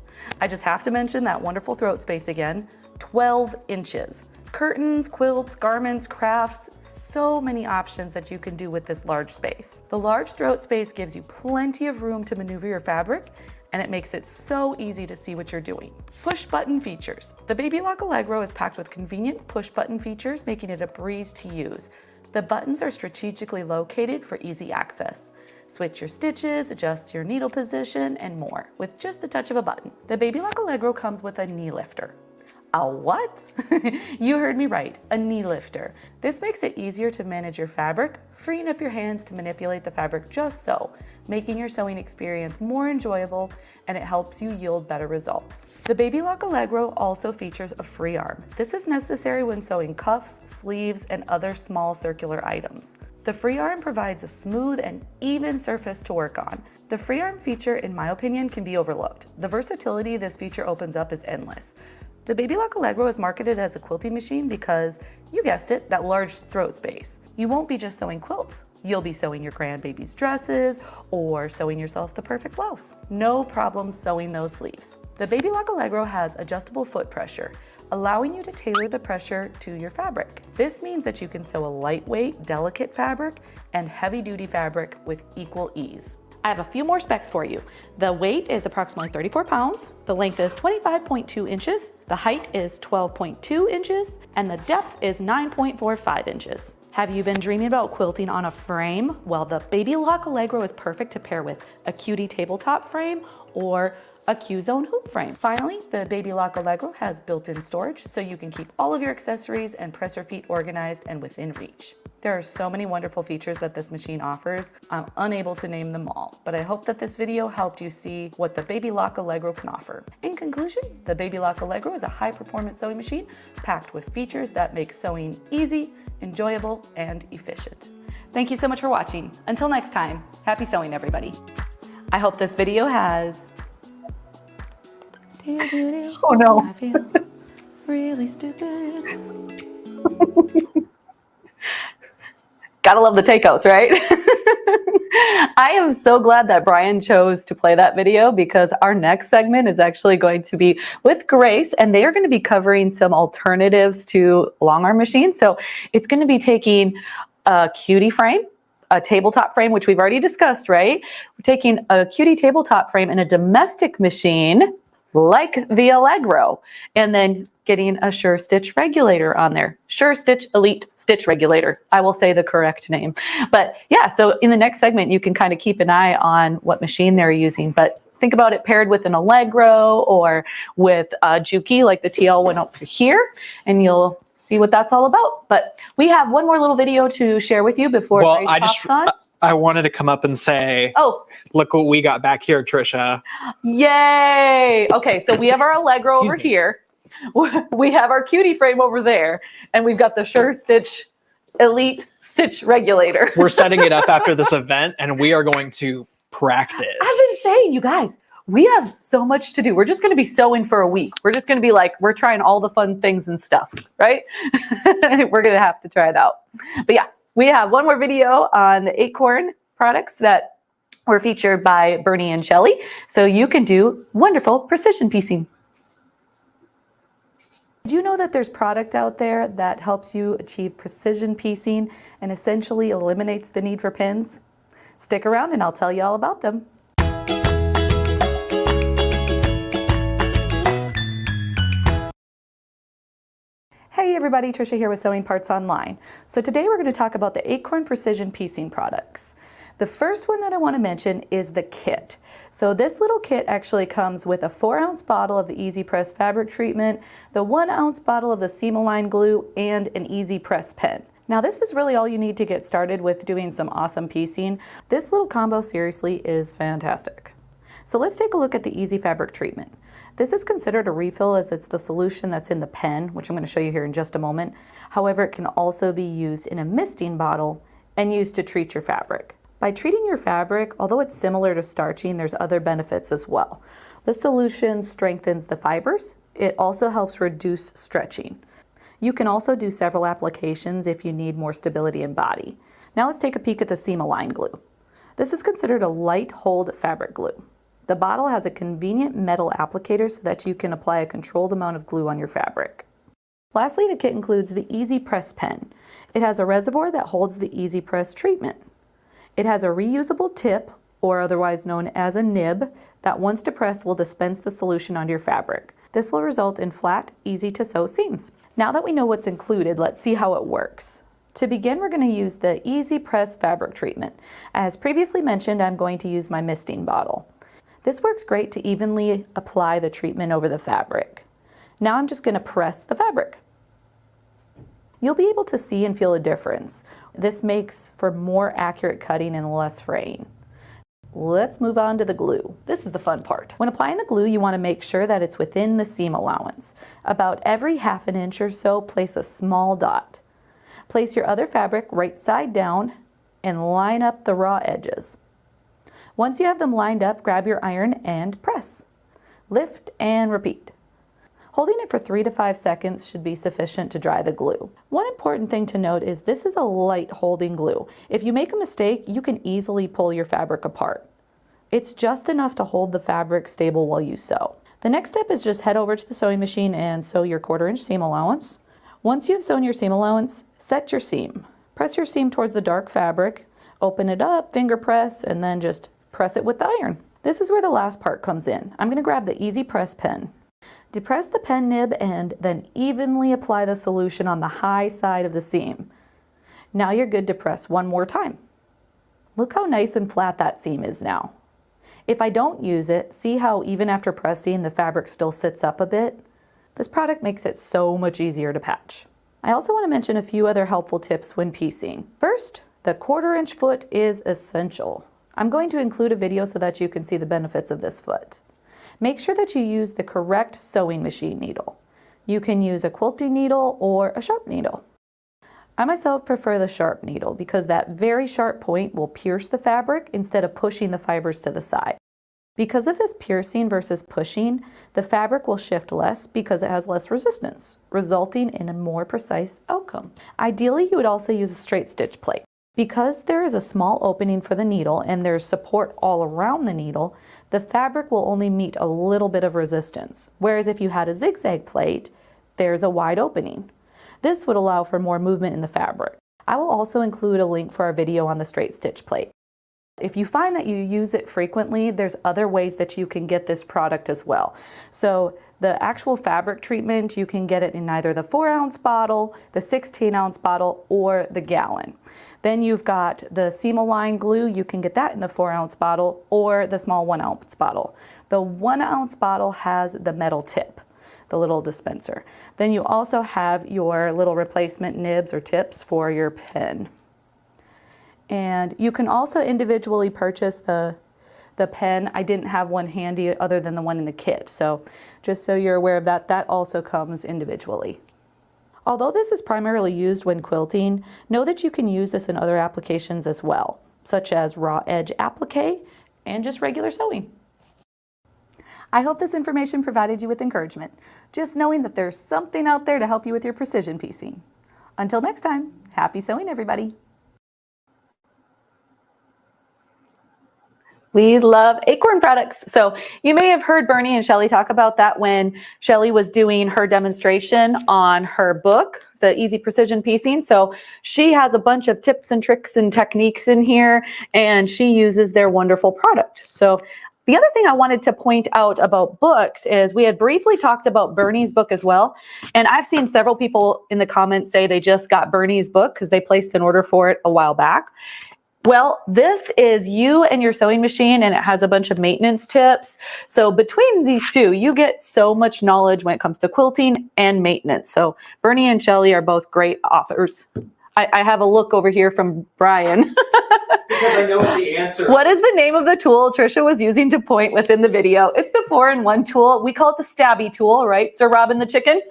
I just have to mention that wonderful throat space again, 12 inches. Curtains, quilts, garments, crafts, so many options that you can do with this large space. The large throat space gives you plenty of room to maneuver your fabric, and it makes it so easy to see what you're doing. Push button features. The Baby Lock Allegro is packed with convenient push button features, making it a breeze to use. The buttons are strategically located for easy access. Switch your stitches, adjust your needle position, and more with just the touch of a button. The Baby Lock Allegro comes with a knee lifter. A what? You heard me right, a knee lifter. This makes it easier to manage your fabric, freeing up your hands to manipulate the fabric just so, making your sewing experience more enjoyable, and it helps you yield better results. The Baby Lock Allegro also features a free arm. This is necessary when sewing cuffs, sleeves, and other small circular items. The free arm provides a smooth and even surface to work on. The free arm feature, in my opinion, can be overlooked. The versatility this feature opens up is endless. The Baby Lock Allegro is marketed as a quilting machine because, you guessed it, that large throat space. You won't be just sewing quilts. You'll be sewing your grandbaby's dresses or sewing yourself the perfect blouse. No problem sewing those sleeves. The Baby Lock Allegro has adjustable foot pressure, allowing you to tailor the pressure to your fabric. This means that you can sew a lightweight, delicate fabric and heavy-duty fabric with equal ease. I have a few more specs for you. The weight is approximately 34 pounds, the length is 25.2 inches, the height is 12.2 inches, and the depth is 9.45 inches. Have you been dreaming about quilting on a frame? Well, the Baby Lock Allegro is perfect to pair with a cutie tabletop frame or a Q-Zone hoop frame. Finally, the Baby Lock Allegro has built-in storage, so you can keep all of your accessories and presser feet organized and within reach. There are so many wonderful features that this machine offers. I'm unable to name them all, but I hope that this video helped you see what the Baby Lock Allegro can offer. In conclusion, the Baby Lock Allegro is a high-performance sewing machine packed with features that make sewing easy, enjoyable, and efficient. Thank you so much for watching. Until next time, happy sewing, everybody. I hope this video has... Oh no. I feel really stupid. Gotta love the takeouts, right? I am so glad that Brian chose to play that video because our next segment is actually going to be with Grace, and they are going to be covering some alternatives to long arm machines. So it's going to be taking a cutie frame, a tabletop frame, which we've already discussed, right? We're taking a cutie tabletop frame and a domestic machine like the Allegro, and then getting a Sure Stitch regulator on there. Sure Stitch Elite Stitch Regulator. I will say the correct name. But yeah, so in the next segment, you can kind of keep an eye on what machine they're using. But think about it paired with an Allegro or with a Juki like the TL one up here, and you'll see what that's all about. But we have one more little video to share with you before Grace pops on. I wanted to come up and say, oh, look what we got back here, Trisha. Yay! Okay, so we have our Allegro over here. We have our cutie frame over there, and we've got the Sure Stitch Elite Stitch Regulator. We're setting it up after this event, and we are going to practice. I've been saying, you guys, we have so much to do. We're just going to be sewing for a week. We're just going to be like, we're trying all the fun things and stuff, right? We're going to have to try it out. But yeah, we have one more video on the Acorn products that were featured by Bernie and Shelley, so you can do wonderful precision piecing. Do you know that there's product out there that helps you achieve precision piecing and essentially eliminates the need for pins? Stick around and I'll tell you all about them. Hey everybody, Trisha here with Sewing Parts Online. So today we're going to talk about the Acorn Precision Piecing products. The first one that I want to mention is the kit. So this little kit actually comes with a 4-ounce bottle of the Easy Press fabric treatment, the 1-ounce bottle of the seam-align glue, and an Easy Press pen. Now this is really all you need to get started with doing some awesome piecing. This little combo seriously is fantastic. So let's take a look at the Easy Fabric Treatment. This is considered a refill as it's the solution that's in the pen, which I'm going to show you here in just a moment. However, it can also be used in a misting bottle and used to treat your fabric. By treating your fabric, although it's similar to starching, there's other benefits as well. This solution strengthens the fibers. It also helps reduce stretching. You can also do several applications if you need more stability in body. Now let's take a peek at the seam-align glue. This is considered a light hold fabric glue. The bottle has a convenient metal applicator so that you can apply a controlled amount of glue on your fabric. Lastly, the kit includes the Easy Press pen. It has a reservoir that holds the Easy Press treatment. It has a reusable tip, or otherwise known as a nib, that once depressed will dispense the solution onto your fabric. This will result in flat, easy to sew seams. Now that we know what's included, let's see how it works. To begin, we're going to use the Easy Press fabric treatment. As previously mentioned, I'm going to use my misting bottle. This works great to evenly apply the treatment over the fabric. Now I'm just going to press the fabric. You'll be able to see and feel a difference. This makes for more accurate cutting and less fraying. Let's move on to the glue. This is the fun part. When applying the glue, you want to make sure that it's within the seam allowance. About every 1/2 inch or so, place a small dot. Place your other fabric right side down and line up the raw edges. Once you have them lined up, grab your iron and press. Lift and repeat. Holding it for 3 to 5 seconds should be sufficient to dry the glue. One important thing to note is this is a light holding glue. If you make a mistake, you can easily pull your fabric apart. It's just enough to hold the fabric stable while you sew. The next step is just head over to the sewing machine and sew your 1/4 inch seam allowance. Once you have sewn your seam allowance, set your seam. Press your seam towards the dark fabric, open it up, finger press, and then just press it with the iron. This is where the last part comes in. I'm going to grab the Easy Press pen. Depress the pen nib and then evenly apply the solution on the high side of the seam. Now you're good to press one more time. Look how nice and flat that seam is now. If I don't use it, see how even after pressing the fabric still sits up a bit? This product makes it so much easier to patch. I also want to mention a few other helpful tips when piecing. First, the 1/4 inch foot is essential. I'm going to include a video so that you can see the benefits of this foot. Make sure that you use the correct sewing machine needle. You can use a quilting needle or a sharp needle. I myself prefer the sharp needle because that very sharp point will pierce the fabric instead of pushing the fibers to the side. Because of this piercing versus pushing, the fabric will shift less because it has less resistance, resulting in a more precise outcome. Ideally, you would also use a straight stitch plate. Because there is a small opening for the needle and there's support all around the needle, the fabric will only meet a little bit of resistance. Whereas if you had a zigzag plate, there's a wide opening. This would allow for more movement in the fabric. I will also include a link for our video on the straight stitch plate. If you find that you use it frequently, there's other ways that you can get this product as well. So the actual fabric treatment, you can get it in either the 4-ounce bottle, the 16-ounce bottle, or the gallon. Then you've got the seam-aligned glue. You can get that in the 4-ounce bottle or the small 1-ounce bottle. The 1-ounce bottle has the metal tip, the little dispenser. Then you also have your little replacement nibs or tips for your pen. And you can also individually purchase the pen. I didn't have one handy other than the one in the kit. So just so you're aware of that, that also comes individually. Although this is primarily used when quilting, know that you can use this in other applications as well, such as raw edge applique and just regular sewing. I hope this information provided you with encouragement, just knowing that there's something out there to help you with your precision piecing. Until next time, happy sewing, everybody. We love Acorn products. So you may have heard Bernie and Shelly talk about that when Shelly was doing her demonstration on her book, The Easy Precision Piecing. So she has a bunch of tips and tricks and techniques in here, and she uses their wonderful product. So the other thing I wanted to point out about books is we had briefly talked about Bernie's book as well. And I've seen several people in the comments say they just got Bernie's book because they placed an order for it a while back. Well, this is you and your sewing machine, and it has a bunch of maintenance tips. So between these two, you get so much knowledge when it comes to quilting and maintenance. So Bernie and Shelly are both great authors. I have a look over here from Brian. Because I know the answer. What is the name of the tool Trisha was using to point within the video? It's the 4-in-1 tool. We call it the stabby tool, right? Sir Robin the chicken.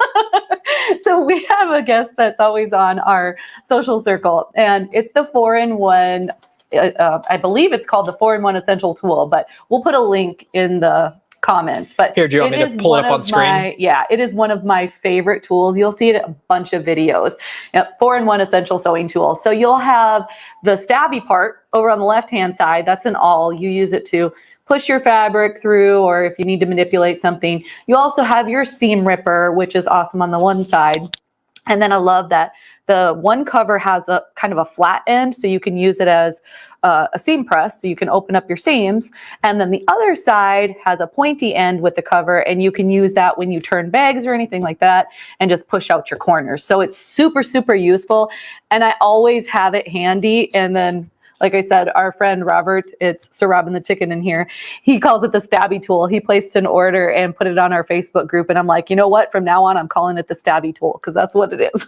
So we have a guest that's always on our social circle, and it's the 4-in-1. I believe it's called the 4-in-1 essential tool, but we'll put a link in the comments. But Here, do you want me to pull it up on screen? It is one of my favorite tools. You'll see it in a bunch of videos. Yep, 4-in-1 essential sewing tool. So you'll have the stabby part over on the left-hand side. That's an awl. You use it to push your fabric through, or if you need to manipulate something. You also have your seam ripper, which is awesome on the one side. And then I love that the one cover has a kind of a flat end, so you can use it as a seam press, so you can open up your seams. And then the other side has a pointy end with the cover, and you can use that when you turn bags or anything like that and just push out your corners. So it's super, super useful. And I always have it handy. And then, like I said, our friend Robert, it's Sir Robin the Chicken in here, he calls it the stabby tool. He placed an order and put it on our Facebook group. And I'm like, you know what? From now on, I'm calling it the stabby tool, because that's what it is.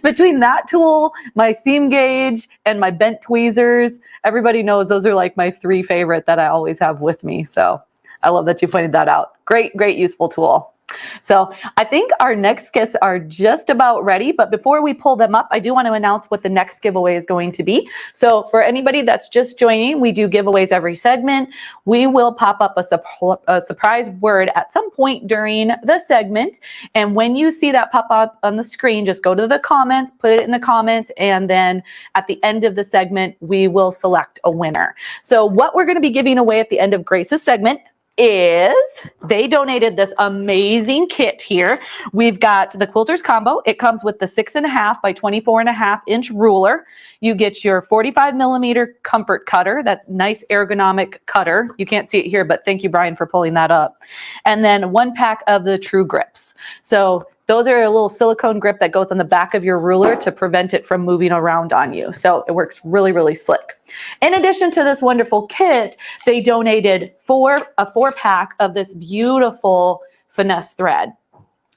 Between that tool, my seam gauge, and my bent tweezers, everybody knows those are like my 3 favorite that I always have with me. So I love that you pointed that out. Great, great, useful tool. So I think our next guests are just about ready, but before we pull them up, I do want to announce what the next giveaway is going to be. So for anybody that's just joining, we do giveaways every segment. We will pop up a surprise word at some point during the segment. And when you see that pop up on the screen, just go to the comments, put it in the comments, and then at the end of the segment, we will select a winner. So what we're going to be giving away at the end of Grace's segment is they donated this amazing kit here. We've got the Quilters Combo. It comes with the 6.5 by 24.5 inch ruler. You get your 45 millimeter comfort cutter, that nice ergonomic cutter. You can't see it here, but thank you, Brian, for pulling that up. And then 1 pack of the thru grips. So those are a little silicone grip that goes on the back of your ruler to prevent it from moving around on you. So it works really, really slick. In addition to this wonderful kit, they donated a 4-pack of this beautiful finesse thread.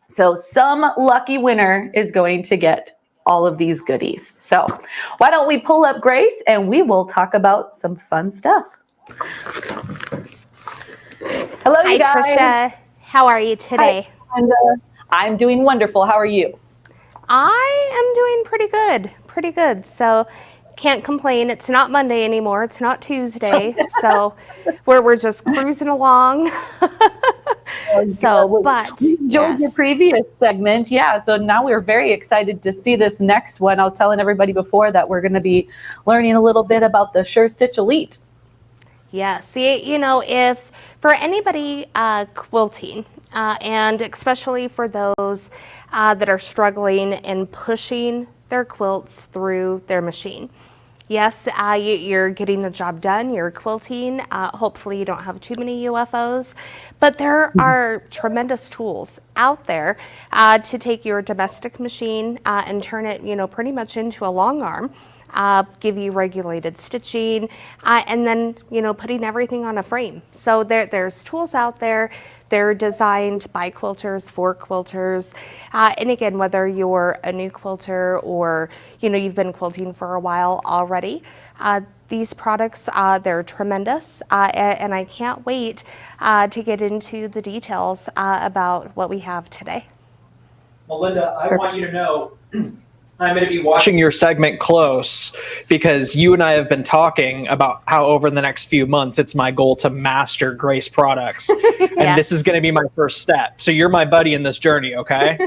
So some lucky winner is going to get all of these goodies. So why don't we pull up Grace and we will talk about some fun stuff. Hello, Hi, you guys. Trisha. How are you today? Hi, and, I'm doing wonderful. How are you? I am doing pretty good. So can't complain. It's not Monday anymore. It's not Tuesday. So we're just cruising along. So, but we enjoyed your previous segment. Yeah. So now we're very excited to see this next one. I was telling everybody before that we're going to be learning a little bit about the Sure Stitch Elite. Yeah. See, you know, if for anybody quilting, and especially for those that are struggling and pushing their quilts through their machine. Yes, you're getting the job done, you're quilting, hopefully you don't have too many UFOs, but there are tremendous tools out there to take your domestic machine and turn it, you know, pretty much into a long arm. Give you regulated stitching, and then, you know, putting everything on a frame. So there's tools out there. They're designed by quilters for quilters. And again, whether you're a new quilter or, you know, you've been quilting for a while already, these products, they're tremendous. And I can't wait to get into the details about what we have today. Melinda, I want you to know I'm going to be watching your segment close, because you and I have been talking about how over the next few months, it's my goal to master Grace products. And this is going to be my first step. So you're my buddy in this journey, okay?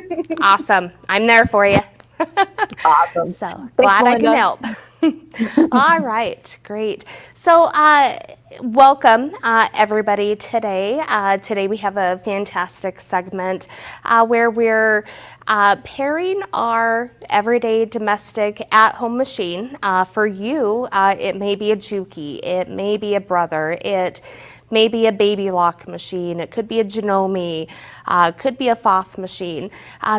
Awesome. I'm there for you. Awesome. So glad I can help. All right, great. So welcome everybody today. Today we have a fantastic segment where we're pairing our everyday domestic at-home machine. For you, it may be a Juki, it may be a Brother, it may be a baby lock machine, it could be a Janome, could be a Foth machine.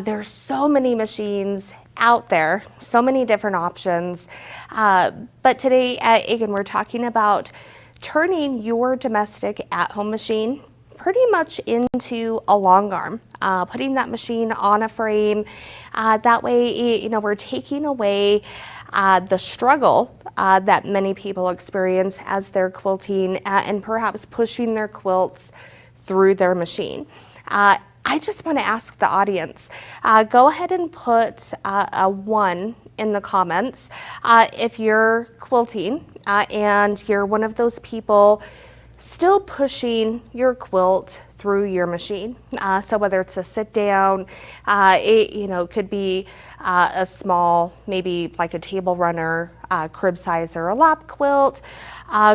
There's so many machines out there, so many different options. But today, again, we're talking about turning your domestic at-home machine pretty much into a long arm, putting that machine on a frame. That way, you know, we're taking away the struggle that many people experience as they're quilting and perhaps pushing their quilts through their machine. I just want to ask the audience, go ahead and put a 1 in the comments if you're quilting and you're one of those people still pushing your quilt through your machine. So whether it's a sit down, it could be a small, maybe like a table runner, crib size or a lap quilt,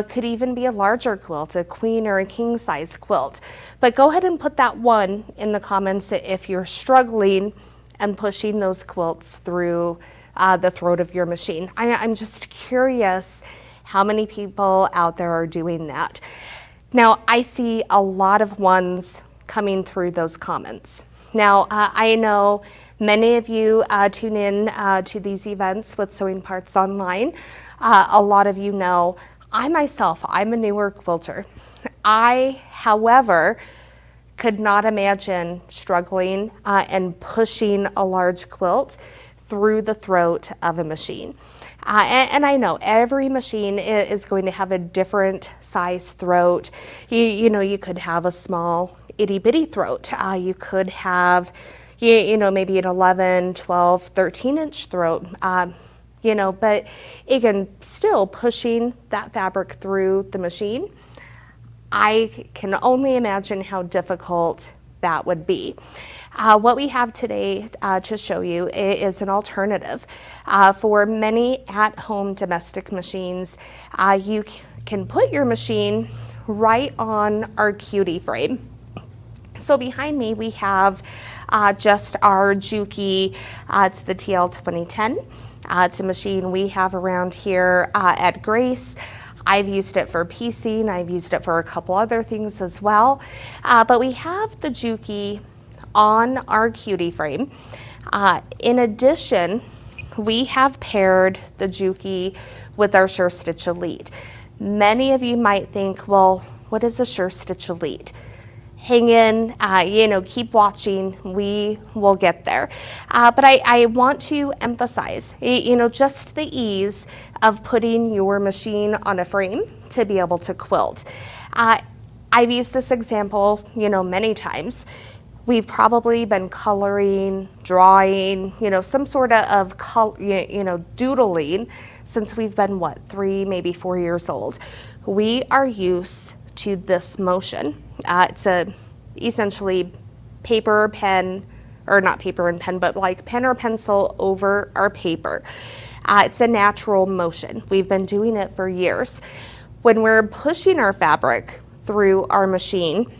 could even be a larger quilt, a queen or a king size quilt. But go ahead and put that one in the comments if you're struggling and pushing those quilts through the throat of your machine. I'm just curious how many people out there are doing that. Now, I see a lot of ones coming through those comments. Now, I know many of you tune in to these events with Sewing Parts Online. A lot of you know I myself, I'm a newer quilter. I, however, could not imagine struggling and pushing a large quilt through the throat of a machine. And I know every machine is going to have a different size throat. You could have a small itty bitty throat. You could have, maybe an 11, 12, 13 inch throat. But again, still pushing that fabric through the machine, I can only imagine how difficult that would be. What we have today to show you is an alternative. For many at-home domestic machines, you can put your machine right on our cutie frame. So behind me we have just our Juki, it's the TL 2010. It's a machine we have around here at Grace. I've used it for piecing, I've used it for a couple other things as well. But we have the Juki on our cutie frame. In addition, we have paired the Juki with our SureStitch Elite. Many of you might think, well, what is a SureStitch Elite? Hang in, keep watching, we will get there. But I want to emphasize, just the ease of putting your machine on a frame to be able to quilt. I've used this example, many times. We've probably been coloring, drawing, some sort of doodling since we've been, 3, maybe 4 years old. We are used to this motion. It's essentially paper, pen, or not paper and pen, but like pen or pencil over our paper. It's a natural motion. We've been doing it for years. When we're pushing our fabric through our machine,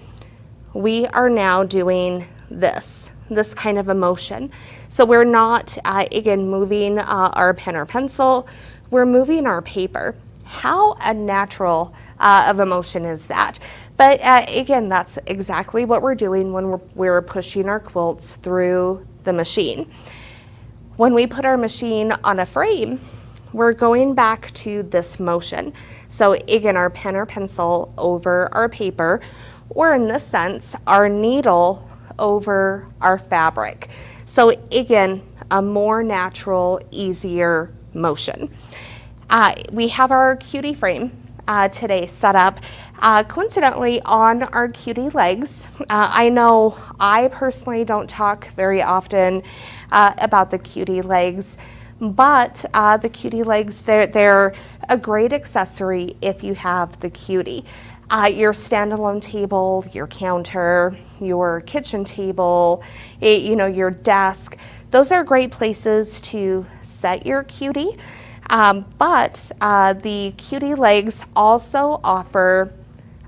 we are now doing this kind of a motion. So we're not, again, moving our pen or pencil, we're moving our paper. How unnatural of a motion is that? But again, that's exactly what we're doing when we're pushing our quilts through the machine. When we put our machine on a frame, we're going back to this motion. So again, our pen or pencil over our paper, or in this sense, our needle over our fabric. So again, a more natural, easier motion. We have our cutie frame today set up coincidentally on our cutie legs. I know I personally don't talk very often about the cutie legs, but the cutie legs, they're a great accessory if you have the cutie. Your standalone table, your counter, your kitchen table, your desk, those are great places to set your cutie. But the cutie legs also offer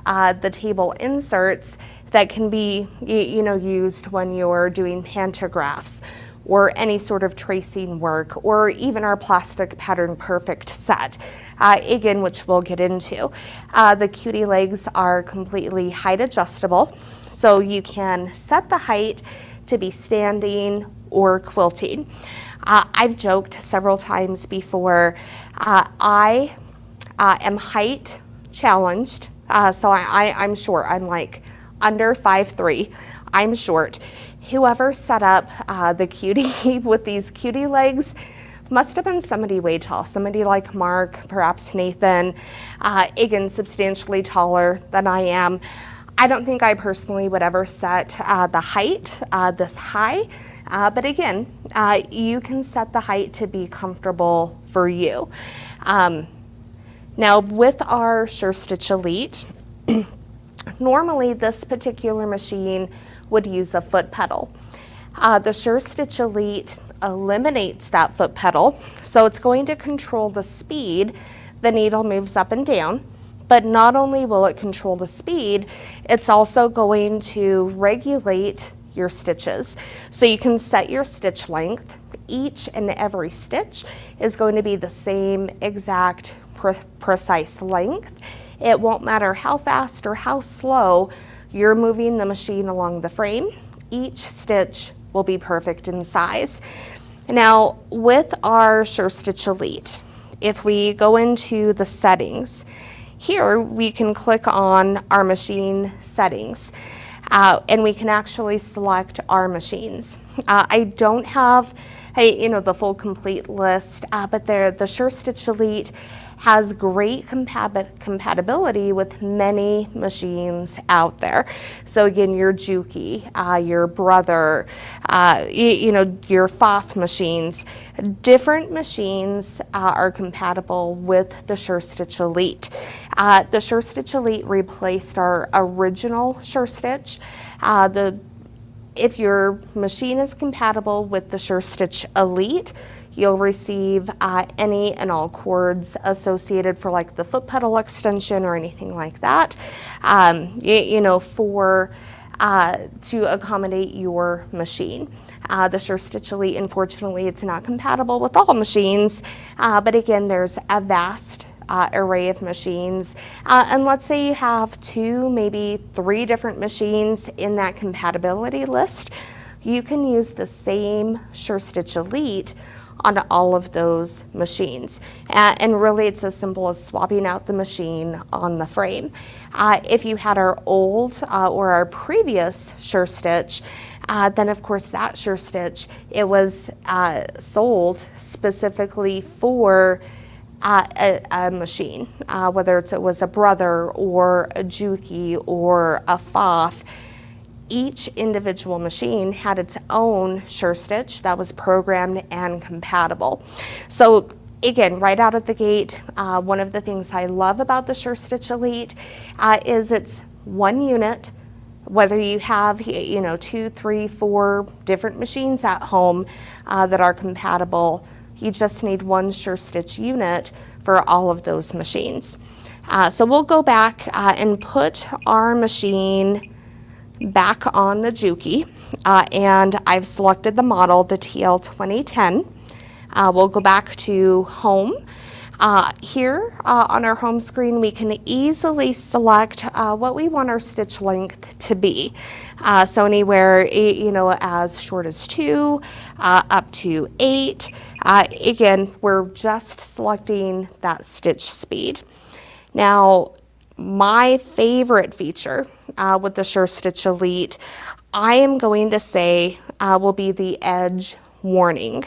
the table inserts that can be used when you're doing pantographs or any sort of tracing work, or even our plastic pattern perfect set, again, which we'll get into. The cutie legs are completely height adjustable, so you can set the height to be standing or quilting. I've joked several times before, I am height challenged, so I'm short. I'm like under 5'3". I'm short. Whoever set up the cutie with these cutie legs must have been somebody way tall, somebody like Mark, perhaps Nathan, again, substantially taller than I am. I don't think I personally would ever set the height this high, but again, you can set the height to be comfortable for you. Now with our SureStitch Elite, Normally, this particular machine would use a foot pedal. The SewStitch Elite eliminates that foot pedal, so it's going to control the speed the needle moves up and down. But not only will it control the speed, it's also going to regulate your stitches. So you can set your stitch length. Each and every stitch is going to be the same exact precise length. It won't matter how fast or how slow you're moving the machine along the frame. Each stitch will be perfect in size. Now, with our SewStitch Elite, if we go into the settings, here we can click on our machine settings, and we can actually select our machines. I don't have the full complete list, but the SewStitch Elite has great compatibility with many machines out there. So again, your Juki, your Brother, your Pfaff machines, different machines are compatible with the SewStitch Elite. The SewStitch Elite replaced our original SewStitch. If your machine is compatible with the SewStitch Elite, you'll receive any and all cords associated for like the foot pedal extension or anything like that, to accommodate your machine. The SewStitch Elite, unfortunately, it's not compatible with all machines, but again, there's a vast array of machines. And let's say you have 2, maybe 3 different machines in that compatibility list, you can use the same SewStitch Elite on all of those machines. And really it's as simple as swapping out the machine on the frame. If you had our old or our previous SewStitch, then of course that SewStitch, it was sold specifically for a machine, whether it was a Brother or a Juki or a Pfaff. Each individual machine had its own SewStitch that was programmed and compatible. So again, right out of the gate, one of the things I love about the SewStitch Elite is it's one unit. Whether you have 2, 3, 4 different machines at home that are compatible, you just need one SewStitch unit for all of those machines. So we'll go back and put our machine back on the Juki, and I've selected the model, the TL2010. We'll go back to home. Here on our home screen, we can easily select what we want our stitch length to be. So anywhere, as short as 2, up to 8. Again, we're just selecting that stitch speed. Now, my favorite feature with the SewStitch Elite, I am going to say will be the edge warning.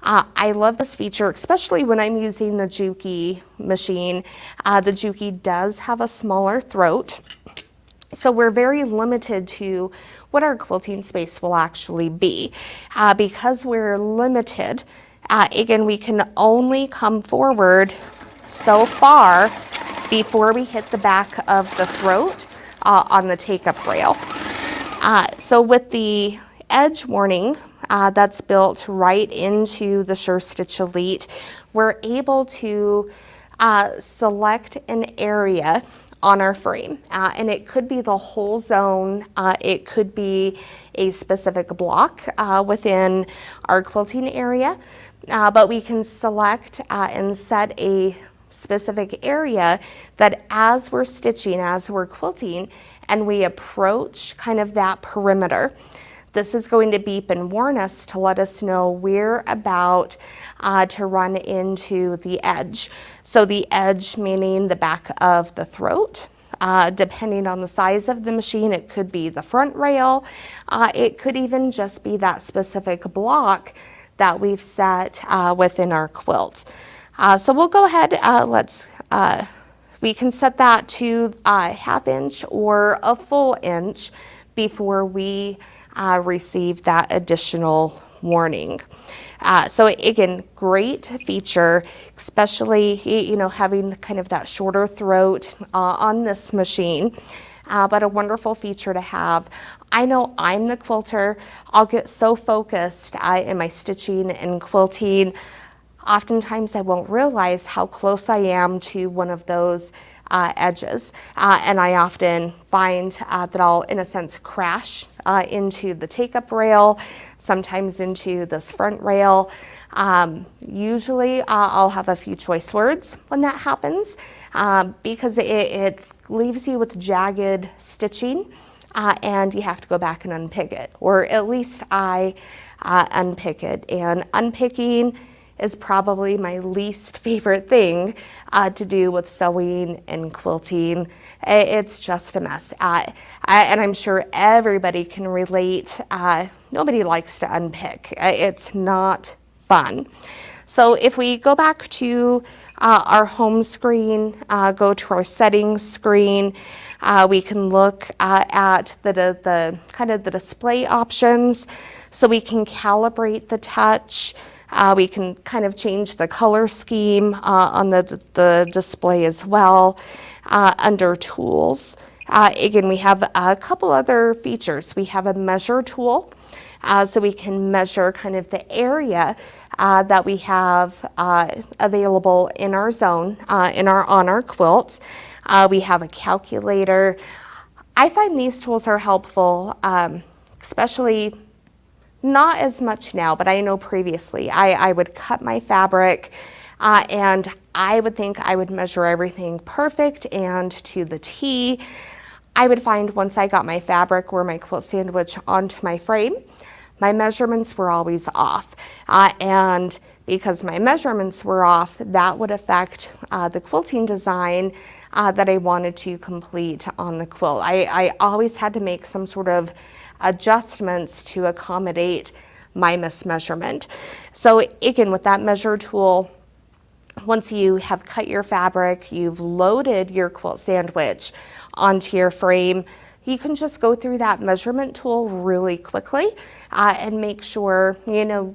I love this feature, especially when I'm using the Juki machine. The Juki does have a smaller throat, so we're very limited to what our quilting space will actually be. Because we're limited, again, we can only come forward so far before we hit the back of the throat on the take-up rail. So with the edge warning that's built right into the SewStitch Elite, we're able to select an area on our frame, and it could be the whole zone, it could be a specific block within our quilting area, but we can select and set a specific area that as we're stitching, as we're quilting, and we approach kind of that perimeter, this is going to beep and warn us to let us know we're about to run into the edge. So the edge meaning the back of the throat. Depending on the size of the machine, it could be the front rail. It could even just be that specific block that we've set within our quilt. So we'll go ahead, we can set that to a 1/2 inch or a full inch before we receive that additional warning. So again, great feature, especially, having kind of that shorter throat on this machine, but a wonderful feature to have. I know I'm the quilter. I'll get so focused in my stitching and quilting. Oftentimes I won't realize how close I am to one of those edges. And I often find that I'll, in a sense, crash into the take-up rail, sometimes into this front rail. Usually I'll have a few choice words when that happens because it leaves you with jagged stitching and you have to go back and unpick it, or at least I unpick it. And unpicking is probably my least favorite thing to do with sewing and quilting. It's just a mess. And I'm sure everybody can relate. Nobody likes to unpick. It's not fun. So if we go back to our home screen, go to our settings screen, we can look at the kind of the display options, so we can calibrate the touch. We can kind of change the color scheme on the display as well. Under tools, again, we have a couple other features. We have a measure tool, so we can measure kind of the area that we have available in our zone, on our quilt. We have a calculator. I find these tools are helpful, especially not as much now, but I know previously I would cut my fabric and I would think I would measure everything perfect and to the T. I would find once I got my fabric or my quilt sandwich onto my frame, my measurements were always off. And because my measurements were off, that would affect the quilting design that I wanted to complete on the quilt. I always had to make some sort of adjustments to accommodate my mismeasurement. So again, with that measure tool, once you have cut your fabric, you've loaded your quilt sandwich onto your frame, you can just go through that measurement tool really quickly and make sure,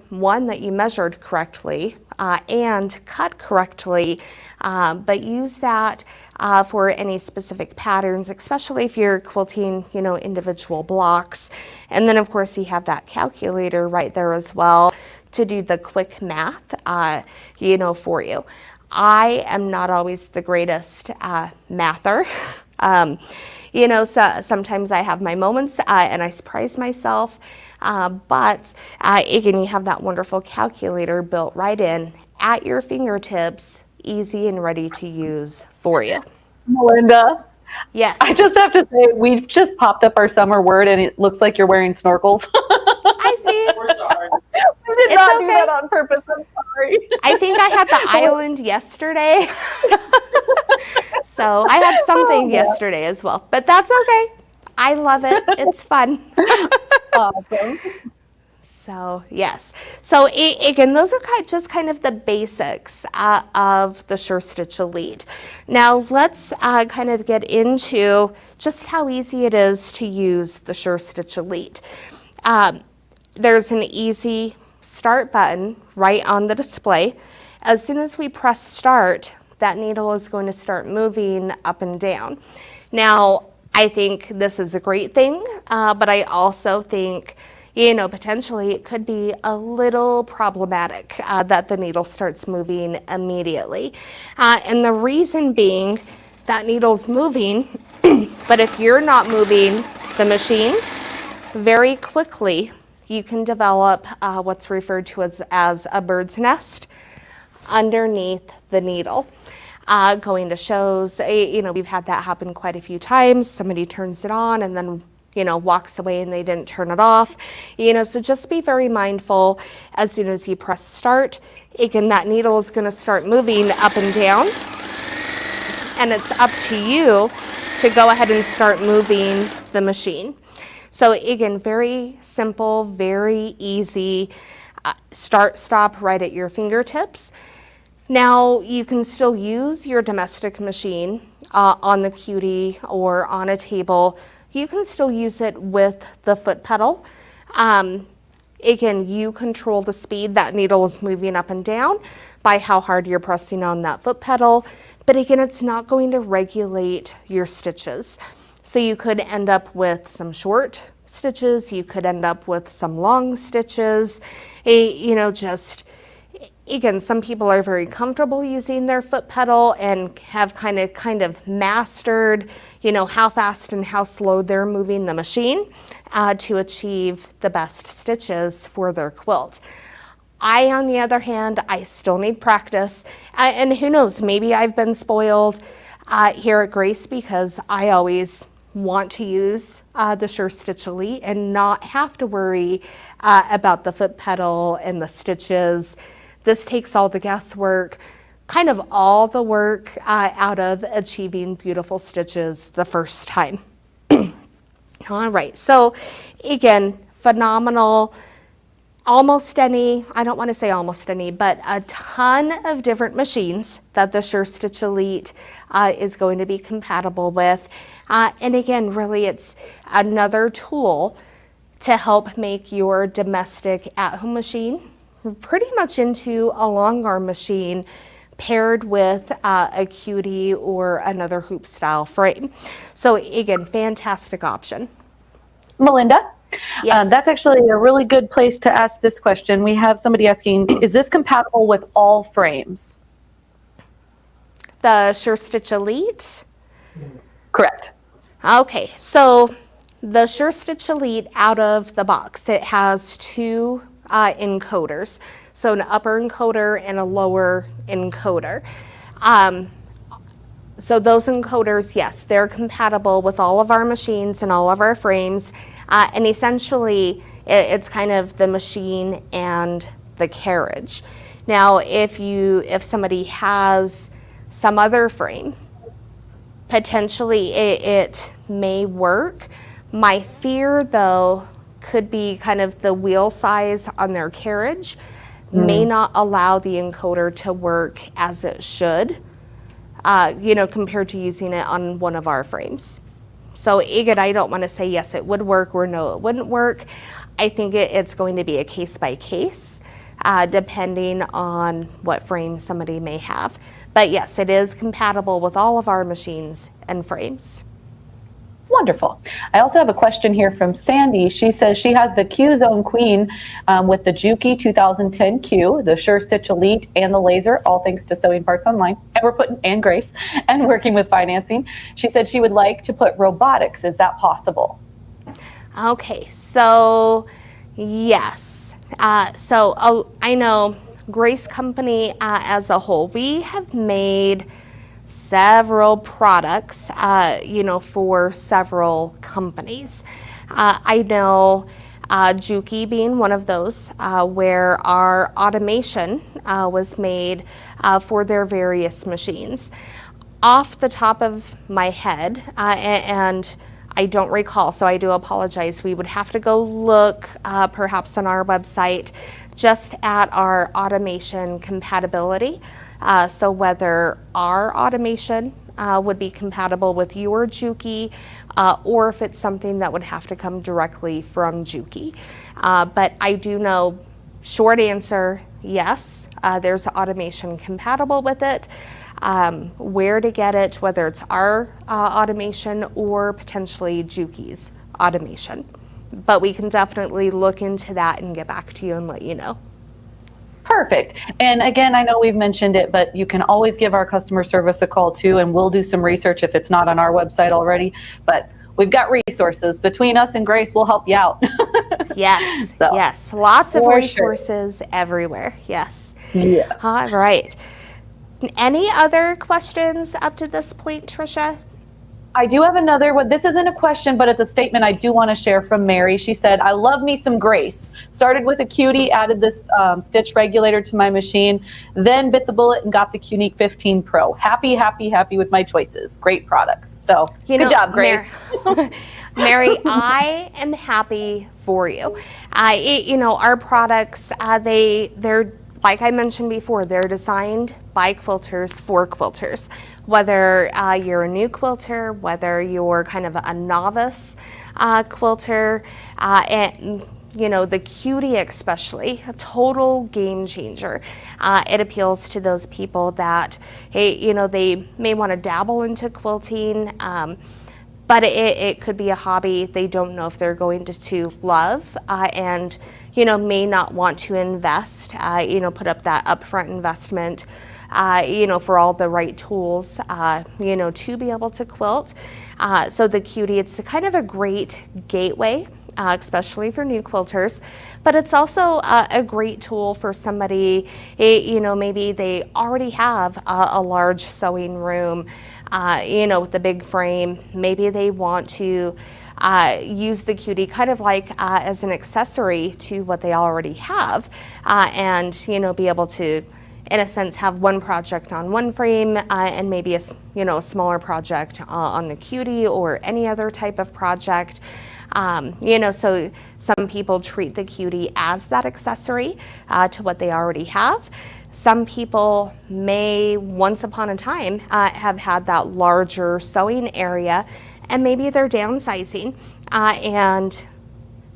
one, that you measured correctly and cut correctly, but use that for any specific patterns, especially if you're quilting, individual blocks. And then of course you have that calculator right there as well to do the quick math, for you. I am not always the greatest mather. So sometimes I have my moments and I surprise myself, but again, you have that wonderful calculator built right in at your fingertips, easy and ready to use for you. Melinda, yes. I just have to say, we've just popped up our summer word and it looks like you're wearing snorkels. I see. We're sorry. We did not do that on purpose. I'm sorry. I think I had the island yesterday. So I had something yesterday as well, but that's okay. I love it. It's fun. Awesome. So yes. So again, those are just kind of the basics of the SureStitch Elite. Now let's kind of get into just how easy it is to use the SureStitch Elite. There's an easy start button right on the display. As soon as we press start, that needle is going to start moving up and down. Now, I think this is a great thing, but I also think, potentially it could be a little problematic that the needle starts moving immediately. And the reason being, that needle's moving, but if you're not moving the machine very quickly, you can develop what's referred to as a bird's nest underneath the needle. Going to shows, we've had that happen quite a few times. Somebody turns it on and then, walks away and they didn't turn it off. So just be very mindful as soon as you press start. Again, that needle is going to start moving up and down. And it's up to you to go ahead and start moving the machine. So again, very simple, very easy. Start, stop right at your fingertips. Now you can still use your domestic machine on the cutie or on a table. You can still use it with the foot pedal. again, you control the speed that needle is moving up and down by how hard you're pressing on that foot pedal. But again, it's not going to regulate your stitches. So you could end up with some short stitches, you could end up with some long stitches, just, again, some people are very comfortable using their foot pedal and have kind of mastered, how fast and how slow they're moving the machine to achieve the best stitches for their quilt. I, on the other hand, I still need practice. And who knows, maybe I've been spoiled here at Grace because I always want to use the SewCreative Elite and not have to worry about the foot pedal and the stitches. This takes all the guesswork, kind of all the work out of achieving beautiful stitches the first time. All right, so again, phenomenal. Almost any, I don't want to say almost any, but a ton of different machines that the SewCreative Elite is going to be compatible with. And again, really it's another tool to help make your domestic at-home machine pretty much into a long arm machine paired with a cutie or another hoop style frame. So again, fantastic option. Melinda? Yes. That's actually a really good place to ask this question. We have somebody asking, is this compatible with all frames? The SewCreative Elite? Correct. Okay, so the SewCreative Elite out of the box, it has two encoders. So an upper encoder and a lower encoder. So those encoders, yes, they're compatible with all of our machines and all of our frames. And essentially, it's kind of the machine and the carriage. Now, if somebody has some other frame, potentially it may work. My fear, though, could be kind of the wheel size on their carriage may not allow the encoder to work as it should, compared to using it on one of our frames. So again, I don't want to say yes, it would work or no, it wouldn't work. I think it's going to be a case by case, depending on what frame somebody may have. But yes, it is compatible with all of our machines and frames. Wonderful. I also have a question here from Sandy. She says she has the Q Zone Queen with the Juki 2010 Q, the SewCreative Elite, and the laser, all thanks to Sewing Parts Online. And Grace, and working with financing. She said she would like to put robotics. Is that possible? Okay, so yes. I know Grace Company as a whole, we have made several products, for several companies. I know Juki being one of those, where our automation was made for their various machines. Off the top of my head, and I don't recall, so I do apologize. We would have to go look perhaps on our website just at our automation compatibility. So whether our automation would be compatible with your Juki, or if it's something that would have to come directly from Juki. But I do know, short answer, yes, there's automation compatible with it. Where to get it, whether it's our automation or potentially Juki's automation. But we can definitely look into that and get back to you and let you know. Perfect. And again, I know we've mentioned it, but you can always give our customer service a call too, and we'll do some research if it's not on our website already. But we've got resources. Between us and Grace, we'll help you out. Yes, So, yes. Lots of for resources everywhere. Yes. Yeah. All right. Any other questions up to this point, Tricia? I do have another one. This isn't a question, but it's a statement I do want to share from Mary. She said, I love me some Grace. Started with a cutie, added this stitch regulator to my machine, then bit the bullet and got the Qnique 15 Pro. Happy with my choices. Great products. So good job, Grace. Mary, I am happy for you. Our products, they're like I mentioned before, they're designed by quilters for quilters. Whether you're a new quilter, whether you're kind of a novice quilter, and the cutie especially, a total game changer. It appeals to those people that, hey, they may want to dabble into quilting, but it could be a hobby they don't know if they're going to love, and may not want to invest, put up that upfront investment, for all the right tools, to be able to quilt. So the cutie, it's kind of a great gateway, especially for new quilters, but it's also a great tool for somebody, maybe they already have a large sewing room, with a big frame. Maybe they want to use the cutie kind of like as an accessory to what they already have, and be able to, in a sense, have one project on one frame, and maybe a smaller project on the cutie, or any other type of project. So some people treat the cutie as that accessory to what they already have. Some people may, once upon a time, have had that larger sewing area, and maybe they're downsizing, and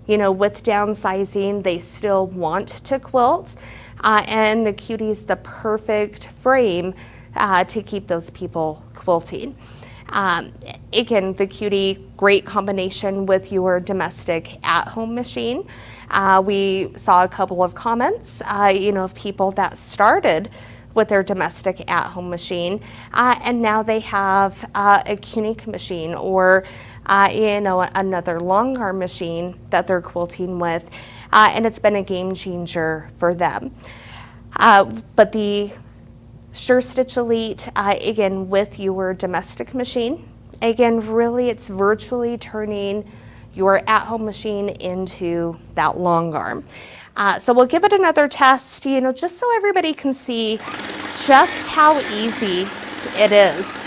with downsizing, they still want to quilt, and the cutie's the perfect frame to keep those people quilting. Again, the cutie, great combination with your domestic at-home machine. We saw a couple of comments, of people that started with their domestic at-home machine, and now they have a unique machine, or another long arm machine that they're quilting with, and it's been a game changer for them. But the Sure Stitch Elite, again, with your domestic machine, again, really it's virtually turning your at-home machine into that long arm. So we'll give it another test, just so everybody can see just how easy it is,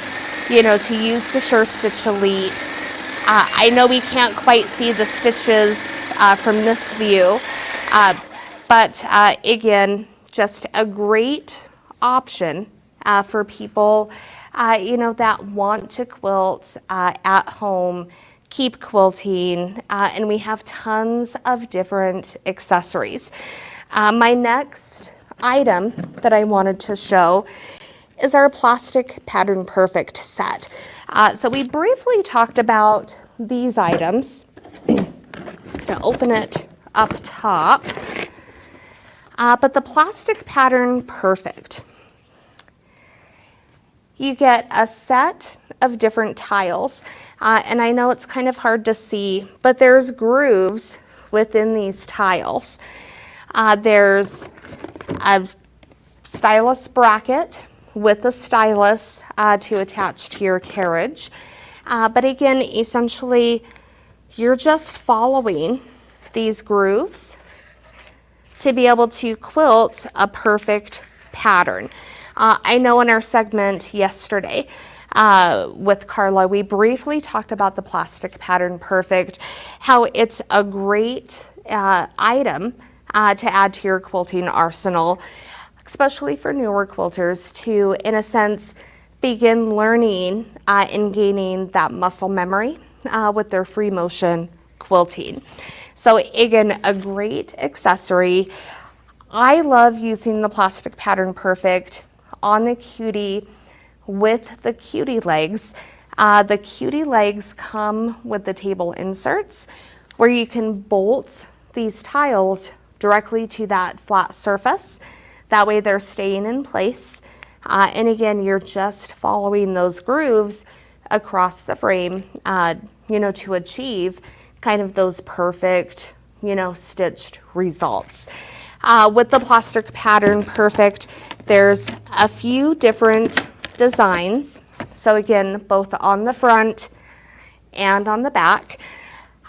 to use the Sure Stitch Elite. I know we can't quite see the stitches from this view, but again, just a great option for people, that want to quilt at home, keep quilting, and we have tons of different accessories. My next item that I wanted to show is our plastic Pattern Perfect set. So we briefly talked about these items. I'm gonna open it up top. But the plastic Pattern Perfect, you get a set of different tiles, and I know it's kind of hard to see, but there's grooves within these tiles. There's a stylus bracket with a stylus to attach to your carriage. But again, essentially, you're just following these grooves to be able to quilt a perfect pattern. I know in our segment yesterday with Carla, we briefly talked about the plastic Pattern Perfect, how it's a great item to add to your quilting arsenal, especially for newer quilters to, in a sense, begin learning and gaining that muscle memory with their free motion quilting. So again, a great accessory. I love using the plastic Pattern Perfect on the cutie with the cutie legs. The cutie legs come with the table inserts where you can bolt these tiles directly to that flat surface. That way they're staying in place. And again, you're just following those grooves across the frame, to achieve kind of those perfect, stitched results. With the plastic Pattern Perfect, there's a few different designs. So again, both on the front and on the back.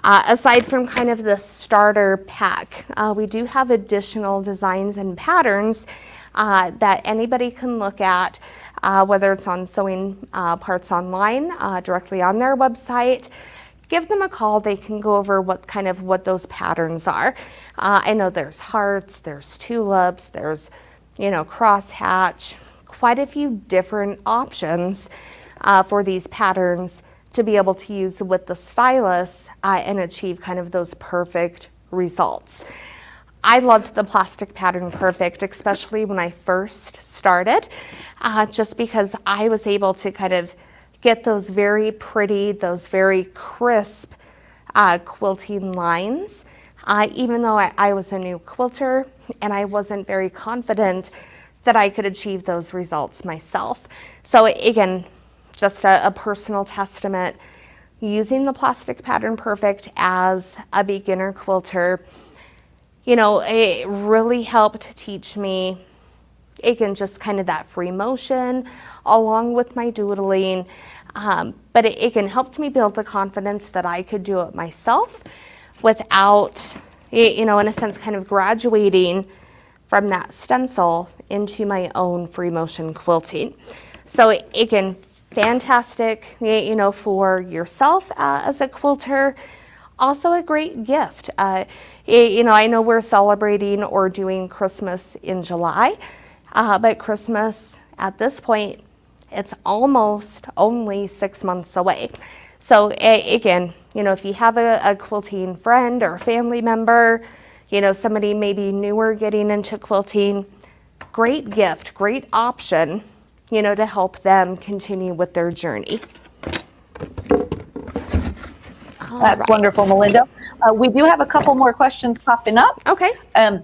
Aside from kind of the starter pack, we do have additional designs and patterns that anybody can look at, whether it's on Sewing Parts Online, directly on their website. Give them a call. They can go over what those patterns are. I know there's hearts, there's tulips, there's, crosshatch, quite a few different options for these patterns to be able to use with the stylus and achieve kind of those perfect results. I loved the Plastic Pattern Perfect, especially when I first started, just because I was able to kind of get those very pretty, those very crisp quilting lines, even though I was a new quilter and I wasn't very confident that I could achieve those results myself. So again, just a personal testament, using the Plastic Pattern Perfect as a beginner quilter, you know, it really helped teach me, again, just kind of that free motion along with my doodling. But it again helped me build the confidence that I could do it myself without, you know, in a sense, kind of graduating from that stencil into my own free motion quilting. So again, fantastic, you know, for yourself as a quilter. Also a great gift. You know, I know we're celebrating or doing Christmas in July, but Christmas at this point, it's almost only 6 months away. So again, you know, if you have a quilting friend or family member, you know, somebody maybe newer getting into quilting, great gift, great option, you know, to help them continue with their journey. That's wonderful, Melinda. We do have a couple more questions popping up. Okay.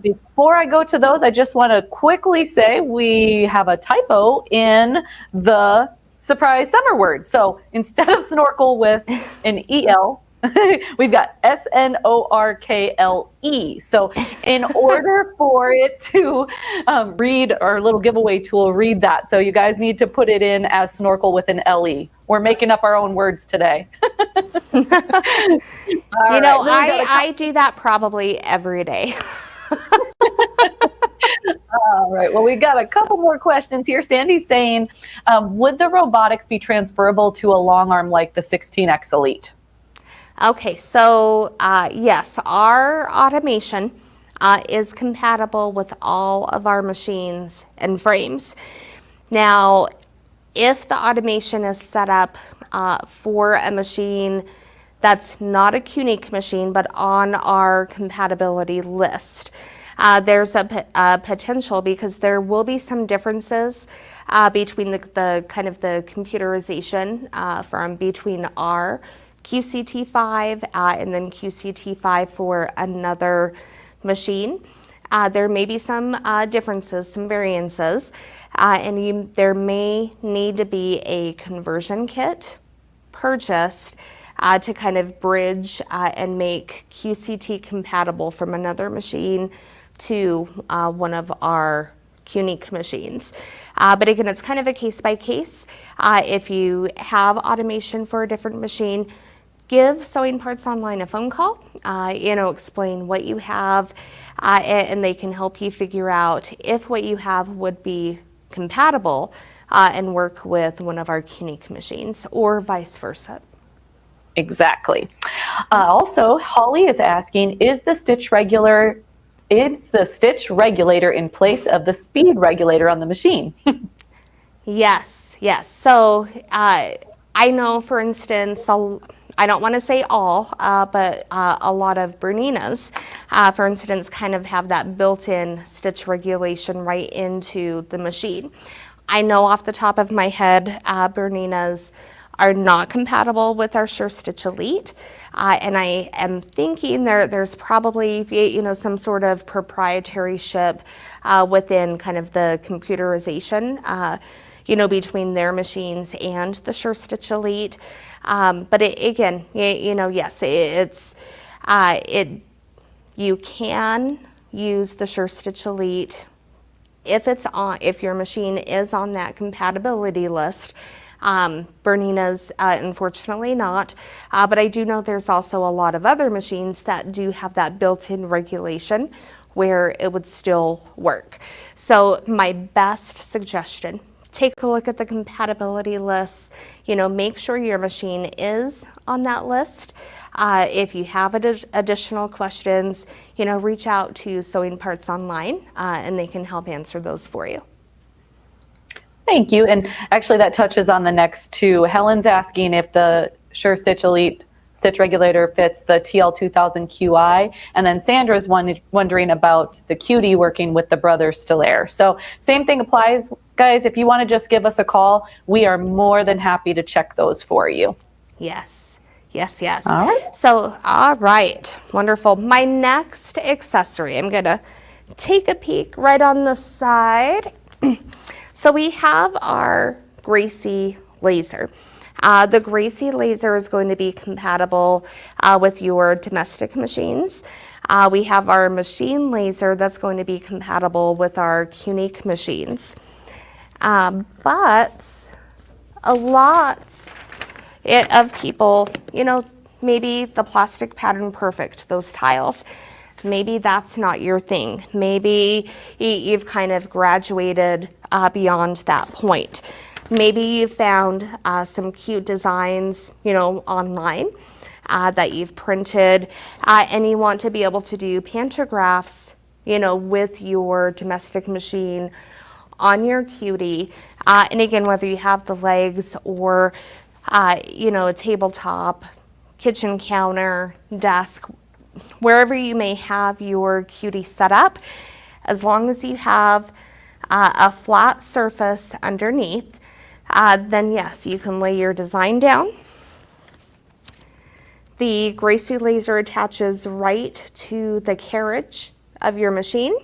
Before I go to those, I just want to quickly say we have a typo in the surprise summer word. So instead of snorkel with an EL, we've got SNORKLE. So in order for it to read, our little giveaway tool, read that. So you guys need to put it in as snorkel with an LE. We're making up our own words today. You know, I do that probably every day. All right. Well, we've got a couple more questions here. Sandy's saying, would the robotics be transferable to a long arm like the 16X Elite? Okay, so yes, our automation is compatible with all of our machines and frames. Now, if the automation is set up for a machine that's not a Unique machine, but on our compatibility list, there's a potential, because there will be some differences between the kind of the computerization from between our QCT5 and then QCT5 for another machine. There may be some differences, some variances, and there may need to be a conversion kit purchased to kind of bridge and make QCT compatible from another machine to one of our Unique machines. But again, it's kind of a case by case. If you have automation for a different machine, give Sewing Parts Online a phone call, you know, explain what you have, and they can help you figure out if what you have would be compatible and work with one of our Unique machines, or vice versa. Exactly. Also, Holly is asking, is the stitch regulator in place of the speed regulator on the machine? Yes. So I know, for instance, I don't want to say all, but a lot of Berninas, for instance, kind of have that built-in stitch regulation right into the machine. I know off the top of my head, Berninas are not compatible with our SureStitch Elite, and I am thinking there's probably, you know, some sort of proprietary ship within kind of the computerization, you know, between their machines and the SureStitch Elite. But again, you know, yes, you can use the SureStitch Elite if your machine is on that compatibility list. Bernina's unfortunately not, but I do know there's also a lot of other machines that do have that built-in regulation where it would still work. So my best suggestion, take a look at the compatibility lists, you know, make sure your machine is on that list. If you have additional questions, you know, reach out to Sewing Parts Online and they can help answer those for you. Thank you. And actually that touches on the next two. Helen's asking if the SureStitch Elite stitch regulator fits the TL2000 QI. And then Sandra's wondering about the Cutie working with the Brothers Stellaire. So same thing applies, guys. If you want to just give us a call, we are more than happy to check those for you. Yes, yes, yes. All right. So, all right, wonderful. My next accessory, I'm gonna take a peek right on the side. So we have our Gracie laser. The Gracie laser is going to be compatible with your domestic machines. We have our machine laser that's going to be compatible with our Qnique machines. But a lot of people, you know, maybe the plastic pattern perfect, those tiles, maybe that's not your thing. Maybe you've kind of graduated beyond that point. Maybe you found some cute designs, you know, online that you've printed, and you want to be able to do pantographs, you know, with your domestic machine on your Cutie. And again, whether you have the legs or, you know, a tabletop, kitchen counter, desk, wherever you may have your Cutie set up, as long as you have a flat surface underneath, then yes, you can lay your design down. The Gracie laser attaches right to the carriage of your machine.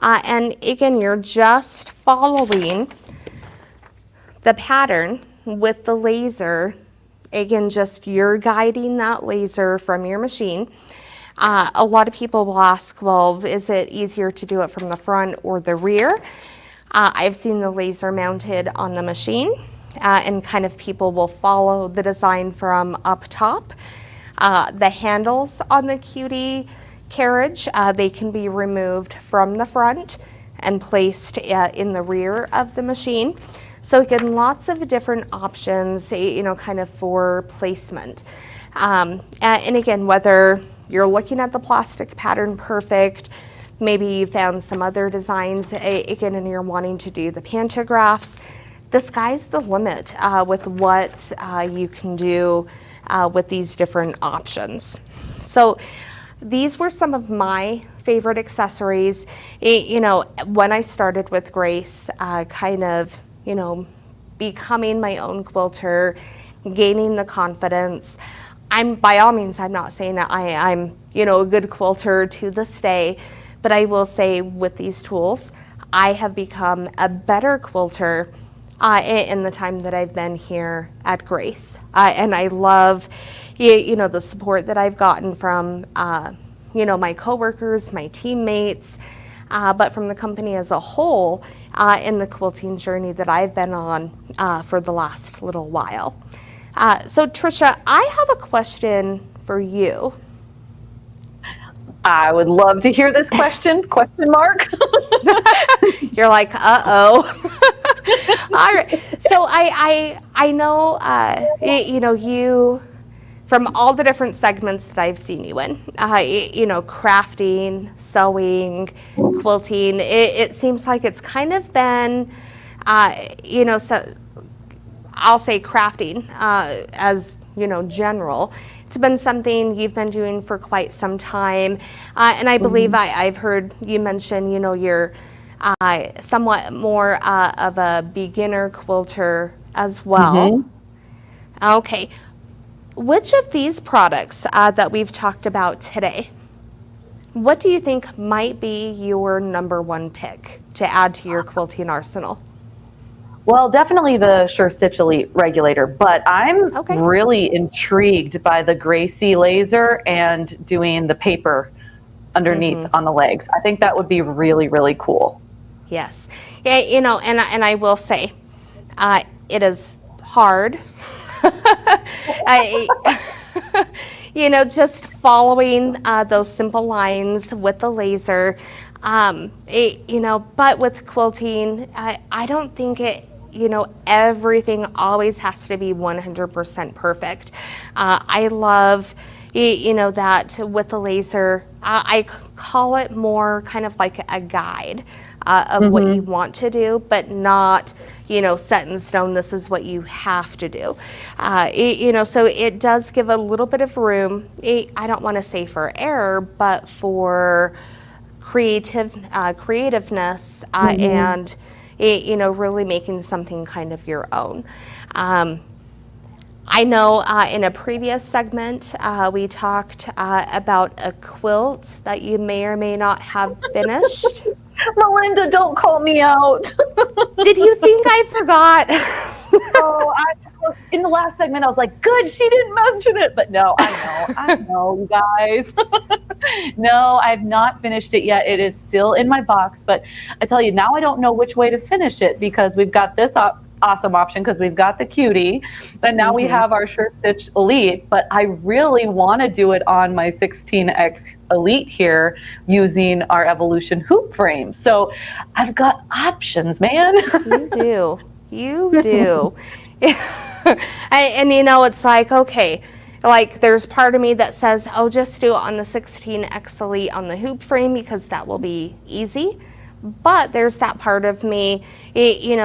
And again, you're just following the pattern with the laser. Again, just you're guiding that laser from your machine. A lot of people will ask, well, is it easier to do it from the front or the rear? I've seen the laser mounted on the machine, and kind of people will follow the design from up top. The handles on the Cutie carriage, they can be removed from the front and placed in the rear of the machine. So again, lots of different options, you know, kind of for placement. And again, whether you're looking at the plastic pattern perfect, maybe you found some other designs, again, and you're wanting to do the pantographs, the sky's the limit with what you can do with these different options. So these were some of my favorite accessories. You know, when I started with Grace, kind of, you know, becoming my own quilter, gaining the confidence. By all means, I'm not saying that I'm, you know, a good quilter to this day, but I will say with these tools, I have become a better quilter in the time that I've been here at Grace. And I love, you know, the support that I've gotten from, you know, my coworkers, my teammates, but from the company as a whole in the quilting journey that I've been on for the last little while. So Tricia, I have a question for you. I would love to hear this question, question mark. You're like, uh-oh. All right. So I know, you know, you, from all the different segments that I've seen you in, you know, crafting, sewing, quilting, it seems like it's kind of been, you know, so I'll say crafting as, you know, general. It's been something you've been doing for quite some time. And I believe I've heard you mention, you know, you're somewhat more of a beginner quilter as well. Okay. Which of these products that we've talked about today, what do you think might be your number one pick to add to your quilting arsenal? Well, definitely the Sure Stitch Elite regulator, but I'm really intrigued by the Gracie laser and doing the paper underneath on the legs. I think that would be really, really cool. Yes. Yeah, you know, and I will say, it is hard. You know, just following those simple lines with the laser, you know, but with quilting, I don't think it, you know, everything always has to be 100% perfect. I love, that with the laser, I call it more kind of like a guide of what you want to do, but not, set in stone, this is what you have to do. So it does give a little bit of room, I don't want to say for error, but for creativeness and, really making something kind of your own. I know in a previous segment, we talked about a quilt that you may or may not have finished. Melinda, don't call me out. Did you think I forgot? In the last segment, I was like, good, she didn't mention it. But no, I know, you guys. No, I've not finished it yet. It is still in my box. But I tell you, now I don't know which way to finish it because we've got this awesome option because we've got the cutie and now we have our Sure Stitch Elite, but I really want to do it on my 16X Elite here using our Evolution hoop frame. So I've got options, man. You do. And it's like, okay, like there's part of me that says, oh, just do it on the 16X Elite on the hoop frame because that will be easy. But there's that part of me,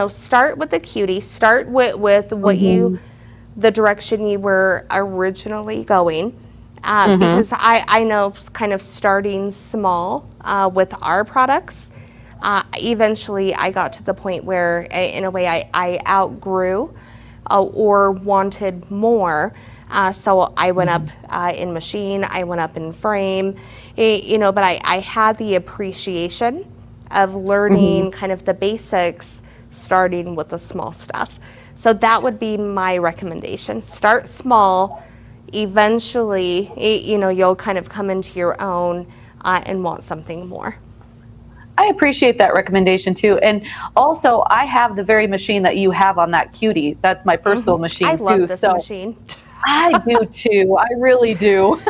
start with the cutie, start with what the direction you were originally going. Because I know kind of starting small with our products, eventually I got to the point where in a way I outgrew or wanted more. So I went up in machine, I went up in frame, but I had the appreciation of learning kind of the basics, starting with the small stuff. So that would be my recommendation. Start small. Eventually, you'll kind of come into your own and want something more. I appreciate that recommendation too. And also, I have the very machine that you have on that cutie. That's my personal machine I too. love this machine. I do too. I really do.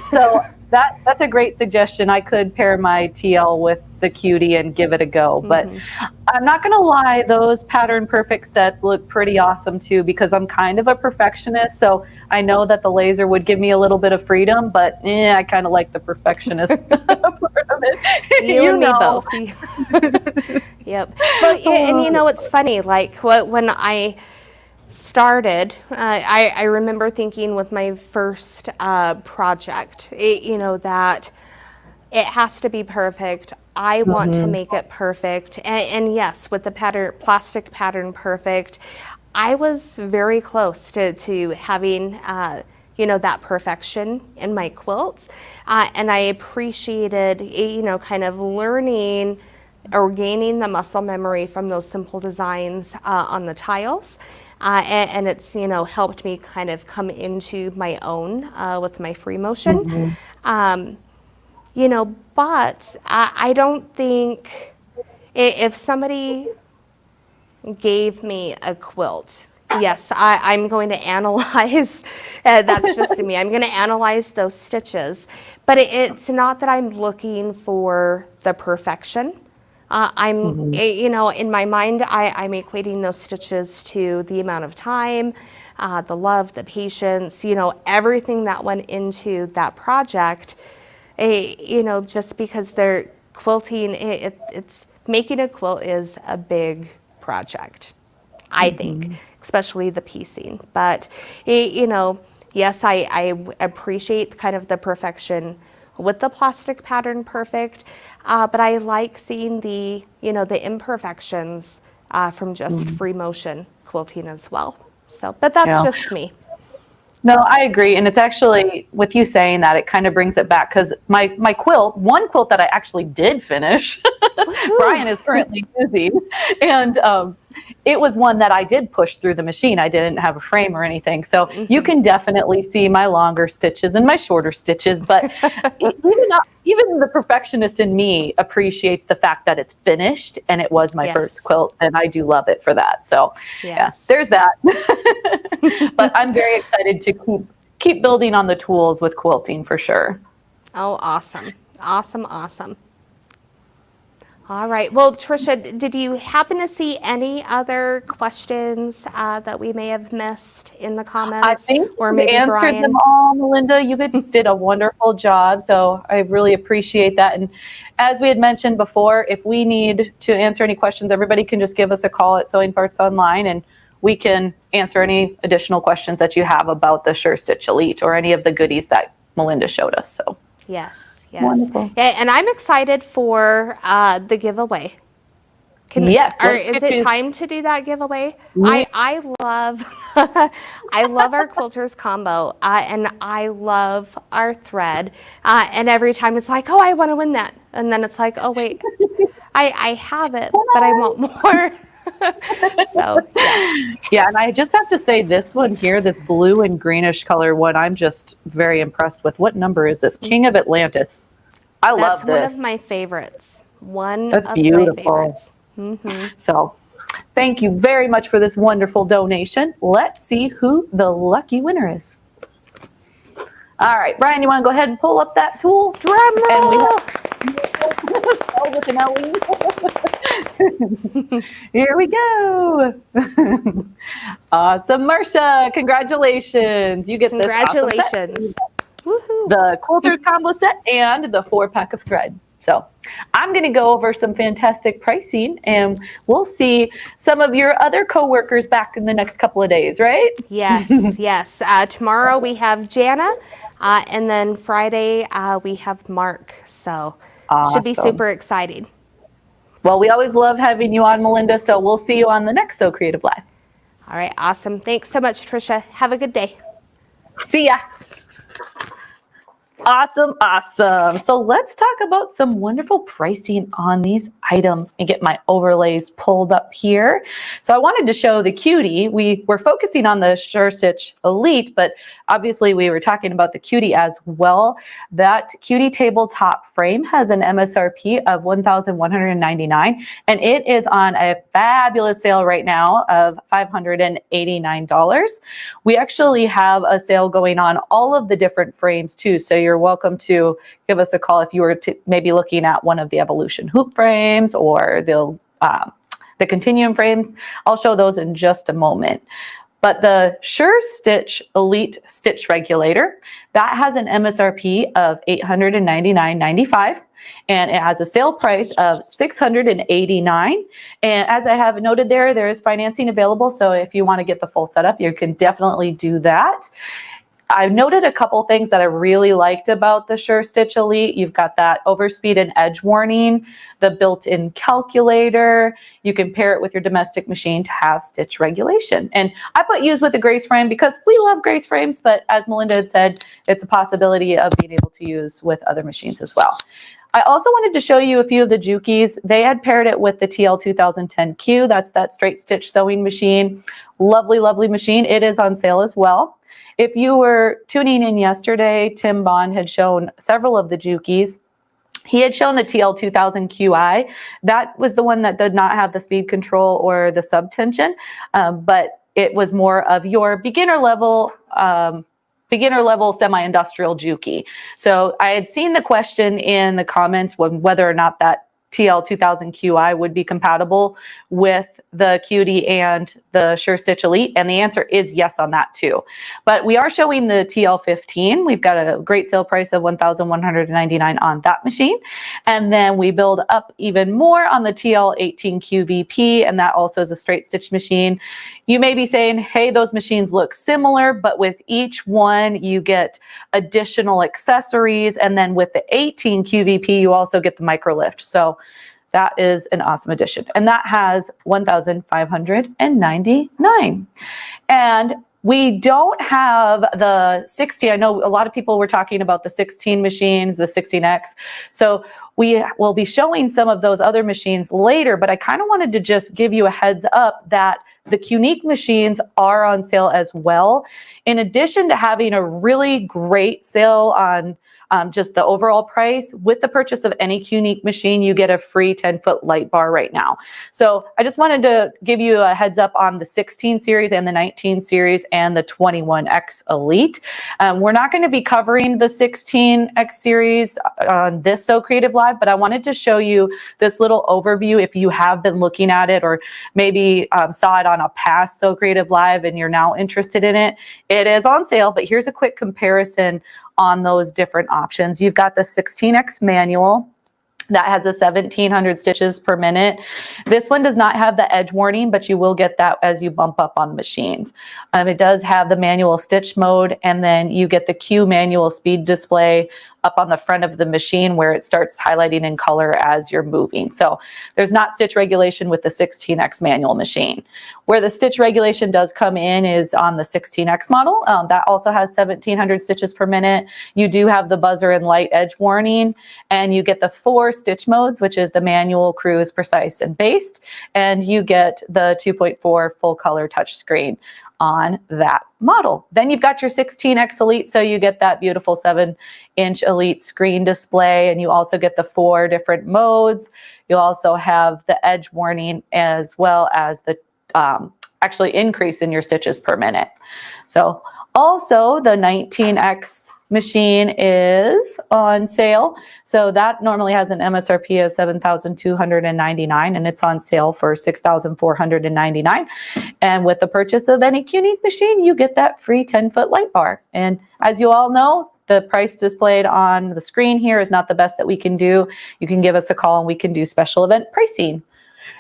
So that's a great suggestion. I could pair my TL with the cutie and give it a go. But I'm not going to lie, those Pattern Perfect sets look pretty awesome too because I'm kind of a perfectionist. So I know that the laser would give me a little bit of freedom, but I kind of like the perfectionist part of it. You and me both. Yep. But and it's funny, like when I started, I remember thinking with my first project, that it has to be perfect. I want to make it perfect. And yes, with the plastic Pattern Perfect, I was very close to having, that perfection in my quilts. And I appreciated, kind of learning or gaining the muscle memory from those simple designs on the tiles. And it's, helped me kind of come into my own with my free motion. But I don't think if somebody gave me a quilt, yes, I'm going to analyze, that's just me, I'm going to analyze those stitches, but it's not that I'm looking for the perfection. I'm, in my mind, I'm equating those stitches to the amount of time, the love, the patience, everything that went into that project, just because they're quilting, it's making a quilt is a big project, I think, especially the piecing. But, yes, I appreciate kind of the perfection with the plastic Pattern Perfect, but I like seeing the, the imperfections from just free motion quilting as well. So, but that's just me. No, I agree. And it's actually, with you saying that, it kind of brings it back because my quilt, one quilt that I actually did finish, Brian is currently using, and it was one that I did push through the machine. I didn't have a frame or anything. So you can definitely see my longer stitches and my shorter stitches, but even the perfectionist in me appreciates the fact that it's finished and it was my first quilt, and I do love it for that. So yeah, there's that. But I'm very excited to keep building on the tools with quilting for sure. Oh, awesome. Awesome, awesome. All right. Well, Trisha, did you happen to see any other questions that we may have missed in the comments? I think or you maybe answered Brian? them all, Melinda. You guys did a wonderful job, so I really appreciate that. And as we had mentioned before, if we need to answer any questions, everybody can just give us a call at Sewing Parts Online, and we can answer any additional questions that you have about the SureStitch Elite or any of the goodies that Melinda showed us. So Yes. wonderful. Yeah, and I'm excited for the giveaway. Yes. Is it time to do that giveaway? Yeah. I love I love our quilters combo, and I love our thread. And every time it's like, oh, I want to win that, and then it's like, oh wait, I have it, but I want more. So yes. Yeah, and I just have to say this one here, this blue and greenish color one, I'm just very impressed with. What number is this? King of Atlantis. I love That's this. one of my favorites. That's beautiful. So thank you very much for this wonderful donation. Let's see who the lucky winner is. All right, Brian, you want to go ahead and pull up that tool? Drum roll. And we have with an LE. Here we go. Awesome, Marcia. Congratulations. You get this awesome set. Congratulations. Woohoo. The Quilters combo set and the 4-pack of thread. So I'm going to go over some fantastic pricing, and we'll see some of your other coworkers back in the next couple of days, right? Yes, yes. Tomorrow we have Jana, and then Friday we have Mark. So should be Awesome. super exciting. Well, we always love having you on, Melinda, so we'll see you on the next SewCreative Live. All right, awesome. Thanks so much, Trisha. Have a good day. See ya. Awesome, awesome. So let's talk about some wonderful pricing on these items and get my overlays pulled up here. So I wanted to show the Cutie. We were focusing on the SureStitch Elite, but obviously we were talking about the Cutie as well. That Cutie tabletop frame has an MSRP of $1,199, and it is on a fabulous sale right now of $589. We actually have a sale going on all of the different frames too, so you're welcome to give us a call if you were to maybe looking at one of the Evolution hoop frames or the Continuum frames. I'll show those in just a moment. But the SureStitch Elite Stitch Regulator, that has an MSRP of $899.95. And it has a sale price of $689. And as I have noted there is financing available. So if you want to get the full setup, you can definitely do that. I've noted a couple things that I really liked about the SureStitch Elite. You've got that overspeed and edge warning, the built-in calculator. You can pair it with your domestic machine to have stitch regulation. And I put use with the Grace frame because we love Grace frames, but as Melinda had said, it's a possibility of being able to use with other machines as well. I also wanted to show you a few of the Jukies. They had paired it with the TL2010Q. That's that straight stitch sewing machine. Lovely, lovely machine. It is on sale as well. If you were tuning in yesterday, Tim Bond had shown several of the Jukies. He had shown the TL2000QI. That was the one that did not have the speed control or the subtension, but it was more of your beginner level semi-industrial Juki. So I had seen the question in the comments whether or not that TL2000QI would be compatible with the Cutie and the SureStitch Elite, and the answer is yes on that too. But we are showing the TL15. We've got a great sale price of $1,199 on that machine, and then we build up even more on the TL18QVP, and that also is a straight stitch machine. You may be saying, hey, those machines look similar, but with each one you get additional accessories, and then with the 18 QVP you also get the micro lift. So that is an awesome addition, and that has $1,599. And we don't have the 16. I know a lot of people were talking about the 16 machines, the 16X. So we will be showing some of those other machines later, but I kind of wanted to just give you a heads up that the Qnique machines are on sale as well. In addition to having a really great sale on just the overall price. With the purchase of any Qnique machine, you get a free 10-foot light bar right now. So I just wanted to give you a heads up on the 16 series and the 19 series and the 21X Elite. We're not going to be covering the 16X series on this SewCreative Live, but I wanted to show you this little overview if you have been looking at it or maybe saw it on a past SewCreative Live and you're now interested in it. It is on sale, but here's a quick comparison on those different options. You've got the 16X manual that has a 1700 stitches per minute. This one does not have the edge warning, but you will get that as you bump up on the machines. It does have the manual stitch mode, and then you get the Q manual speed display up on the front of the machine where it starts highlighting in color as you're moving. So there's not stitch regulation with the 16X manual machine. Where the stitch regulation does come in is on the 16X model. That also has 1700 stitches per minute. You do have the buzzer and light edge warning, and you get the 4 stitch modes, which is the manual, cruise, precise, and based, and you get the 2.4 full color touchscreen on that model. Then you've got your 16X Elite, so you get that beautiful 7-inch Elite screen display, and you also get the 4 different modes. You also have the edge warning as well as the actually increase in your stitches per minute. So also the 19X machine is on sale. So that normally has an MSRP of $7,299 and it's on sale for $6,499. And with the purchase of any Qnique machine, you get that free 10-foot light bar. And as you all know, the price displayed on the screen here is not the best that we can do. You can give us a call and we can do special event pricing.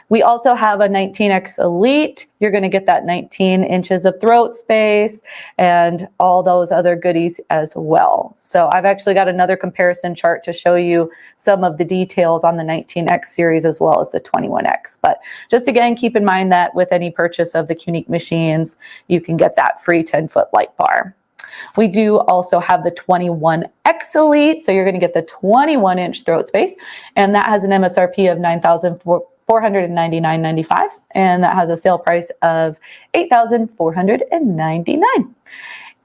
We also have a 19X Elite. You're going to get that 19 inches of throat space and all those other goodies as well. So I've actually got another comparison chart to show you some of the details on the 19X series as well as the 21X. But just again, keep in mind that with any purchase of the Qnique machines, you can get that free 10-foot light bar. We do also have the 21X Elite. So you're going to get the 21-inch throat space, and that has an MSRP of $9,499.95, and that has a sale price of $8,499.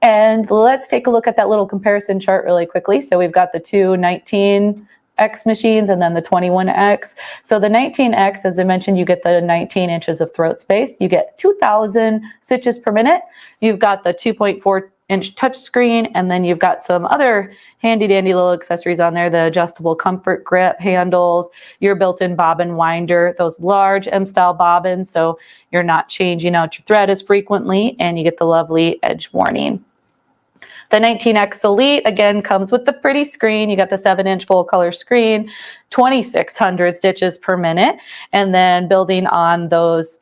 And let's take a look at that little comparison chart really quickly. So we've got the two 19X machines and then the 21X. So the 19X, as I mentioned, you get the 19 inches of throat space. You get 2,000 stitches per minute. You've got the 2.4-inch touchscreen, and then you've got some other handy dandy little accessories on there, the adjustable comfort grip handles, your built-in bobbin winder, those large M-style bobbins, so you're not changing out your thread as frequently, and you get the lovely edge warning. The 19X Elite, again, comes with the pretty screen. You got the 7-inch full color screen, 2,600 stitches per minute, and then building on those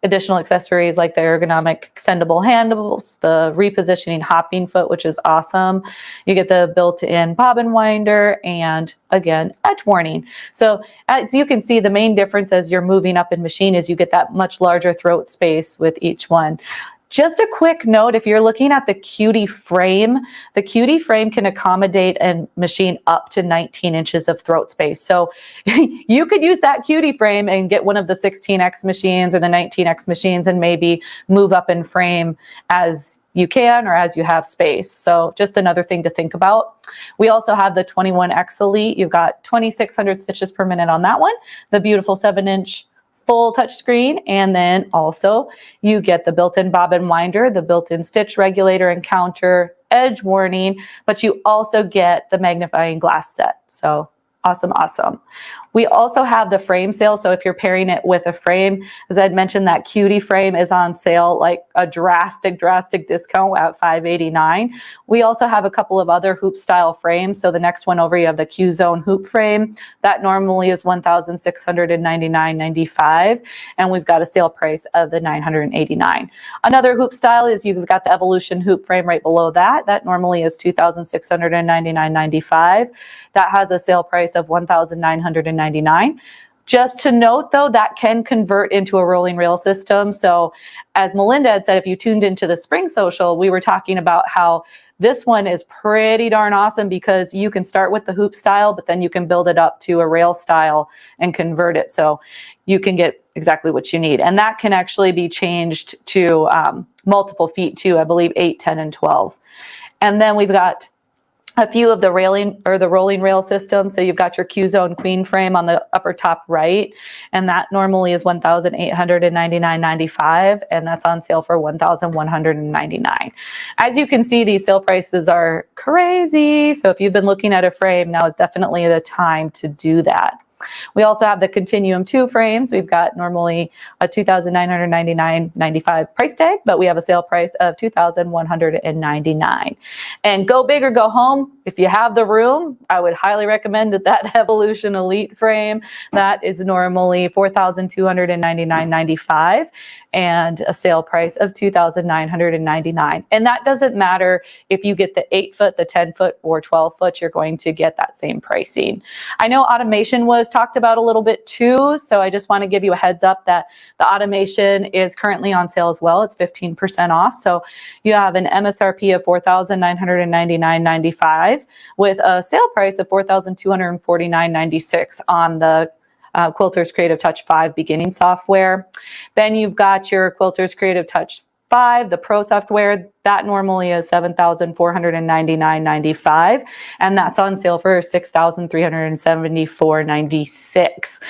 additional accessories like the ergonomic extendable handles, the repositioning hopping foot, which is awesome. You get the built-in bobbin winder and, again, edge warning. So as you can see, the main difference as you're moving up in machine is you get that much larger throat space with each one. Just a quick note, if you're looking at the Cutie frame, the Cutie frame can accommodate a machine up to 19 inches of throat space. So you could use that Cutie frame and get one of the 16X machines or the 19X machines and maybe move up in frame as you can or as you have space. So just another thing to think about. We also have the 21X Elite. You've got 2,600 stitches per minute on that one, the beautiful 7-inch full touchscreen, and then also you get the built-in bobbin winder, the built-in stitch regulator and counter, edge warning, but you also get the magnifying glass set. So awesome, awesome. We also have the frame sale. So if you're pairing it with a frame, as I'd mentioned, that Cutie frame is on sale, like a drastic discount at $589. We also have a couple of other hoop style frames. So the next one over, you have the Q Zone hoop frame. That normally is $1,699.95. And we've got a sale price of the $989. Another hoop style is you've got the Evolution hoop frame right below that. That normally is $2,699.95. That has a sale price of $1,999. Just to note, though, that can convert into a rolling rail system. So as Melinda had said, if you tuned into the spring social, we were talking about how this one is pretty darn awesome because you can start with the hoop style, but then you can build it up to a rail style and convert it. So you can get exactly what you need. And that can actually be changed to multiple feet too, I believe 8, 10, and 12. And then we've got a few of the railing or the rolling rail systems. So you've got your Q-zone queen frame on the upper top right, and that normally is $1,899.95, and that's on sale for $1,199. As you can see, these sale prices are crazy. So if you've been looking at a frame, now is definitely the time to do that. We also have the Continuum 2 frames. We've got normally a $2,999.95 price tag, but we have a sale price of $2,199. And go big or go home. If you have the room, I would highly recommend that Evolution Elite frame. That is normally $4,299.95 and a sale price of $2,999. And that doesn't matter if you get the 8-foot, the 10-foot, or 12-foot, you're going to get that same pricing. I know automation was talked about a little bit too, so I just want to give you a heads up that the automation is currently on sale as well. It's 15% off. So you have an MSRP of $4,999.95 with a sale price of $4,249.96 on the Quilter's Creative Touch 5 beginning software. Then you've got your Quilter's Creative Touch 5, the Pro software. That normally is $7,499.95, and that's on sale for $6,374.96.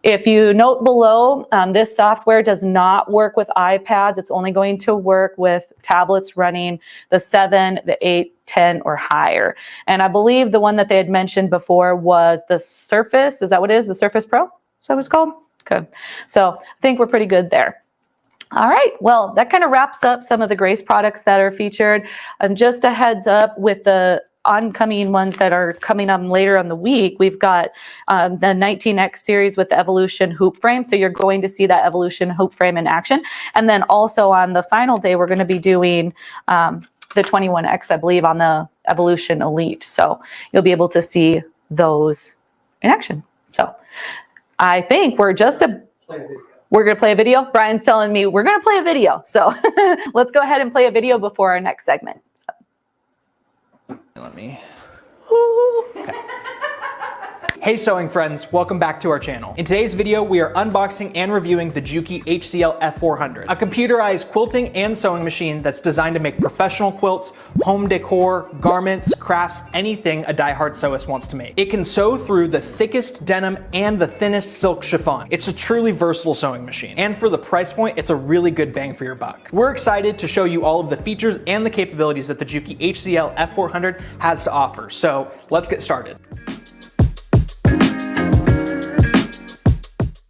If you note below, this software does not work with iPads. It's only going to work with tablets running the 7, the 8, 10, or higher. And I believe the one that they had mentioned before was the Surface. Is that what it is? The Surface Pro? Is that what it's called? Okay. So I think we're pretty good there. All right, well, that kind of wraps up some of the Grace products that are featured. Just a heads up with the oncoming ones that are coming up later on the week. We've got the 19X series with the Evolution hoop frame. So you're going to see that Evolution hoop frame in action. And then also on the final day, we're going to be doing the 21X, I believe, on the Evolution Elite. So you'll be able to see those in action. So I think we're just we're going to play a video. Brian's telling me we're going to play a video. So let's go ahead and play a video before our next segment. So. Let me. Okay. Hey sewing friends, welcome back to our channel. In today's video, we are unboxing and reviewing the Juki HCL F400, a computerized quilting and sewing machine that's designed to make professional quilts, home decor, garments, crafts, anything a diehard sewist wants to make. It can sew through the thickest denim and the thinnest silk chiffon. It's a truly versatile sewing machine. And for the price point, it's a really good bang for your buck. We're excited to show you all of the features and the capabilities that the Juki HCL F400 has to offer. So let's get started.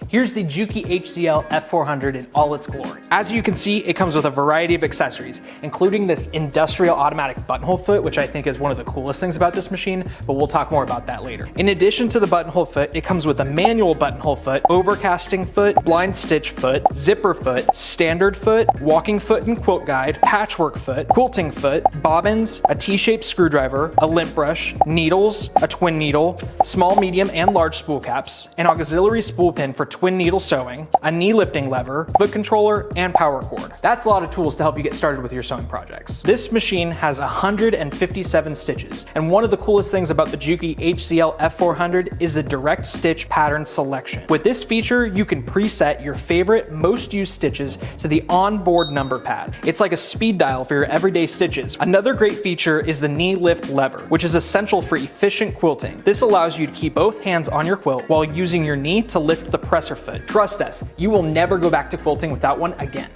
Here's the Juki HCL F400 in all its glory. As you can see, it comes with a variety of accessories, including this industrial automatic buttonhole foot, which I think is one of the coolest things about this machine, but we'll talk more about that later. In addition to the buttonhole foot, it comes with a manual buttonhole foot, overcasting foot, blind stitch foot, zipper foot, standard foot, walking foot and quilt guide, patchwork foot, quilting foot, bobbins, a T-shaped screwdriver, a lint brush, needles, a twin needle, small, medium, and large spool caps, an auxiliary spool pin for twin needle sewing, a knee lifting lever, foot controller, and power cord. That's a lot of tools to help you get started with your sewing projects. This machine has 157 stitches, and one of the coolest things about the Juki HCL F400 is the direct stitch pattern selection. With this feature, you can preset your favorite most used stitches to the onboard number pad. It's like a speed dial for your everyday stitches. Another great feature is the knee lift lever, which is essential for efficient quilting. This allows you to keep both hands on your quilt while using your knee to lift the presser foot. Trust us, you will never go back to quilting without one again.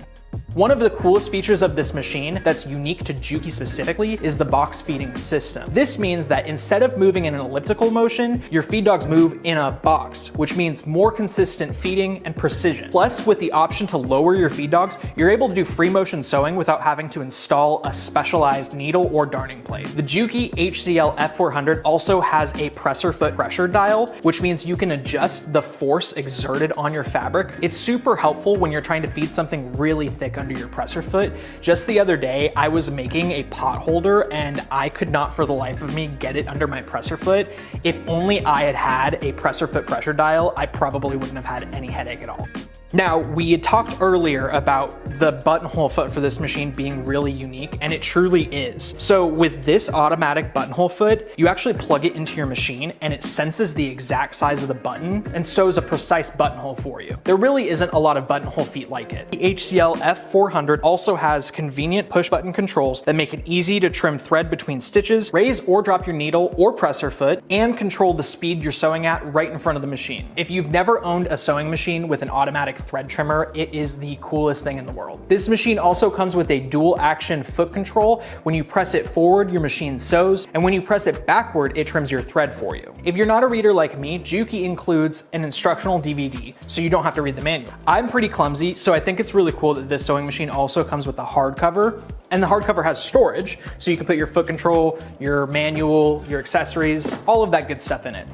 One of the coolest features of this machine that's unique to Juki specifically is the box feeding system. This means that instead of moving in an elliptical motion, your feed dogs move in a box, which means more consistent feeding and precision. Plus, with the option to lower your feed dogs, you're able to do free motion sewing without having to install a specialized needle or darning plate. The Juki HCL F400 also has a presser foot pressure dial, which means you can adjust the force exerted on your fabric. It's super helpful when you're trying to feed something really thick under your presser foot. Just the other day, I was making a pot holder and I could not for the life of me get it under my presser foot. If only I had had a presser foot pressure dial, I probably wouldn't have had any headache at all. Now, we had talked earlier about the buttonhole foot for this machine being really unique, and it truly is. So with this automatic buttonhole foot, you actually plug it into your machine and it senses the exact size of the button and sews a precise buttonhole for you. There really isn't a lot of buttonhole feet like it. The HCL F400 also has convenient push button controls that make it easy to trim thread between stitches, raise or drop your needle or presser foot, and control the speed you're sewing at right in front of the machine. If you've never owned a sewing machine with an automatic thread trimmer, it is the coolest thing in the world. This machine also comes with a dual action foot control. When you press it forward, your machine sews, and when you press it backward, it trims your thread for you. If you're not a reader like me, Juki includes an instructional DVD, so you don't have to read the manual. I'm pretty clumsy, so I think it's really cool that this sewing machine also comes with a hardcover, and the hardcover has storage, so you can put your foot control, your manual, your accessories, all of that good stuff in it.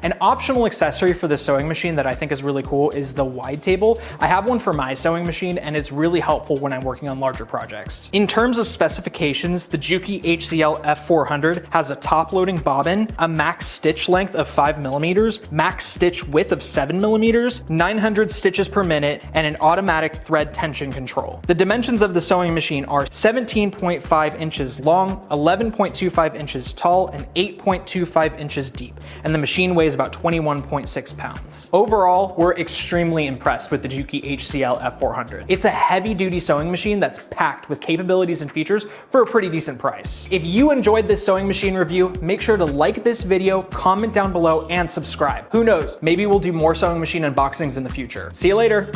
An optional accessory for the sewing machine that I think is really cool is the wide table. I have one for my sewing machine and it's really helpful when I'm working on larger projects. In terms of specifications, the Juki HCL F400 has a top loading bobbin, a max stitch length of 5mm, max stitch width of 7mm, 900 stitches per minute, and an automatic thread tension control. The dimensions of the sewing machine are 17.5 inches long, 11.25 inches tall, and 8.25 inches deep, and the machine weighs about 21.6 pounds. Overall, we're extremely impressed with the Juki HCL F400. It's a heavy-duty sewing machine that's packed with capabilities and features for a pretty decent price. If you enjoyed this sewing machine review, make sure to like this video, comment down below, and subscribe. Who knows, maybe we'll do more sewing machine unboxings in the future. See you later.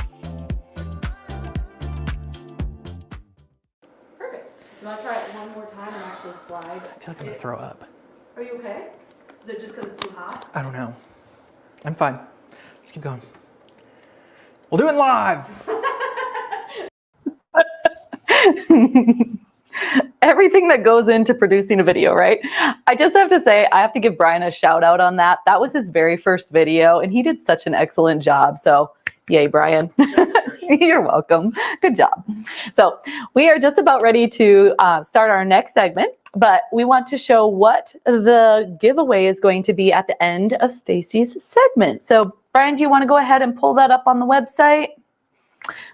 Perfect. You want to try it one more time and actually slide? I feel like I'm gonna throw up. Are you okay? Is it just because it's too hot? I don't know. I'm fine. Let's keep going. We'll do it live. Everything that goes into producing a video, right? I just have to say, I have to give Brian a shout out on that. That was his very first video and he did such an excellent job. So yay, Brian. You're welcome. Good job. So we are just about ready to start our next segment, but we want to show what the giveaway is going to be at the end of Stacy's segment. So Brian, do you want to go ahead and pull that up on the website?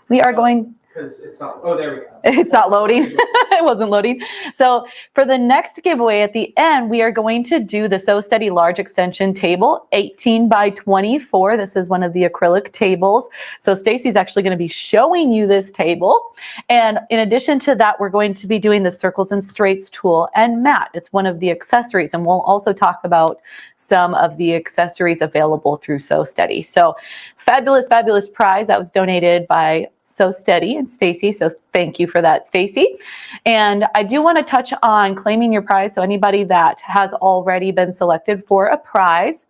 We are going... Because it's not, oh, there we go. It's not loading. It wasn't loading. So for the next giveaway at the end, we are going to do the Sew Steady large extension table, 18 by 24. This is one of the acrylic tables. So Stacy's actually going to be showing you this table. And in addition to that, we're going to be doing the circles and straights tool and mat. It's one of the accessories. And we'll also talk about some of the accessories available through Sew Steady. So fabulous, fabulous prize that was donated by Sew Steady and Stacy. So thank you for that, Stacy. And I do want to touch on claiming your prize. So anybody that has already been selected for a prize,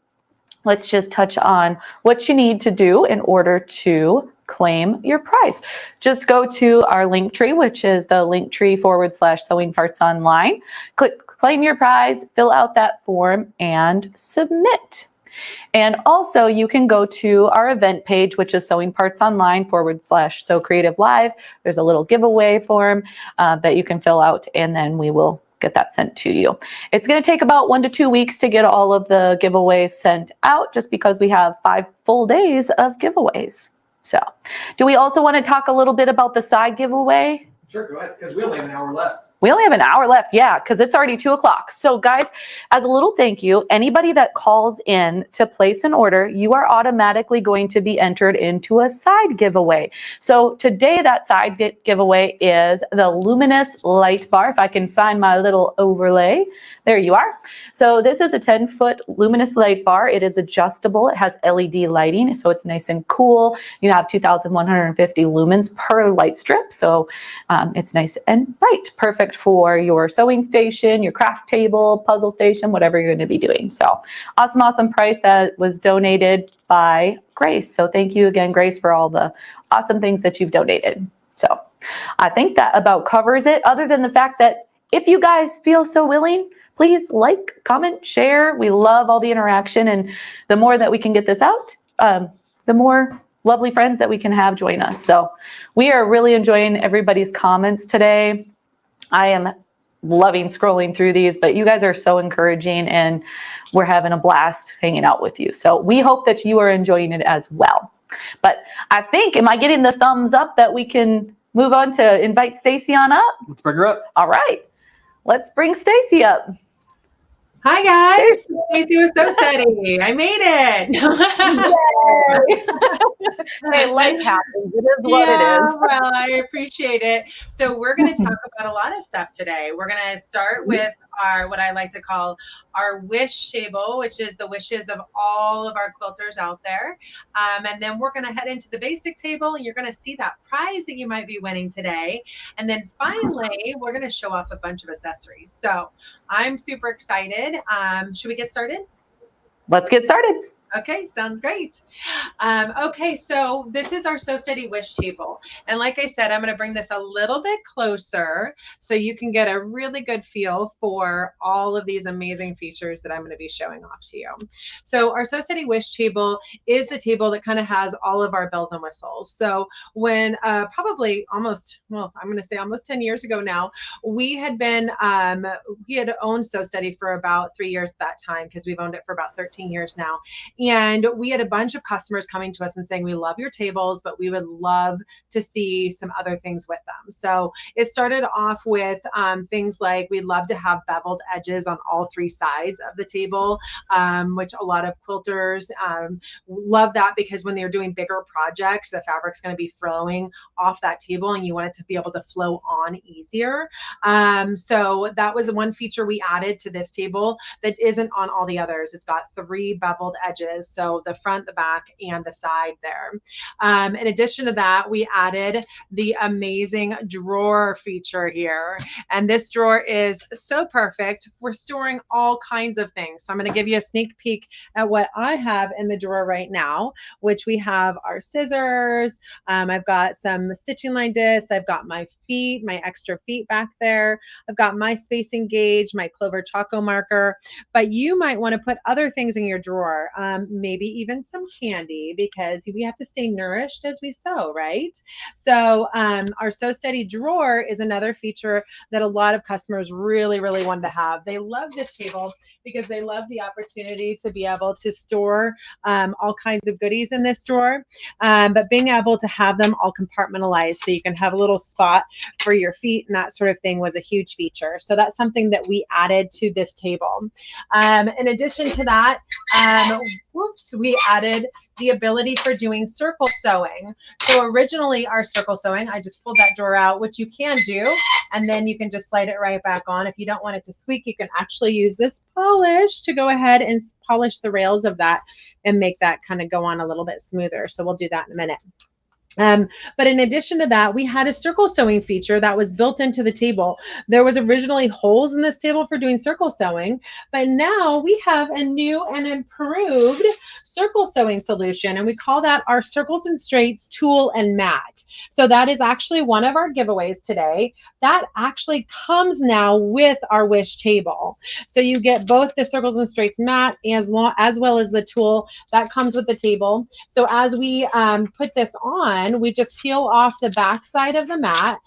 let's just touch on what you need to do in order to claim your prize. Just go to our link tree, which is the linktree/sewing parts online. Click claim your prize, fill out that form and submit. And also you can go to our event page, which is Sewing Parts Online /SewCreative Live. There's a little giveaway form that you can fill out and then we will get that sent to you. It's going to take about 1 to 2 weeks to get all of the giveaways sent out just because we have 5 full days of giveaways. So do we also want to talk a little bit about the side giveaway? Sure, go ahead, because we only have an hour left. We only have an hour left, yeah, because it's already 2 o'clock. So guys, as a little thank you, anybody that calls in to place an order, you are automatically going to be entered into a side giveaway. So today that side giveaway is the luminous light bar. If I can find my little overlay, there you are. So this is a 10-foot luminous light bar. It is adjustable. It has LED lighting, so it's nice and cool. You have 2,150 lumens per light strip, so it's nice and bright. Perfect for your sewing station, your craft table, puzzle station, whatever you're going to be doing. So awesome, awesome price that was donated by Grace. So thank you again, Grace, for all the awesome things that you've donated. So I think that about covers it, other than the fact that if you guys feel so willing, please like, comment, share. We love all the interaction, and the more that we can get this out, the more lovely friends that we can have join us. So we are really enjoying everybody's comments today. I am loving scrolling through these, but you guys are so encouraging and we're having a blast hanging out with you. So we hope that you are enjoying it as well. But I think, am I getting the thumbs up that we can move on to invite Stacy on up? Let's bring her up. All right, let's bring Stacy up. Hi guys, Stacy was so steady. I made it. Hey, life happens. It is what it is. Well, I appreciate it. So we're going to talk about a lot of stuff today. We're going to start with our, what I like to call our wish table, which is the wishes of all of our quilters out there. And then we're going to head into the basic table, and you're going to see that prize that you might be winning today. And then finally, we're going to show off a bunch of accessories. So I'm super excited. Should we get started? Let's get started. Okay, sounds great. Okay, so this is our So Steady Wish table. And like I said, I'm going to bring this a little bit closer so you can get a really good feel for all of these amazing features that I'm going to be showing off to you. So our So Steady Wish table is the table that kind of has all of our bells and whistles. So when probably almost, well, I'm going to say almost 10 years ago now, we had owned So Steady for about 3 years at that time, because we've owned it for about 13 years now. And we had a bunch of customers coming to us and saying, we love your tables, but we would love to see some other things with them. So it started off with things like, we'd love to have beveled edges on all 3 sides of the table, which a lot of quilters love that, because when they're doing bigger projects, the fabric's going to be flowing off that table and you want it to be able to flow on easier. So that was one feature we added to this table that isn't on all the others. It's got 3 beveled edges. So the front, the back, and the side there. In addition to that, we added the amazing drawer feature here. And this drawer is so perfect for storing all kinds of things. So I'm going to give you a sneak peek at what I have in the drawer right now, which we have our scissors. I've got some stitching line discs. I've got my feet, my extra feet back there. I've got my spacing gauge, my Clover Choco marker. But you might want to put other things in your drawer. Maybe even some candy, because we have to stay nourished as we sew, right? So our So Steady drawer is another feature that a lot of customers really, really wanted to have. They love this table because they love the opportunity to be able to store all kinds of goodies in this drawer, but being able to have them all compartmentalized so you can have a little spot for your feet and that sort of thing was a huge feature. So that's something that we added to this table. In addition to that, we added the ability for doing circle sewing. So originally our circle sewing, I just pulled that drawer out, which you can do, and then you can just slide it right back on. If you don't want it to squeak, you can actually use this polish to go ahead and polish the rails of that and make that kind of go on a little bit smoother. So we'll do that in a minute. But in addition to that, we had a circle sewing feature that was built into the table. There was originally holes in this table for doing circle sewing, but now we have a new and improved circle sewing solution, and we call that our Circles and Straights tool and mat. So that is actually one of our giveaways today. That actually comes now with our wish table. So you get both the Circles and Straights mat as well as the tool that comes with the table. So as we put this on, we just peel off the back side of the mat.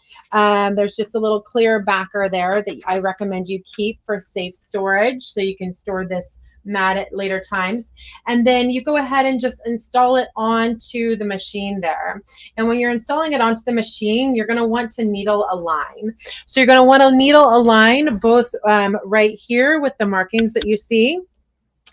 There's just a little clear backer there that I recommend you keep for safe storage, so you can store this mat at later times. And then you go ahead and just install it onto the machine there. And when you're installing it onto the machine, you're going to want to needle align. So you're going to want to needle align both right here with the markings that you see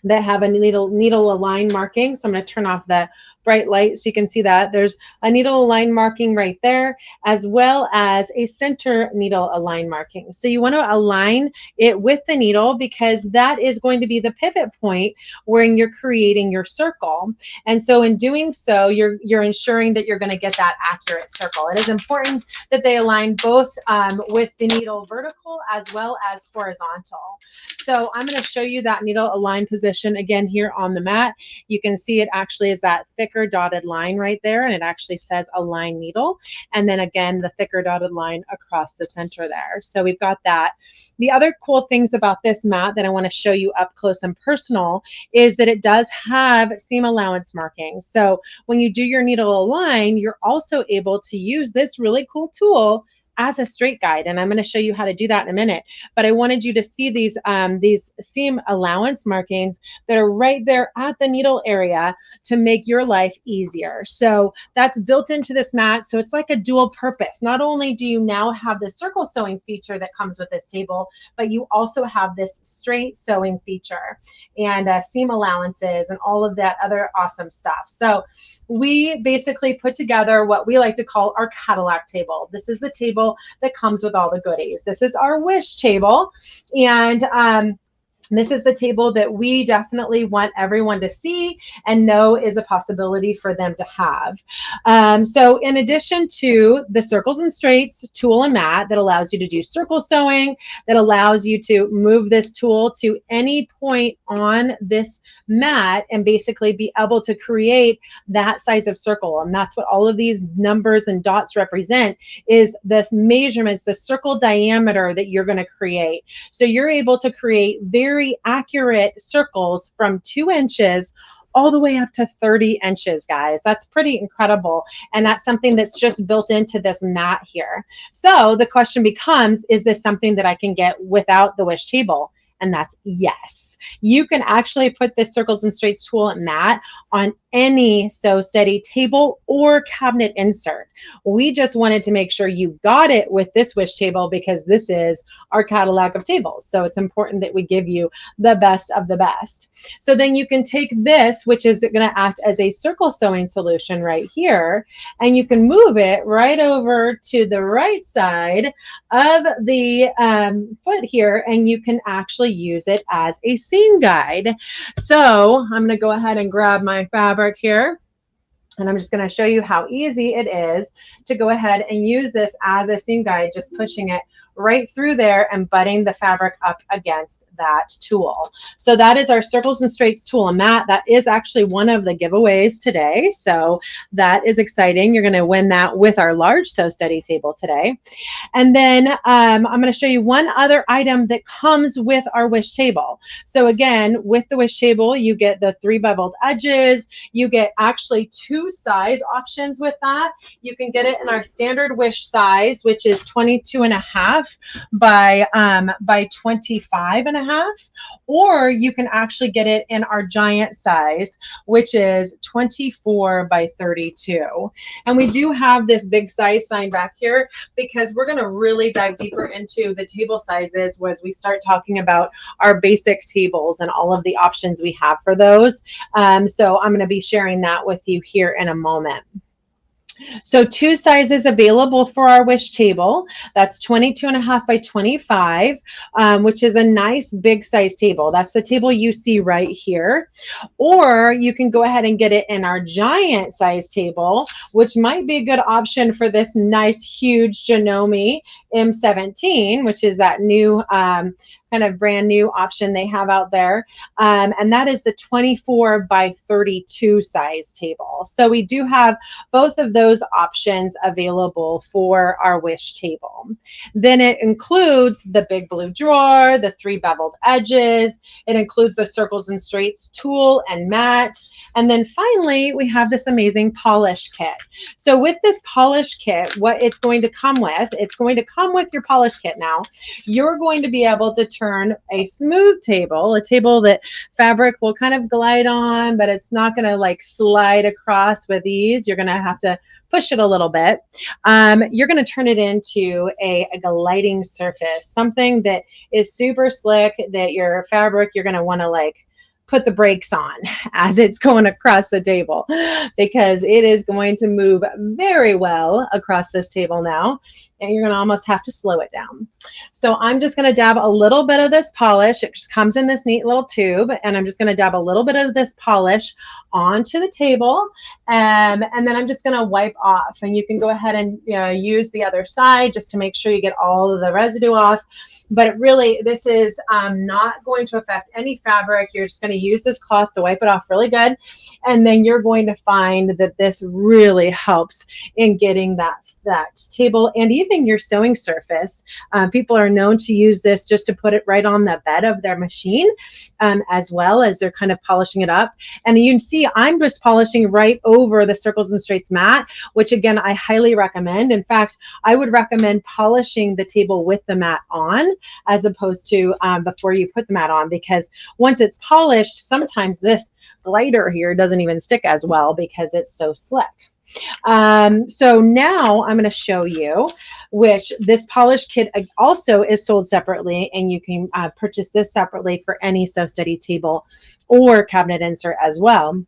that have a needle align marking. So I'm going to turn off the bright light so you can see that. There's a needle align marking right there, as well as a center needle align marking. So you want to align it with the needle, because that is going to be the pivot point when you're creating your circle. And so in doing so, you're ensuring that you're going to get that accurate circle. It is important that they align both with the needle vertical as well as horizontal. So I'm going to show you that needle align position again here on the mat. You can see it actually is that thicker dotted line right there, and it actually says align needle, and then again the thicker dotted line across the center there. So we've got that. The other cool things about this mat that I want to show you up close and personal is that it does have seam allowance markings. So when you do your needle align, you're also able to use this really cool tool as a straight guide, and I'm going to show you how to do that in a minute. But I wanted you to see these seam allowance markings that are right there at the needle area to make your life easier. So that's built into this mat. So it's like a dual purpose. Not only do you now have the circle sewing feature that comes with this table, but you also have this straight sewing feature and seam allowances and all of that other awesome stuff. So we basically put together what we like to call our Cadillac table. This is the table that comes with all the goodies. This is our wish table. And this is the table that we definitely want everyone to see and know is a possibility for them to have. So in addition to the circles and straights tool and mat that allows you to do circle sewing, that allows you to move this tool to any point on this mat and basically be able to create that size of circle. And that's what all of these numbers and dots represent, is this measurements, the circle diameter that you're going to create. So you're able to create very accurate circles from 2 inches all the way up to 30 inches, guys. That's pretty incredible. And that's something that's just built into this mat here. So the question becomes, is this something that I can get without the wish table? And that's yes. You can actually put this circles and straights tool and mat on any Sew Steady table or cabinet insert. We just wanted to make sure you got it with this wish table because this is our Cadillac of tables. So it's important that we give you the best of the best. So then you can take this, which is going to act as a circle sewing solution right here, and you can move it right over to the right side of the foot here, and you can actually use it as a seam guide. So I'm going to go ahead and grab my fabric here, and I'm just going to show you how easy it is to go ahead and use this as a seam guide, just pushing it right through there and butting the fabric up against that tool. So that is our circles and straights tool and mat. That is actually one of the giveaways today. So that is exciting. You're going to win that with our large Sew Steady table today. And then I'm going to show you one other item that comes with our wish table. So again, with the wish table, you get the 3 beveled edges. You get actually 2 size options with that. You can get it in our standard wish size, which is 22.5 by 25.5, or you can actually get it in our giant size, which is 24 by 32. And we do have this big size sign back here because we're going to really dive deeper into the table sizes as we start talking about our basic tables and all of the options we have for those. So I'm going to be sharing that with you here in a moment. So 2 sizes available for our wish table. That's 22.5 by 25, which is a nice big size table. That's the table you see right here. Or you can go ahead and get it in our giant size table, which might be a good option for this nice huge Janome M17, which is that new kind of brand new option they have out there. And that is the 24 by 32 size table. So we do have both of those options available for our wish table. Then it includes the big blue drawer, the 3 beveled edges. It includes the circles and straights tool and mat. And then finally, we have this amazing polish kit. So with this polish kit, what it's going to come with, it's going to come with your polish kit now. You're going to be able to turn a smooth table, a table that fabric will kind of glide on, but it's not going to like slide across with ease. You're going to have to push it a little bit. You're going to turn it into a gliding surface, something that is super slick, that your fabric, you're going to want to like put the brakes on as it's going across the table, because it is going to move very well across this table now, and you're going to almost have to slow it down. So I'm just going to dab a little bit of this polish. It just comes in this neat little tube, and I'm just going to dab a little bit of this polish onto the table, and then I'm just going to wipe off. And you can go ahead and use the other side just to make sure you get all of the residue off. But it really, this is not going to affect any fabric. You're just going to use this cloth to wipe it off really good, and then you're going to find that this really helps in getting that that table and even your sewing surface. People are known to use this just to put it right on the bed of their machine, as well as they're kind of polishing it up. And you can see I'm just polishing right over the Circles and Straights mat, which again, I highly recommend. In fact, I would recommend polishing the table with the mat on as opposed to before you put the mat on, because once it's polished, sometimes this glider here doesn't even stick as well because it's so slick. So now I'm going to show you, which this polish kit also is sold separately, and you can purchase this separately for any Sew Steady table or cabinet insert as well.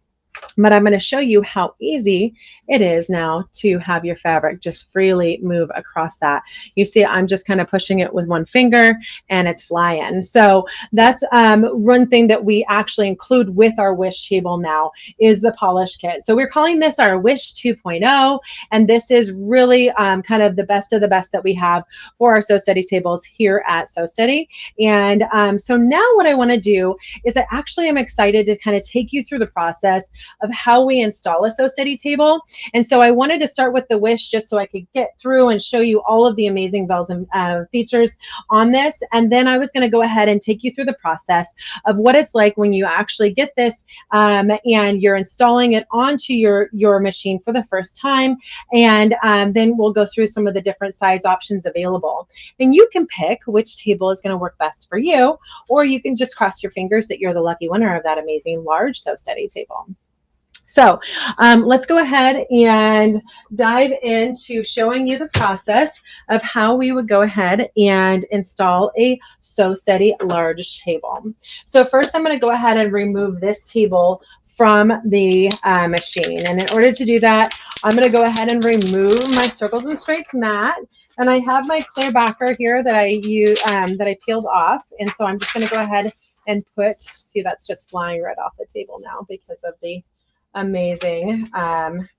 But I'm going to show you how easy it is now to have your fabric just freely move across that. You see, I'm just kind of pushing it with one finger and it's flying. So that's one thing that we actually include with our Wish table now is the polish kit. So we're calling this our Wish 2.0, and this is really kind of the best of the best that we have for our Sew Steady tables here at Sew Steady. And so now what I want to do is I actually am excited to kind of take you through the process of how we install a Sew Steady table. And so I wanted to start with the Wish just so I could get through and show you all of the amazing bells and features on this. And then I was going to go ahead and take you through the process of what it's like when you actually get this and you're installing it onto your machine for the first time. And then we'll go through some of the different size options available. And you can pick which table is going to work best for you, or you can just cross your fingers that you're the lucky winner of that amazing large Sew Steady table. So let's go ahead and dive into showing you the process of how we would go ahead and install a Sew Steady large table. So first I'm going to go ahead and remove this table from the machine. And in order to do that, I'm going to go ahead and remove my Circles and Straights mat. And I have my clear backer here that I peeled off. And so I'm just going to go ahead and see, that's just flying right off the table now because of the amazing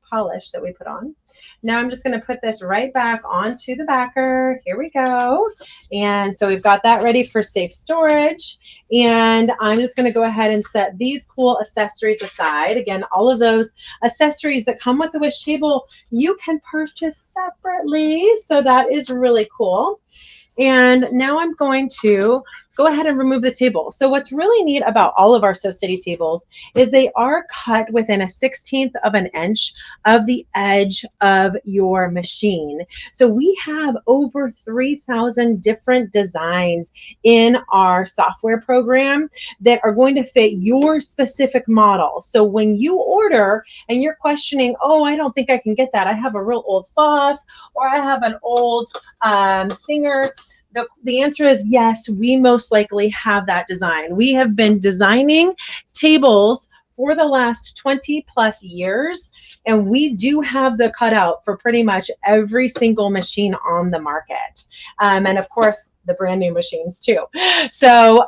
polish that we put on. Now I'm just going to put this right back onto the backer. Here we go. And so we've got that ready for safe storage. And I'm just going to go ahead and set these cool accessories aside. Again, all of those accessories that come with the Wish table, you can purchase separately. So that is really cool. And now I'm going to go ahead and remove the table. So what's really neat about all of our Sew Steady tables is they are cut within 1/16 of an inch of the edge of your machine. So we have over 3,000 different designs in our software program that are going to fit your specific model. So when you order and you're questioning, oh, I don't think I can get that. I have a real old Foth, or I have an old Singer. The answer is yes, we most likely have that design. We have been designing tables for the last 20 plus years, and we do have the cutout for pretty much every single machine on the market. And of course, the brand new machines too. So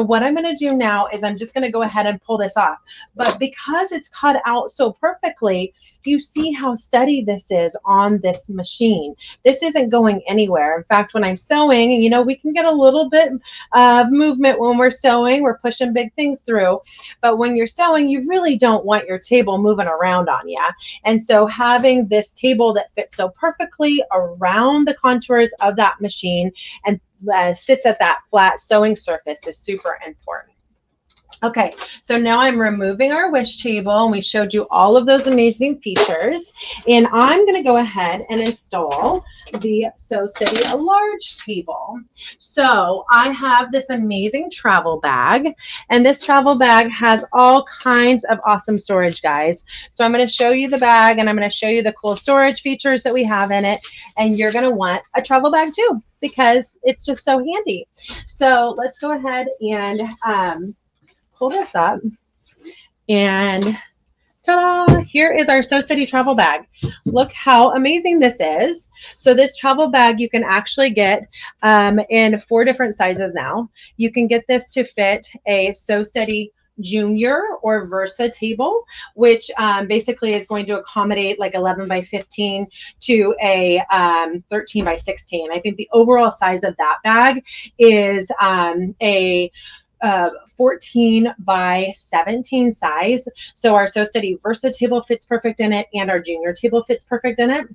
what I'm going to do now is I'm just going to go ahead and pull this off. But because it's cut out so perfectly, you see how steady this is on this machine. This isn't going anywhere. In fact, when I'm sewing, you know, we can get a little bit of movement when we're sewing. We're pushing big things through. But when you're sewing, you really don't want your table moving around on you. And so having this table that fits so perfectly around the contours of that machine and sits at that flat sewing surface is super important. Okay, so now I'm removing our Wish table, and we showed you all of those amazing features, and I'm going to go ahead and install the Sew Steady large table. So I have this amazing travel bag, and this travel bag has all kinds of awesome storage, guys. So I'm going to show you the bag, and I'm going to show you the cool storage features that we have in it, and you're going to want a travel bag too, because it's just so handy. So let's go ahead and pull this up, and ta-da! Here is our Sew Steady travel bag. Look how amazing this is. So this travel bag you can actually get in 4 different sizes now. You can get this to fit a Sew Steady Junior or Versa table, which basically is going to accommodate like 11 by 15 to a 13 by 16. I think the overall size of that bag is a 14 by 17 size. So our Sew Steady Versa table fits perfect in it, and our Junior table fits perfect in it.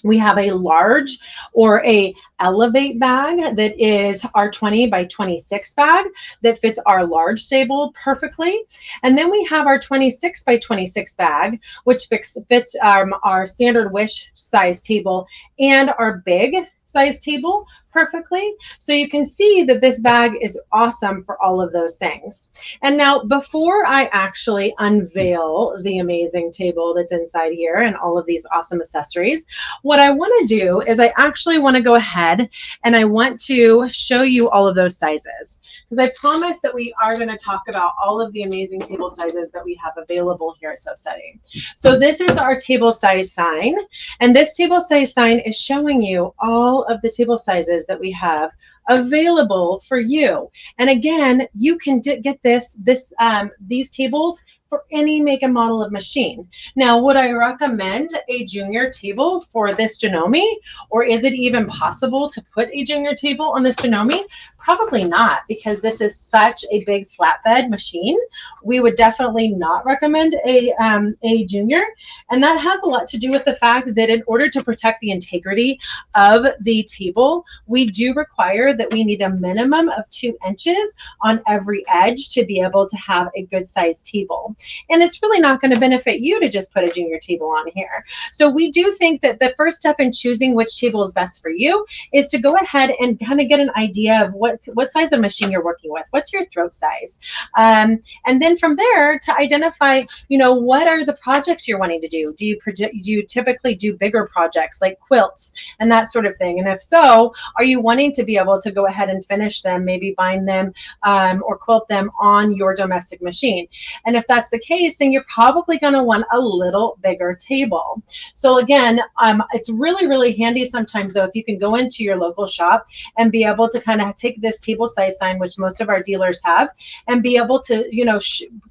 We have a large or a elevate bag that is our 20 by 26 bag that fits our large table perfectly. And then we have our 26 by 26 bag, which fits our standard wish size table and our big size table perfectly. So you can see that this bag is awesome for all of those things. And now, before I actually unveil the amazing table that's inside here and all of these awesome accessories, what I want to do is I actually want to go ahead and I want to show you all of those sizes, because I promised that we are going to talk about all of the amazing table sizes that we have available here at SewCreative. So this is our table size sign, and this table size sign is showing you all of the table sizes that we have available for you. And again, you can get these tables for any make and model of machine. Now, would I recommend a junior table for this Janome, or is it even possible to put a junior table on this Janome? Probably not, because this is such a big flatbed machine. We would definitely not recommend a junior, and that has a lot to do with the fact that in order to protect the integrity of the table, we do require that we need a minimum of 2 inches on every edge to be able to have a good sized table. And it's really not going to benefit you to just put a junior table on here. So we do think that the first step in choosing which table is best for you is to go ahead and kind of get an idea of what size of machine you're working with. What's your throat size? And then from there to identify, what are the projects you're wanting to do? Do you typically do bigger projects like quilts and that sort of thing? And if so, are you wanting to be able to go ahead and finish them, maybe bind them or quilt them on your domestic machine? And if that's the case, then you're probably going to want a little bigger table. So again, it's really, really handy sometimes though if you can go into your local shop and be able to kind of take this table size sign, which most of our dealers have, and be able to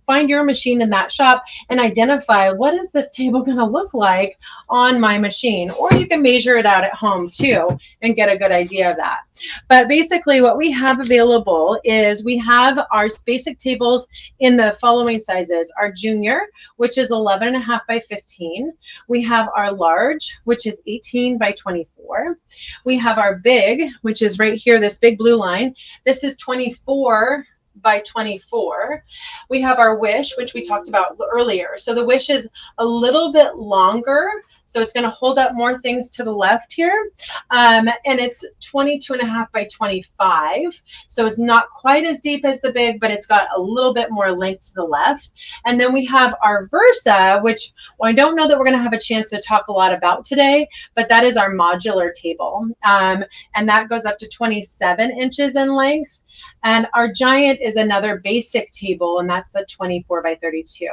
find your machine in that shop and identify what is this table going to look like on my machine. Or you can measure it out at home too and get a good idea of that. But basically what we have available is we have our basic tables in the following sizes. Our junior, which is 11.5 by 15. We have our large, which is 18 by 24. We have our big, which is right here, this big blue line. This is 24 by 24. We have our wish, which we talked about earlier. So the wish is a little bit longer, so it's going to hold up more things to the left here. And it's 22.5 by 25. So it's not quite as deep as the big, but it's got a little bit more length to the left. And then we have our Versa, which I don't know that we're going to have a chance to talk a lot about today, but that is our modular table. And that goes up to 27 inches in length. And our Giant is another basic table, and that's the 24 by 32.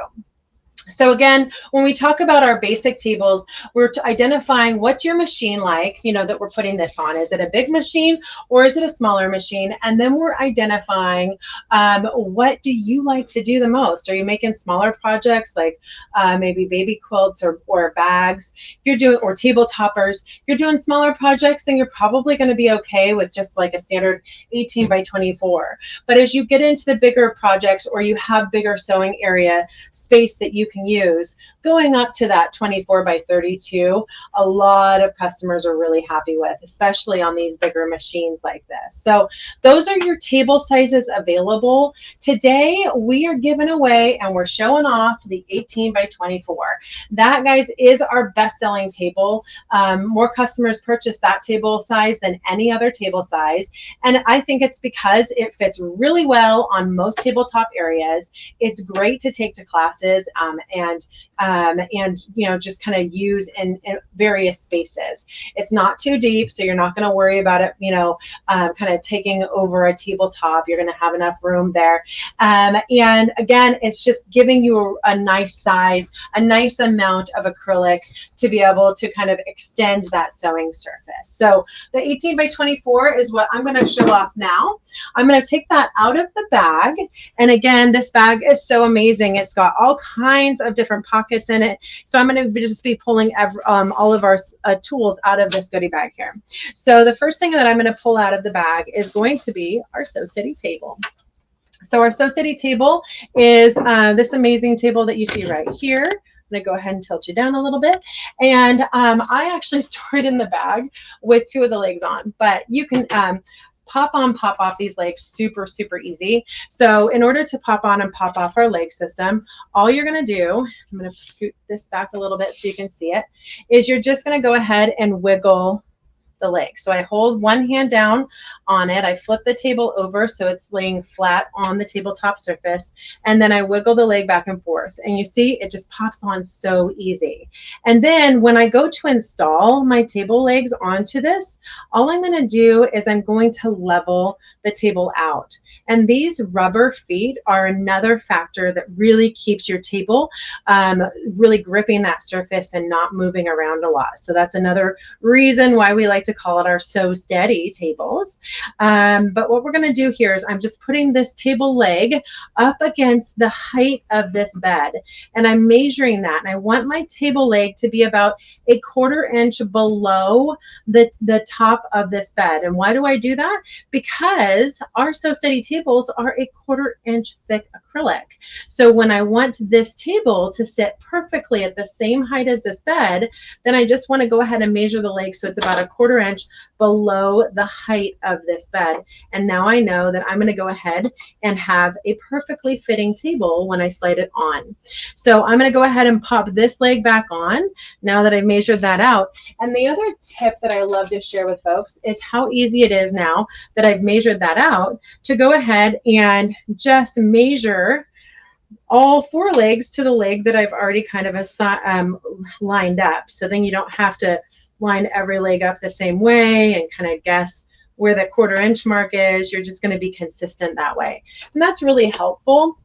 So again, when we talk about our basic tables, we're identifying what's your machine like, that we're putting this on. Is it a big machine or is it a smaller machine? And then we're identifying what do you like to do the most? Are you making smaller projects like maybe baby quilts or bags? If you're doing, or table toppers, if you're doing smaller projects, then you're probably going to be okay with just like a standard 18 by 24. But as you get into the bigger projects or you have bigger sewing area space that you can use, going up to that 24 by 32, a lot of customers are really happy with, especially on these bigger machines like this. So those are your table sizes available. Today we are giving away and we're showing off the 18 by 24. That, guys, is our best-selling table. More customers purchase that table size than any other table size, and I think it's because it fits really well on most tabletop areas. It's great to take to classes and just kind of use in various spaces. It's not too deep, so you're not going to worry about it kind of taking over a tabletop. You're going to have enough room there, and again, it's just giving you a nice size, a nice amount of acrylic to be able to kind of extend that sewing surface. So the 18 by 24 is what I'm going to show off now. I'm going to take that out of the bag, and again, this bag is so amazing. It's got all kinds of different pockets in it. So I'm going to just be pulling all of our tools out of this goodie bag here. So the first thing that I'm going to pull out of the bag is going to be our SewSteady table. So our SewSteady table is this amazing table that you see right here. I'm gonna go ahead and tilt you down a little bit. And I actually store it in the bag with 2 of the legs on, but you can pop on, pop off these legs super, super easy. So in order to pop on and pop off our leg system, all you're gonna do, I'm gonna scoot this back a little bit so you can see it, is you're just gonna go ahead and wiggle the leg. So I hold one hand down on it, I flip the table over so it's laying flat on the tabletop surface, and then I wiggle the leg back and forth. And you see, it just pops on so easy. And then when I go to install my table legs onto this, all I'm going to do is I'm going to level the table out. And these rubber feet are another factor that really keeps your table really gripping that surface and not moving around a lot. So that's another reason why we like to call it our Sew Steady tables. But what we're going to do here is I'm just putting this table leg up against the height of this bed, and I'm measuring that, and I want my table leg to be about 1/4 inch below the top of this bed. And why do I do that? Because our Sew Steady tables are 1/4 inch thick acrylic. So when I want this table to sit perfectly at the same height as this bed, then I just want to go ahead and measure the leg so it's about 1/4 inch below the height of this bed. And now I know that I'm going to go ahead and have a perfectly fitting table when I slide it on. So I'm going to go ahead and pop this leg back on now that I've measured that out. And the other tip that I love to share with folks is how easy it is now that I've measured that out to go ahead and just measure all 4 legs to the leg that I've already kind of lined up. So then you don't have to line every leg up the same way and kind of guess where that 1/4 inch mark is. You're just going to be consistent that way. And that's really helpful.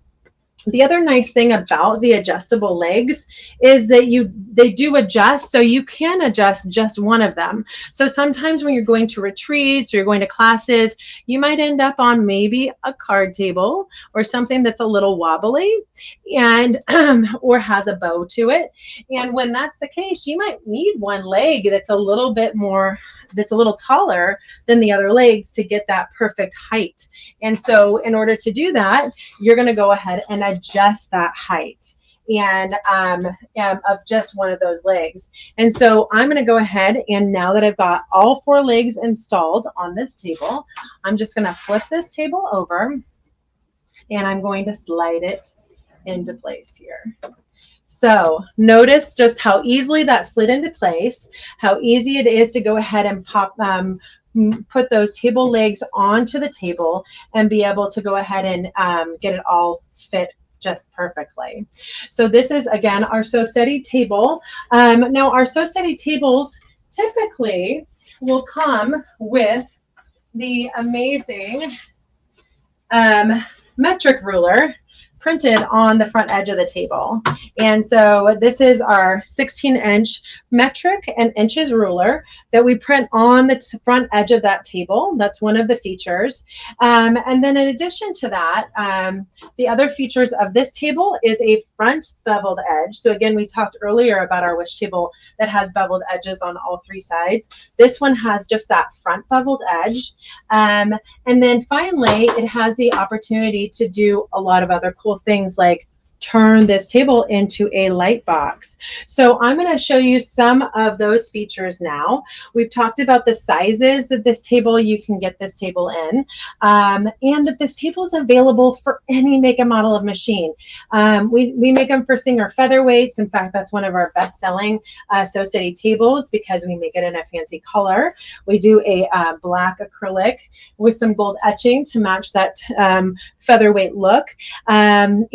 The other nice thing about the adjustable legs is that they do adjust, so you can adjust just one of them. So sometimes when you're going to retreats or you're going to classes, you might end up on maybe a card table or something that's a little wobbly and or has a bow to it. And when that's the case, you might need one leg that's a little bit more, that's a little taller than the other legs to get that perfect height. And so in order to do that, you're going to go ahead and adjust that height and of just one of those legs. And so I'm going to go ahead, and now that I've got all 4 legs installed on this table, I'm just going to flip this table over and I'm going to slide it into place here. So notice just how easily that slid into place, how easy it is to go ahead and put those table legs onto the table and be able to go ahead and get it all fit just perfectly. So this is, again, our Sew Steady table. Now our Sew Steady tables typically will come with the amazing metric ruler printed on the front edge of the table. And so this is our 16-inch metric and inches ruler that we print on the front edge of that table. That's one of the features. And then in addition to that, the other features of this table is a front beveled edge. So again, we talked earlier about our wish table that has beveled edges on all 3 sides. This one has just that front beveled edge. And then finally, it has the opportunity to do a lot of other cool things like turn this table into a light box. So I'm going to show you some of those features now. We've talked about the sizes of this table you can get this table in, and that this table is available for any make and model of machine. We make them for Singer featherweights. In fact, that's one of our best-selling Sew Steady tables because we make it in a fancy color. We do a black acrylic with some gold etching to match that featherweight look. And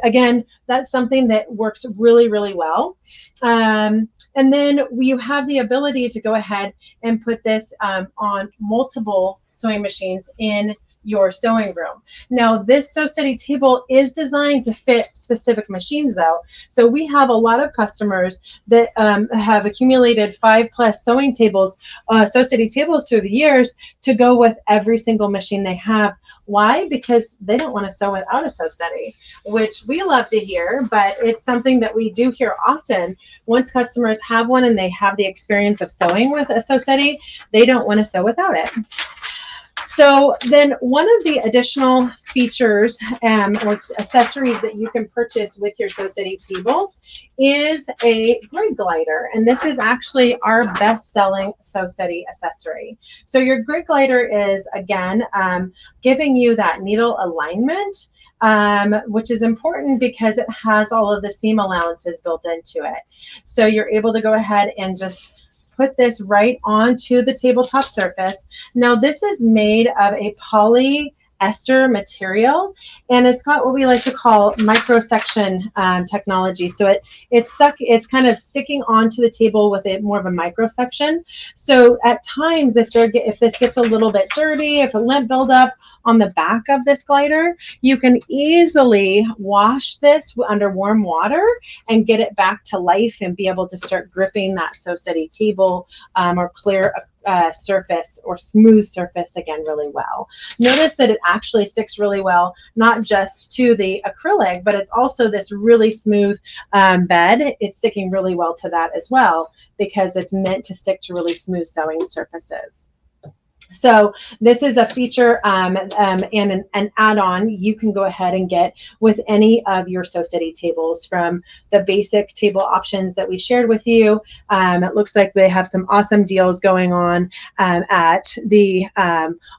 again, that's something that works really, really well. And then you have the ability to go ahead and put this on multiple sewing machines in your sewing room. Now, this Sew Steady table is designed to fit specific machines though. So we have a lot of customers that have accumulated 5+ sewing tables, Sew Steady tables through the years to go with every single machine they have. Why? Because they don't want to sew without a Sew Steady, which we love to hear, but it's something that we do hear often. Once customers have one and they have the experience of sewing with a Sew Steady, they don't want to sew without it. So then one of the additional features or accessories that you can purchase with your Sew Steady table is a grid glider. And this is actually our best-selling Sew Steady accessory. So your grid glider is, again, giving you that needle alignment, which is important because it has all of the seam allowances built into it. So you're able to go ahead and just put this right onto the tabletop surface. Now this is made of a polyester material, and it's got what we like to call microsection technology. So it's kind of sticking onto the table with more of a microsection. So at times, if this gets a little bit dirty, if a lint buildup on the back of this glider, you can easily wash this under warm water and get it back to life and be able to start gripping that Sew Steady table or clear surface or smooth surface again really well. Notice that it actually sticks really well, not just to the acrylic, but it's also this really smooth bed. It's sticking really well to that as well because it's meant to stick to really smooth sewing surfaces. So this is a feature and an add-on you can go ahead and get with any of your Sew Steady tables, from the basic table options that we shared with you. It looks like they have some awesome deals going on at the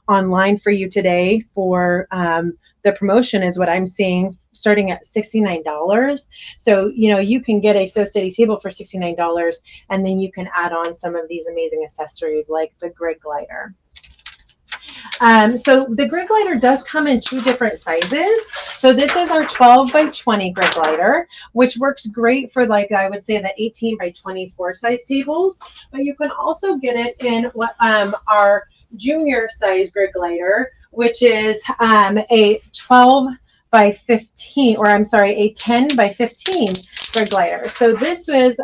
online for you today for the promotion is what I'm seeing, starting at $69. So, you can get a Sew Steady table for $69, and then you can add on some of these amazing accessories like the grid glider. So the grid glider does come in 2 different sizes. So this is our 12 by 20 grid glider, which works great for, like, I would say the 18 by 24 size tables, but you can also get it in what our junior size grid glider, which is a 12 by 15, or I'm sorry, a 10 by 15 grid glider. So this was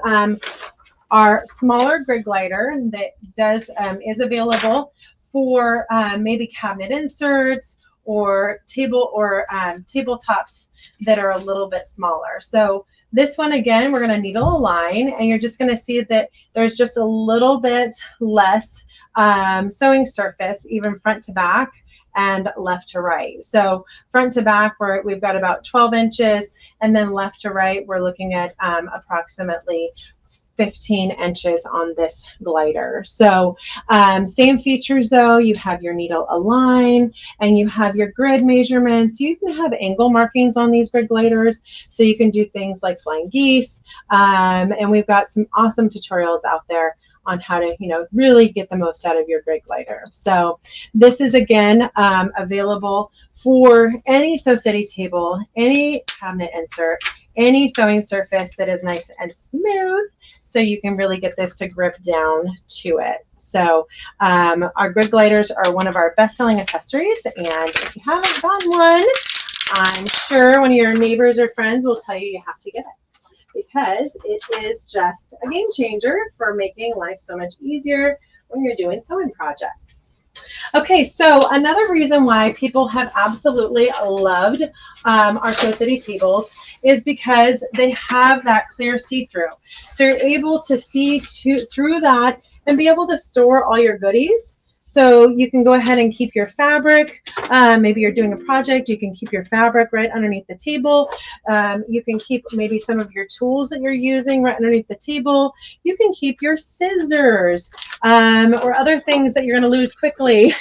our smaller grid glider that is available for maybe cabinet inserts or tabletops that are a little bit smaller. So this one, again, we're going to needle align, and you're just going to see that there's just a little bit less sewing surface, even front to back and left to right. So front to back, we've got about 12 inches, and then left to right, we're looking at approximately 15 inches on this glider. So same features though, you have your needle align and you have your grid measurements. You can have angle markings on these grid gliders, so you can do things like flying geese. And we've got some awesome tutorials out there on how to, really get the most out of your grid glider. So this is, again, available for any Sew Steady table, any cabinet insert, any sewing surface that is nice and smooth, so you can really get this to grip down to it. So our grid gliders are one of our best-selling accessories, and if you haven't gotten one, I'm sure one of your neighbors or friends will tell you have to get it, because it is just a game changer for making life so much easier when you're doing sewing projects. Okay, so another reason why people have absolutely loved our Sew Steady tables is because they have that clear see-through. So you're able to see through that and be able to store all your goodies. So you can go ahead and keep your fabric. Maybe you're doing a project, you can keep your fabric right underneath the table. You can keep maybe some of your tools that you're using right underneath the table. You can keep your scissors or other things that you're going to lose quickly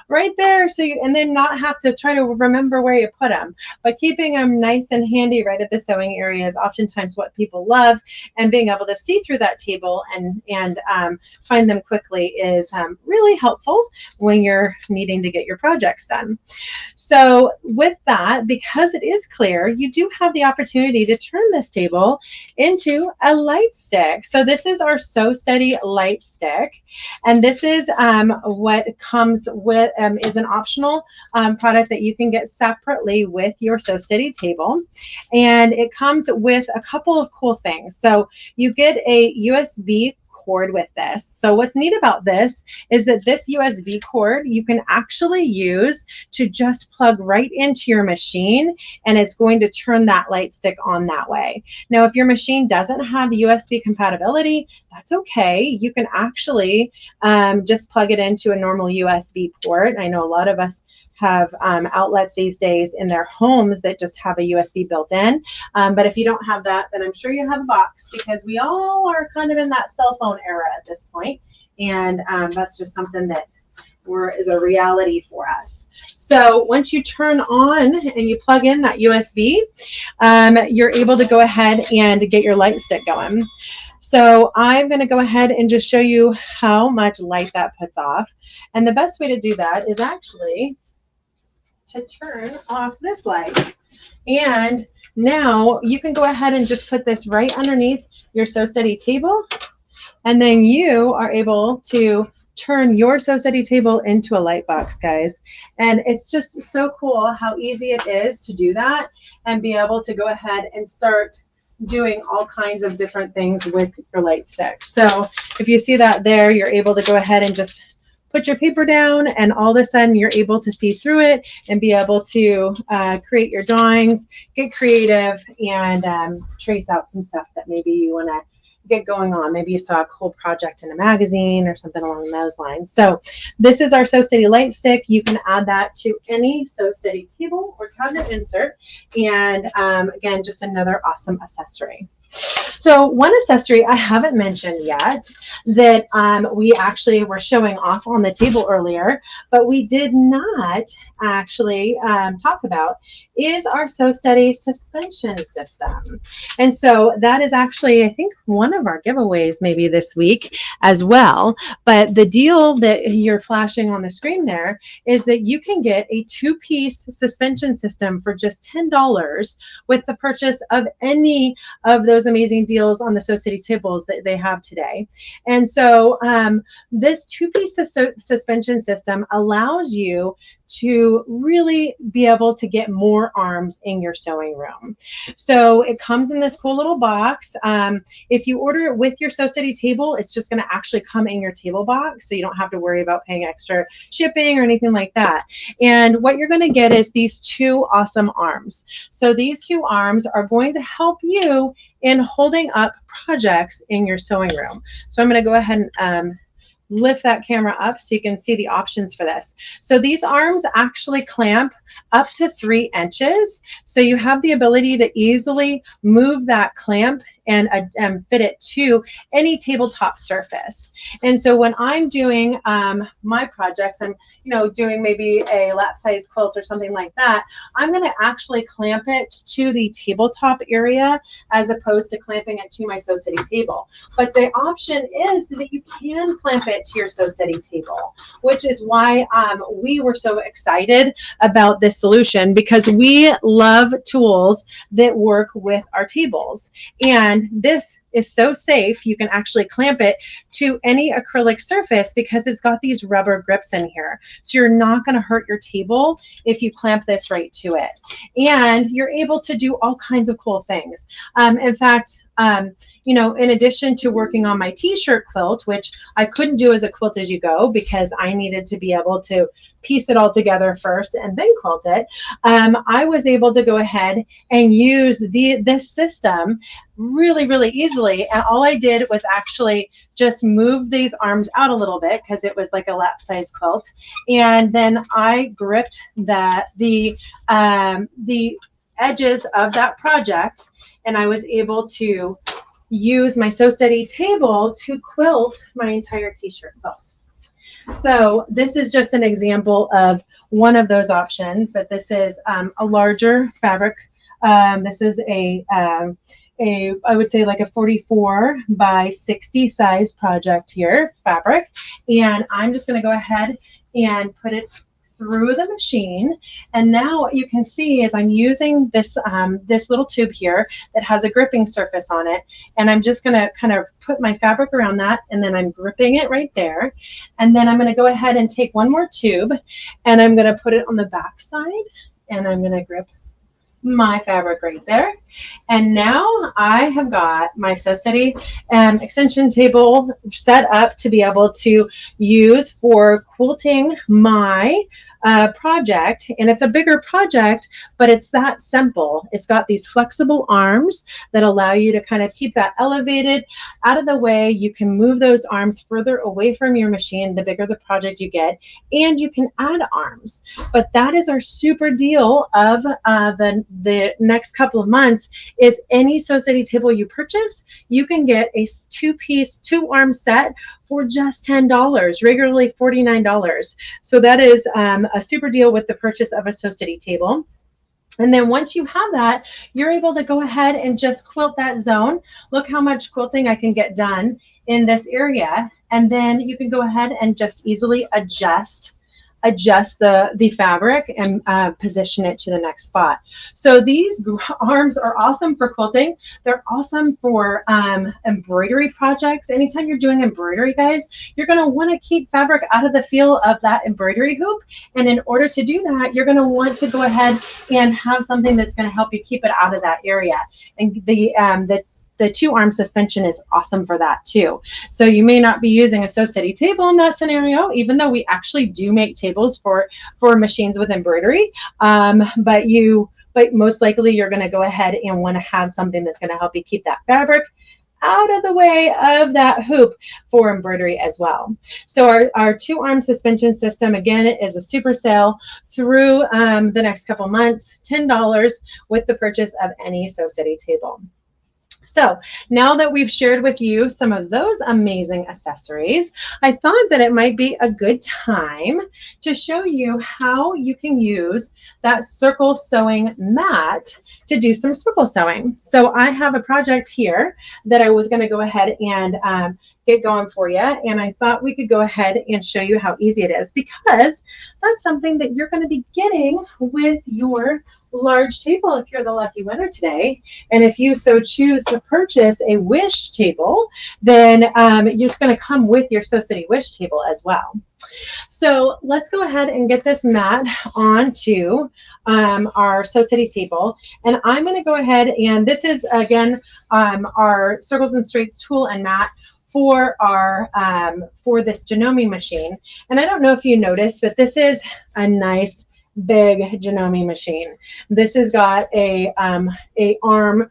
right there. So and then not have to try to remember where you put them. But keeping them nice and handy right at the sewing area is oftentimes what people love. And being able to see through that table and find them quickly is really helpful when you're needing to get your projects done. So with that, because it is clear, you do have the opportunity to turn this table into a light stick. So this is our Sew Steady light stick, and this is what comes with is an optional product that you can get separately with your Sew Steady table, and it comes with a couple of cool things. So you get a USB cord with this. So what's neat about this is that this USB cord you can actually use to just plug right into your machine, and it's going to turn that light stick on that way. Now, if your machine doesn't have USB compatibility, that's okay. You can actually just plug it into a normal USB port. I know a lot of us have outlets these days in their homes that just have a USB built in. But if you don't have that, then I'm sure you have a box, because we all are kind of in that cell phone era at this point. And that's just something that is a reality for us. So once you turn on and you plug in that USB, you're able to go ahead and get your light stick going. So I'm going to go ahead and just show you how much light that puts off. And the best way to do that is actually to turn off this light. And now you can go ahead and just put this right underneath your Sew Steady table. And then you are able to turn your Sew Steady table into a light box, guys. And it's just so cool how easy it is to do that and be able to go ahead and start doing all kinds of different things with your light stick. So if you see that there, you're able to go ahead and just put your paper down, and all of a sudden you're able to see through it and be able to create your drawings, get creative, and trace out some stuff that maybe you want to get going on. Maybe you saw a cool project in a magazine or something along those lines. So this is our Sew Steady light stick. You can add that to any Sew Steady table or cabinet insert. And again, just another awesome accessory. So one accessory I haven't mentioned yet that we actually were showing off on the table earlier, but we did not actually talk about, is our Sew Steady suspension system. And so that is actually, I think, one of our giveaways maybe this week as well. But the deal that you're flashing on the screen there is that you can get a 2-piece suspension system for just $10 with the purchase of any of those amazing deals on the Sew Steady tables that they have today. And so this 2-piece suspension system allows you to really be able to get more arms in your sewing room. So it comes in this cool little box. If you order it with your Sew Steady table, it's just going to actually come in your table box, so you don't have to worry about paying extra shipping or anything like that. And what you're going to get is these 2 awesome arms. So these 2 arms are going to help you in holding up projects in your sewing room. So I'm going to go ahead and lift that camera up so you can see the options for this. So these arms actually clamp up to 3 inches. So you have the ability to easily move that clamp and fit it to any tabletop surface. And so when I'm doing my projects, I'm doing maybe a lap size quilt or something like that, I'm going to actually clamp it to the tabletop area as opposed to clamping it to my Sew Steady table. But the option is that you can clamp it to your Sew Steady table, which is why we were so excited about this solution, because we love tools that work with our tables. And this is so safe. You can actually clamp it to any acrylic surface because it's got these rubber grips in here. So you're not going to hurt your table if you clamp this right to it. And you're able to do all kinds of cool things. In fact, in addition to working on my t-shirt quilt, which I couldn't do as a quilt as you go because I needed to be able to piece it all together first and then quilt it, I was able to go ahead and use this system really, really easily. And all I did was actually just move these arms out a little bit because it was like a lap size quilt. And then I gripped the edges of that project, and I was able to use my Sew Steady table to quilt my entire t-shirt quilt. So this is just an example of one of those options, but this is a larger fabric. This is I would say like a 44 by 60 size project here, fabric. And I'm just going to go ahead and put it through the machine. And now what you can see is I'm using this this little tube here that has a gripping surface on it, and I'm just going to kind of put my fabric around that, and then I'm gripping it right there. And then I'm going to go ahead and take one more tube, and I'm going to put it on the back side, and I'm going to grip my fabric right there. And now I have got my Sew Steady extension table set up to be able to use for quilting my project. And it's a bigger project, but it's that simple. It's got these flexible arms that allow you to kind of keep that elevated out of the way. You can move those arms further away from your machine the bigger the project you get, and you can add arms. But that is our super deal of the next couple of months is any Sew Steady table you purchase, you can get a two-piece, two-arm set for just $10, regularly $49. So that is a super deal with the purchase of a Sew Steady table. And then once you have that, you're able to go ahead and just quilt that zone. Look how much quilting I can get done in this area. And then you can go ahead and just easily adjust the fabric and position it to the next spot. So these arms are awesome for quilting. They're awesome for embroidery projects. Anytime you're doing embroidery, guys, you're gonna wanna keep fabric out of the feel of that embroidery hoop. And in order to do that, you're gonna want to go ahead and have something that's gonna help you keep it out of that area. And the two-arm suspension is awesome for that too. So you may not be using a Sew Steady table in that scenario, even though we actually do make tables for machines with embroidery. But most likely you're going to go ahead and want to have something that's going to help you keep that fabric out of the way of that hoop for embroidery as well. So our two-arm suspension system, again, is a super sale through the next couple months, $10 with the purchase of any Sew Steady table. So now that we've shared with you some of those amazing accessories, I thought that it might be a good time to show you how you can use that circle sewing mat to do some circle sewing. So I have a project here that I was going to go ahead and get going for you, and I thought we could go ahead and show you how easy it is, because that's something that you're going to be getting with your large table if you're the lucky winner today. And if you so choose to purchase a wish table, then it's going to come with your Sew Steady wish table as well. So let's go ahead and get this mat onto our Sew Steady table, and I'm going to go ahead, and this is again our Circles and Straights tool and mat for our for this Janome machine. And I don't know if you noticed, but this is a big Janome machine. This has got a arm.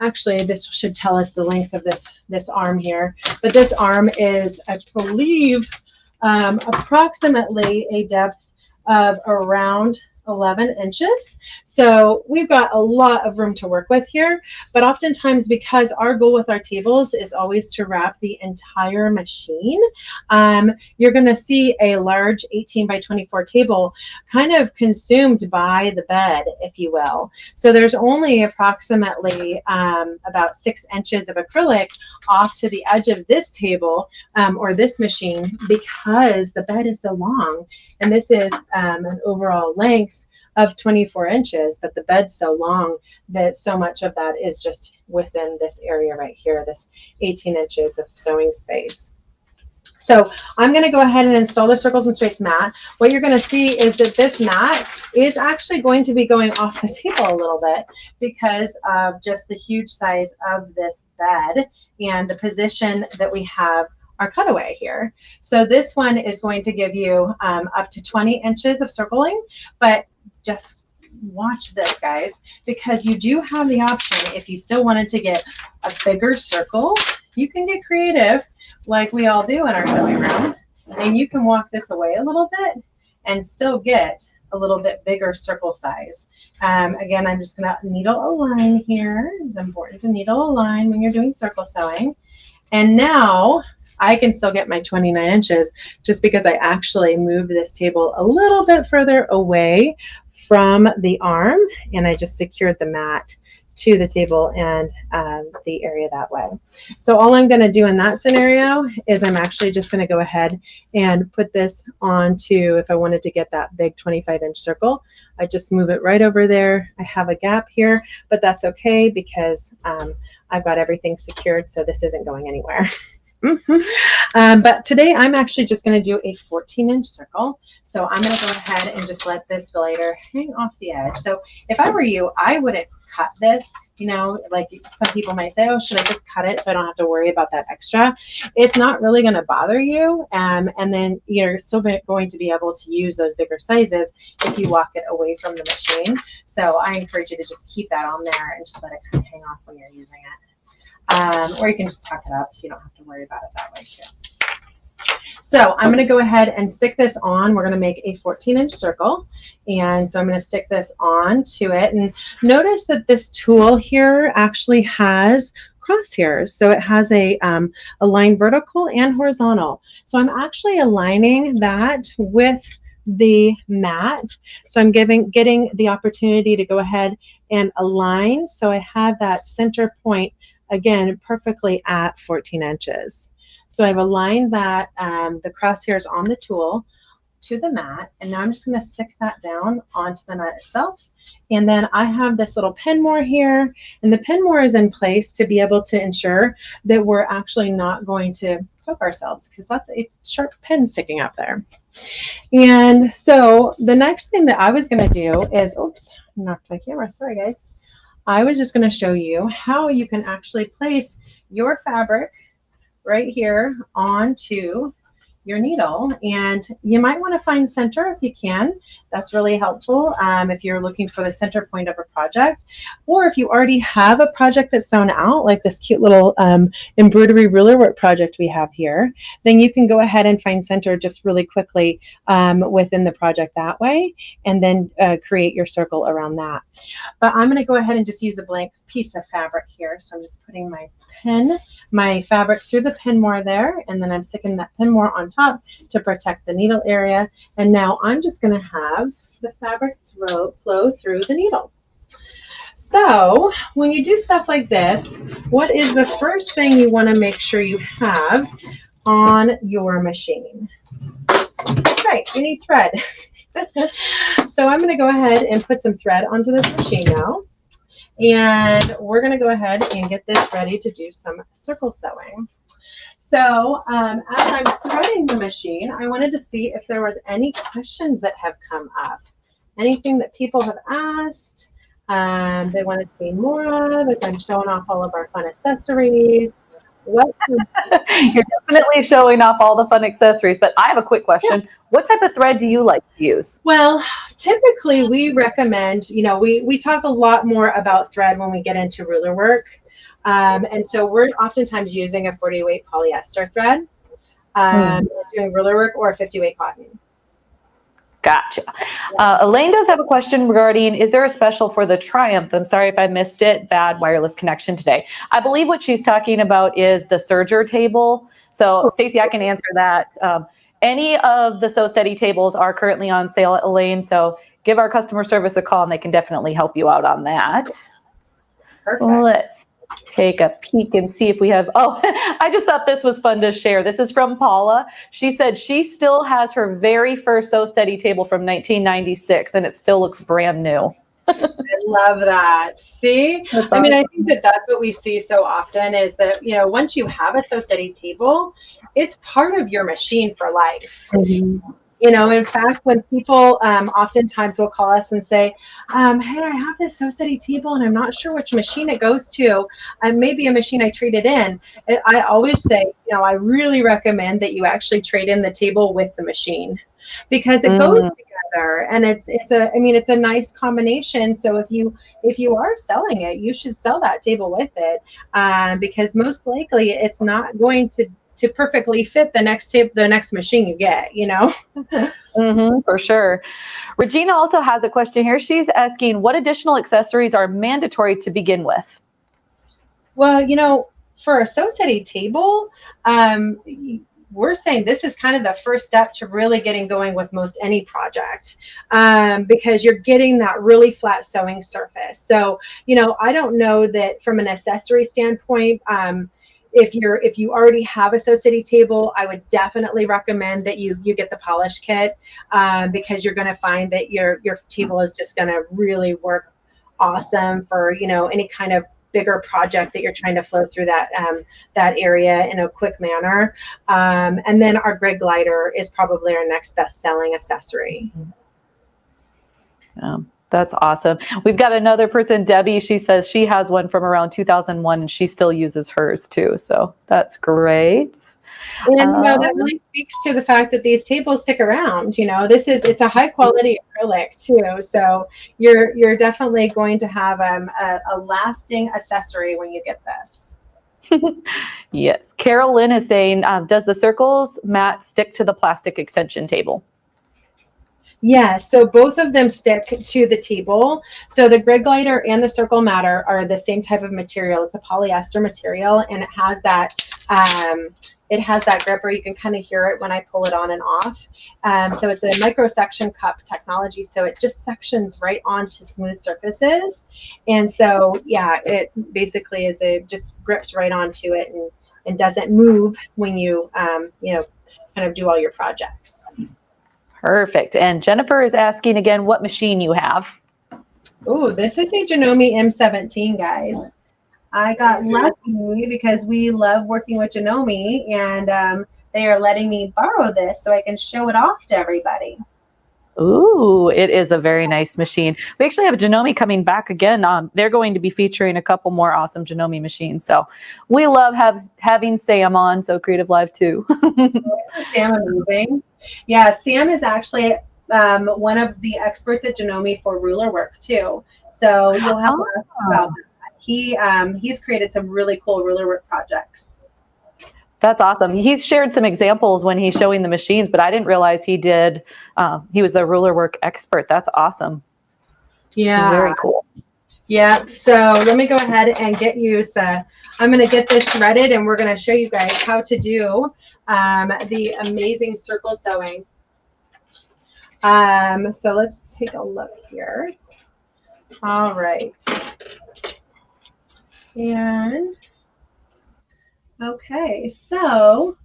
Actually, this should tell us the length of this arm here, but this arm is, I believe, approximately a depth of around 11 inches. So we've got a lot of room to work with here, but oftentimes, because our goal with our tables is always to wrap the entire machine, you're going to see a large 18 by 24 table kind of consumed by the bed, if you will. So there's only approximately about 6 inches of acrylic off to the edge of this table or this machine, because the bed is so long, and this is an overall length of 24 inches, but the bed's so long that so much of that is just within this area right here, this 18 inches of sewing space. So I'm going to go ahead and install the Circles and Straights mat. What you're going to see is that this mat is actually going to be going off the table a little bit because of just the huge size of this bed and the position that we have our cutaway here. So this one is going to give you up to 20 inches of circling, but just watch this, guys, because you do have the option, if you still wanted to get a bigger circle, you can get creative like we all do in our sewing room, and you can walk this away a little bit and still get a little bit bigger circle size. Again, I'm just going to needle align here. It's important to needle align when you're doing circle sewing. And now I can still get my 29 inches just because I actually moved this table a little bit further away from the arm, and I just secured the mat to the table and the area that way. So all I'm going to do in that scenario is I'm actually just going to go ahead and put this onto, if I wanted to get that big 25-inch circle, I just move it right over there. I have a gap here, but that's okay because I've got everything secured, so this isn't going anywhere. But today I'm actually just going to do a 14-inch circle. So I'm going to go ahead and just let this glider hang off the edge. So if I were you, I wouldn't cut this, you know, like some people might say, oh, should I just cut it so I don't have to worry about that extra? It's not really going to bother you. And then you're still going to be able to use those bigger sizes if you walk it away from the machine. So I encourage you to just keep that on there and just let it kind of hang off when you're using it. Or you can just tuck it up so you don't have to worry about it that way too. So I'm going to go ahead and stick this on. We're going to make a 14-inch circle. And so I'm going to stick this on to it. And notice that this tool here actually has crosshairs. So it has a line vertical and horizontal. So I'm actually aligning that with the mat. So I'm getting the opportunity to go ahead and align. So I have that center point, again, perfectly at 14 inches. So I've aligned that, the crosshairs on the tool to the mat, and now I'm just going to stick that down onto the mat itself. And then I have this little pin more here, and the pin more is in place to be able to ensure that we're actually not going to poke ourselves, because that's a sharp pin sticking up there. And so the next thing that I was going to do is, oops, I knocked my camera, sorry guys. I was just going to show you how you can actually place your fabric right here onto your needle, and you might want to find center if you can. That's really helpful if you're looking for the center point of a project, or if you already have a project that's sewn out, like this cute little embroidery ruler work project we have here, then you can go ahead and find center just really quickly within the project that way, and then create your circle around that. But I'm going to go ahead and just use a blank piece of fabric here. So I'm just putting my fabric through the pin more there, and then I'm sticking that pin more on top to protect the needle area. And now I'm just going to have the fabric flow through the needle. So when you do stuff like this, what is the first thing you want to make sure you have on your machine? That's right, you need thread. So I'm going to go ahead and put some thread onto this machine now. And we're going to go ahead and get this ready to do some circle sewing. So as I'm threading the machine, I wanted to see if there was any questions that have come up. Anything that people have asked, they want to see more of as I'm showing off all of our fun accessories. You're definitely showing off all the fun accessories, but I have a quick question. Yeah. What type of thread do you like to use? Well, typically we recommend, you know, we talk a lot more about thread when we get into ruler work. And so we're oftentimes using a 40-weight polyester thread, doing ruler work, or a 50-weight cotton. Gotcha. Elaine does have a question regarding, is there a special for the Triumph? I'm sorry if I missed it. Bad wireless connection today. I believe what she's talking about is the serger table. So Stacy, I can answer that. Any of the Sew Steady tables are currently on sale at Elaine. So give our customer service a call and they can definitely help you out on that. Perfect. Let's take a peek and see if we have, I just thought this was fun to share. This is from Paula. She said she still has her very first Sew Steady table from 1996 and it still looks brand new. I love that. See, I mean, I think that that's what we see so often is that, you know, once you have a Sew Steady table, it's part of your machine for life. Mm-hmm. You know, in fact, when people oftentimes will call us and say, hey, I have this Sew Steady table and I'm not sure which machine it goes to, maybe a machine I traded in. I always say, you know, I really recommend that you actually trade in the table with the machine, because it goes together, and it's a nice combination. So if you are selling it, you should sell that table with it, because most likely it's not going to perfectly fit the next machine you get, you know. For sure. Regina also has a question here. She's asking, what additional accessories are mandatory to begin with? Well, you know, for a Sew Steady table, we're saying this is kind of the first step to really getting going with most any project, because you're getting that really flat sewing surface. So, you know, I don't know that from an accessory standpoint, if you already have a Sew Steady table, I would definitely recommend that you get the polish kit, because you're going to find that your table is just going to really work awesome for, you know, any kind of bigger project that you're trying to flow through that area in a quick manner. And then our grid glider is probably our next best-selling accessory. That's awesome. We've got another person, Debbie. She says she has one from around 2001 and she still uses hers too. So that's great. And that really speaks to the fact that these tables stick around. It's a high quality acrylic too. So you're definitely going to have a lasting accessory when you get this. Yes. Carol Lynn is saying, does the circles mat stick to the plastic extension table? Yeah, so both of them stick to the table. So the grid glider and the circle matter are the same type of material. It's a polyester material, and it has that grip where you can kind of hear it when I pull it on and off. So it's a micro section cup technology, so it just sections right onto smooth surfaces. And so yeah, it basically just grips right onto it and doesn't move when you kind of do all your projects. Perfect. And Jennifer is asking again what machine you have. Oh, this is a Janome M17, guys. I got lucky because we love working with Janome, and they are letting me borrow this so I can show it off to everybody. Ooh, it is a very nice machine. We actually have Janome coming back again. They're going to be featuring a couple more awesome Janome machines. So we love having Sam on SewCreative Live too. Sam amazing. Yeah, Sam is actually one of the experts at Janome for ruler work too. So you'll have to ask about that. He's created some really cool ruler work projects. That's awesome. He's shared some examples when he's showing the machines, but I didn't realize he did. He was a ruler work expert. That's awesome. Yeah. Very cool. Yeah. So let me go ahead and get you. I'm going to get this threaded, and we're going to show you guys how to do the amazing circle sewing. So let's take a look here. All right. And okay, so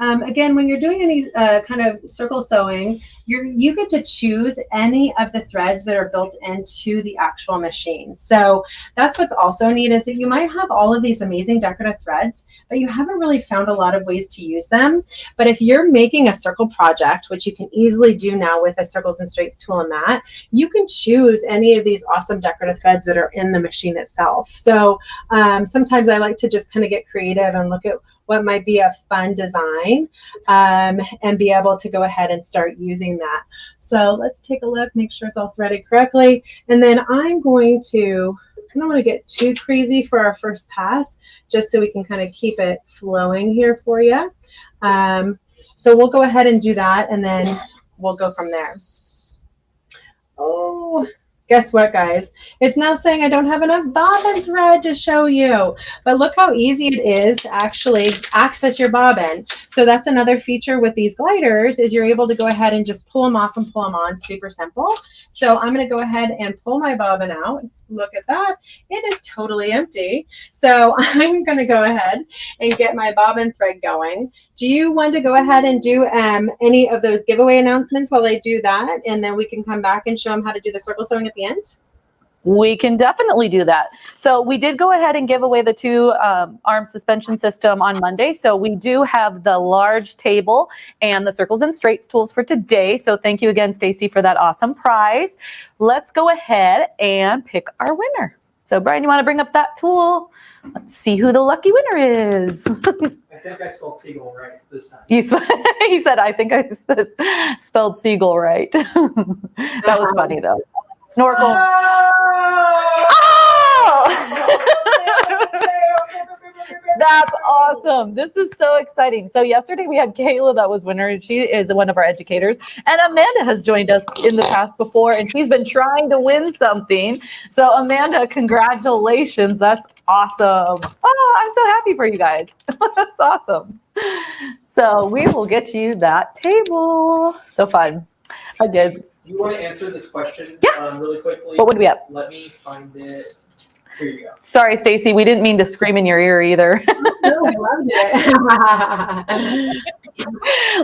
again, when you're doing any kind of circle sewing, you get to choose any of the threads that are built into the actual machine. So that's what's also neat, is that you might have all of these amazing decorative threads, but you haven't really found a lot of ways to use them. But if you're making a circle project, which you can easily do now with a Circles and Straights tool and mat, you can choose any of these awesome decorative threads that are in the machine itself. So sometimes I like to just kind of get creative and look at what might be a fun design and be able to go ahead and start using that. So let's take a look, make sure it's all threaded correctly. And then I don't want to get too crazy for our first pass, just so we can kind of keep it flowing here for you. So we'll go ahead and do that, and then we'll go from there. Oh, guess what, guys? It's now saying I don't have enough bobbin thread to show you, but look how easy it is to actually access your bobbin. So that's another feature with these gliders, is you're able to go ahead and just pull them off and pull them on. Super simple. So I'm going to go ahead and pull my bobbin out. Look at that. It is totally empty. So I'm going to go ahead and get my bobbin thread going. Do you want to go ahead and do any of those giveaway announcements while I do that? And then we can come back and show them how to do the circle sewing at the end? We can definitely do that. So we did go ahead and give away the 2 arm suspension system on Monday. So we do have the large table and the Circles and Straights tools for today. So thank you again, Stacy, for that awesome prize. Let's go ahead and pick our winner. So Brian, you want to bring up that tool? Let's see who the lucky winner is. I think I spelled seagull right this time. He said, I think I spelled seagull right. That was funny though. Snorkel. Oh! That's awesome. This is so exciting. So yesterday we had Kayla that was winner, and she is one of our educators. And Amanda has joined us in the past before, and she's been trying to win something. So Amanda, congratulations. That's awesome. Oh, I'm so happy for you guys. That's awesome. So we will get you that table. So fun. I did. Do you want to answer this question really quickly? What would we have? Let me find it. Here you go. Sorry, Stacy, we didn't mean to scream in your ear either. No, I loved it.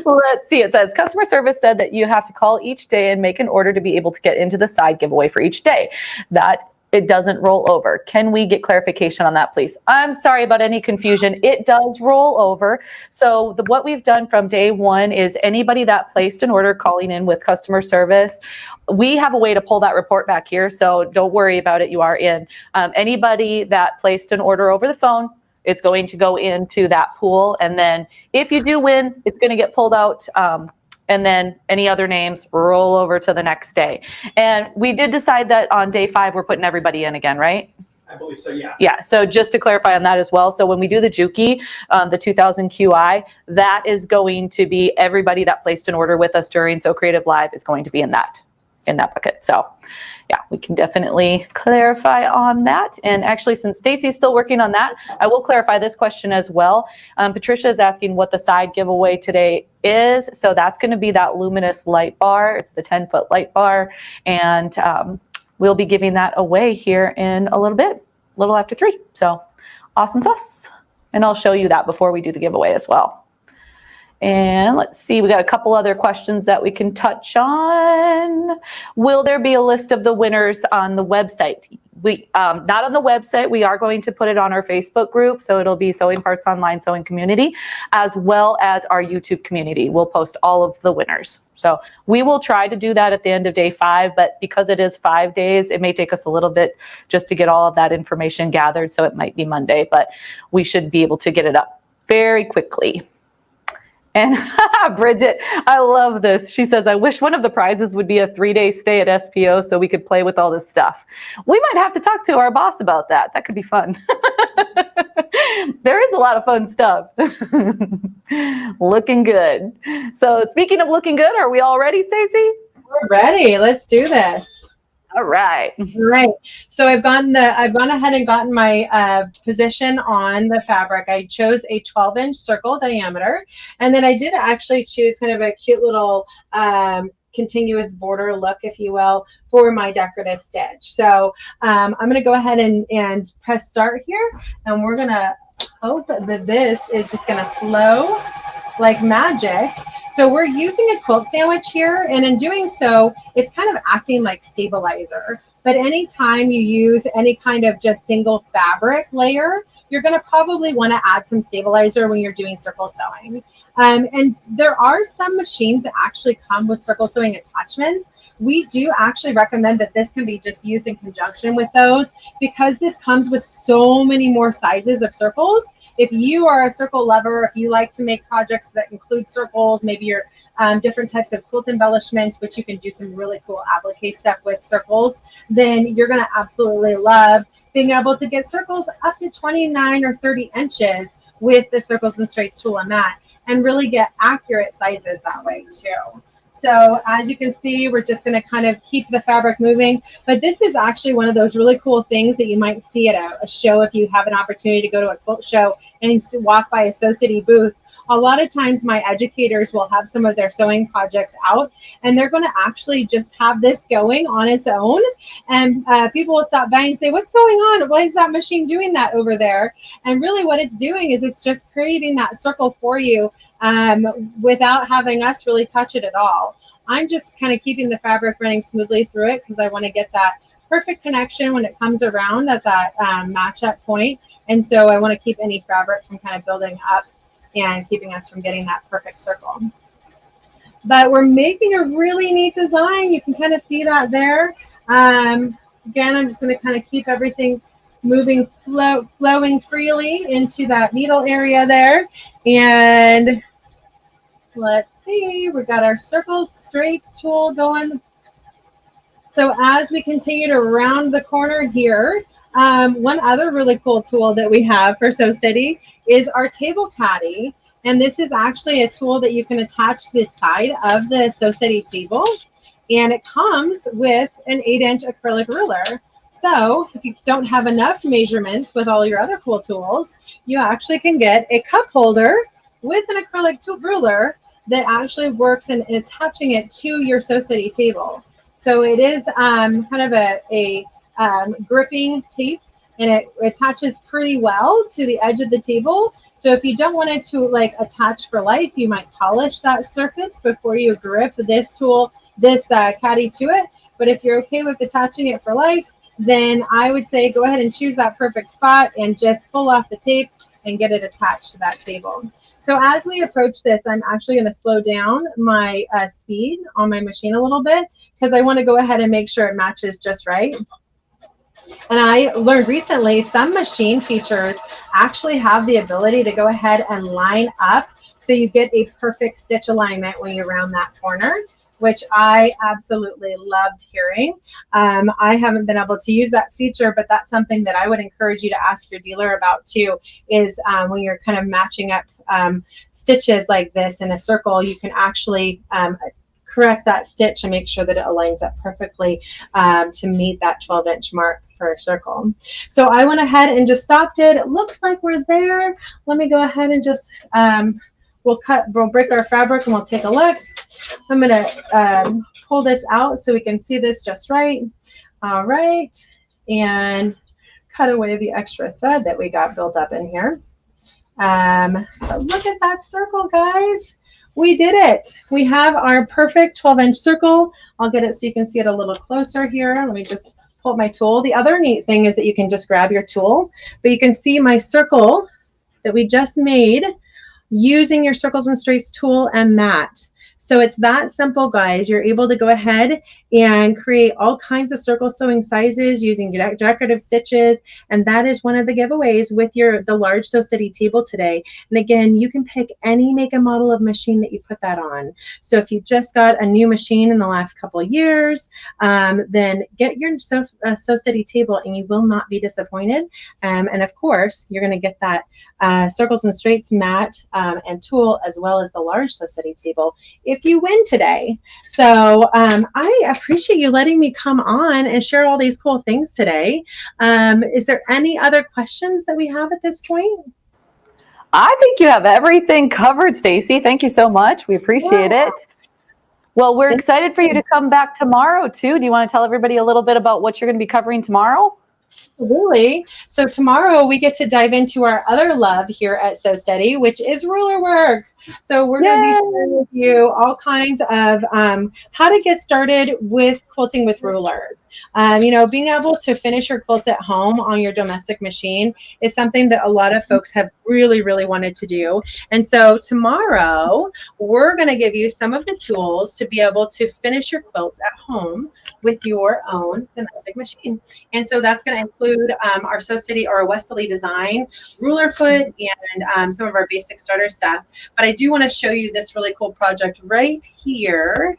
Let's see. It says customer service said that you have to call each day and make an order to be able to get into the side giveaway for each day. That It doesn't roll over. Can we get clarification on that, please? I'm sorry about any confusion. It does roll over. So what we've done from day one is anybody that placed an order calling in with customer service, we have a way to pull that report back here. So don't worry about it. You are in. Anybody that placed an order over the phone, it's going to go into that pool. And then if you do win, it's going to get pulled out. And then any other names roll over to the next day. And we did decide that on day 5, we're putting everybody in again, right? I believe so, yeah. Yeah, so just to clarify on that as well. So when we do the Juki, the 2000 QI, that is going to be everybody that placed an order with us during SewCreative Live is going to be in that bucket. So yeah, we can definitely clarify on that. And actually, since Stacy's still working on that, I will clarify this question as well. Patricia is asking what the side giveaway today is. So that's going to be that luminous light bar. It's the 10-foot light bar. And we'll be giving that away here in a little bit, a little after 3. So awesome sauce. And I'll show you that before we do the giveaway as well. And let's see, we got a couple other questions that we can touch on. Will there be a list of the winners on the website? We not on the website. We are going to put it on our Facebook group. So it'll be Sewing Parts Online Sewing Community, as well as our YouTube community. We'll post all of the winners. So we will try to do that at the end of day 5, but because it is 5 days, it may take us a little bit just to get all of that information gathered. So it might be Monday, but we should be able to get it up very quickly. And Bridget, I love this. She says, I wish one of the prizes would be a 3-day stay at SPO so we could play with all this stuff. We might have to talk to our boss about that. That could be fun. There is a lot of fun stuff. Looking good. So speaking of looking good, are we all ready, Stacy? We're ready. Let's do this. All right. Right. So I've gone ahead and gotten my position on the fabric. I chose a 12-inch circle diameter, and then I did actually choose kind of a cute little continuous border look, if you will, for my decorative stitch. So I'm going to go ahead and press start here, and we're going to hope that this is just going to flow like magic. So we're using a quilt sandwich here, and in doing so, it's kind of acting like stabilizer. But anytime you use any kind of just single fabric layer, you're going to probably want to add some stabilizer when you're doing circle sewing. And there are some machines that actually come with circle sewing attachments. We do actually recommend that this can be just used in conjunction with those, because this comes with so many more sizes of circles. If you are a circle lover, if you like to make projects that include circles, maybe your different types of quilt embellishments, which you can do some really cool applique stuff with circles, then you're going to absolutely love being able to get circles up to 29 or 30 inches with the Circles and Straights tool and mat, and really get accurate sizes that way too. So as you can see, we're just going to kind of keep the fabric moving. But this is actually one of those really cool things that you might see at a show if you have an opportunity to go to a quilt show and walk by a Sew City booth. A lot of times my educators will have some of their sewing projects out, and they're going to actually just have this going on its own. And people will stop by and say, what's going on? Why is that machine doing that over there? And really what it's doing is it's just creating that circle for you without having us really touch it at all. I'm just kind of keeping the fabric running smoothly through it because I want to get that perfect connection when it comes around at that match-up point. And so I want to keep any fabric from kind of building up and keeping us from getting that perfect circle. But we're making a really neat design. You can kind of see that there. Again, I'm just going to kind of keep everything moving, flowing freely into that needle area there. And let's see, we've got our Circles Straights tool going. So as we continue to round the corner here, one other really cool tool that we have for Sew City is our table caddy. And this is actually a tool that you can attach to the side of the Sew City table. And it comes with an 8-inch acrylic ruler. So if you don't have enough measurements with all your other cool tools, you actually can get a cup holder with an acrylic ruler that actually works in attaching it to your Sew City table. So it is kind of a gripping tape, and it attaches pretty well to the edge of the table. So if you don't want it to like attach for life, you might polish that surface before you grip this tool, this caddy to it. But if you're okay with attaching it for life, then I would say go ahead and choose that perfect spot and just pull off the tape and get it attached to that table. So as we approach this, I'm actually going to slow down my speed on my machine a little bit because I want to go ahead and make sure it matches just right. And I learned recently some machine features actually have the ability to go ahead and line up so you get a perfect stitch alignment when you round that corner, which I absolutely loved hearing. I haven't been able to use that feature, but that's something that I would encourage you to ask your dealer about too, is when you're kind of matching up stitches like this in a circle, you can actually correct that stitch and make sure that it aligns up perfectly to meet that 12-inch mark for a circle. So I went ahead and just stopped it. It looks like we're there. Let me go ahead and just, we'll break our fabric and we'll take a look. I'm gonna pull this out so we can see this just right. All right, and cut away the extra thread that we got built up in here. But look at that circle, guys. We did it. We have our perfect 12-inch circle. I'll get it so you can see it a little closer here. Let me just pull up my tool. The other neat thing is that you can just grab your tool, but you can see my circle that we just made using your Circles and Straights tool and mat. So it's that simple, guys. You're able to go ahead and create all kinds of circle sewing sizes using decorative stitches, and that is one of the giveaways with the large Sew Steady table today. And again, you can pick any make and model of machine that you put that on. So if you just got a new machine in the last couple of years, then get your Sew Steady table and you will not be disappointed. And of course, you're going to get that Circles and Straights mat and tool, as well as the large Sew Steady table if you win today. So I appreciate you letting me come on and share all these cool things today. Is there any other questions that we have at this point? I think you have everything covered, Stacy. Thank you so much. We appreciate it. Well, we're excited for you to come back tomorrow too. Do you want to tell everybody a little bit about what you're going to be covering tomorrow? Absolutely. So tomorrow we get to dive into our other love here at Sew Steady, which is ruler work. So we're going to be sharing with you all kinds of how to get started with quilting with rulers. You know, being able to finish your quilts at home on your domestic machine is something that a lot of folks have really, really wanted to do. And so tomorrow we're going to give you some of the tools to be able to finish your quilts at home with your own domestic machine. And so that's going to include our Sew Steady or Westerly design, ruler foot, and some of our basic starter stuff. But I do want to show you this really cool project right here,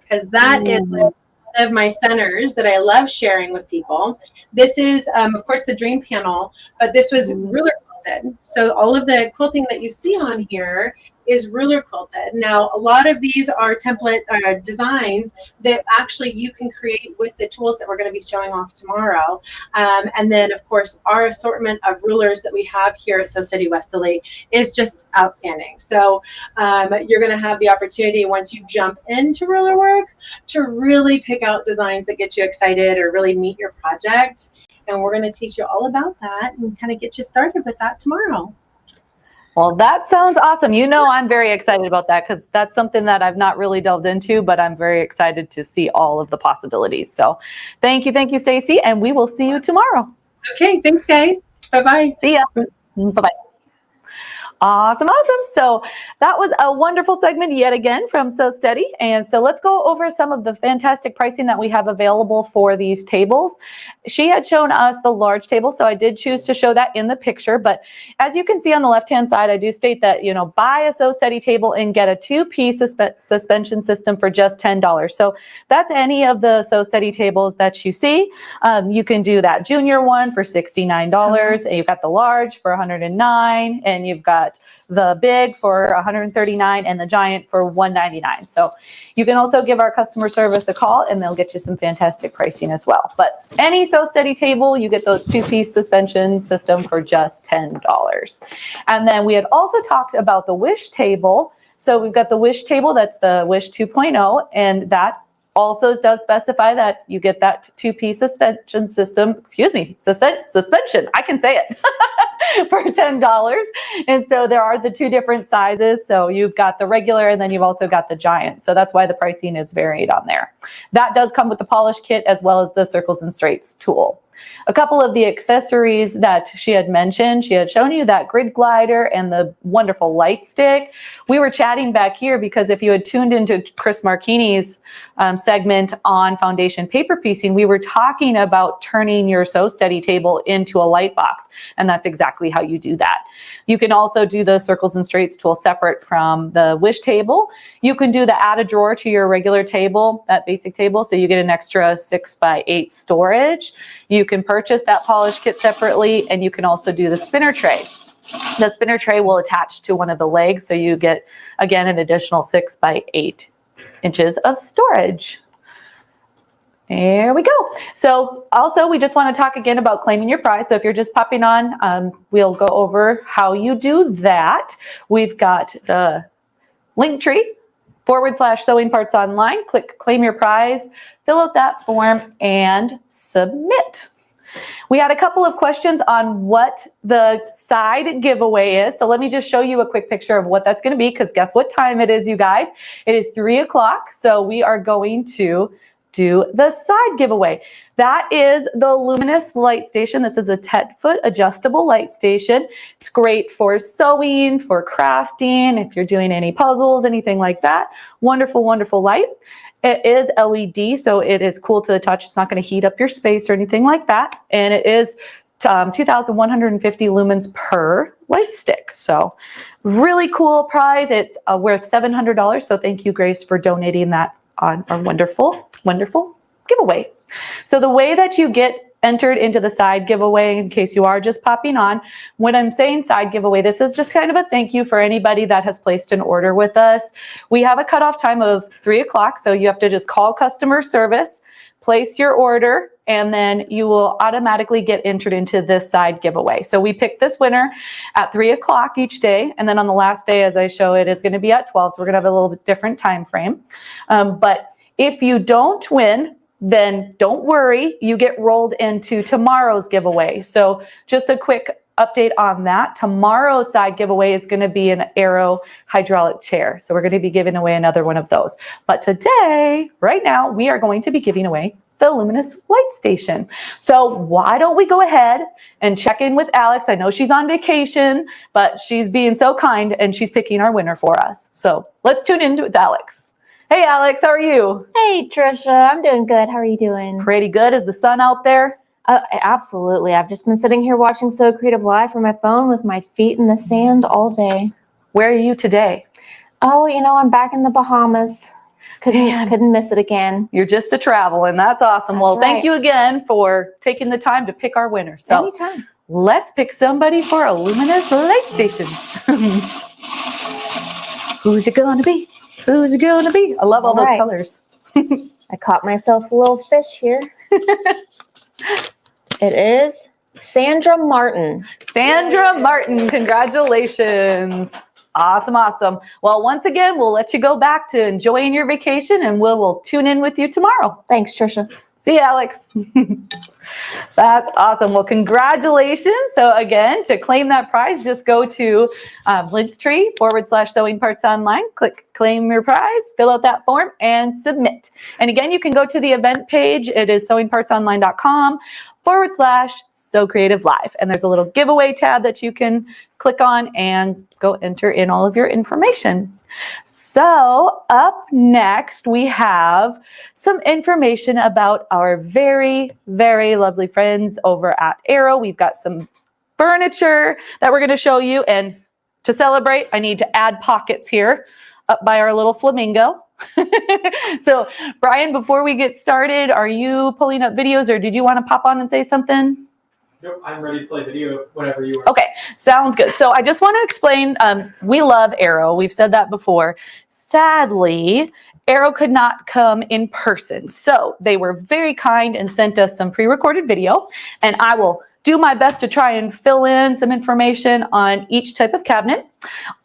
because that is one of my centers that I love sharing with people. This is, of course, the Dream Panel, but this was ruler quilted. So all of the quilting that you see on here is ruler quilted. Now, a lot of these are template designs that actually you can create with the tools that we're going to be showing off tomorrow. And then, of course, our assortment of rulers that we have here at Sew Steady Westerly is just outstanding. So you're going to have the opportunity, once you jump into ruler work, to really pick out designs that get you excited or really meet your project. And we're going to teach you all about that and kind of get you started with that tomorrow. Well, that sounds awesome. You know, I'm very excited about that because that's something that I've not really delved into, but I'm very excited to see all of the possibilities. So thank you, Stacy, and we will see you tomorrow. Okay, thanks, guys. Bye-bye. See ya. Bye-bye. Awesome. So that was a wonderful segment yet again from Sew Steady. And so let's go over some of the fantastic pricing that we have available for these tables. She had shown us the large table, so I did choose to show that in the picture. But as you can see on the left-hand side, I do state that, you know, buy a Sew Steady table and get a 2-piece suspension system for just $10. So that's any of the Sew Steady tables that you see. You can do that junior one for $69, and you've got the large for $109, and you've got the big for $139 and the giant for $199. So you can also give our customer service a call and they'll get you some fantastic pricing as well. But any Sew Steady table, you get those 2-piece suspension system for just $10. And then we had also talked about the Wish table. So we've got the Wish table, that's the Wish 2.0, and that also does specify that you get that 2-piece suspension system, suspension, I can say it. for $10. And so there are the two different sizes. So you've got the regular and then you've also got the giant. So that's why the pricing is varied on there. That does come with the polish kit as well as the circles and straights tool. A couple of the accessories that she had mentioned, she had shown you that grid glider and the wonderful light stick. We were chatting back here because if you had tuned into Chris Marchini's segment on foundation paper piecing, we were talking about turning your Sew Steady table into a light box. And that's exactly how you do that. You can also do the circles and straights tool separate from the wish table. You can do the add a drawer to your regular table, that basic table, so you get an extra 6x8 storage. You can purchase that polish kit separately, and you can also do the spinner tray. The spinner tray will attach to one of the legs, so you get, again, an additional 6x8 inches of storage. There we go. So also, we just want to talk again about claiming your prize. So if you're just popping on, we'll go over how you do that. We've got the Linktree /sewing parts online. Click claim your prize, fill out that form, and submit. We had a couple of questions on what the side giveaway is. So let me just show you a quick picture of what that's going to be, because guess what time it is, you guys? It is 3 o'clock. So we are going to do the side giveaway. That is the Luminous light station. This is a 10-foot adjustable light station. It's great for sewing, for crafting, if you're doing any puzzles, anything like that. Wonderful, wonderful light. It is LED, so it is cool to the touch. It's not going to heat up your space or anything like that. And it is 2,150 lumens per light stick. So really cool prize. It's worth $700. So thank you, Grace, for donating that on our wonderful, wonderful giveaway. So the way that you get entered into the side giveaway, in case you are just popping on, when I'm saying side giveaway, this is just kind of a thank you for anybody that has placed an order with us. We have a cutoff time of 3 o'clock, so you have to just call customer service, place your order, and then you will automatically get entered into this side giveaway. So we pick this winner at 3 o'clock each day, and then on the last day, as I show it, is going to be at 12, so we're going to have a little bit different time frame. But if you don't win, then don't worry, you get rolled into tomorrow's giveaway. So just a quick update on that. Tomorrow's side giveaway is going to be an Aero hydraulic chair. So we're going to be giving away another one of those. But today, right now, we are going to be giving away the Luminous light station. So why don't we go ahead and check in with Alex? I know she's on vacation, but she's being so kind and she's picking our winner for us. So let's tune in with Alex. Hey, Alex, how are you? Hey, Trisha, I'm doing good. How are you doing? Pretty good. Is the sun out there? Absolutely. I've just been sitting here watching SewCreative Live from my phone with my feet in the sand all day. Where are you today? Oh, you know, I'm back in the Bahamas. Couldn't miss it again. You're just a travel, and that's awesome. That's well, right. Thank you again for taking the time to pick our winner. So Anytime. let's pick somebody for a Luminous light station. Who's it going to be? Who's it going to be? I love all those colors. I caught myself a little fish here. It is Sandra Martin. Sandra Martin, congratulations. Awesome, awesome. Well, once again, we'll let you go back to enjoying your vacation, and we'll tune in with you tomorrow. Thanks, Trisha. See you, Alex. That's awesome. Well, congratulations. So again, to claim that prize, just go to Linktree /sewing parts online, click claim your prize, fill out that form, and submit. And again, you can go to the event page. It is sewingpartsonline.com /SewCreative Live. And there's a little giveaway tab that you can click on and go enter in all of your information. So up next, we have some information about our very, very lovely friends over at Aero. We've got some furniture that we're going to show you. And to celebrate, I need to add pockets here up by our little flamingo. So Brian, before we get started, are you pulling up videos or did you want to pop on and say something? Nope, I'm ready to play video whenever you are. Okay, sounds good. So I just want to explain, we love Aero. We've said that before. Sadly, Aero could not come in person. So they were very kind and sent us some pre-recorded video, and I will do my best to try and fill in some information on each type of cabinet.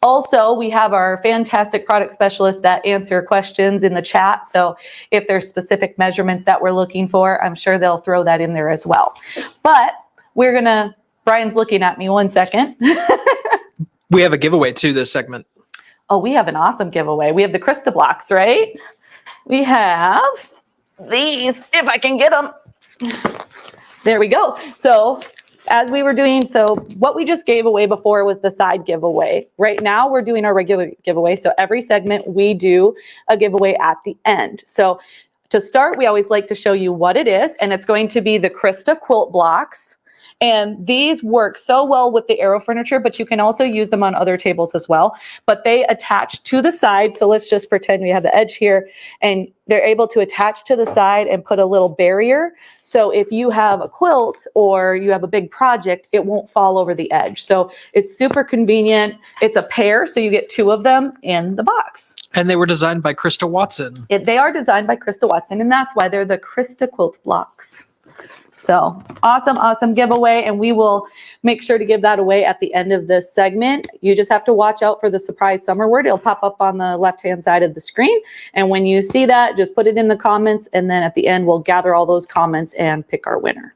Also, we have our fantastic product specialists that answer questions in the chat. So if there's specific measurements that we're looking for, I'm sure they'll throw that in there as well. But we're going to Brian's looking at me 1 second. We have a giveaway too this segment. Oh, we have an awesome giveaway. We have the Krista blocks, right? We have these, if I can get them. There we go. So as we were doing, so what we just gave away before was the side giveaway. Right now we're doing our regular giveaway. So every segment we do a giveaway at the end. So to start, we always like to show you what it is, and it's going to be the Krista quilt blocks. And these work so well with the Aero furniture, but you can also use them on other tables as well. But they attach to the side. So let's just pretend we have the edge here, and they're able to attach to the side and put a little barrier. So if you have a quilt or you have a big project, it won't fall over the edge. So it's super convenient. It's a pair, so you get 2 of them in the box. And they were designed by Krista Watson. They are designed by Krista Watson, and that's why they're the Krista quilt blocks. So awesome, awesome giveaway. And we will make sure to give that away at the end of this segment. You just have to watch out for the surprise summer word. It'll pop up on the left-hand side of the screen. And when you see that, just put it in the comments. And then at the end, we'll gather all those comments and pick our winner.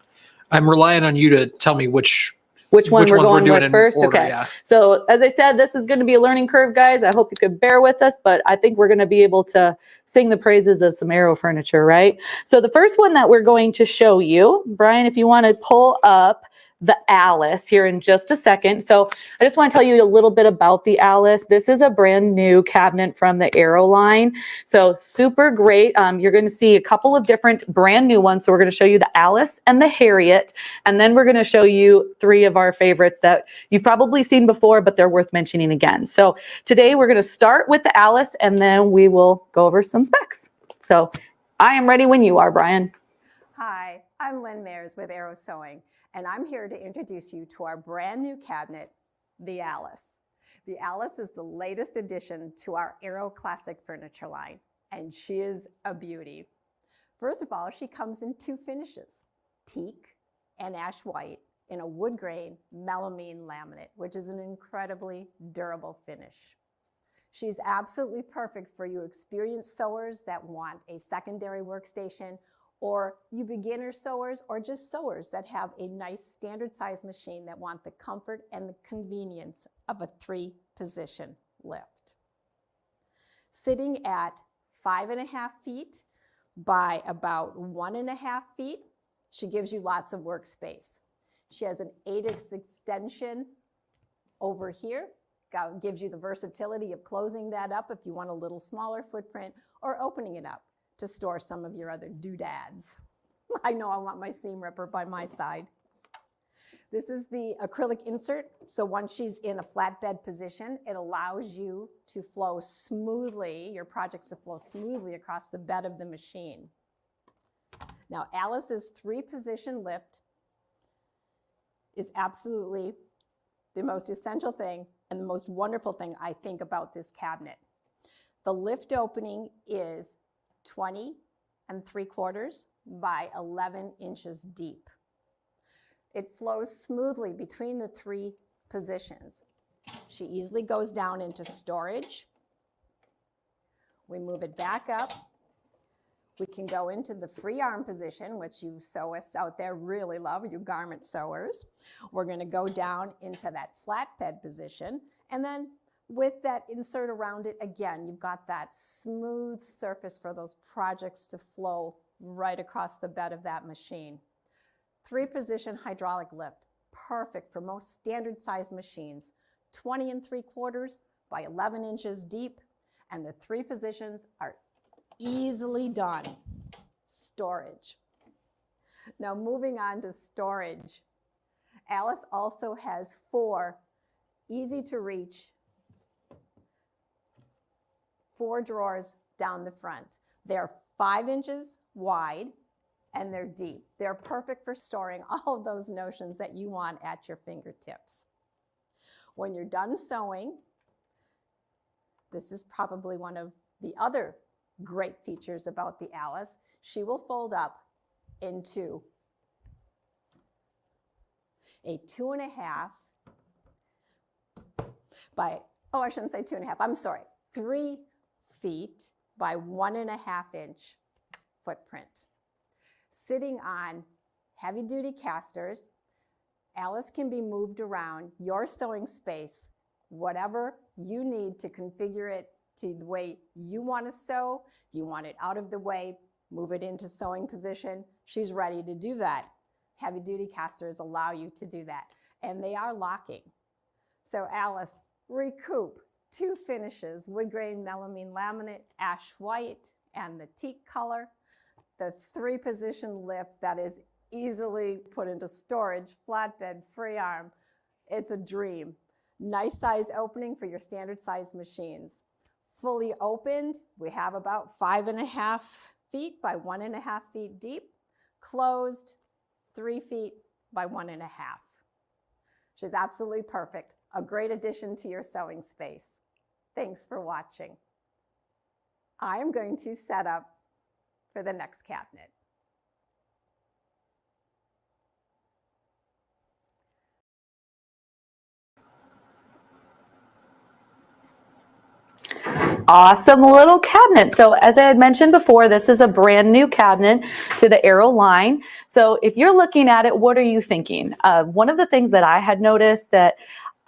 I'm relying on you to tell me which ones we're going doing with first. Order, okay. Yeah. So as I said, this is going to be a learning curve, guys. I hope you could bear with us, but I think we're going to be able to sing the praises of some Aero furniture, right? So the first one that we're going to show you, Brian, if you want to pull up the Alice here in just a second. So I just want to tell you a little bit about the Alice. This is a brand new cabinet from the Aero line. So super great. You're going to see a couple of different brand new ones. So we're going to show you the Alice and the Harriet, and then we're going to show you 3 of our favorites that you've probably seen before, but they're worth mentioning again. So today we're going to start with the Alice, and then we will go over some specs. So I am ready when you are, Brian. Hi, I'm Lynn Mayers with Aero Sewing, and I'm here to introduce you to our brand new cabinet, the Alice. The Alice is the latest addition to our Aero Classic furniture line, and she is a beauty. First of all, she comes in 2 finishes, teak and ash white, in a wood grain melamine laminate, which is an incredibly durable finish. She's absolutely perfect for you experienced sewers that want a secondary workstation, or you beginner sewers, or just sewers that have a nice standard size machine that want the comfort and the convenience of a 3-position lift. Sitting at 5.5 feet by about 1.5 feet, she gives you lots of workspace. She has an 8-inch extension over here. Gives you the versatility of closing that up if you want a little smaller footprint, or opening it up to store some of your other doodads. I know I want my seam ripper by my side. This is the acrylic insert. So once she's in a flatbed position, it allows you to flow smoothly, your projects to flow smoothly across the bed of the machine. Now, Alice's 3-position lift is absolutely the most essential thing and the most wonderful thing I think about this cabinet. The lift opening is 20 3/4 by 11 inches deep. It flows smoothly between the 3 positions. She easily goes down into storage. We move it back up. We can go into the free arm position, which you sewists out there really love, you garment sewers. We're going to go down into that flatbed position, and then with that insert around it, again, you've got that smooth surface for those projects to flow right across the bed of that machine. 3-position hydraulic lift, perfect for most standard size machines. 20 3/4 by 11 inches deep, and the 3 positions are easily done. Storage. Now moving on to storage. Alice also has 4 easy to reach 4 drawers down the front. They're 5 inches wide and they're deep. They're perfect for storing all of those notions that you want at your fingertips. When you're done sewing, this is probably one of the other great features about the Alice. She will fold up into a 2.5 by, oh, I shouldn't say 2.5, I'm sorry, 3 feet by 1.5 inch footprint. Sitting on heavy duty casters Alice can be moved around your sewing space, whatever you need to configure it to the way you want to sew. If you want it out of the way, move it into sewing position. She's ready to do that. Heavy duty casters allow you to do that, and they are locking. So Alice, recoup 2 finishes, wood grain melamine laminate, ash white, and the teak color. The 3-position lift that is easily put into storage, flatbed, free arm. It's a dream. Nice sized opening for your standard sized machines. Fully opened, we have about 5.5 feet by 1.5 feet deep. Closed, 3 feet by 1.5. She's absolutely perfect. A great addition to your sewing space. Thanks for watching. I am going to set up for the next cabinet. Awesome little cabinet. So as I had mentioned before, this is a brand new cabinet to the Arrow line. So if you're looking at it, what are you thinking? One of the things that I had noticed, that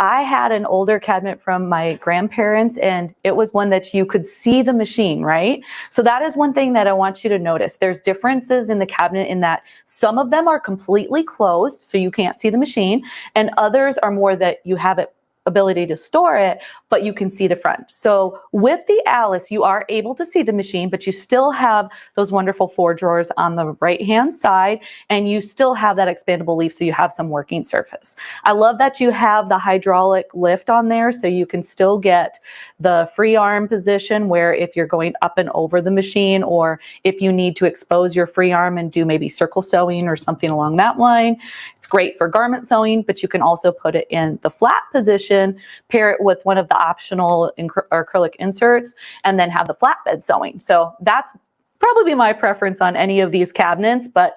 I had an older cabinet from my grandparents, and it was one that you could see the machine, right? So that is one thing that I want you to notice. There's differences in the cabinet in that some of them are completely closed, so you can't see the machine, and others are more that you have it ability to store it, but you can see the front. So with the Alice, you are able to see the machine, but you still have those wonderful 4 drawers on the right-hand side, and you still have that expandable leaf, so you have some working surface. I love that you have the hydraulic lift on there, so you can still get the free arm position, where if you're going up and over the machine, or if you need to expose your free arm and do maybe circle sewing or something along that line. It's great for garment sewing, but you can also put it in the flat position, pair it with one of the optional acrylic inserts, and then have the flatbed sewing. So that's probably my preference on any of these cabinets, but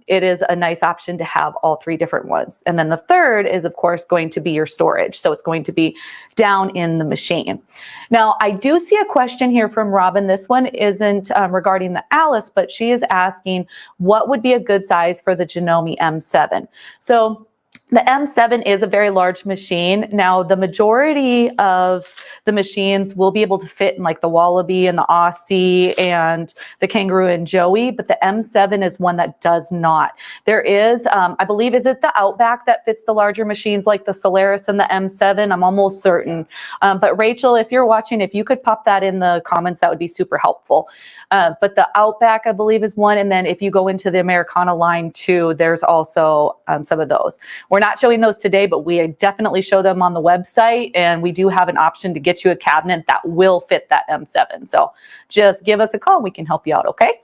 it is a nice option to have all 3 different ones. And then the third is, of course, going to be your storage. So it's going to be down in the machine. Now, I do see a question here from Robin. This one isn't regarding the Alice, but she is asking, what would be a good size for the Janome M7? So the M7 is a very large machine. Now, the majority of the machines will be able to fit in like the Wallaby and the Aussie and the Kangaroo and Joey, but the M7 is one that does not. There is, I believe, is it the Outback that fits the larger machines like the Solaris and the M7? I'm almost certain. But Rachel, if you're watching, if you could pop that in the comments, that would be super helpful. But the Outback, I believe, is one. And then if you go into the Americana line too, there's also some of those. We're not showing those today, but we definitely show them on the website. And we do have an option to get you a cabinet that will fit that M7. So just give us a call. We can help you out, okay?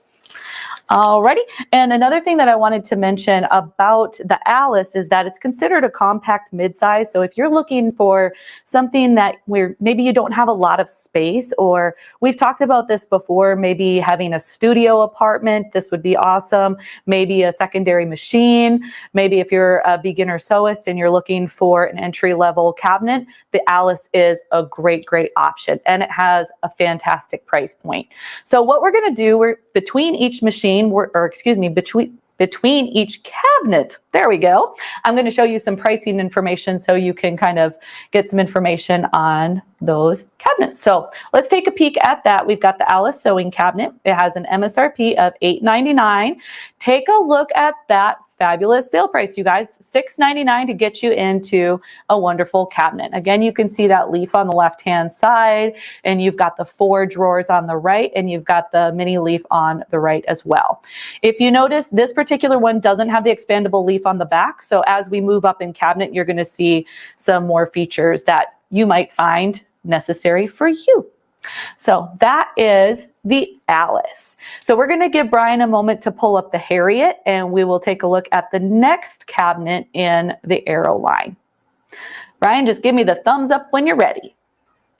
Alrighty, and another thing that I wanted to mention about the Alice is that it's considered a compact midsize. So if you're looking for something that where maybe you don't have a lot of space, or we've talked about this before, maybe having a studio apartment, this would be awesome. Maybe a secondary machine. Maybe if you're a beginner sewist and you're looking for an entry-level cabinet, the Alice is a great, great option, and it has a fantastic price point. So what we're going to do, we're between each machine, between each cabinet, there we go. I'm going to show you some pricing information so you can kind of get some information on those cabinets. So let's take a peek at that. We've got the Alice sewing cabinet. It has an MSRP of $8.99. Take a look at that fabulous sale price, you guys. $6.99 to get you into a wonderful cabinet. Again, you can see that leaf on the left-hand side, and you've got the 4 drawers on the right, and you've got the mini leaf on the right as well. If you notice, this particular one doesn't have the expandable leaf on the back. So as we move up in cabinet, you're going to see some more features that you might find necessary for you. So that is the Alice. So we're going to give Brian a moment to pull up the Harriet, and we will take a look at the next cabinet in the Arrow line. Brian, just give me the thumbs up when you're ready.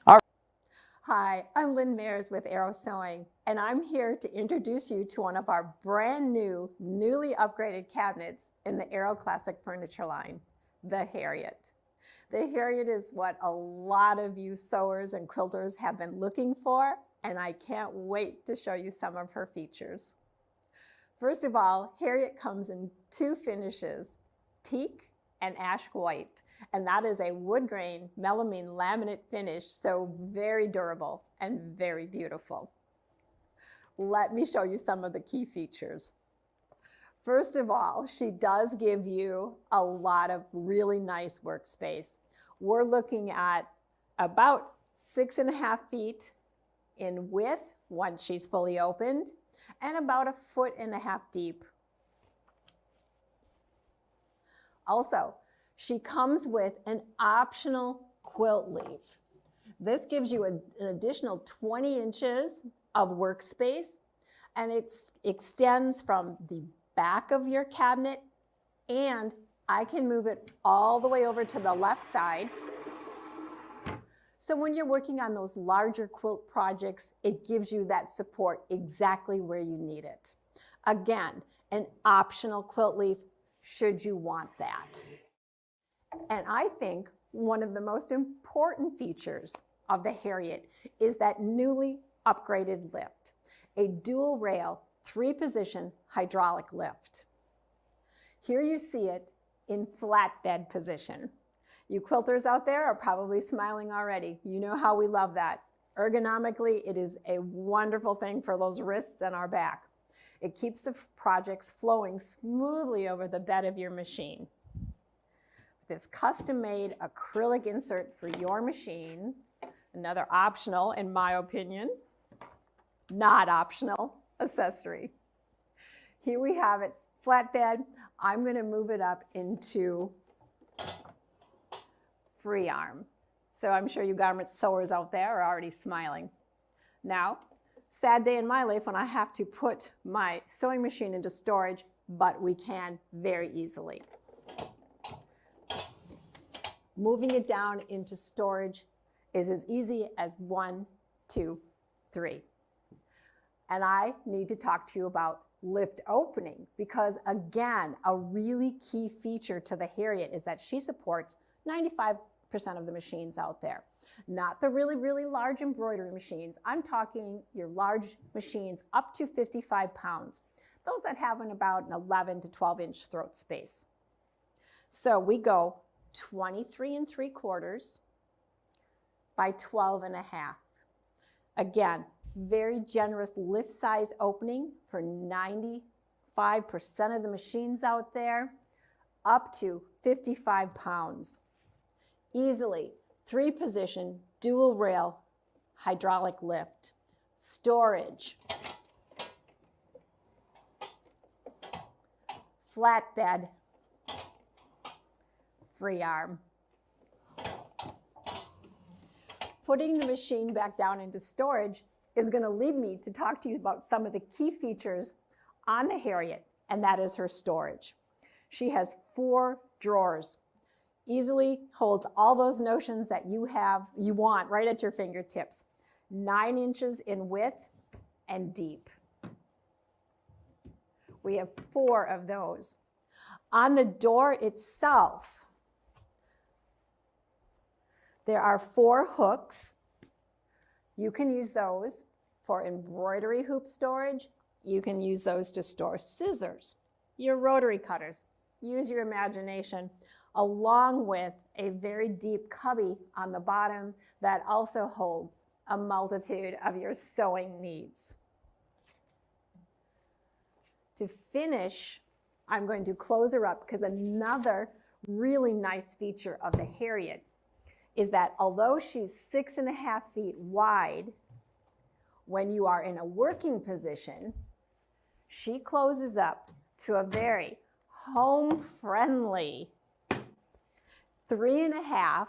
All right. Hi, I'm Lynn Mayers with Arrow Sewing, and I'm here to introduce you to one of our brand new, newly upgraded cabinets in the Arrow Classic Furniture line, the Harriet. The Harriet is what a lot of you sewers and quilters have been looking for, and I can't wait to show you some of her features. First of all, Harriet comes in 2 finishes, teak and ash white. And that is a wood grain melamine laminate finish, so very durable and very beautiful. Let me show you some of the key features. First of all, she does give you a lot of really nice workspace. We're looking at about 6.5 feet in width once she's fully opened, and about 1.5 foot deep. Also, she comes with an optional quilt leaf. This gives you an additional 20 inches of workspace, and it extends from the back of your cabinet, and I can move it all the way over to the left side. So when you're working on those larger quilt projects, it gives you that support exactly where you need it. Again, an optional quilt leaf should you want that. And I think one of the most important features of the Harriet is that newly upgraded lift, a dual rail, 3-position hydraulic lift. Here you see it in flatbed position. You quilters out there are probably smiling already. You know how we love that. Ergonomically, it is a wonderful thing for those wrists and our back. It keeps the projects flowing smoothly over the bed of your machine. This custom-made acrylic insert for your machine, another optional, in my opinion, not optional accessory. Here we have it, flatbed. I'm going to move it up into free arm. So I'm sure you garment sewers out there are already smiling. Now, sad day in my life when I have to put my sewing machine into storage, but we can very easily. Moving it down into storage is as easy as 1, 2, 3. And I need to talk to you about lift opening, because again, a really key feature to the Harriet is that she supports 95% of the machines out there. Not the really, really large embroidery machines. I'm talking your large machines up to 55 pounds. Those that have about an 11 to 12 inch throat space. So we go 23 3/4 by 12.5. Again, very generous lift size opening for 95% of the machines out there, up to 55 pounds. Easily 3-position dual rail hydraulic lift. Storage. Flatbed. Free arm. Putting the machine back down into storage is going to lead me to talk to you about some of the key features on the Harriet, and that is her storage. She has 4 drawers. Easily holds all those notions that you want right at your fingertips. 9 inches in width and deep. We have 4 of those. On the door itself, there are 4 hooks. You can use those for embroidery hoop storage. You can use those to store scissors, your rotary cutters. Use your imagination, along with a very deep cubby on the bottom that also holds a multitude of your sewing needs. To finish, I'm going to close her up because another really nice feature of the Harriet is that although she's 6.5 feet wide, when you are in a working position, she closes up to a very home-friendly 3.5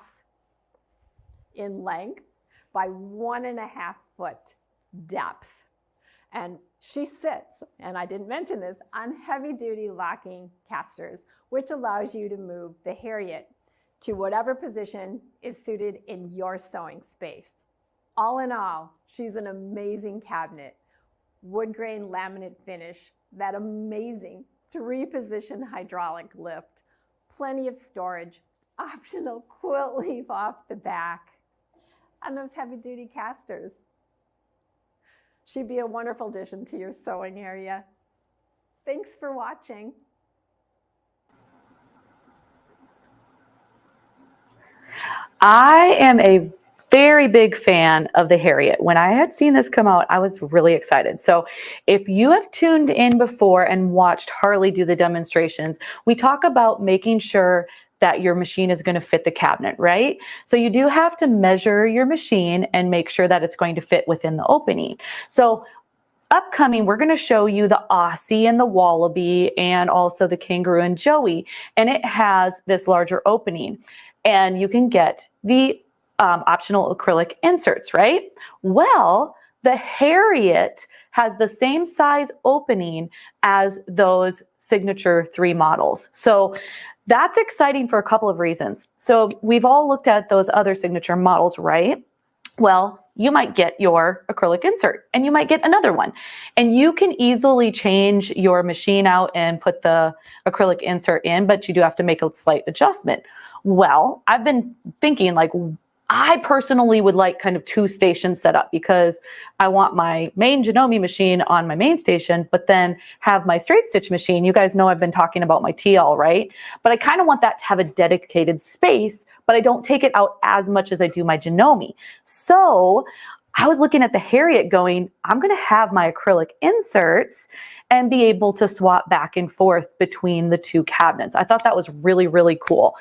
in length by 1.5 foot depth. And she sits, and I didn't mention this, on heavy-duty locking casters, which allows you to move the Harriet to whatever position is suited in your sewing space. All in all, she's an amazing cabinet. Wood grain laminate finish, that amazing 3-position hydraulic lift, plenty of storage, optional quilt leaf off the back, and those heavy-duty casters. She'd be a wonderful addition to your sewing area. Thanks for watching. I am a very big fan of the Harriet. When I had seen this come out, I was really excited. So if you have tuned in before and watched Harley do the demonstrations, we talk about making sure that your machine is going to fit the cabinet, right? So you do have to measure your machine and make sure that it's going to fit within the opening. So upcoming, we're going to show you the Aussie and the Wallaby and also the Kangaroo and Joey. And it has this larger opening. And you can get the optional acrylic inserts, right? Well, the Harriet has the same size opening as those signature 3 models. So that's exciting for a couple of reasons. So we've all looked at those other signature models, right? Well, you might get your acrylic insert and you might get another one. And you can easily change your machine out and put the acrylic insert in, but you do have to make a slight adjustment. Well, I've been thinking, like, I personally would like kind of 2 stations set up because I want my main Janome machine on my main station, but then have my straight stitch machine. You guys know I've been talking about my TL, right? But I kind of want that to have a dedicated space, but I don't take it out as much as I do my Janome. So I was looking at the Harriet going, I'm going to have my acrylic inserts and be able to swap back and forth between the 2 cabinets. I thought that was really, really cool.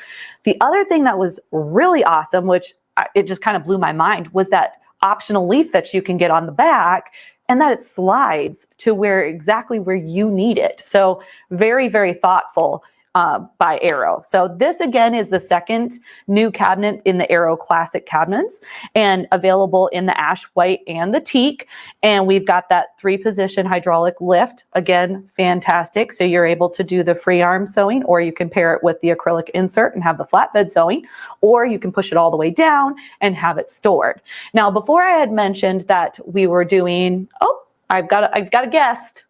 The other thing that was really awesome, which it just kind of blew my mind, was that optional leaf that you can get on the back and that it slides to exactly where you need it. So very, very thoughtful by Arrow. So this again is the second new cabinet in the Arrow Classic cabinets and available in the ash white and the teak. And we've got that 3-position hydraulic lift. Again, fantastic. So you're able to do the free arm sewing, or you can pair it with the acrylic insert and have the flatbed sewing, or you can push it all the way down and have it stored. Now, before I had mentioned that we were doing, I've got a guest.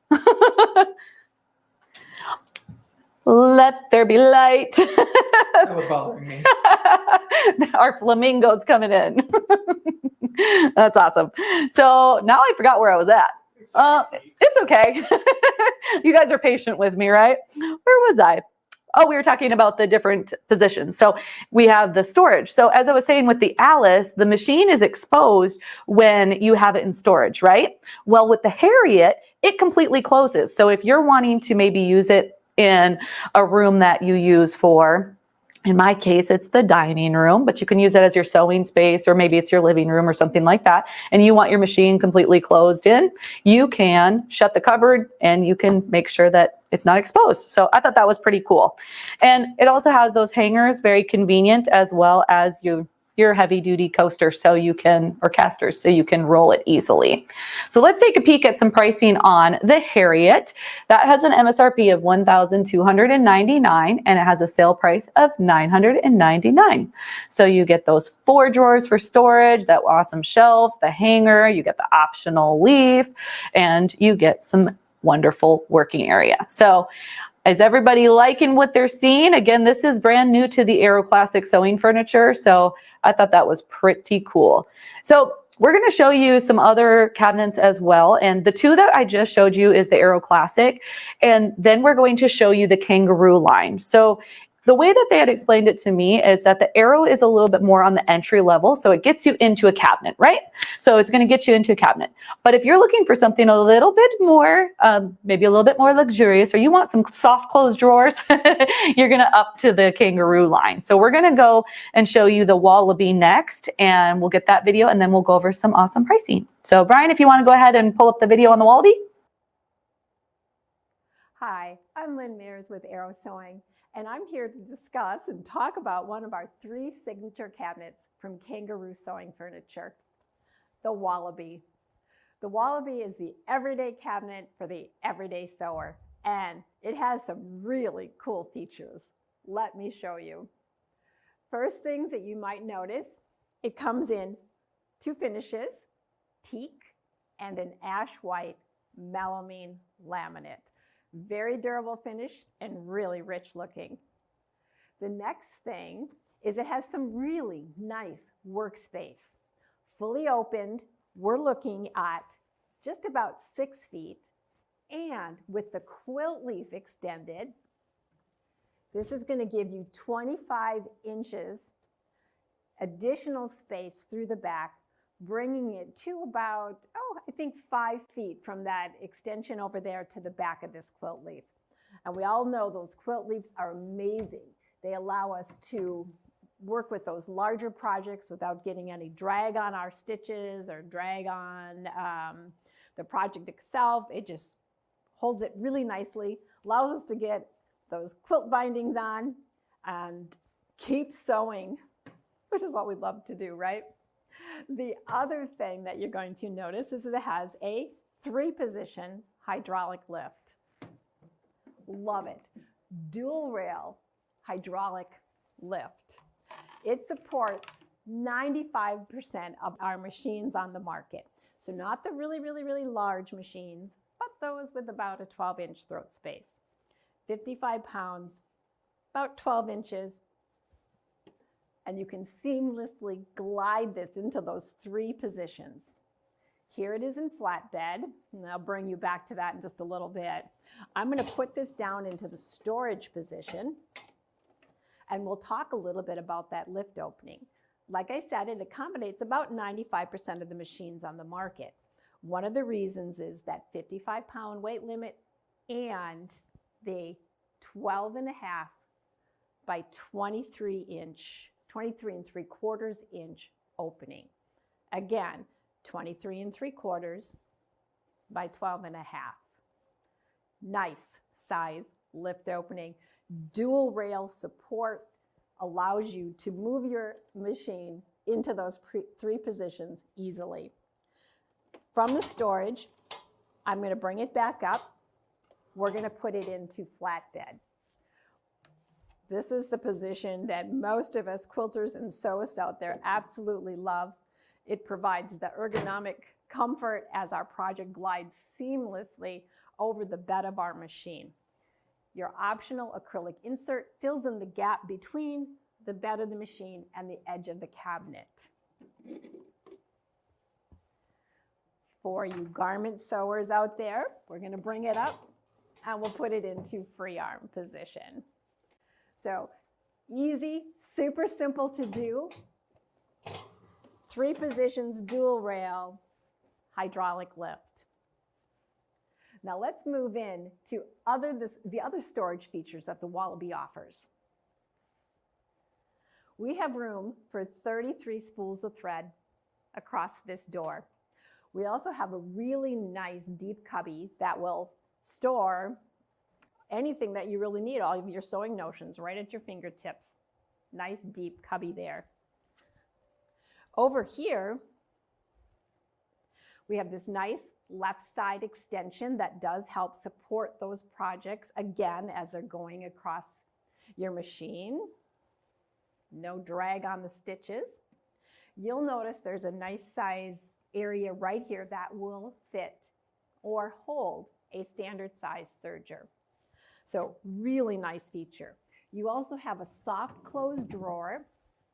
Let there be light. That was bothering me. Our flamingo's coming in. That's awesome. So now I forgot where I was at. It's okay. You guys are patient with me, right? Where was I? Oh, we were talking about the different positions. So we have the storage. So as I was saying with the Alice, the machine is exposed when you have it in storage, right? Well, with the Harriet, it completely closes. So if you're wanting to maybe use it in a room that you use for, in my case, it's the dining room, but you can use it as your sewing space, or maybe it's your living room or something like that, and you want your machine completely closed in, you can shut the cupboard and you can make sure that it's not exposed. So I thought that was pretty cool. And it also has those hangers, very convenient, as well as your heavy duty coaster or casters, so you can roll it easily. So let's take a peek at some pricing on the Harriet. That has an MSRP of $1,299 and it has a sale price of $999. So you get those 4 drawers for storage, that awesome shelf, the hanger, you get the optional leaf, and you get some wonderful working area. So is everybody liking what they're seeing? Again, this is brand new to the Arrow Classic sewing furniture, so I thought that was pretty cool. So we're going to show you some other cabinets as well, and the 2 that I just showed you is the Arrow Classic, and then we're going to show you the Kangaroo line. So the way that they had explained it to me is that the Arrow is a little bit more on the entry level, so it gets you into a cabinet, right? So it's going to get you into a cabinet. But if you're looking for something a little bit more, maybe a little bit more luxurious, or you want some soft closed drawers, you're going to up to the Kangaroo line. So we're going to go and show you the Wallaby next, and we'll get that video, and then we'll go over some awesome pricing. So Brian, if you want to go ahead and pull up the video on the Wallaby. Hi, I'm Lynn Mears with Arrow Sewing, and I'm here to discuss and talk about one of our 3 signature cabinets from Kangaroo Sewing Furniture, the Wallaby. The Wallaby is the everyday cabinet for the everyday sewer, and it has some really cool features. Let me show you. First things that you might notice, it comes in 2 finishes, teak and an ash white melamine laminate. Very durable finish and really rich looking. The next thing is it has some really nice workspace. Fully opened, we're looking at just about 6 feet, and with the quilt leaf extended, this is going to give you 25 inches additional space through the back, bringing it to about, I think 5 feet from that extension over there to the back of this quilt leaf. And we all know those quilt leaves are amazing. They allow us to work with those larger projects without getting any drag on our stitches or drag on the project itself. It just holds it really nicely, allows us to get those quilt bindings on and keep sewing, which is what we love to do, right? The other thing that you're going to notice is that it has a 3-position hydraulic lift. Love it. Dual rail hydraulic lift. It supports 95% of our machines on the market. So not the really, really, really large machines, but those with about a 12-inch throat space. 55 pounds, about 12 inches, and you can seamlessly glide this into those 3 positions. Here it is in flatbed, and I'll bring you back to that in just a little bit. I'm going to put this down into the storage position, and we'll talk a little bit about that lift opening. Like I said, it accommodates about 95% of the machines on the market. One of the reasons is that 55-pound weight limit and the 12.5 by 23 3/4 inch opening. Again, 23 3/4 by 12.5. Nice size lift opening. Dual rail support allows you to move your machine into those 3 positions easily. From the storage, I'm going to bring it back up. We're going to put it into flatbed. This is the position that most of us quilters and sewists out there absolutely love. It provides the ergonomic comfort as our project glides seamlessly over the bed of our machine. Your optional acrylic insert fills in the gap between the bed of the machine and the edge of the cabinet. For you garment sewers out there, we're going to bring it up and we'll put it into free arm position. So easy, super simple to do. 3 positions, dual rail, hydraulic lift. Now let's move in to the other storage features that the Wallaby offers. We have room for 33 spools of thread across this door. We also have a really nice deep cubby that will store anything that you really need, all of your sewing notions right at your fingertips. Nice deep cubby there. Over here, we have this nice left side extension that does help support those projects, again, as they're going across your machine. No drag on the stitches. You'll notice there's a nice size area right here that will fit or hold a standard size serger. So really nice feature. You also have a soft close drawer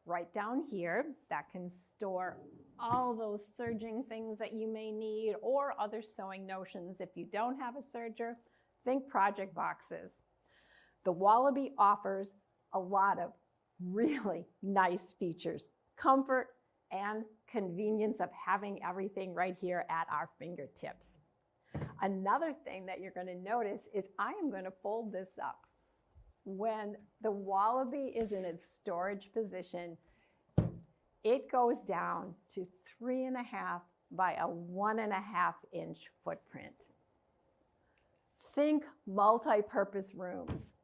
right down here that can store all those serging things that you may need or other sewing notions. If you don't have a serger, think project boxes. The Wallaby offers a lot of really nice features, comfort and convenience of having everything right here at our fingertips. Another thing that you're going to notice is I am going to fold this up. When the Wallaby is in its storage position, it goes down to 3.5 by a 1.5 inch footprint. Think multi-purpose rooms.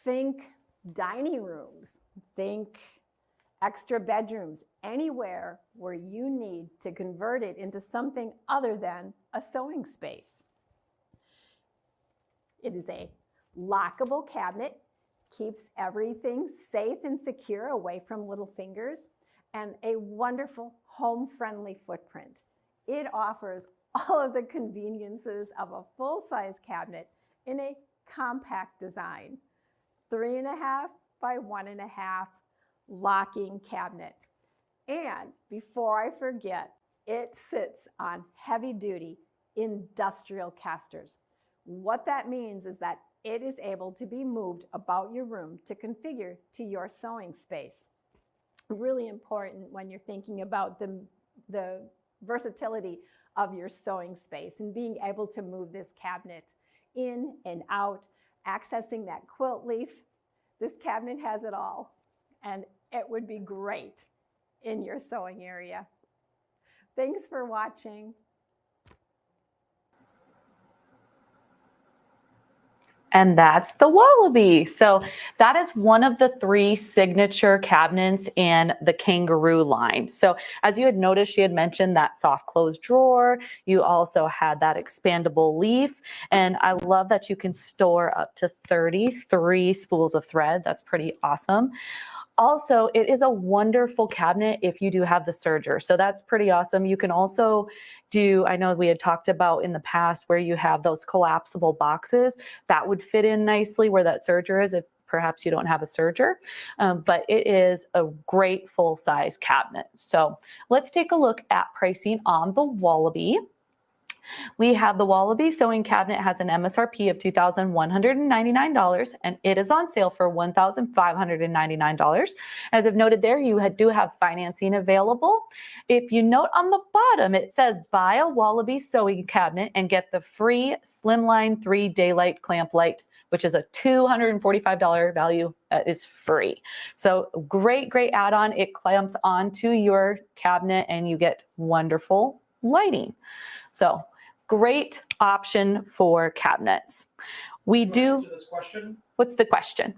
Think dining rooms. Think extra bedrooms, anywhere where you need to convert it into something other than a sewing space. It is a lockable cabinet, keeps everything safe and secure away from little fingers, and a wonderful home-friendly footprint. It offers all of the conveniences of a full-size cabinet in a compact design. 3.5 by 1.5 locking cabinet. And before I forget, it sits on heavy-duty industrial casters. What that means is that it is able to be moved about your room to configure to your sewing space. Really important when you're thinking about the versatility of your sewing space and being able to move this cabinet in and out, accessing that quilt leaf. This cabinet has it all, and it would be great in your sewing area. Thanks for watching. And that's the Wallaby. So that is one of the 3 signature cabinets in the Kangaroo line. So as you had noticed, she had mentioned that soft close drawer. You also had that expandable leaf. And I love that you can store up to 33 spools of thread. That's pretty awesome. Also, it is a wonderful cabinet if you do have the serger. So that's pretty awesome. You can also do, I know we had talked about in the past where you have those collapsible boxes. That would fit in nicely where that serger is if perhaps you don't have a serger. But it is a great full-size cabinet. So let's take a look at pricing on the Wallaby. We have the Wallaby sewing cabinet has an MSRP of $2,199 and it is on sale for $1,599. As I've noted there, you do have financing available. If you note on the bottom, it says buy a Wallaby sewing cabinet and get the free Slimline 3 Daylight Clamp Light, which is a $245 value that is free. So great add-on. It clamps onto your cabinet and you get wonderful lighting. So great option for cabinets. We do. Answer this question? What's the question?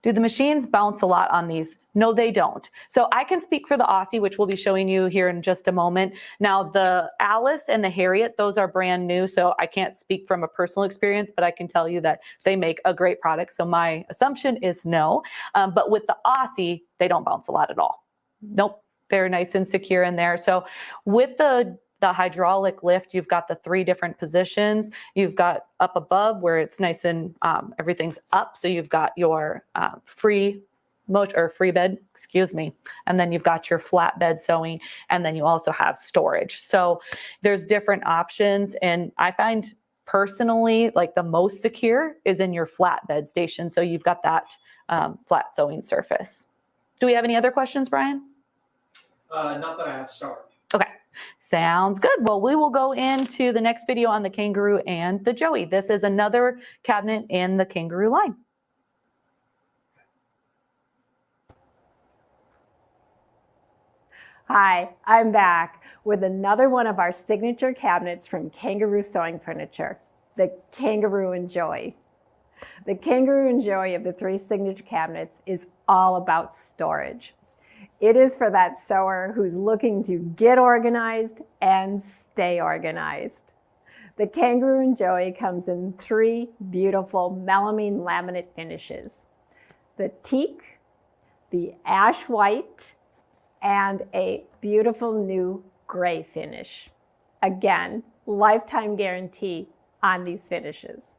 Do the machines bounce a lot on these? No, they don't. So I can speak for the Aussie, which we'll be showing you here in just a moment. Now, the Alice and the Harriet, those are brand new, so I can't speak from a personal experience, but I can tell you that they make a great product. So my assumption is no. But with the Aussie, they don't bounce a lot at all. Nope, they're nice and secure in there. So with the hydraulic lift, you've got the 3 different positions. You've got up above where it's nice and everything's up. So you've got your free bed, excuse me. And then you've got your flat bed sewing. And then you also have storage. So there's different options. And I find personally, like the most secure is in your flat bed station. So you've got that flat sewing surface. Do we have any other questions, Brian? Not that I have started. Okay. Sounds good. Well, we will go into the next video on the Kangaroo and the Joey. This is another cabinet in the Kangaroo line. Hi, I'm back with another one of our signature cabinets from Kangaroo Sewing Furniture, the Kangaroo and Joey. The Kangaroo and Joey of the 3 signature cabinets is all about storage. It is for that sewer who's looking to get organized and stay organized. The Kangaroo and Joey comes in 3 beautiful melamine laminate finishes: the teak, the ash white, and a beautiful new gray finish. Again, lifetime guarantee on these finishes.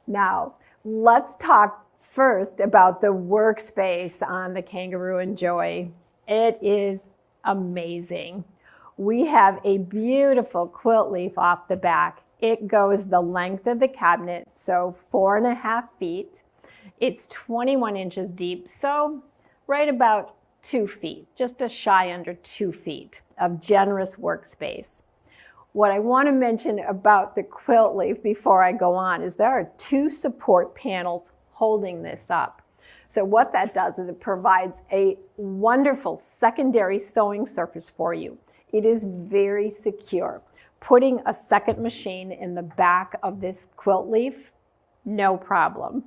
Now, let's talk first about the workspace on the Kangaroo and Joey. It is amazing. We have a beautiful quilt leaf off the back. It goes the length of the cabinet, so 4.5 feet. It's 21 inches deep, so right about 2 feet, just a shy under 2 feet of generous workspace. What I want to mention about the quilt leaf before I go on is there are 2 support panels holding this up. So what that does is it provides a wonderful secondary sewing surface for you. It is very secure. Putting a second machine in the back of this quilt leaf, no problem.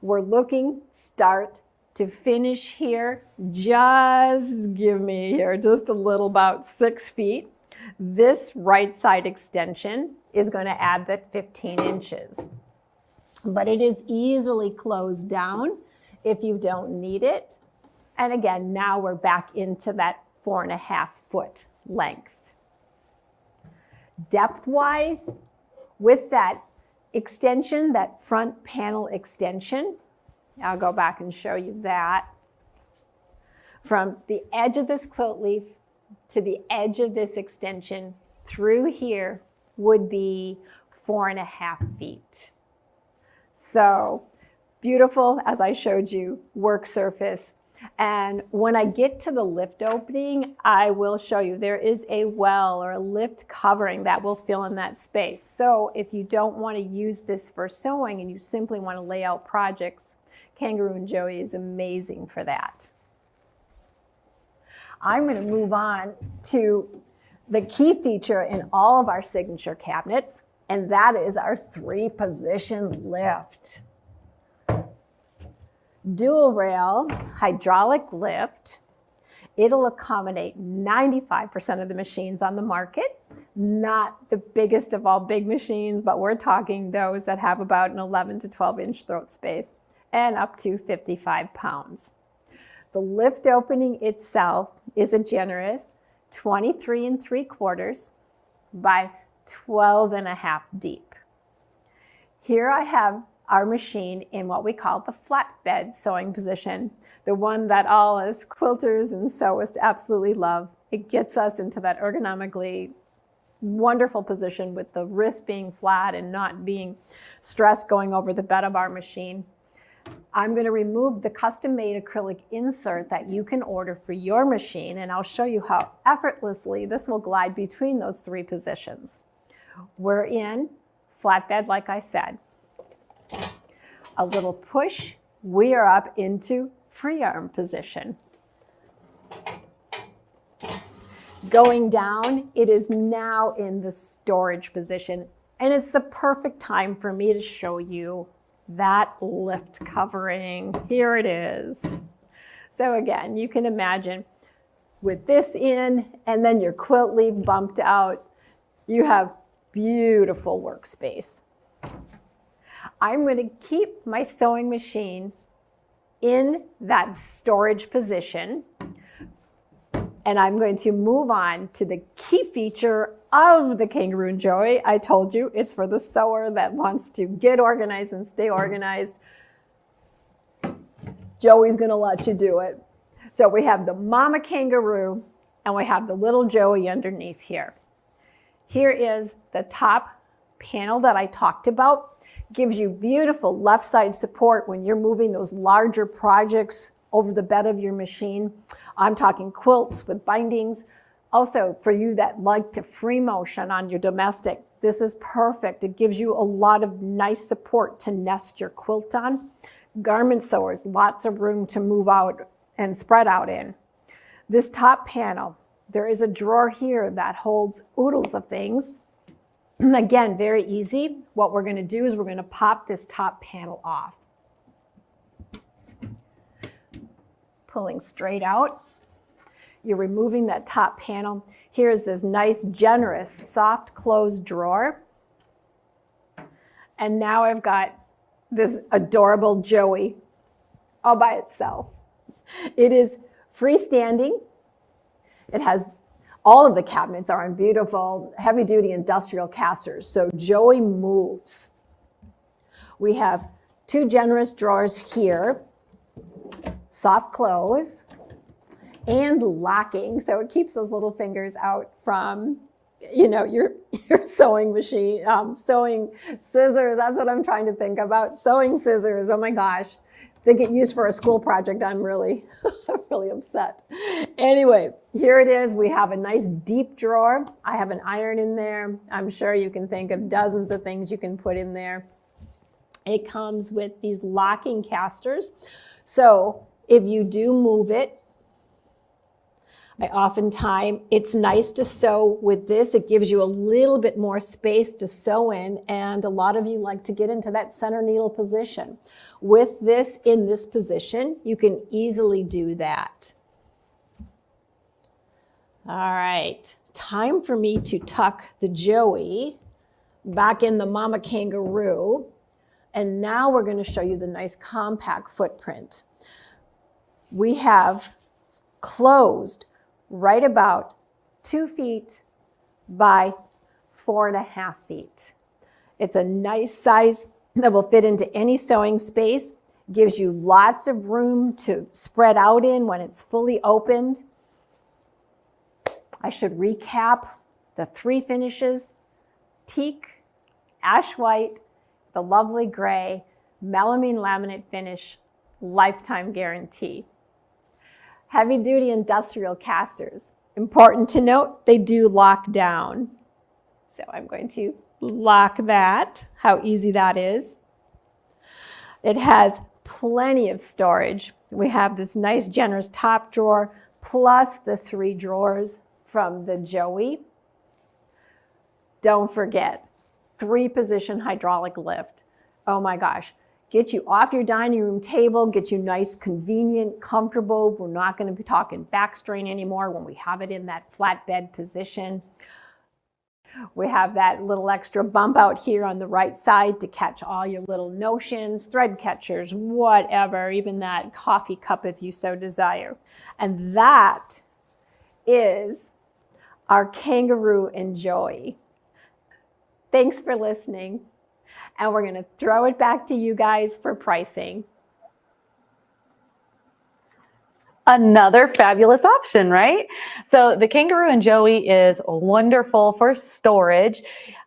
We're looking start to finish here. Just give me here just a little about 6 feet. This right side extension is going to add that 15 inches. But it is easily closed down if you don't need it. And again, now we're back into that 4.5 foot length. Depth-wise, with that extension, that front panel extension, I'll go back and show you that. From the edge of this quilt leaf to the edge of this extension through here would be 4.5 feet. So Beautiful, as I showed you, work surface. And when I get to the lift opening, I will show you there is a well or a lift covering that will fill in that space. So if you don't want to use this for sewing and you simply want to lay out projects, Kangaroo and Joey is amazing for that. I'm going to move on to the key feature in all of our signature cabinets, and that is our 3-position lift. Dual rail hydraulic lift. It'll accommodate 95% of the machines on the market. Not the biggest of all big machines, but we're talking those that have about an 11 to 12 inch throat space and up to 55 pounds. The lift opening itself is a generous 23 3/4 by 12.5 deep. Here I have our machine in what we call the flatbed sewing position, the one that all us quilters and sewists absolutely love. It gets us into that ergonomically wonderful position with the wrist being flat and not being stressed going over the bed of our machine. I'm going to remove the custom-made acrylic insert that you can order for your machine, and I'll show you how effortlessly this will glide between those 3 positions. We're in flatbed, like I said. A little push, we are up into free arm position. Going down, it is now in the storage position, and it's the perfect time for me to show you that lift covering. Here it is. So again, you can imagine with this in and then your quilt leaf bumped out, you have beautiful workspace. I'm going to keep my sewing machine in that storage position, and I'm going to move on to the key feature of the Kangaroo and Joey. I told you it's for the sewer that wants to get organized and stay organized. Joey's going to let you do it. So we have the mama kangaroo and we have the little Joey underneath here. Here is the top panel that I talked about. Gives you beautiful left side support when you're moving those larger projects over the bed of your machine. I'm talking quilts with bindings. Also, for you that like to free motion on your domestic, this is perfect. It gives you a lot of nice support to nest your quilt on. Garment sewers, lots of room to move out and spread out in. This top panel, there is a drawer here that holds oodles of things. Again, very easy. What we're going to do is we're going to pop this top panel off. Pulling straight out. You're removing that top panel. Here's this nice, generous, soft close drawer. And now I've got this adorable Joey all by itself. It is freestanding. It has all of the cabinets are on beautiful heavy-duty industrial casters, so Joey moves. We have 2 generous drawers here, soft close, and locking, so it keeps those little fingers out from, you know, your sewing machine, sewing scissors. That's what I'm trying to think about. Sewing scissors. Oh my gosh. They get used for a school project. I'm really, really upset. Anyway, here it is. We have a nice deep drawer. I have an iron in there. I'm sure you can think of dozens of things you can put in there. It comes with these locking casters. So if you do move it, oftentimes it's nice to sew with this. It gives you a little bit more space to sew in, and a lot of you like to get into that center needle position. With this in this position, you can easily do that. All right, time for me to tuck the Joey back in the mama kangaroo, and now we're going to show you the nice compact footprint. We have closed right about 2 feet by 4.5 feet. It's a nice size that will fit into any sewing space, gives you lots of room to spread out in when it's fully opened. I should recap the 3 finishes: teak, ash white, the lovely gray, melamine laminate finish, lifetime guarantee. Heavy duty industrial casters. Important to note, they do lock down. So I'm going to lock that, how easy that is. It has plenty of storage. We have this nice generous top drawer, plus the 3 drawers from the Joey. Don't forget, 3-position hydraulic lift. Oh my gosh, get you off your dining room table, get you nice, convenient, comfortable. We're not going to be talking back strain anymore when we have it in that flatbed position. We have that little extra bump out here on the right side to catch all your little notions, thread catchers, whatever, even that coffee cup if you so desire. And that is our Kangaroo and Joey. Thanks for listening. And we're going to throw it back to you guys for pricing. Another fabulous option, right? So the Kangaroo and Joey is wonderful for storage.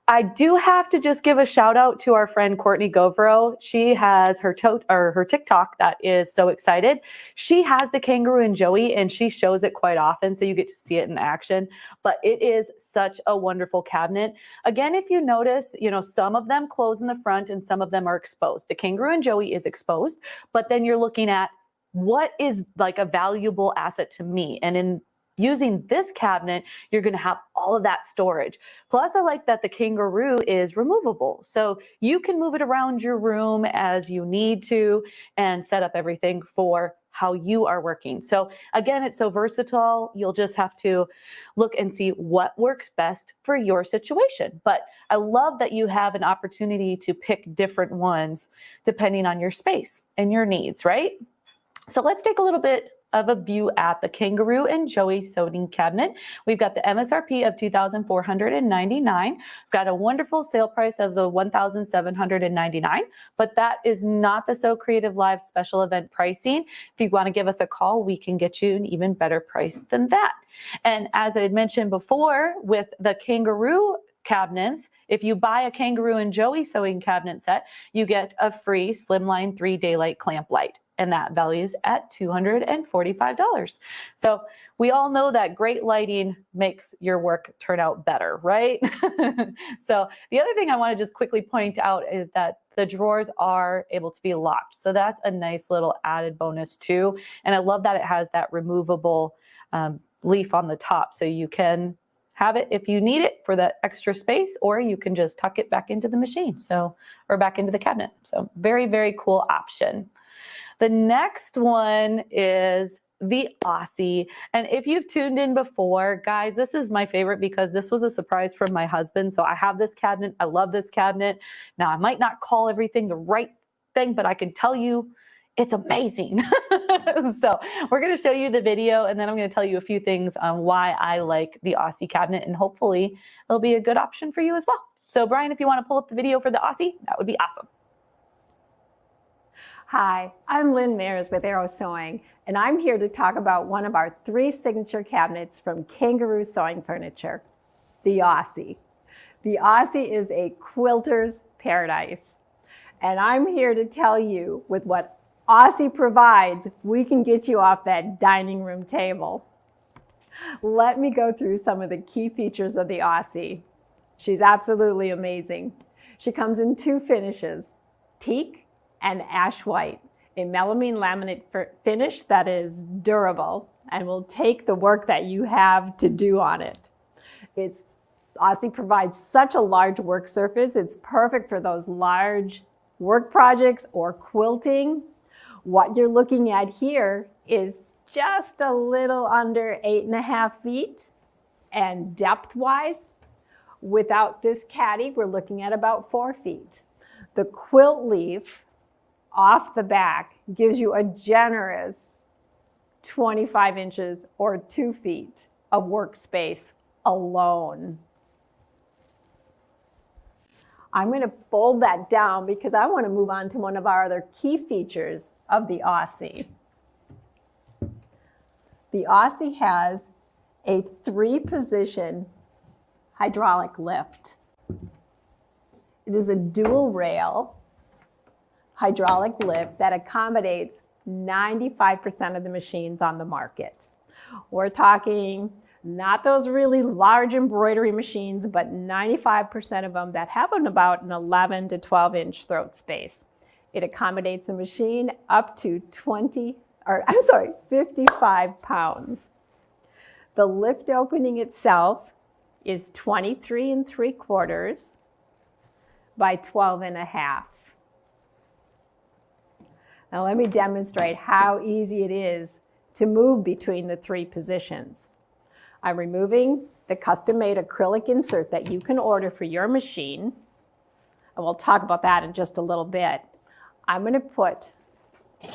I do have to just give a shout out to our friend Courtney Govro. She has her TikTok that is so excited. She has the Kangaroo and Joey and she shows it quite often, so you get to see it in action. But it is such a wonderful cabinet. Again, if you notice, some of them close in the front and some of them are exposed. The Kangaroo and Joey is exposed, but then you're looking at what is like a valuable asset to me. And in using this cabinet, you're going to have all of that storage. Plus, I like that the Kangaroo is removable. So you can move it around your room as you need to and set up everything for how you are working. So again, it's so versatile. You'll just have to look and see what works best for your situation. But I love that you have an opportunity to pick different ones depending on your space and your needs, right? So let's take a little bit of a view at the Kangaroo and Joey sewing cabinet. We've got the MSRP of $2,499. We've got a wonderful sale price of the $1,799, but that is not the SewCreative Live special event pricing. If you want to give us a call, we can get you an even better price than that. And as I had mentioned before, with the Kangaroo cabinets, if you buy a Kangaroo and Joey sewing cabinet set, you get a free Slimline 3 daylight clamp light, and that values at $245. So we all know that great lighting makes your work turn out better, right? So the other thing I want to just quickly point out is that the drawers are able to be locked. So that's a nice little added bonus too. And I love that it has that removable leaf on the top, so you can have it if you need it for that extra space, or you can just tuck it back into the machine, or back into the cabinet. So very, very cool option. The next one is the Aussie. And if you've tuned in before, guys, this is my favorite because this was a surprise from my husband. So I have this cabinet. I love this cabinet. Now, I might not call everything the right thing, but I can tell you it's amazing. So we're going to show you the video, and then I'm going to tell you a few things on why I like the Aussie cabinet, and hopefully it'll be a good option for you as well. So Brian, if you want to pull up the video for the Aussie, that would be awesome. Hi, I'm Lynn Mayers with Arrow Sewing, and I'm here to talk about one of our 3 signature cabinets from Kangaroo Sewing Furniture, the Aussie. The Aussie is a quilter's paradise, and I'm here to tell you with what Aussie provides, we can get you off that dining room table. Let me go through some of the key features of the Aussie. She's absolutely amazing. She comes in 2 finishes, teak and ash white, a melamine laminate finish that is durable and will take the work that you have to do on it. Aussie provides such a large work surface. It's perfect for those large work projects or quilting. What you're looking at here is just a little under 8.5 feet, and depth-wise, without this caddy, we're looking at about 4 feet. The quilt leaf off the back gives you a generous 25 inches or 2 feet of workspace alone. I'm going to fold that down because I want to move on to one of our other key features of the Aussie. The Aussie has a 3-position hydraulic lift. It is a dual rail hydraulic lift that accommodates 95% of the machines on the market. We're talking not those really large embroidery machines, but 95% of them that have about an 11 to 12 inch throat space. It accommodates a machine up to 55 pounds. The lift opening itself is 23 3/4 by 12 1/2. Now let me demonstrate how easy it is to move between the 3 positions. I'm removing the custom-made acrylic insert that you can order for your machine, and we'll talk about that in just a little bit. I'm going to put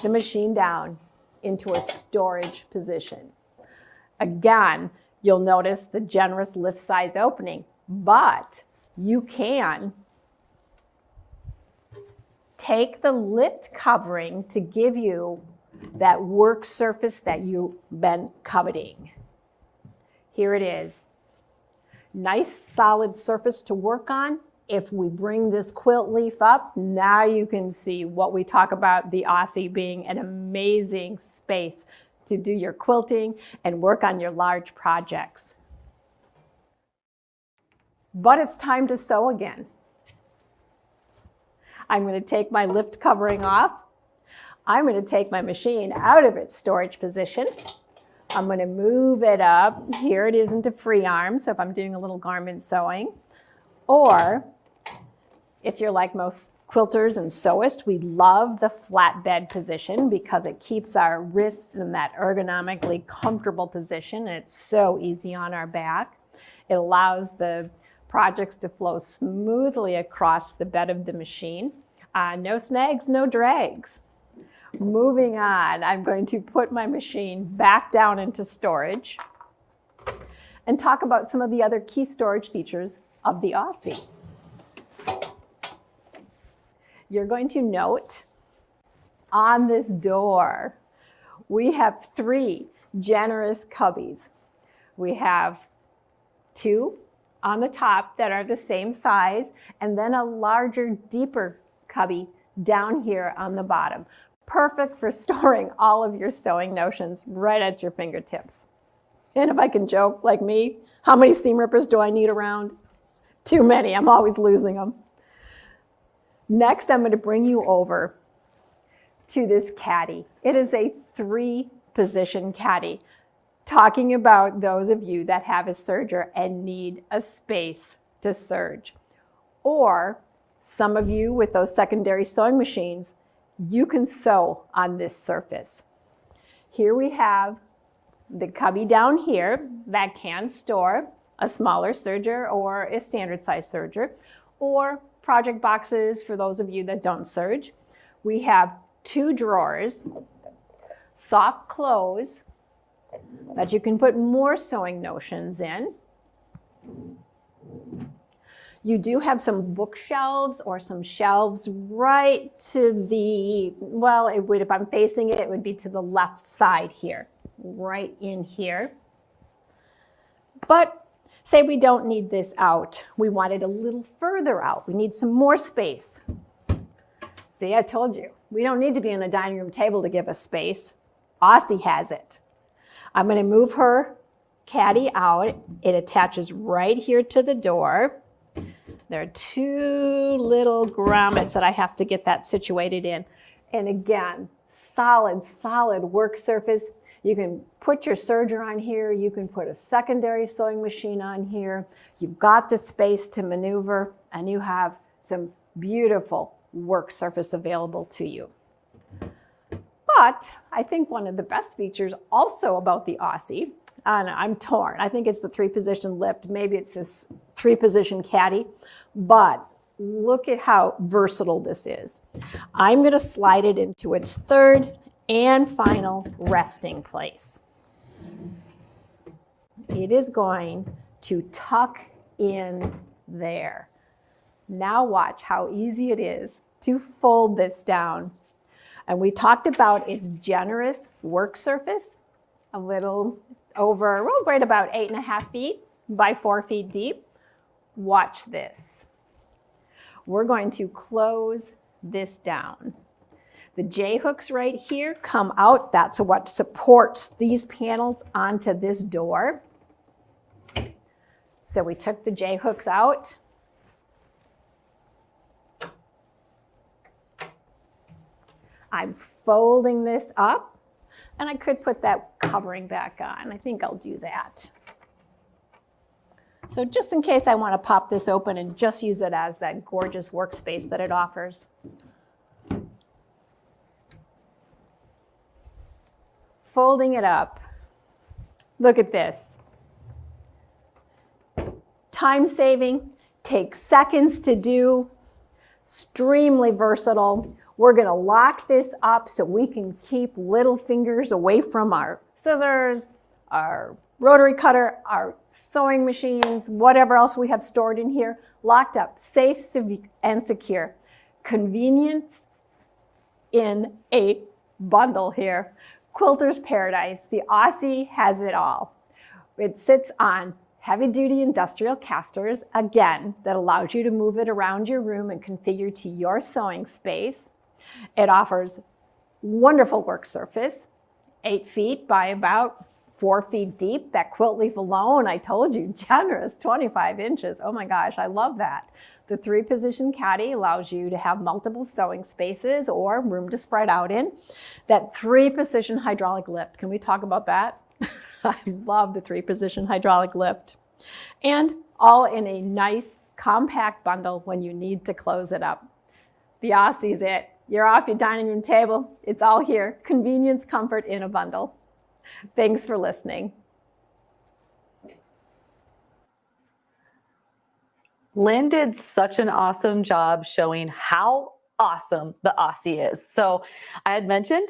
the machine down into a storage position. Again, you'll notice the generous lift size opening, but you can take the lift covering to give you that work surface that you've been coveting. Here it is. Nice solid surface to work on. If we bring this quilt leaf up, now you can see what we talk about the Aussie being an amazing space to do your quilting and work on your large projects. But it's time to sew again. I'm going to take my lift covering off. I'm going to take my machine out of its storage position. I'm going to move it up. Here it is into free arm, so if I'm doing a little garment sewing. Or if you're like most quilters and sewists, we love the flatbed position because it keeps our wrists in that ergonomically comfortable position, and it's so easy on our back. It allows the projects to flow smoothly across the bed of the machine. No snags, no drags. Moving on, I'm going to put my machine back down into storage and talk about some of the other key storage features of the Aussie. You're going to note on this door, we have 3 generous cubbies. We have 2 on the top that are the same size, and then a larger, deeper cubby down here on the bottom. Perfect for storing all of your sewing notions right at your fingertips. And if I can joke like me, how many seam rippers do I need around? Too many, I'm always losing them. Next, I'm going to bring you over to this caddy. It is a 3-position caddy, talking about those of you that have a serger and need a space to serge. Or some of you with those secondary sewing machines, you can sew on this surface. Here we have the cubby down here that can store a smaller serger or a standard size serger, or project boxes for those of you that don't serge. We have 2 drawers, soft close that you can put more sewing notions in. You do have some bookshelves or some shelves right to the, well, it would, if I'm facing it, it would be to the left side here, right in here. But say we don't need this out. We want it a little further out. We need some more space. See, I told you, we don't need to be on a dining room table to give us space. Aussie has it. I'm going to move her caddy out. It attaches right here to the door. There are 2 little grommets that I have to get that situated in. And again, solid, solid work surface. You can put your serger on here. You can put a secondary sewing machine on here. You've got the space to maneuver, and you have some beautiful work surface available to you. But I think one of the best features also about the Aussie, and I'm torn. I think it's the 3-position lift. Maybe it's this 3-position caddy, but look at how versatile this is. I'm going to slide it into its 3rd and final resting place. It is going to tuck in there. Now watch how easy it is to fold this down. And we talked about its generous work surface, a little over, well, right about 8.5 feet by 4 feet deep. Watch this. We're going to close this down. The J-hooks right here come out. That's what supports these panels onto this door. So we took the J-hooks out. I'm folding this up, and I could put that covering back on. I think I'll do that. So just in case I want to pop this open and just use it as that gorgeous workspace that it offers. Folding it up. Look at this. Time saving, takes seconds to do, extremely versatile. We're gonna lock this up so we can keep little fingers away from our scissors, our rotary cutter, our sewing machines, whatever else we have stored in here, locked up, safe and secure. Convenience in a bundle here. Quilter's Paradise, the Aussie has it all. It sits on heavy-duty industrial casters, again, that allows you to move it around your room and configure to your sewing space. It offers wonderful work surface, 8 feet by about 4 feet deep. That quilt leaf alone, I told you, generous, 25 inches. Oh my gosh, I love that. The 3-position caddy allows you to have multiple sewing spaces or room to spread out in. That 3-position hydraulic lift, can we talk about that? I love the 3-position hydraulic lift. And all in a nice, compact bundle when you need to close it up. The Aussie's it. You're off your dining room table. It's all here. Convenience, comfort in a bundle. Thanks for listening. Lynn did such an awesome job showing how awesome the Aussie is. So I had mentioned,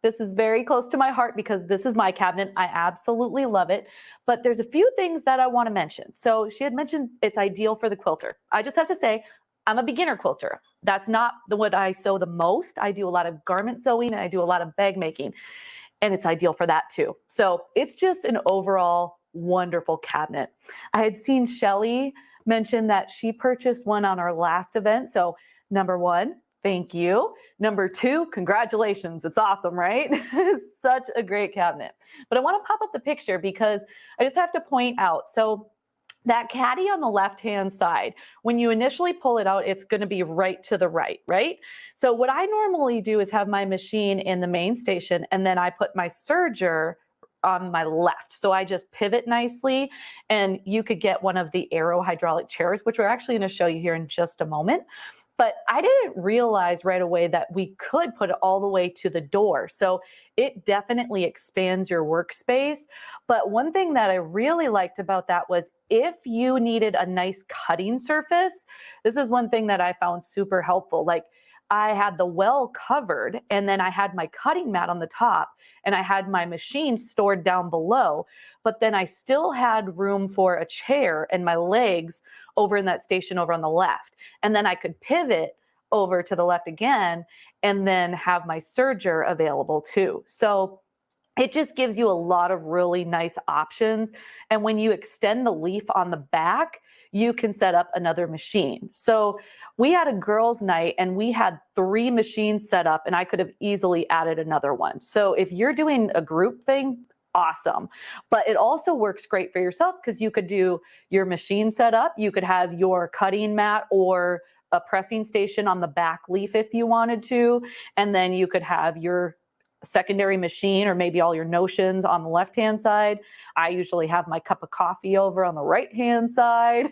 this is very close to my heart because this is my cabinet. I absolutely love it. But there's a few things that I want to mention. So she had mentioned it's ideal for the quilter. I just have to say, I'm a beginner quilter. That's not what I sew the most. I do a lot of garment sewing and I do a lot of bag making. And it's ideal for that too. So it's just an overall wonderful cabinet. I had seen Shelly mention that she purchased one on our last event. So number 1, thank you. Number 2, congratulations. It's awesome, right? Such a great cabinet. But I want to pop up the picture because I just have to point out. So that caddy on the left-hand side, when you initially pull it out, it's going to be right to the right, right? So what I normally do is have my machine in the main station, and then I put my serger on my left. So I just pivot nicely, and you could get one of the Aero hydraulic chairs, which we're actually going to show you here in just a moment. But I didn't realize right away that we could put it all the way to the door. So it definitely expands your workspace. But one thing that I really liked about that was if you needed a nice cutting surface, this is one thing that I found super helpful. Like I had the well covered and then I had my cutting mat on the top and I had my machine stored down below, but then I still had room for a chair and my legs over in that station over on the left. And then I could pivot over to the left again and then have my serger available too. So it just gives you a lot of really nice options. And when you extend the leaf on the back, you can set up another machine. So we had a girls' night and we had 3 machines set up and I could have easily added another one. So if you're doing a group thing, awesome. But it also works great for yourself because you could do your machine setup. You could have your cutting mat or a pressing station on the back leaf if you wanted to. And then you could have your secondary machine or maybe all your notions on the left-hand side. I usually have my cup of coffee over on the right-hand side.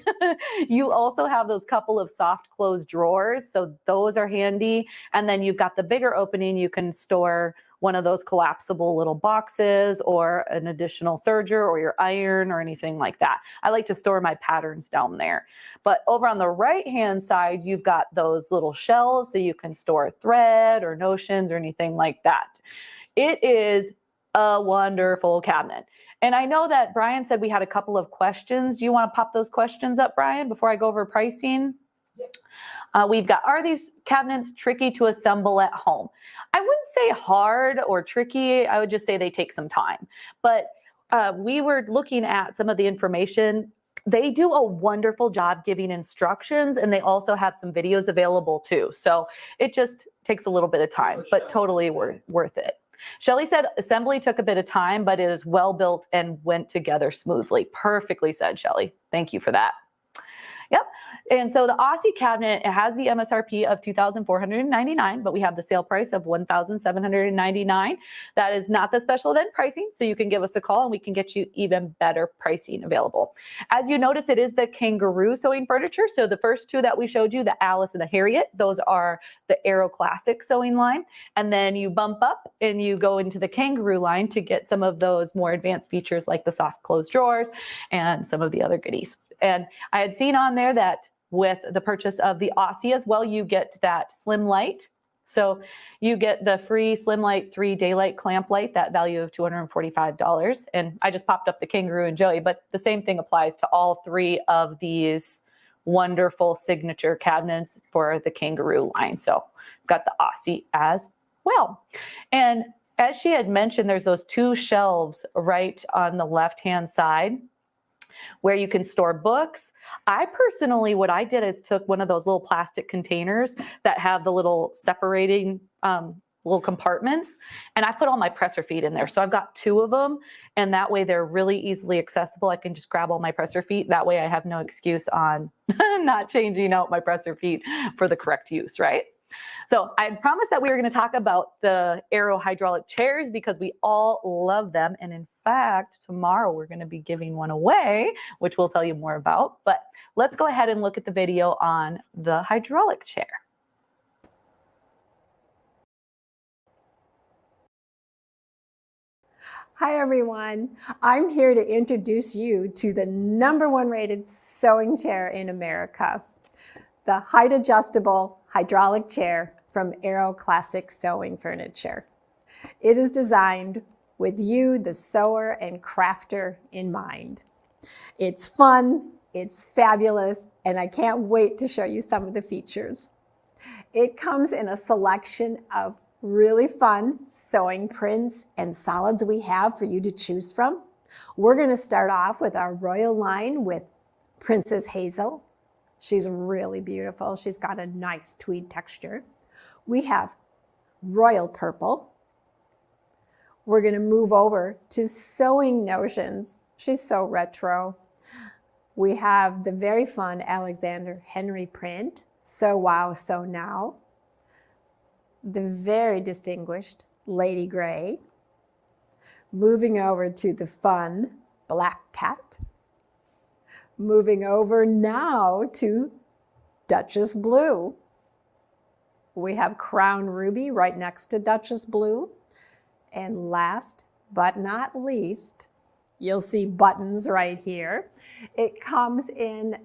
You also have those couple of soft close drawers. So those are handy. And then you've got the bigger opening. You can store one of those collapsible little boxes or an additional serger or your iron or anything like that. I like to store my patterns down there. But over on the right-hand side, you've got those little shelves so you can store thread or notions or anything like that. It is a wonderful cabinet. And I know that Brian said we had a couple of questions. Do you want to pop those questions up, Brian, before I go over pricing? We've got, are these cabinets tricky to assemble at home? I wouldn't say hard or tricky. I would just say they take some time. But we were looking at some of the information. They do a wonderful job giving instructions, and they also have some videos available too. So it just takes a little bit of time, but totally worth it. Shelly said assembly took a bit of time, but it is well built and went together smoothly. Perfectly said, Shelly. Thank you for that. Yep. And so the Aussie cabinet, it has the MSRP of $2,499, but we have the sale price of $1,799. That is not the special event pricing, so you can give us a call and we can get you even better pricing available. As you notice, it is the kangaroo sewing furniture. So the first two that we showed you, the Alice and the Harriet, those are the Aero Classic sewing line. And then you bump up and you go into the kangaroo line to get some of those more advanced features like the soft closed drawers and some of the other goodies. And I had seen on there that with the purchase of the Aussie as well, you get that slim light. So you get the free Slim Light 3 daylight clamp light, that value of $245. And I just popped up the kangaroo and Joey, but the same thing applies to all three of these wonderful signature cabinets for the kangaroo line. So got the Aussie as well. And as she had mentioned, there's those two shelves right on the left-hand side where you can store books. I personally, what I did is took one of those little plastic containers that have the little separating little compartments, and I put all my presser feet in there. So I've got two of them, and that way they're really easily accessible. I can just grab all my presser feet. That way I have no excuse on not changing out my presser feet for the correct use, right? So I promised that we were going to talk about the Aero hydraulic chairs because we all love them. And in fact, tomorrow we're going to be giving one away, which we'll tell you more about. But let's go ahead and look at the video on the hydraulic chair. Hi everyone, I'm here to introduce you to the #1 rated sewing chair in America, the height adjustable hydraulic chair from Aero Classic Sewing Furniture. It is designed with you, the sewer and crafter, in mind. It's fun, it's fabulous, and I can't wait to show you some of the features. It comes in a selection of really fun sewing prints and solids we have for you to choose from. We're going to start off with our royal line with Princess Hazel. She's really beautiful. She's got a nice tweed texture. We have royal purple. We're going to move over to Sewing Notions. She's so retro. We have the very fun Alexander Henry print, So Wow, So Now. The very distinguished Lady Grey. Moving over to the fun Black Cat. Moving over now to Duchess Blue. We have Crown Ruby right next to Duchess Blue. And last but not least, you'll see buttons right here. It comes in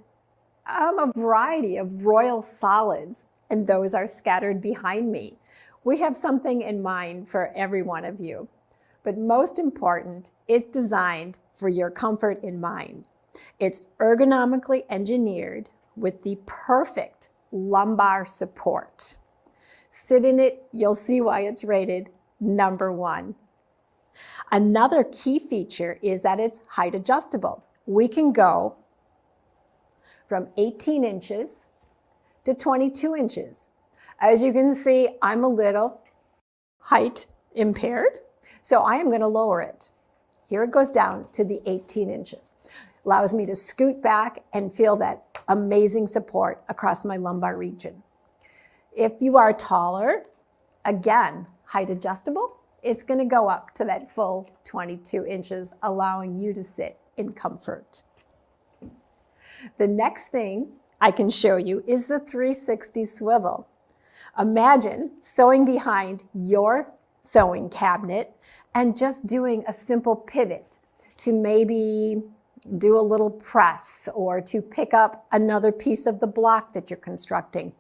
a variety of royal solids, and those are scattered behind me. We have something in mind for every one of you. But most important, it's designed for your comfort in mind. It's ergonomically engineered with the perfect lumbar support. Sit in it, you'll see why it's rated #1. Another key feature is that it's height adjustable. We can go from 18 inches to 22 inches. As you can see, I'm a little height impaired, so I am going to lower it. Here it goes down to the 18 inches. Allows me to scoot back and feel that amazing support across my lumbar region. If you are taller, again, height adjustable, it's going to go up to that full 22 inches, allowing you to sit in comfort. The next thing I can show you is the 360 swivel. Imagine sewing behind your sewing cabinet and just doing a simple pivot to maybe do a little press or to pick up another piece of the block that you're constructing.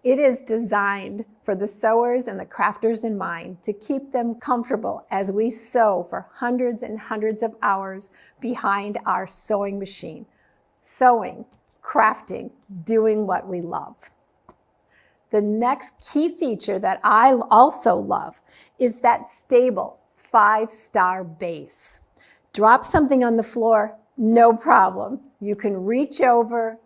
It is designed for the sewers and the crafters in mind to keep them comfortable as we sew for hundreds and hundreds of hours behind our sewing machine. Sewing, crafting, doing what we love. The next key feature that I also love is that stable 5-star base. Drop something on the floor, No problem. You can reach over,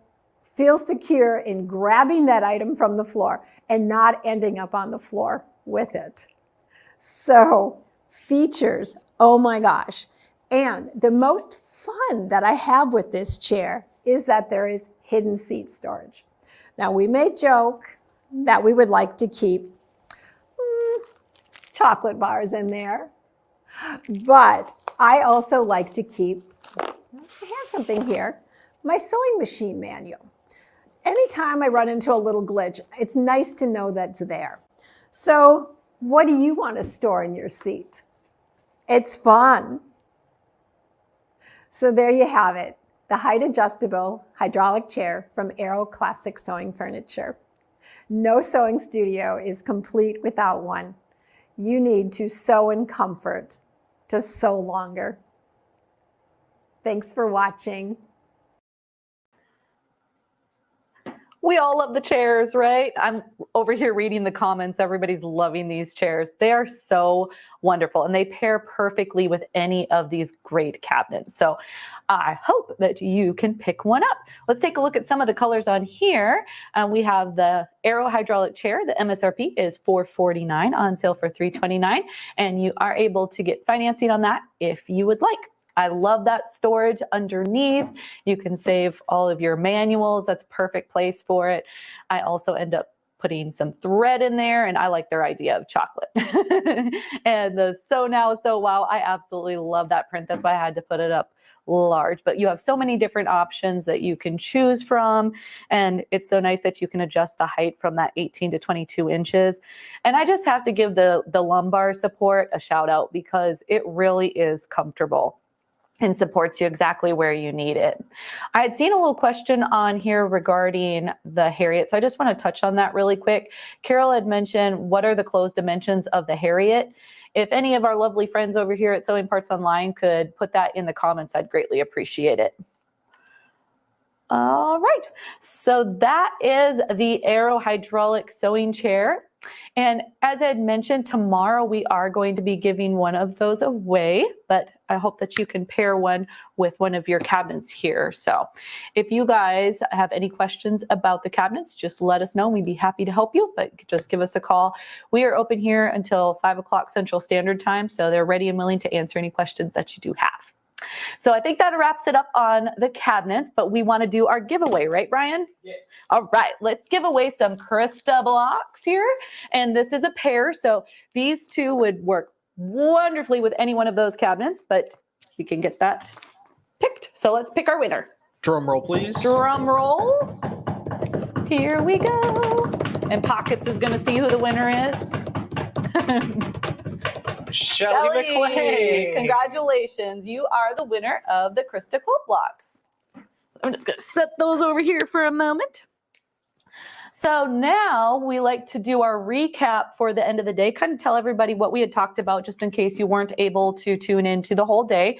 feel secure in grabbing that item from the floor and not ending up on the floor with it. So, features, oh my gosh. And the most fun that I have with this chair is that there is hidden seat storage. Now, we may joke that we would like to keep chocolate bars in there, but I also like to keep, I have something here, my sewing machine manual. Anytime I run into a little glitch, it's nice to know that's there. So, what do you want to store in your seat? It's fun. So there you have it, the height adjustable hydraulic chair from Aero Classic Sewing Furniture. No sewing studio is complete without one. You need to sew in comfort to sew longer. Thanks for watching. We all love the chairs, right? I'm over here reading the comments. Everybody's loving these chairs. They are so wonderful and they pair perfectly with any of these great cabinets. So I hope that you can pick one up. Let's take a look at some of the colors on here. We have the Aero hydraulic chair. The MSRP is $449, on sale for $329, and you are able to get financing on that if you would like. I love that storage underneath. You can save all of your manuals. That's a perfect place for it. I also end up putting some thread in there, and I like their idea of chocolate. And the Sew Now, Sew Wow, I absolutely love that print. That's why I had to put it up large. But you have so many different options that you can choose from, and it's so nice that you can adjust the height from that 18 to 22 inches. And I just have to give the lumbar support a shout out because it really is comfortable and supports you exactly where you need it. I had seen a little question on here regarding the Harriet, so I just want to touch on that really quick. Carol had mentioned, what are the closed dimensions of the Harriet? If any of our lovely friends over here at Sewing Parts Online could put that in the comments, I'd greatly appreciate it. All right, so that is the Aero hydraulic sewing chair. And as I had mentioned, tomorrow we are going to be giving one of those away, but I hope that you can pair one with one of your cabinets here. So if you guys have any questions about the cabinets, just let us know. We'd be happy to help you, but just give us a call. We are open here until 5 o'clock Central Standard Time, so they're ready and willing to answer any questions that you do have. So I think that wraps it up on the cabinets, but we want to do our giveaway, right, Brian? Yes. All right, let's give away some Krista blocks here. And this is a pair, so these two would work wonderfully with any one of those cabinets, but we can get that picked. So let's pick our winner. Drum roll, please. Drum roll. Here we go. And Pockets is going to see who the winner is. Shelly McClay. Congratulations. You are the winner of the Krista Quilt blocks. So I'm just going to set those over here for a moment. So now we like to do our recap for the end of the day, kind of tell everybody what we had talked about just in case you weren't able to tune into the whole day.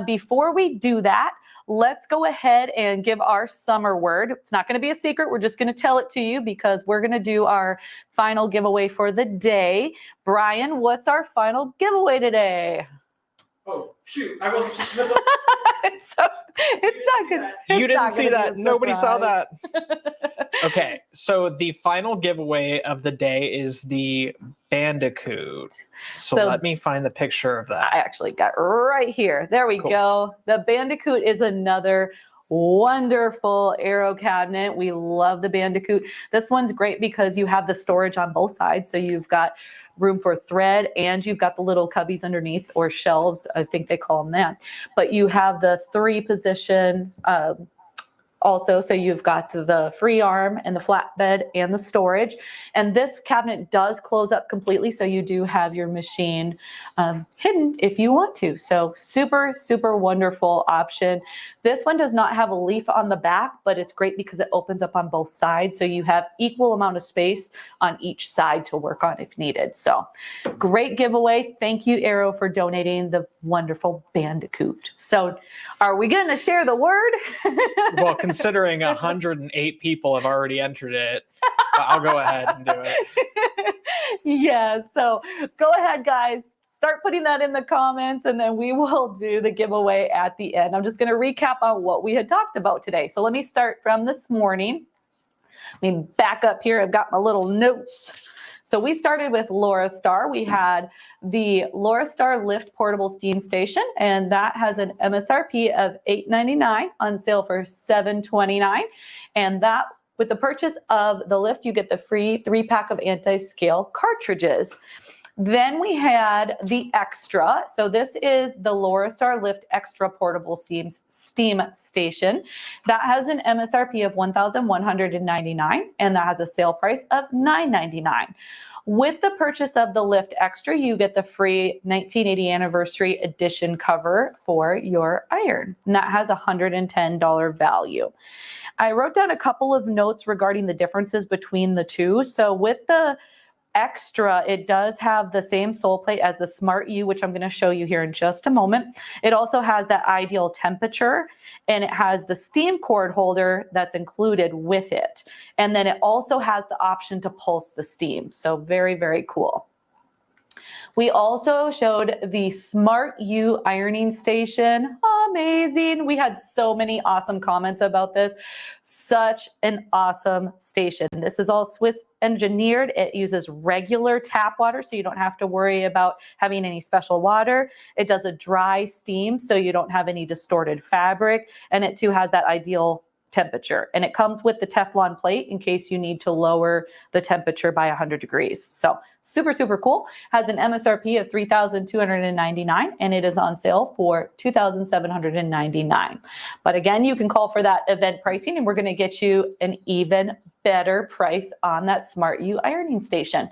Before we do that, let's go ahead and give our summer word. It's not going to be a secret. We're just going to tell it to you because we're going to do our final giveaway for the day. Brian, what's our final giveaway today? Oh, shoot. I wasn't. It's not good. You didn't see that. Nobody saw that. Okay, so the final giveaway of the day is the Bandicoot. So let me find the picture of that. I actually got right here. There we go. The Bandicoot is another wonderful Aero cabinet. We love the Bandicoot. This one's great because you have the storage on both sides. So you've got room for thread and you've got the little cubbies underneath, or shelves, I think they call them that. But you have the 3-position also, so you've got the free arm and the flatbed and the storage. And this cabinet does close up completely, so you do have your machine hidden if you want to. So super, super wonderful option. This one does not have a leaf on the back, but it's great because it opens up on both sides, so you have equal amount of space on each side to work on if needed. So great giveaway. Thank you, Aero, for donating the wonderful Bandicoot. So are we going to share the word? Well, considering 108 people have already entered it, I'll go ahead and do it. Yeah, so go ahead, guys. start putting that in the comments, and then we will do the giveaway at the end. I'm just going to recap on what we had talked about today. So let me start from this morning. Let me back up here. I've got my little notes. So we started with Laura Star. We had the Laura Star Lift Portable Steam Station, and that has an MSRP of $8.99, on sale for $7.29. And that, with the purchase of the lift, you get the free 3-pack of anti-scale cartridges. Then we had the Extra. So this is the Laura Star Lift Extra Portable Steam Station. That has an MSRP of $1,199, and that has a sale price of $9.99. With the purchase of the Lift Extra, you get the free 1980 Anniversary Edition cover for your iron, and that has a $110 value. I wrote down a couple of notes regarding the differences between the two. So with the Extra, it does have the same sole plate as the Smart U, which I'm going to show you here in just a moment. It also has that ideal temperature, and it has the steam cord holder that's included with it. And then it also has the option to pulse the steam. So very, very cool. We also showed the Smart U ironing station. Amazing. We had so many awesome comments about this. Such an awesome station. This is all Swiss engineered. It uses regular tap water, so you don't have to worry about having any special water. It does a dry steam, so you don't have any distorted fabric. And it too has that ideal temperature, and it comes with the Teflon plate in case you need to lower the temperature by 100 degrees. So super, super cool. Has an MSRP of $3,299, and it is on sale for $2,799. But again, you can call for that event pricing, and we're going to get you an even better price on that Smart U ironing station.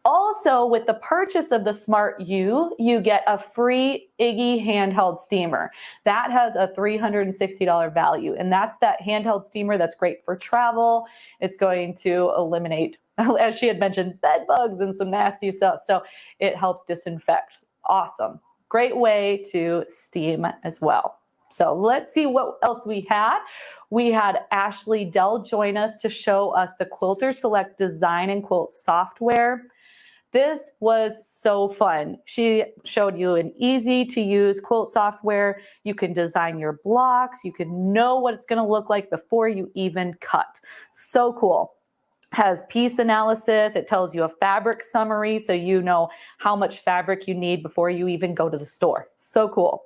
Also, with the purchase of the Smart U, you get a free Iggy handheld steamer. That has a $360 value, and that's that handheld steamer that's great for travel. It's going to eliminate, as she had mentioned, bed bugs and some nasty stuff. So it helps disinfect. Awesome. Great way to steam as well. So let's see what else we had. We had Ashley Dell join us to show us the Quilter Select Design and Quilt software. This was so fun. She showed you an easy to use quilt software. You can design your blocks. You can know what it's going to look like before you even cut. So cool. Has piece analysis. It tells you a fabric summary, so you know how much fabric you need before you even go to the store. So cool.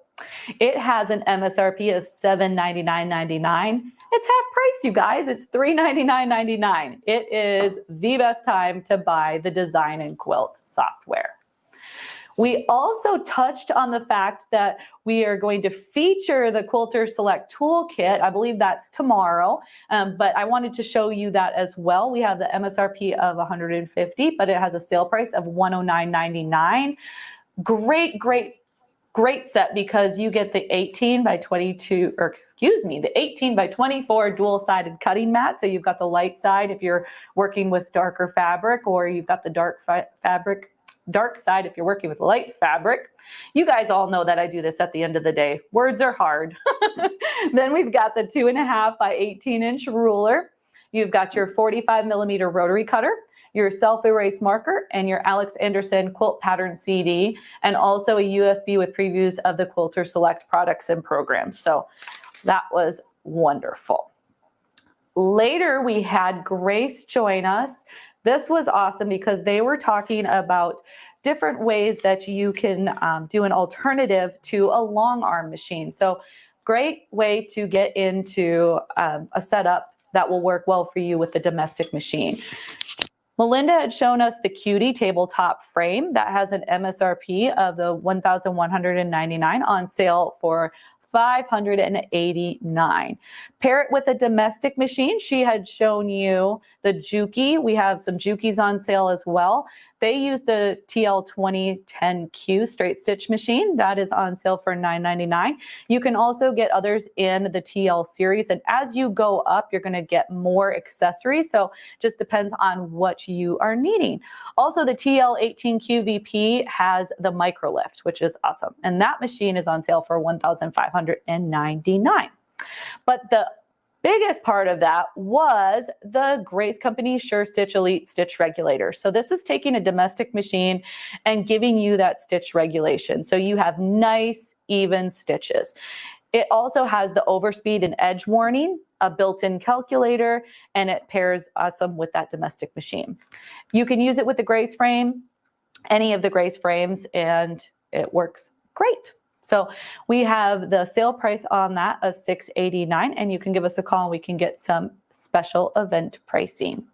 It has an MSRP of $799.99. It's half price, you guys. It's $399.99. It is the best time to buy the Design and Quilt software. We also touched on the fact that we are going to feature the Quilter Select Toolkit. I believe that's tomorrow, but I wanted to show you that as well. We have the MSRP of $150, but it has a sale price of $109.99. Great set, because you get the 18 by 22, or excuse me, the 18 by 24 dual-sided cutting mat. So you've got the light side if you're working with darker fabric, or you've got the dark side if you're working with light fabric. You guys all know that I do this at the end of the day. Words are hard. Then we've got the 2.5 by 18-inch ruler. You've got your 45mm rotary cutter, your self-erase marker, and your Alex Anderson quilt pattern CD, and also a USB with previews of the Quilter Select products and programs. So that was wonderful. Later, we had Grace join us. This was awesome because they were talking about different ways that you can do an alternative to a long arm machine. So great way to get into a setup that will work well for you with the domestic machine. Melinda had shown us the Cutie tabletop frame that has an MSRP of the $1,199, on sale for $589. Pair it with a domestic machine. She had shown you the Juki. We have some Jukis on sale as well. They use the TL2010Q straight stitch machine. That is on sale for $9.99. You can also get others in the TL series. And as you go up, you're going to get more accessories. So just depends on what you are needing. Also, the TL18Q VP has the micro lift, which is awesome. And that machine is on sale for $1,599. But the Biggest part of that was the Grace Company Sure Stitch Elite Stitch Regulator. So this is taking a domestic machine and giving you that stitch regulation. So you have nice, even stitches. It also has the overspeed and edge warning, a built-in calculator, and it pairs awesome with that domestic machine. You can use it with the Grace frame, any of the Grace frames, and it works great. So we have the sale price on that of $689, and you can give us a call and we can get some special event pricing.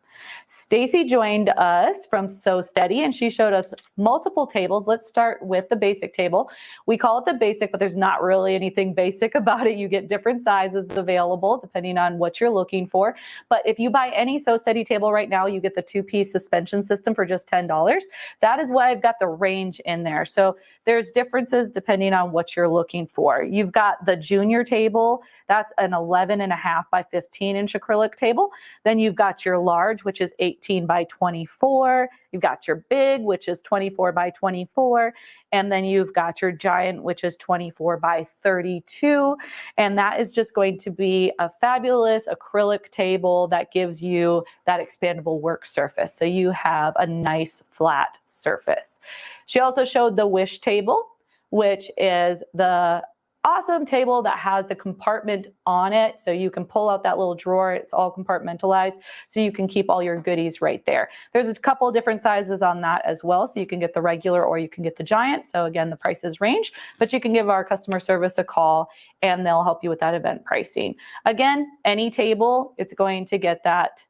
Stacy joined us from Sew Steady, and she showed us multiple tables. Let's start with the basic table. We call it the basic, but there's not really anything basic about it. You get different sizes available depending on what you're looking for. But if you buy any Sew Steady table right now, you get the 2-piece suspension system for just $10. That is why I've got the range in there. So there's differences depending on what you're looking for. You've got the junior table. That's an 11.5 by 15 inch acrylic table. Then you've got your large, which is 18 by 24. You've got your big, which is 24 by 24. And then you've got your giant, which is 24 by 32. And that is just going to be a fabulous acrylic table that gives you that expandable work surface. So you have a nice flat surface. She also showed the Wish table, which is the awesome table that has the compartment on it. So you can pull out that little drawer. It's all compartmentalized. So you can keep all your goodies right there. There's a couple of different sizes on that as well. So you can get the regular or you can get the giant. So again, the prices range, but you can give our customer service a call and they'll help you with that event pricing. Again, any table, it's going to get that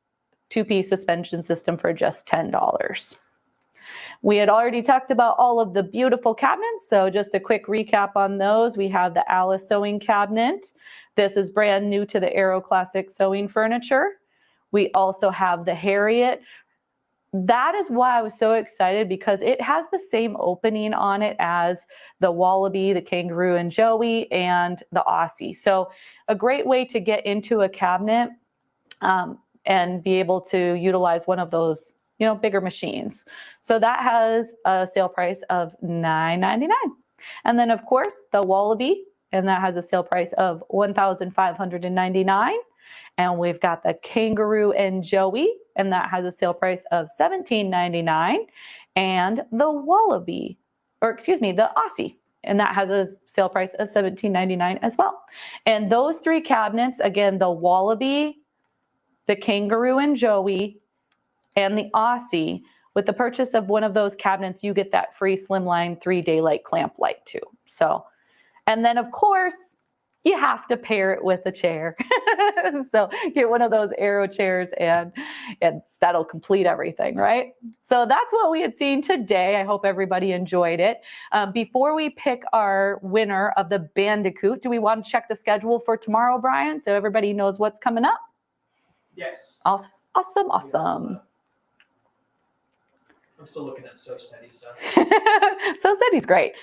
2-piece suspension system for just $10. We had already talked about all of the beautiful cabinets, so just a quick recap on those. We have the Alice sewing cabinet. This is brand new to the Aero Classic sewing furniture. We also have the Harriet. That is why I was so excited because it has the same opening on it as the Wallaby, the Kangaroo and Joey, and the Aussie. So a great way to get into a cabinet and be able to utilize one of those bigger machines. So that has a sale price of $9.99. And then of course the Wallaby, and that has a sale price of $1,599. And we've got the Kangaroo and Joey, and that has a sale price of $17.99. And the Wallaby, the Aussie, and that has a sale price of $17.99 as well. And those 3 cabinets, again, the Wallaby, the Kangaroo and Joey, and the Aussie, with the purchase of one of those cabinets, you get that free Slimline 3 daylight clamp light too. So, and then of course, you have to pair it with a chair. So get one of those Aero chairs and that'll complete everything, right? So that's what we had seen today. I hope everybody enjoyed it. Before we pick our winner of the Bandicoot, do we want to check the schedule for tomorrow, Brian, so everybody knows what's coming up? Yes. Awesome. I'm still looking at Sew Steady stuff. Sew Steady's great.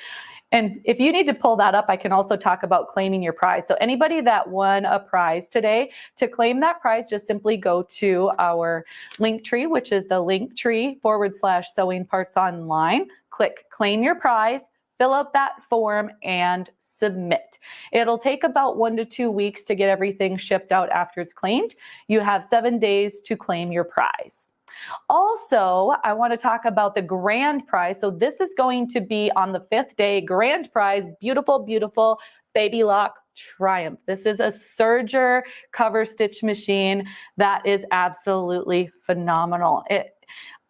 And if you need to pull that up, I can also talk about claiming your prize. So anybody that won a prize today, to claim that prize, just simply go to our link tree, which is the linktree/sewing parts online. Click claim your prize, fill out that form and submit. It'll take about 1 to 2 weeks to get everything shipped out after it's claimed. You have 7 days to claim your prize. Also, I want to talk about the grand prize. So this is going to be on the 5th day, grand prize, beautiful Baby Lock Triumph. This is a serger cover stitch machine that is absolutely phenomenal.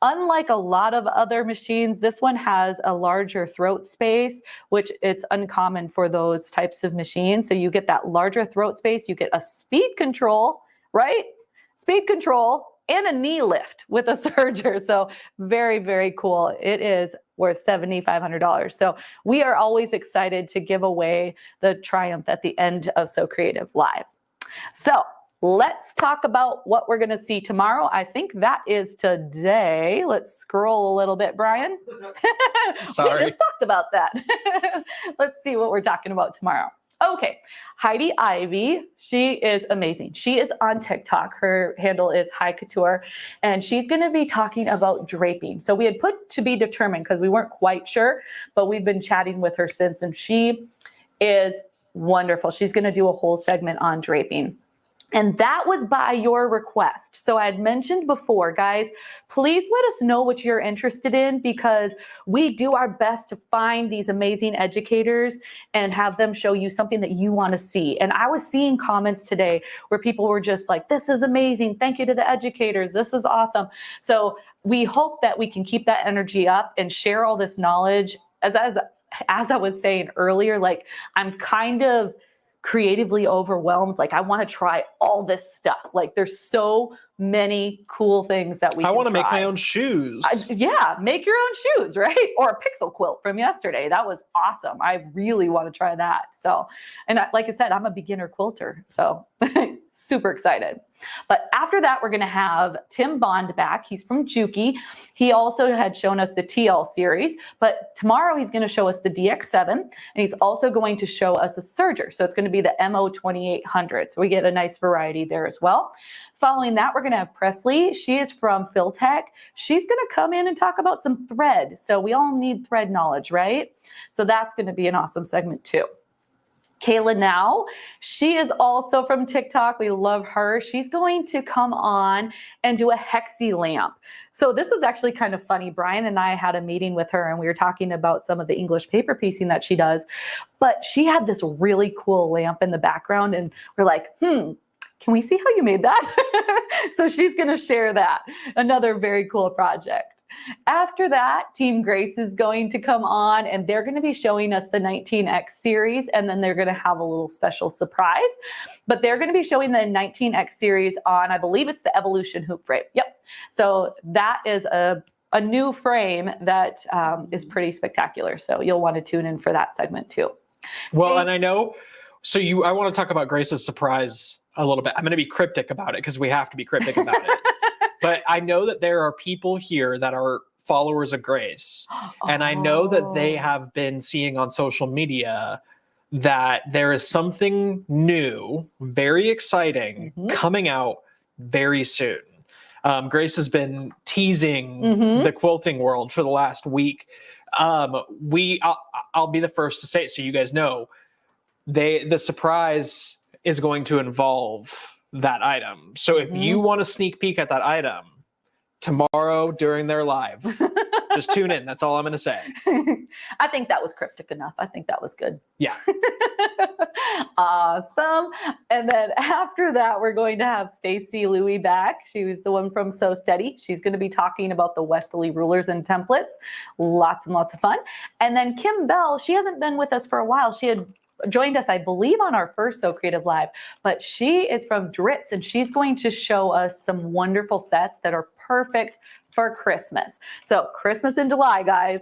Unlike a lot of other machines, this one has a larger throat space, which it's uncommon for those types of machines. So you get that larger throat space, you get a speed control, right? Speed control and a knee lift with a serger. So very, very cool. It is worth $7,500. So we are always excited to give away the Triumph at the end of SewCreative Live. So let's talk about what we're going to see tomorrow. I think that is today. Let's scroll a little bit, Brian. Sorry. We just talked about that. Let's see what we're talking about tomorrow. Okay, Heidi Ivy, she is amazing. She is on TikTok. Her handle is High Couture, and she's going to be talking about draping. So we had put to be determined because we weren't quite sure, but we've been chatting with her since, and she is wonderful. She's going to do a whole segment on draping. And that was by your request. So I had mentioned before, guys, please let us know what you're interested in, because we do our best to find these amazing educators and have them show you something that you want to see. And I was seeing comments today where people were just like, this is amazing. Thank you to the educators. This is awesome. So we hope that we can keep that energy up and share all this knowledge. As I was saying earlier, like, I'm kind of creatively overwhelmed. Like, I want to try all this stuff. Like, there's so many cool things that we can try. I want to make my own shoes. Yeah, make your own shoes, right? Or a pixel quilt from yesterday. That was awesome. I really want to try that. So, and like I said, I'm a beginner quilter, so super excited. But after that, we're going to have Tim Bond back. He's from Juki. He also had shown us the TL series, but tomorrow he's going to show us the DX7, and he's also going to show us a serger. So it's going to be the MO2800. So we get a nice variety there as well. Following that, we're going to have Presley. She is from Philtech. She's going to come in and talk about some thread. So we all need thread knowledge, right? So that's going to be an awesome segment too. Kayla Now, she is also from TikTok. We love her. She's going to come on and do a hexie lamp. So this is actually kind of funny. Brian and I had a meeting with her and we were talking about some of the English paper piecing that she does, but she had this really cool lamp in the background and we're like, can we see how you made that? So she's going to share that. Another very cool project. After that, Team Grace is going to come on and they're going to be showing us the 19X series, and then they're going to have a little special surprise. But they're going to be showing the 19X series on, I believe it's the Evolution hoop frame. Yep. So that is a new frame that is pretty spectacular. So you'll want to tune in for that segment too. Well, and I know, I want to talk about Grace's surprise a little bit. I'm going to be cryptic about it because we have to be cryptic about it. But I know that there are people here that are followers of Grace. And I know that they have been seeing on social media that there is something new, very exciting, coming out very soon. Grace has been teasing the quilting world for the last week. I'll be the first to say it so you guys know. The surprise is going to involve that item. So if you want a sneak peek at that item tomorrow during their live, just tune in. That's all I'm going to say. I think that was cryptic enough. I think that was good. Yeah. Awesome. And then after that, we're going to have Stacy Louie back. She was the one from So Steady. She's going to be talking about the Westerly rulers and templates. Lots and lots of fun. And then Kim Bell, she hasn't been with us for a while. She had joined us, I believe, on our first SewCreative Live, but she is from Dritz and she's going to show us some wonderful sets that are perfect for Christmas. So Christmas in July, guys.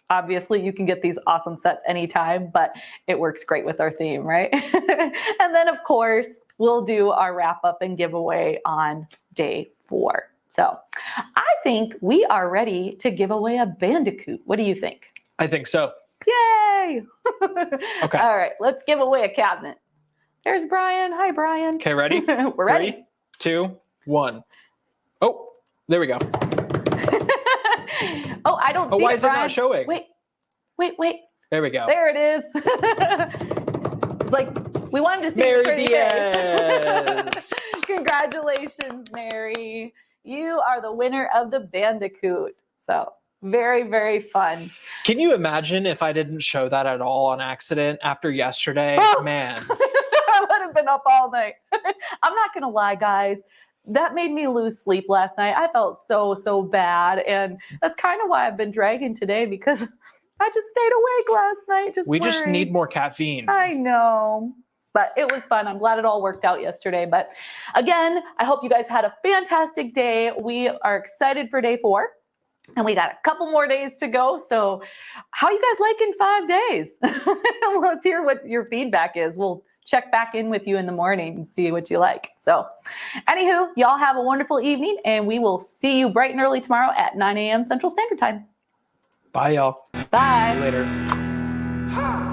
Obviously, you can get these awesome sets anytime, but it works great with our theme, right? And then, of course, we'll do our wrap up and giveaway on day 4. So I think we are ready to give away a Bandicoot. What do you think? I think so. Yay! Okay. All right, let's give away a cabinet. There's Brian. Hi, Brian. Okay, ready? We're ready. 3, 2, 1. Oh, there we go. Oh, I don't see why it, is Brian. it not showing? Wait. There we go. There it is. It's like we wanted to see Mary your pretty Diaz. face. Congratulations, Mary. You are the winner of the Bandicoot. So very, very fun. Can you imagine if I didn't show that at all on accident after yesterday? Man. I would have been up all night. I'm not going to lie, guys. That made me lose sleep last night. I felt so bad. And that's kind of why I've been dragging today, because I just stayed awake last night. We just need more caffeine. I know. But it was fun. I'm glad it all worked out yesterday. But again, I hope you guys had a fantastic day. We are excited for day 4. And we got a couple more days to go. So how you guys liking 5 days? Let's hear what your feedback is. We'll check back in with you in the morning and see what you like. So anywho, y'all have a wonderful evening, and we will see you bright and early tomorrow at 9 a.m. Central Standard Time. Bye, y'all. Bye. See you later.